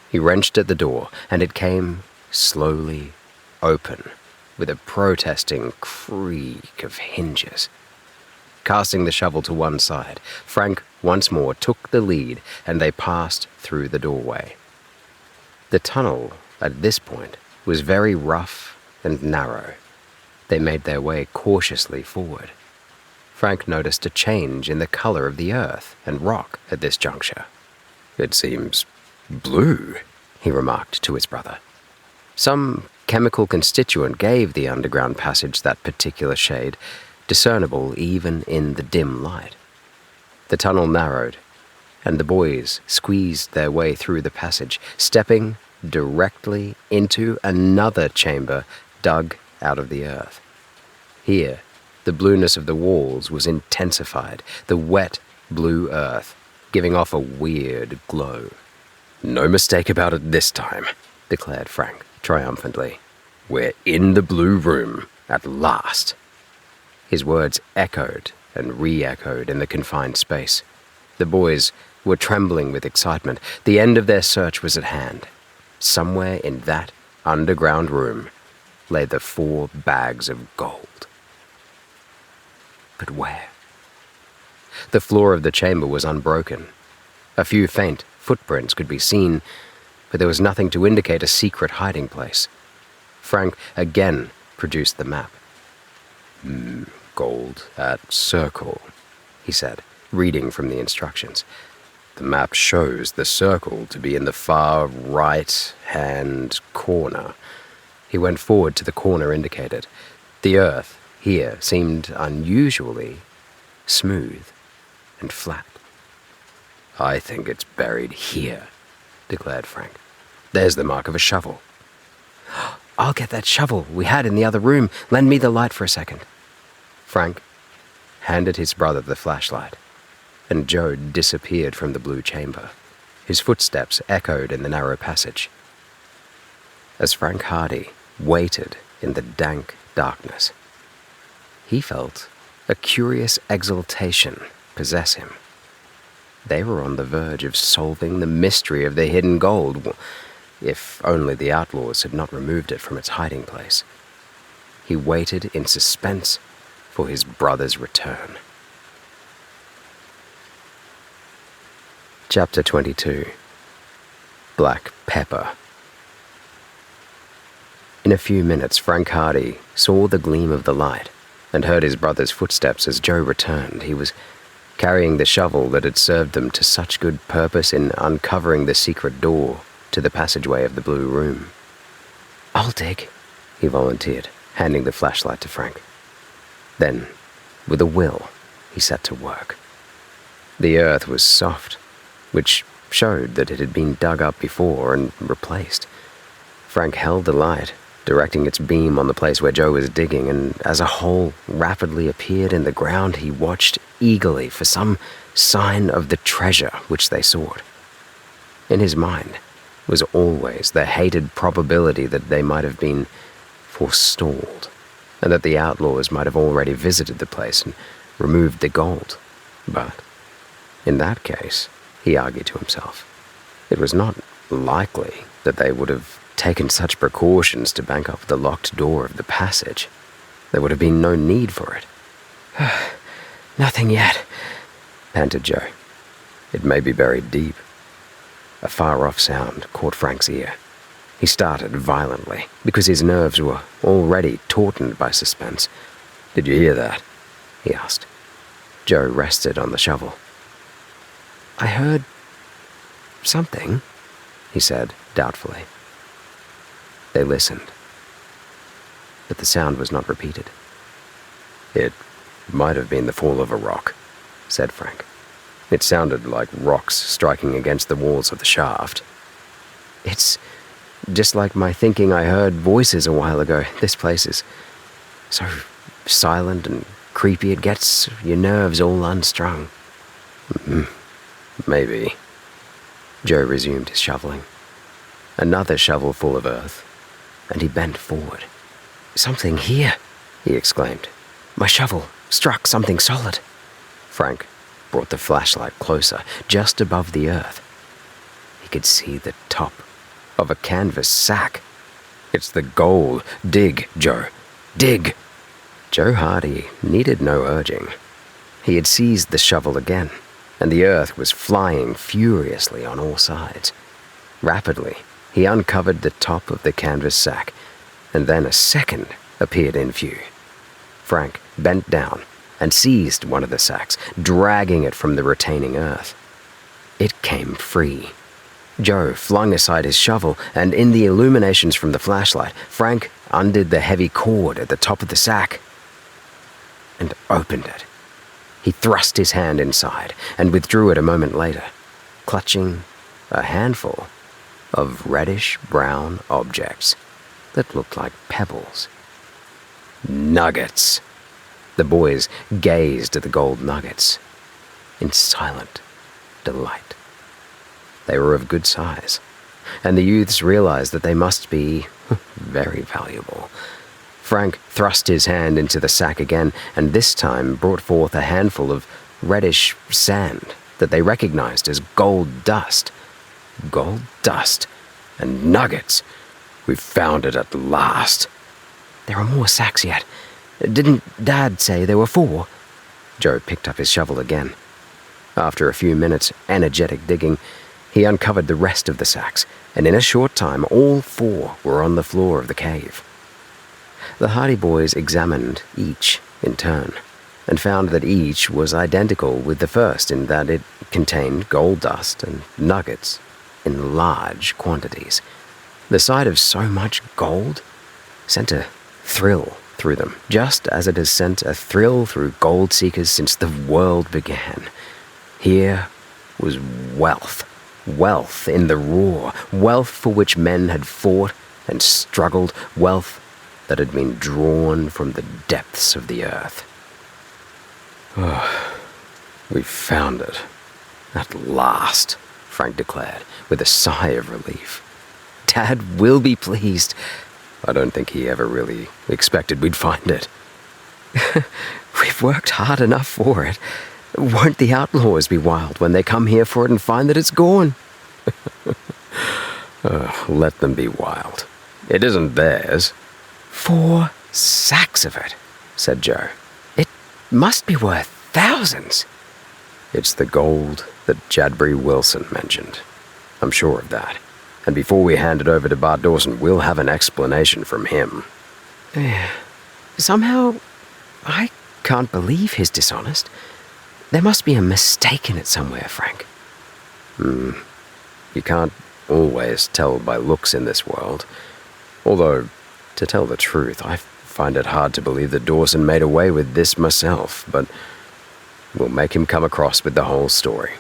He wrenched at the door, and it came slowly open, with a protesting creak of hinges. Casting the shovel to one side, Frank once more took the lead, and they passed through the doorway. The tunnel, at this point, was very rough and narrow. They made their way cautiously forward. Frank noticed a change in the color of the earth and rock at this juncture. "It seems blue," he remarked to his brother. Some chemical constituent gave the underground passage that particular shade, discernible even in the dim light. The tunnel narrowed, and the boys squeezed their way through the passage, stepping directly into another chamber dug out of the earth. Here, the blueness of the walls was intensified, the wet blue earth giving off a weird glow. "No mistake about it this time," declared Frank triumphantly. "We're in the blue room at last." His words echoed and re-echoed in the confined space. The boys were trembling with excitement. The end of their search was at hand. Somewhere in that underground room lay the 4 bags of gold. But where? The floor of the chamber was unbroken. A few faint footprints could be seen, but there was nothing to indicate a secret hiding place. Frank again produced the map. "Gold at circle," he said, reading from the instructions. "The map shows the circle to be in the far right-hand corner." He went forward to the corner indicated. The earth here seemed unusually smooth and flat. "I think it's buried here," declared Frank. There's the mark of a shovel. I'll get that shovel we had in the other room. Lend me the light for a second. Frank handed his brother the flashlight, and Joe disappeared from the blue chamber. His footsteps echoed in the narrow passage. As Frank Hardy waited in the dank darkness, he felt a curious exultation possess him. They were on the verge of solving the mystery of the hidden gold, if only the outlaws had not removed it from its hiding place. He waited in suspense for his brother's return. Chapter 22. Black Pepper. In a few minutes, Frank Hardy saw the gleam of the light and heard his brother's footsteps as Joe returned. He was carrying the shovel that had served them to such good purpose in uncovering the secret door to the passageway of the blue room. "I'll dig," he volunteered, handing the flashlight to Frank. Then, with a will, he set to work. The earth was soft, which showed that it had been dug up before and replaced. Frank held the light, directing its beam on the place where Joe was digging, and as a hole rapidly appeared in the ground, he watched eagerly for some sign of the treasure which they sought. In his mind was always the hated probability that they might have been forestalled, and that the outlaws might have already visited the place and removed the gold. But in that case, he argued to himself, it was not likely that they would have taken such precautions to bank up the locked door of the passage. There would have been no need for it. "Nothing yet," panted Joe. "It may be buried deep." A far-off sound caught Frank's ear. He started violently, because his nerves were already tautened by suspense. "Did you hear that?" he asked. Joe rested on the shovel. "I heard something," he said doubtfully. They listened, but the sound was not repeated. "It might have been the fall of a rock," said Frank. "It sounded like rocks striking against the walls of the shaft." "It's just like my thinking I heard voices a while ago. This place is so silent and creepy, it gets your nerves all unstrung." Maybe. Joe resumed his shoveling. Another shovel full of earth, and he bent forward. "Something here," he exclaimed. "My shovel struck something solid." Frank brought the flashlight closer, just above the earth. He could see the top of a canvas sack. "It's the gold. Dig, Joe. Dig!" Joe Hardy needed no urging. He had seized the shovel again, and the earth was flying furiously on all sides. Rapidly, he uncovered the top of the canvas sack, and then a second appeared in view. Frank bent down and seized one of the sacks, dragging it from the retaining earth. It came free. Joe flung aside his shovel, and in the illuminations from the flashlight, Frank undid the heavy cord at the top of the sack and opened it. He thrust his hand inside and withdrew it a moment later, clutching a handful of reddish-brown objects that looked like pebbles. Nuggets! The boys gazed at the gold nuggets in silent delight. They were of good size, and the youths realized that they must be very valuable. Frank thrust his hand into the sack again, and this time brought forth a handful of reddish sand that they recognized as gold dust. Gold dust and nuggets! "We've found it at last." "There are more sacks yet. Didn't Dad say there were 4? Joe picked up his shovel again. After a few minutes' energetic digging, he uncovered the rest of the sacks, and in a short time all 4 were on the floor of the cave. The Hardy boys examined each in turn, and found that each was identical with the first in that it contained gold dust and nuggets in large quantities. The sight of so much gold sent a thrill through them, just as it has sent a thrill through gold seekers since the world began. Here was wealth Wealth in the raw, wealth for which men had fought and struggled, wealth that had been drawn from the depths of the earth. Oh, we found it. At last, Frank declared, with a sigh of relief. Dad will be pleased. I don't think he ever really expected we'd find it. We've worked hard enough for it. Won't the outlaws be wild when they come here for it and find that it's gone? Let them be wild. It isn't theirs. 4 sacks of it, said Joe. It must be worth thousands. It's the gold that Jadbury Wilson mentioned. I'm sure of that. And before we hand it over to Bart Dawson, we'll have an explanation from him. Somehow, I can't believe he's dishonest. There must be a mistake in it somewhere, Frank. You can't always tell by looks in this world. Although, to tell the truth, I find it hard to believe that Dawson made away with this myself, but we'll make him come across with the whole story.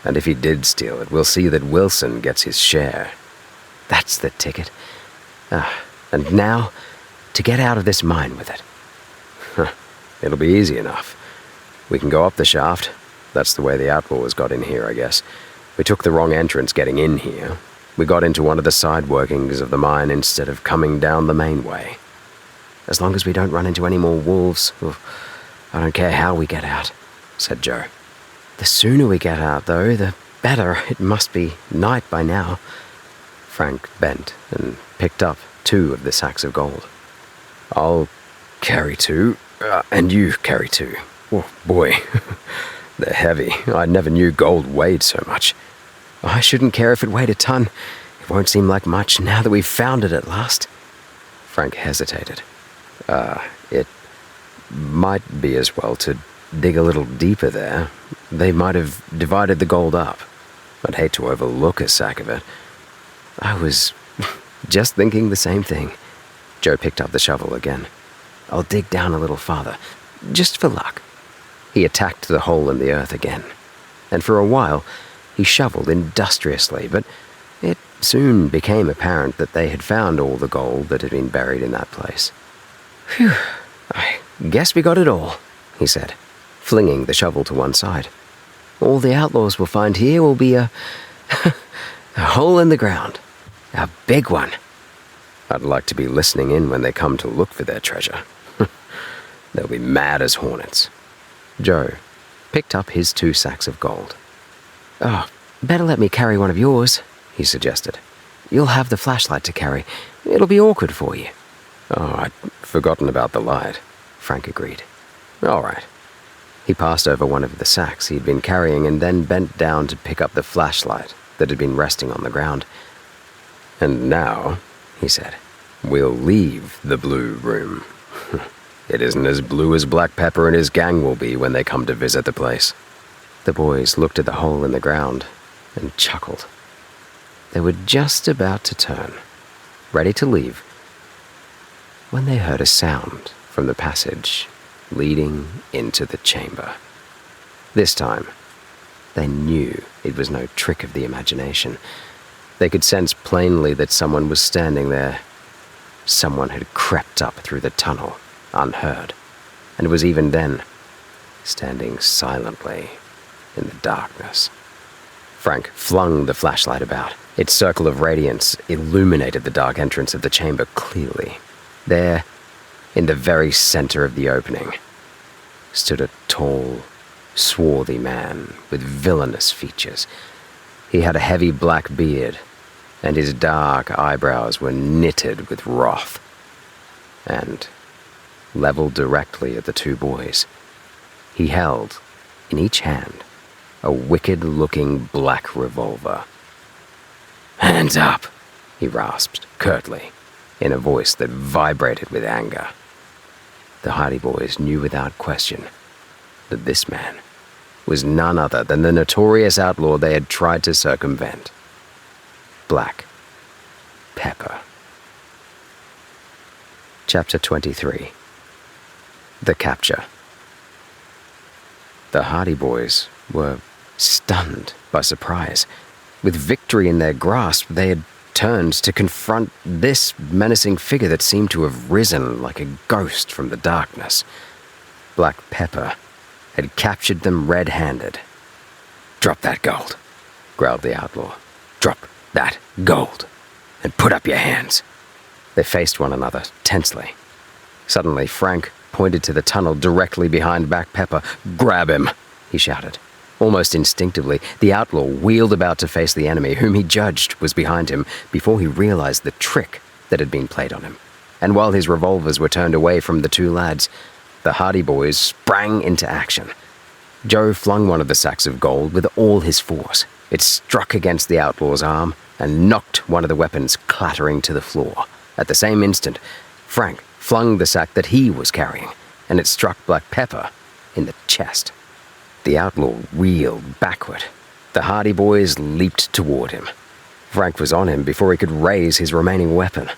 And if he did steal it, we'll see that Wilson gets his share. That's the ticket. And now, to get out of this mine with it. It'll be easy enough. We can go up the shaft. That's the way the outlaws got in here, I guess. We took the wrong entrance getting in here. We got into one of the side workings of the mine instead of coming down the main way. As long as we don't run into any more wolves, I don't care how we get out, said Joe. The sooner we get out, though, the better. It must be night by now. Frank bent and picked up 2 of the sacks of gold. I'll carry 2, and you carry 2. Oh, boy, they're heavy. I never knew gold weighed so much. I shouldn't care if it weighed a ton. It won't seem like much now that we've found it at last. Frank hesitated. It might be as well to dig a little deeper there. They might have divided the gold up. I'd hate to overlook a sack of it. I was just thinking the same thing. Joe picked up the shovel again. I'll dig down a little farther, just for luck. He attacked the hole in the earth again, and for a while he shoveled industriously, but it soon became apparent that they had found all the gold that had been buried in that place. Phew, I guess we got it all, he said, flinging the shovel to one side. All the outlaws will find here will be a hole in the ground. A big one. I'd like to be listening in when they come to look for their treasure. They'll be mad as hornets. Joe picked up his 2 sacks of gold. Oh, better let me carry one of yours, he suggested. You'll have the flashlight to carry. It'll be awkward for you. Oh, I'd forgotten about the light, Frank agreed. All right. He passed over one of the sacks he'd been carrying and then bent down to pick up the flashlight that had been resting on the ground. And now, he said, we'll leave the blue room. It isn't as blue as Black Pepper and his gang will be when they come to visit the place. The boys looked at the hole in the ground and chuckled. They were just about to turn, ready to leave, when they heard a sound from the passage leading into the chamber. This time, they knew it was no trick of the imagination. They could sense plainly that someone was standing there. Someone had crept up through the tunnel, unheard, and was even then standing silently in the darkness. Frank flung the flashlight about. Its circle of radiance illuminated the dark entrance of the chamber clearly. There, in the very center of the opening, stood a tall, swarthy man with villainous features. He had a heavy black beard, and his dark eyebrows were knitted with wrath. And, leveled directly at the 2 boys, he held, in each hand, a wicked-looking black revolver. "Hands up," he rasped curtly, in a voice that vibrated with anger. The Hardy Boys knew without question that this man was none other than the notorious outlaw they had tried to circumvent, Black Pepper. Chapter 23. The Capture. The Hardy Boys were stunned by surprise. With victory in their grasp, they had turned to confront this menacing figure that seemed to have risen like a ghost from the darkness. Black Pepper had captured them red-handed. "Drop that gold," growled the outlaw. "Drop that gold, and put up your hands." They faced one another tensely. Suddenly, Frank pointed to the tunnel directly behind Black Pepper. "Grab him," he shouted. Almost instinctively, the outlaw wheeled about to face the enemy, whom he judged was behind him, before he realized the trick that had been played on him. And while his revolvers were turned away from the two lads, the Hardy Boys sprang into action. Joe flung one of the sacks of gold with all his force. It struck against the outlaw's arm and knocked one of the weapons clattering to the floor. At the same instant, Frank flung the sack that he was carrying, and it struck Black Pepper in the chest. The outlaw reeled backward. The Hardy Boys leaped toward him. Frank was on him before he could raise his remaining weapon.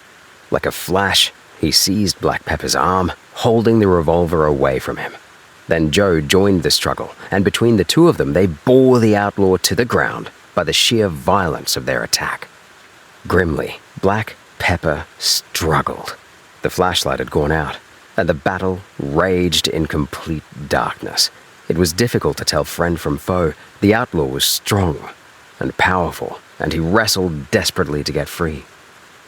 Like a flash, he seized Black Pepper's arm, holding the revolver away from him. Then Joe joined the struggle, and between the two of them, they bore the outlaw to the ground by the sheer violence of their attack. Grimly, Black Pepper struggled. The flashlight had gone out, and the battle raged in complete darkness. It was difficult to tell friend from foe. The outlaw was strong and powerful, and he wrestled desperately to get free.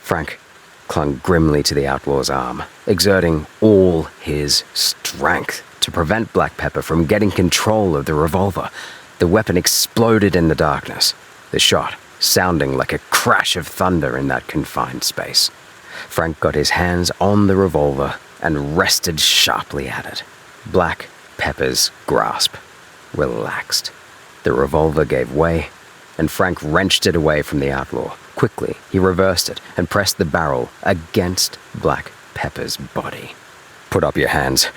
Frank clung grimly to the outlaw's arm, exerting all his strength to prevent Black Pepper from getting control of the revolver. The weapon exploded in the darkness, the shot sounding like a crash of thunder in that confined space. Frank got his hands on the revolver and rested sharply at it. Black Pepper's grasp relaxed. The revolver gave way, and Frank wrenched it away from the outlaw. Quickly, he reversed it and pressed the barrel against Black Pepper's body. "Put up your hands,"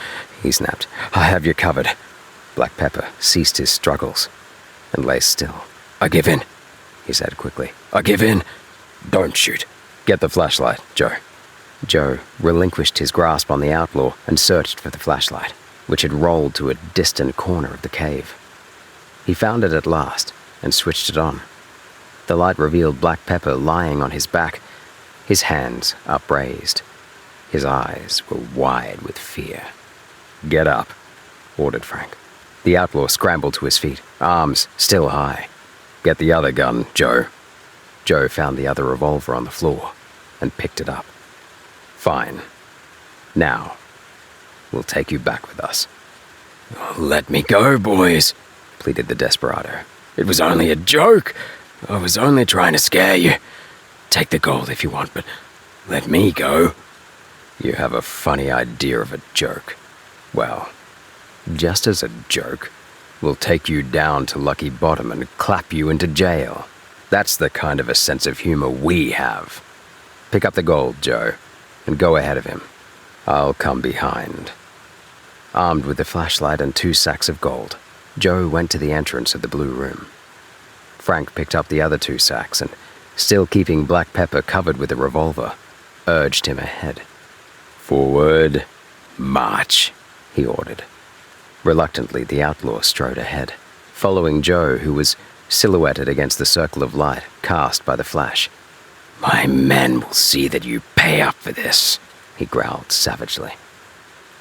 he snapped. "I have you covered." Black Pepper ceased his struggles and lay still. "I give in," he said quickly. "I give in. Don't shoot. Get the flashlight, Joe." Joe relinquished his grasp on the outlaw and searched for the flashlight, which had rolled to a distant corner of the cave. He found it at last and switched it on. The light revealed Black Pepper lying on his back, his hands upraised. His eyes were wide with fear. "Get up," ordered Frank. The outlaw scrambled to his feet, arms still high. "Get the other gun, Joe." Joe found the other revolver on the floor and picked it up. "Fine. Now, we'll take you back with us." "Let me go, boys," pleaded the desperado. "It was only a joke. I was only trying to scare you. Take the gold if you want, but let me go." "You have a funny idea of a joke. Well, just as a joke, we'll take you down to Lucky Bottom and clap you into jail. That's the kind of a sense of humor we have. Pick up the gold, Joe, and go ahead of him. I'll come behind." Armed with the flashlight and 2 sacks of gold, Joe went to the entrance of the blue room. Frank picked up the other 2 sacks and, still keeping Black Pepper covered with a revolver, urged him ahead. "Forward, march," he ordered. Reluctantly, the outlaw strode ahead, following Joe, who was silhouetted against the circle of light cast by the flash. "My men will see that you pay up for this," he growled savagely.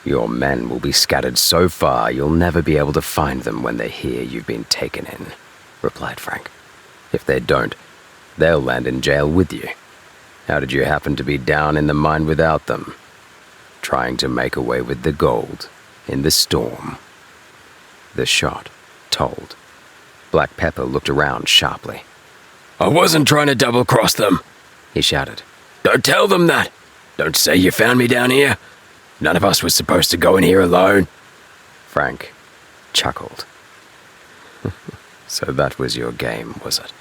"Your men will be scattered so far you'll never be able to find them when they hear you've been taken in," replied Frank. "If they don't, they'll land in jail with you. How did you happen to be down in the mine without them? Trying to make away with the gold in the storm." The shot told. Black Pepper looked around sharply. "I wasn't trying to double-cross them," he shouted. "Don't tell them that. Don't say you found me down here. None of us was supposed to go in here alone." Frank chuckled. "So that was your game, was it?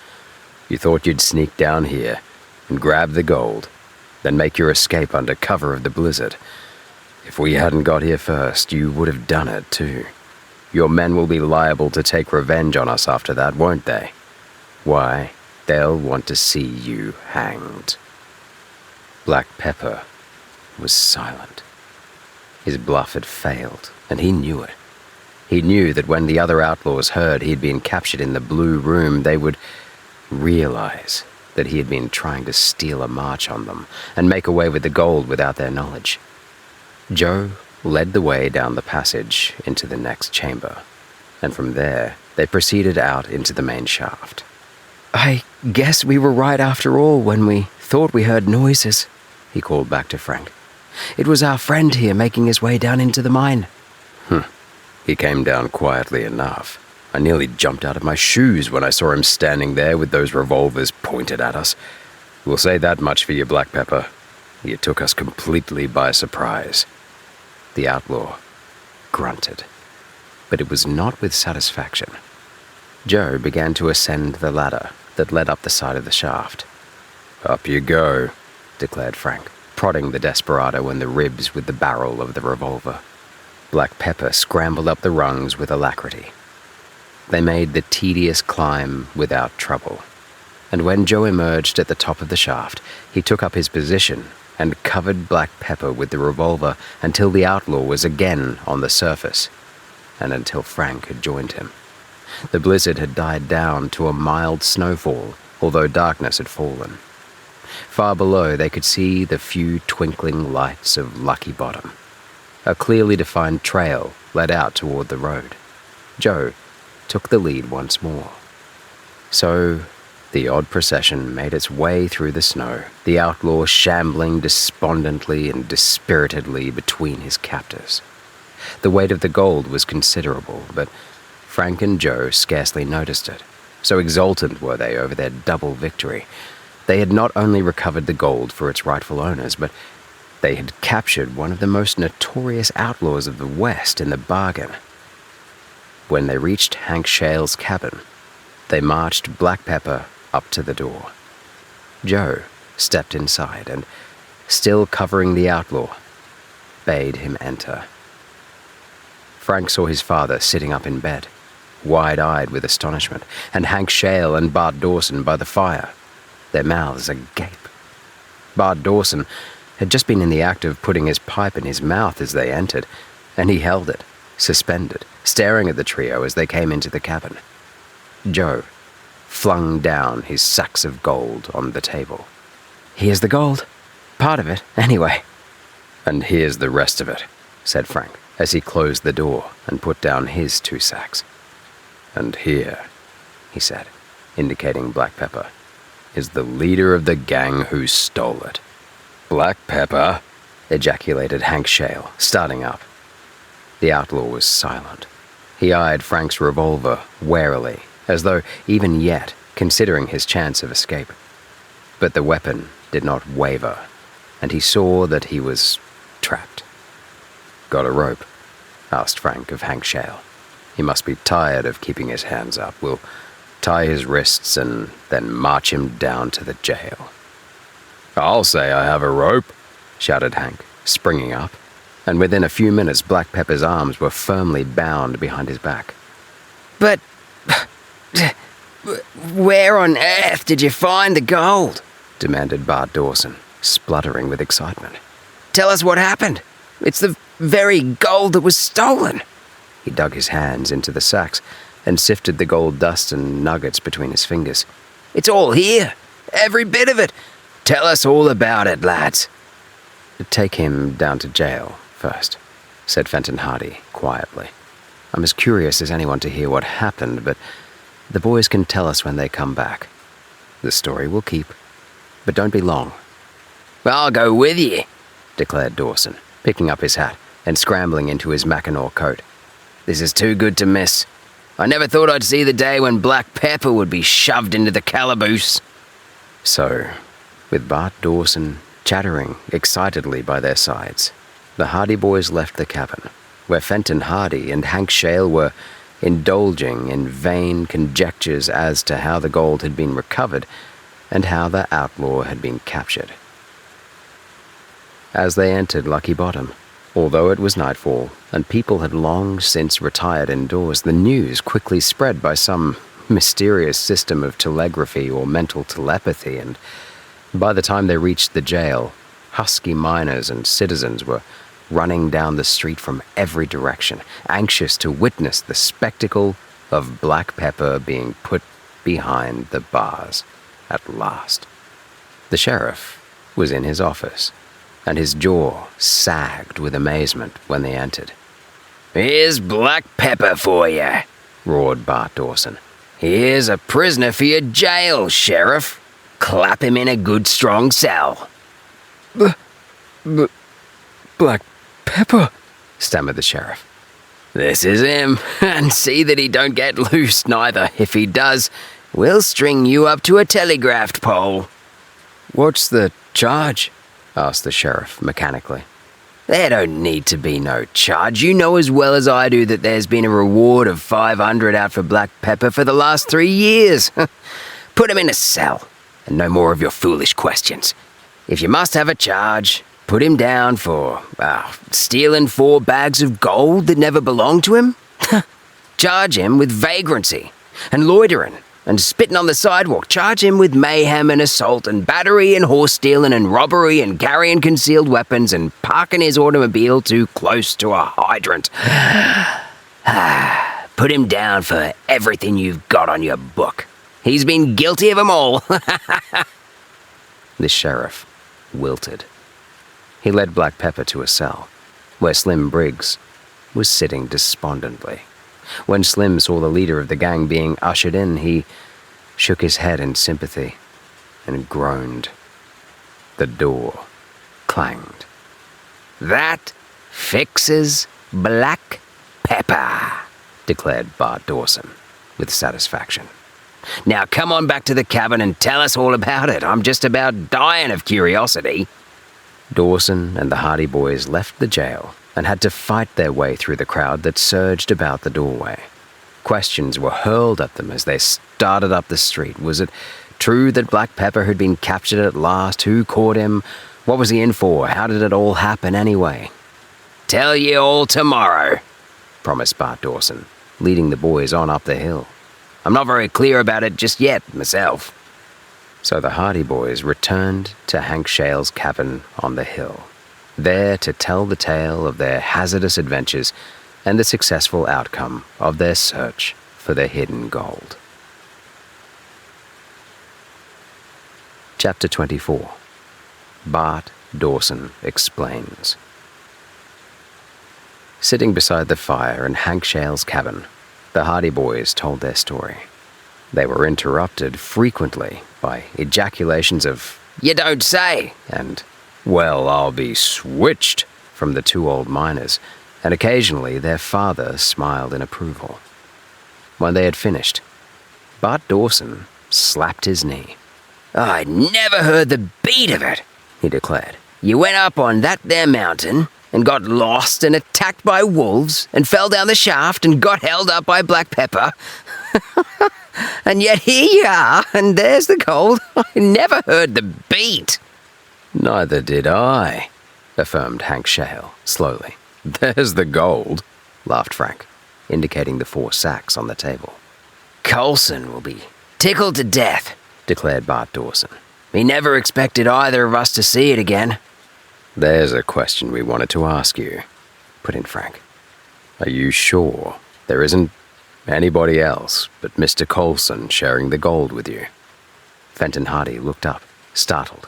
You thought you'd sneak down here and grab the gold, then make your escape under cover of the blizzard. If we hadn't got here first, you would have done it too. Your men will be liable to take revenge on us after that, won't they? Why, they'll want to see you hanged." Black Pepper was silent. His bluff had failed, and he knew it. He knew that when the other outlaws heard he'd been captured in the blue room, they would realize that he had been trying to steal a march on them and make away with the gold without their knowledge. Joe led the way down the passage into the next chamber, and from there they proceeded out into the main shaft. "I guess we were right after all when we thought we heard noises," he called back to Frank. "It was our friend here making his way down into the mine." He came down quietly enough. I nearly jumped out of my shoes when I saw him standing there with those revolvers pointed at us. We'll say that much for you, Black Pepper. You took us completely by surprise." The outlaw grunted, but it was not with satisfaction. Joe began to ascend the ladder that led up the side of the shaft. "Up you go," declared Frank, prodding the desperado in the ribs with the barrel of the revolver. Black Pepper scrambled up the rungs with alacrity. They made the tedious climb without trouble, and when Joe emerged at the top of the shaft, he took up his position and covered Black Pepper with the revolver until the outlaw was again on the surface, and until Frank had joined him. The blizzard had died down to a mild snowfall, although darkness had fallen. Far below they could see the few twinkling lights of Lucky Bottom. A clearly defined trail led out toward the road. Joe took the lead once more. So the odd procession made its way through the snow, the outlaw shambling despondently and dispiritedly between his captors. The weight of the gold was considerable, but Frank and Joe scarcely noticed it. So exultant were they over their double victory. They had not only recovered the gold for its rightful owners, but they had captured one of the most notorious outlaws of the West in the bargain. When they reached Hank Shale's cabin, they marched Black Pepper up to the door. Joe stepped inside and, still covering the outlaw, bade him enter. Frank saw his father sitting up in bed, wide-eyed with astonishment, and Hank Shale and Bart Dawson by the fire, their mouths agape. Bart Dawson had just been in the act of putting his pipe in his mouth as they entered, and he held it, suspended, staring at the trio as they came into the cabin. Joe flung down his sacks of gold on the table. "Here's the gold. Part of it, anyway." "And here's the rest of it," said Frank, as he closed the door and put down his 2 sacks. "And here," he said, indicating Black Pepper, "is the leader of the gang who stole it." "Black Pepper!" ejaculated Hank Shale, starting up. The outlaw was silent. He eyed Frank's revolver warily, as though even yet considering his chance of escape. But the weapon did not waver, and he saw that he was trapped. "Got a rope?" asked Frank of Hank Shale. "He must be tired of keeping his hands up. We'll tie his wrists and then march him down to the jail." "I'll say I have a rope," shouted Hank, springing up, and within a few minutes Black Pepper's arms were firmly bound behind his back. "But where on earth did you find the gold?" demanded Bart Dawson, spluttering with excitement. "Tell us what happened. It's the very gold that was stolen." He dug his hands into the sacks and sifted the gold dust and nuggets between his fingers. "It's all here. Every bit of it. Tell us all about it, lads." "Take him down to jail first," said Fenton Hardy quietly. "I'm as curious as anyone to hear what happened, but the boys can tell us when they come back. The story will keep, but don't be long." "I'll go with you," declared Dawson, picking up his hat and scrambling into his Mackinaw coat. "This is too good to miss. I never thought I'd see the day when Black Pepper would be shoved into the calaboose." So, with Bart Dawson chattering excitedly by their sides, the Hardy boys left the cabin, where Fenton Hardy and Hank Shale were indulging in vain conjectures as to how the gold had been recovered and how the outlaw had been captured. As they entered Lucky Bottom, although it was nightfall and people had long since retired indoors, the news quickly spread by some mysterious system of telegraphy or mental telepathy, and by the time they reached the jail, husky miners and citizens were running down the street from every direction, anxious to witness the spectacle of Black Pepper being put behind the bars, at last. The sheriff was in his office, and his jaw sagged with amazement when they entered. "Here's black pepper for you," roared Bart Dawson. "Here's a prisoner for your jail, Sheriff. Clap him in a good strong cell." Black Pepper, stammered the sheriff. "This is him, and see that he don't get loose neither. If he does, we'll string you up to a telegraphed pole." What's the charge? Asked the sheriff mechanically. "There don't need to be no charge. You know as well as I do that there's been a reward of 500 out for black pepper for the last 3 years. Put him in a cell, and no more of your foolish questions. If you must have a charge, put him down for, stealing 4 bags of gold that never belonged to him. Charge him with vagrancy and loitering and spitting on the sidewalk. Charge him with mayhem and assault and battery and horse stealing and robbery and carrying concealed weapons and parking his automobile too close to a hydrant. Put him down for everything you've got on your book. He's been guilty of them all." The sheriff wilted. He led Black Pepper to a cell, where Slim Briggs was sitting despondently. When Slim saw the leader of the gang being ushered in, he shook his head in sympathy and groaned. The door clanged. "That fixes black pepper," declared Bart Dawson with satisfaction. "Now come on back to the cabin and tell us all about it. I'm just about dying of curiosity." Dawson and the Hardy Boys left the jail and had to fight their way through the crowd that surged about the doorway. Questions were hurled at them as they started up the street. Was it true that Black Pepper had been captured at last? Who caught him? What was he in for? How did it all happen anyway? "Tell you all tomorrow," promised Bart Dawson, leading the boys on up the hill. "I'm not very clear about it just yet, myself." So the Hardy Boys returned to Hank Shale's cabin on the hill, there to tell the tale of their hazardous adventures and the successful outcome of their search for the hidden gold. Chapter 24. Bart Dawson Explains. Sitting beside the fire in Hank Shale's cabin, the Hardy Boys told their story. They were interrupted frequently by ejaculations of, "You don't say," and, "Well, I'll be switched," from the 2 old miners, and occasionally their father smiled in approval. When they had finished, Bart Dawson slapped his knee. "I never heard the beat of it," he declared. "You went up on that there mountain and got lost and attacked by wolves and fell down the shaft and got held up by Black Pepper. And yet here you are, and there's the gold. I never heard the beat." "Neither did I," affirmed Hank Shale slowly. "There's the gold," laughed Frank, indicating the 4 sacks on the table. "Coulson will be tickled to death," declared Bart Dawson. "He never expected either of us to see it again." "There's a question we wanted to ask you," put in Frank. "Are you sure there isn't anybody else but Mr. Coulson sharing the gold with you?" Fenton Hardy looked up, startled.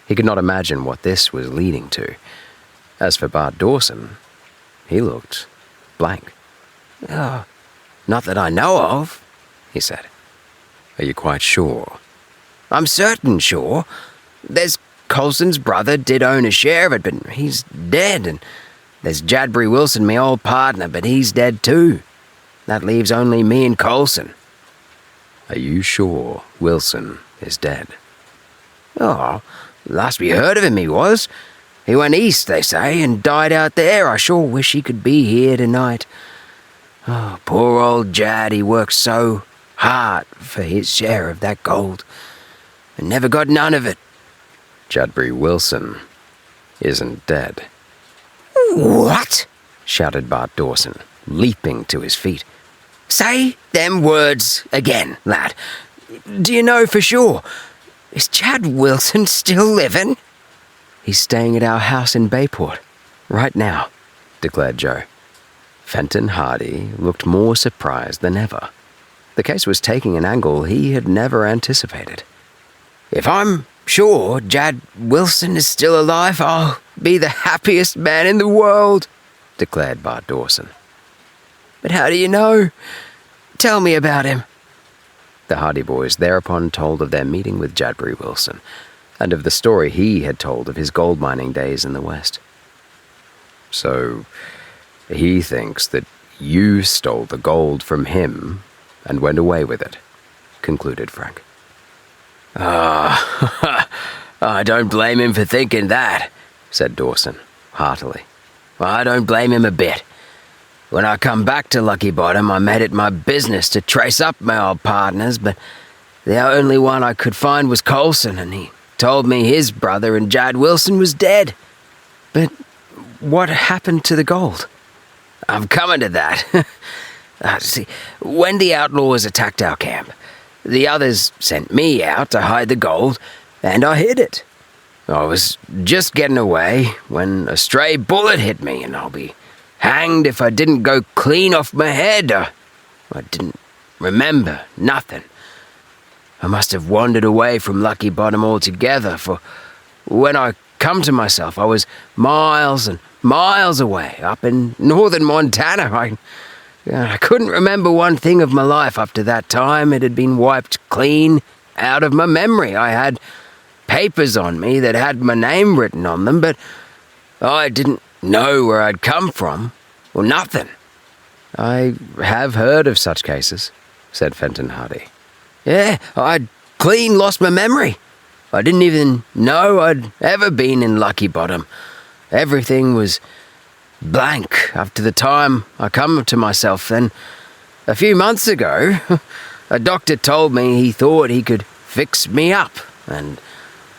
He could not imagine what this was leading to. As for Bart Dawson, he looked blank. "Not that I know of," he said. "Are you quite sure?" "I'm certain sure. There's Coulson's brother did own a share of it, but he's dead, and there's Jadbury Wilson, my old partner, but he's dead too. That leaves only me and Coulson." "Are you sure Wilson is dead?" "Oh, last we heard of him he was. He went east, they say, and died out there. I sure wish he could be here tonight. Oh, poor old Jad, he worked so hard for his share of that gold, and never got none of it." "Jadbury Wilson isn't dead." "What?" shouted Bart Dawson, leaping to his feet. "Say them words again, lad. Do you know for sure? Is Jad Wilson still living?" "He's staying at our house in Bayport, right now," declared Joe. Fenton Hardy looked more surprised than ever. The case was taking an angle he had never anticipated. "If I'm sure Jad Wilson is still alive, I'll be the happiest man in the world," declared Bart Dawson. "But how do you know? Tell me about him." The Hardy Boys thereupon told of their meeting with Jadbury Wilson, and of the story he had told of his gold mining days in the West. "So, he thinks that you stole the gold from him and went away with it," concluded Frank. I don't blame him for thinking that," said Dawson, heartily. "I don't blame him a bit. When I come back to Lucky Bottom, I made it my business to trace up my old partners, but the only one I could find was Coulson, and he told me his brother and Jad Wilson was dead." "But what happened to the gold?" "I'm coming to that. See, when the outlaws attacked our camp, the others sent me out to hide the gold, and I hid it. I was just getting away when a stray bullet hit me, and I'll be hanged if I didn't go clean off my head. I didn't remember nothing. I must have wandered away from Lucky Bottom altogether, for when I come to myself, I was miles and miles away, up in northern Montana. I couldn't remember one thing of my life up to that time. It had been wiped clean out of my memory. I had papers on me that had my name written on them, but I didn't know where I'd come from, or nothing." "I have heard of such cases," said Fenton Hardy. "Yeah, I'd clean lost my memory. I didn't even know I'd ever been in Lucky Bottom. Everything was blank up to the time I come to myself. Then, a few months ago, a doctor told me he thought he could fix me up, and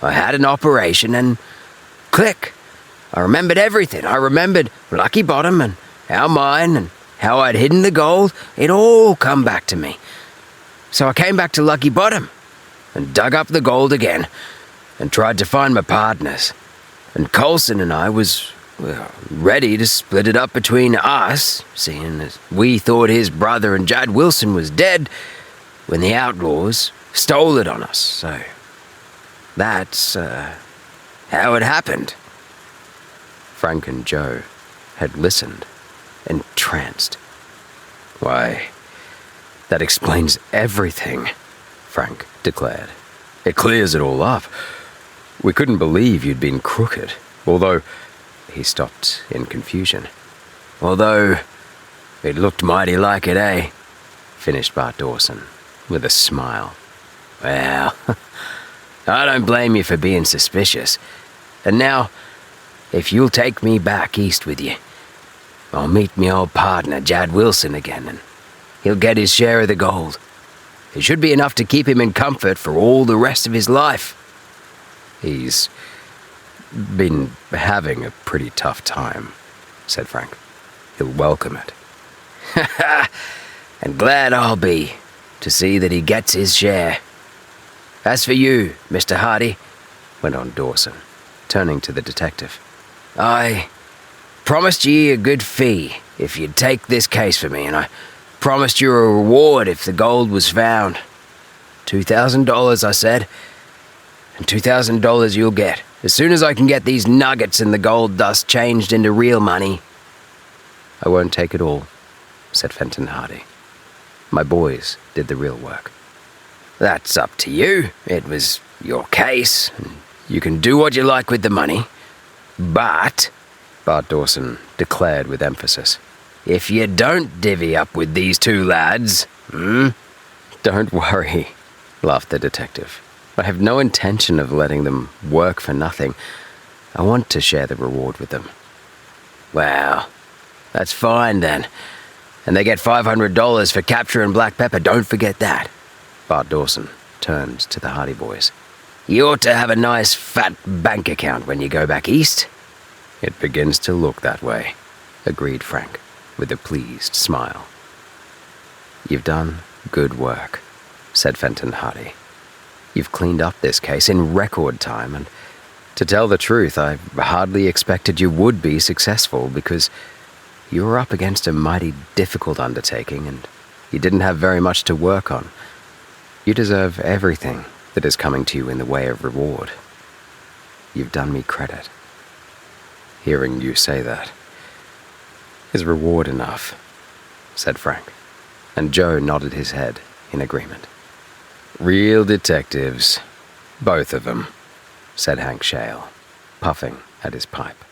I had an operation, and click, I remembered everything. I remembered Lucky Bottom and our mine and how I'd hidden the gold. It all come back to me. So I came back to Lucky Bottom and dug up the gold again and tried to find my partners. And Coulson and I was ready to split it up between us, seeing as we thought his brother and Jad Wilson was dead when the outlaws stole it on us. So that's how it happened." Frank and Joe had listened, entranced. "Why, that explains everything," Frank declared. "It clears it all up. We couldn't believe you'd been crooked, although—" He stopped in confusion. "Although it looked mighty like it, eh?" finished Bart Dawson, with a smile. "Well, I don't blame you for being suspicious. And now, if you'll take me back east with you, I'll meet me old partner, Jad Wilson, again, and he'll get his share of the gold. It should be enough to keep him in comfort for all the rest of his life." "He's been having a pretty tough time," said Frank. "He'll welcome it." "And glad I'll be to see that he gets his share. As for you, Mr. Hardy," went on Dawson, turning to the detective, "I promised ye a good fee if you'd take this case for me, and I promised you a reward if the gold was found. $2,000, I said, and $2,000 you'll get, as soon as I can get these nuggets and the gold dust changed into real money." "I won't take it all," said Fenton Hardy. "My boys did the real work." "That's up to you. It was your case, and you can do what you like with the money. But," Bart Dawson declared with emphasis, "if you don't divvy up with these two lads, Don't worry," laughed the detective. "I have no intention of letting them work for nothing. I want to share the reward with them." "Well, that's fine then. And they get $500 for capturing Black Pepper, don't forget that." Bart Dawson turned to the Hardy Boys. "You ought to have a nice fat bank account when you go back east." "It begins to look that way," agreed Frank, with a pleased smile. "You've done good work," said Fenton Hardy. "You've cleaned up this case in record time, and to tell the truth, I hardly expected you would be successful, because you were up against a mighty difficult undertaking, and You didn't have very much to work on. You deserve everything that is coming to you in the way of reward. You've done me credit. Hearing you say that is reward enough, said Frank, and Joe nodded his head in agreement. Real detectives, both of them, said Hank Shale, puffing at his pipe.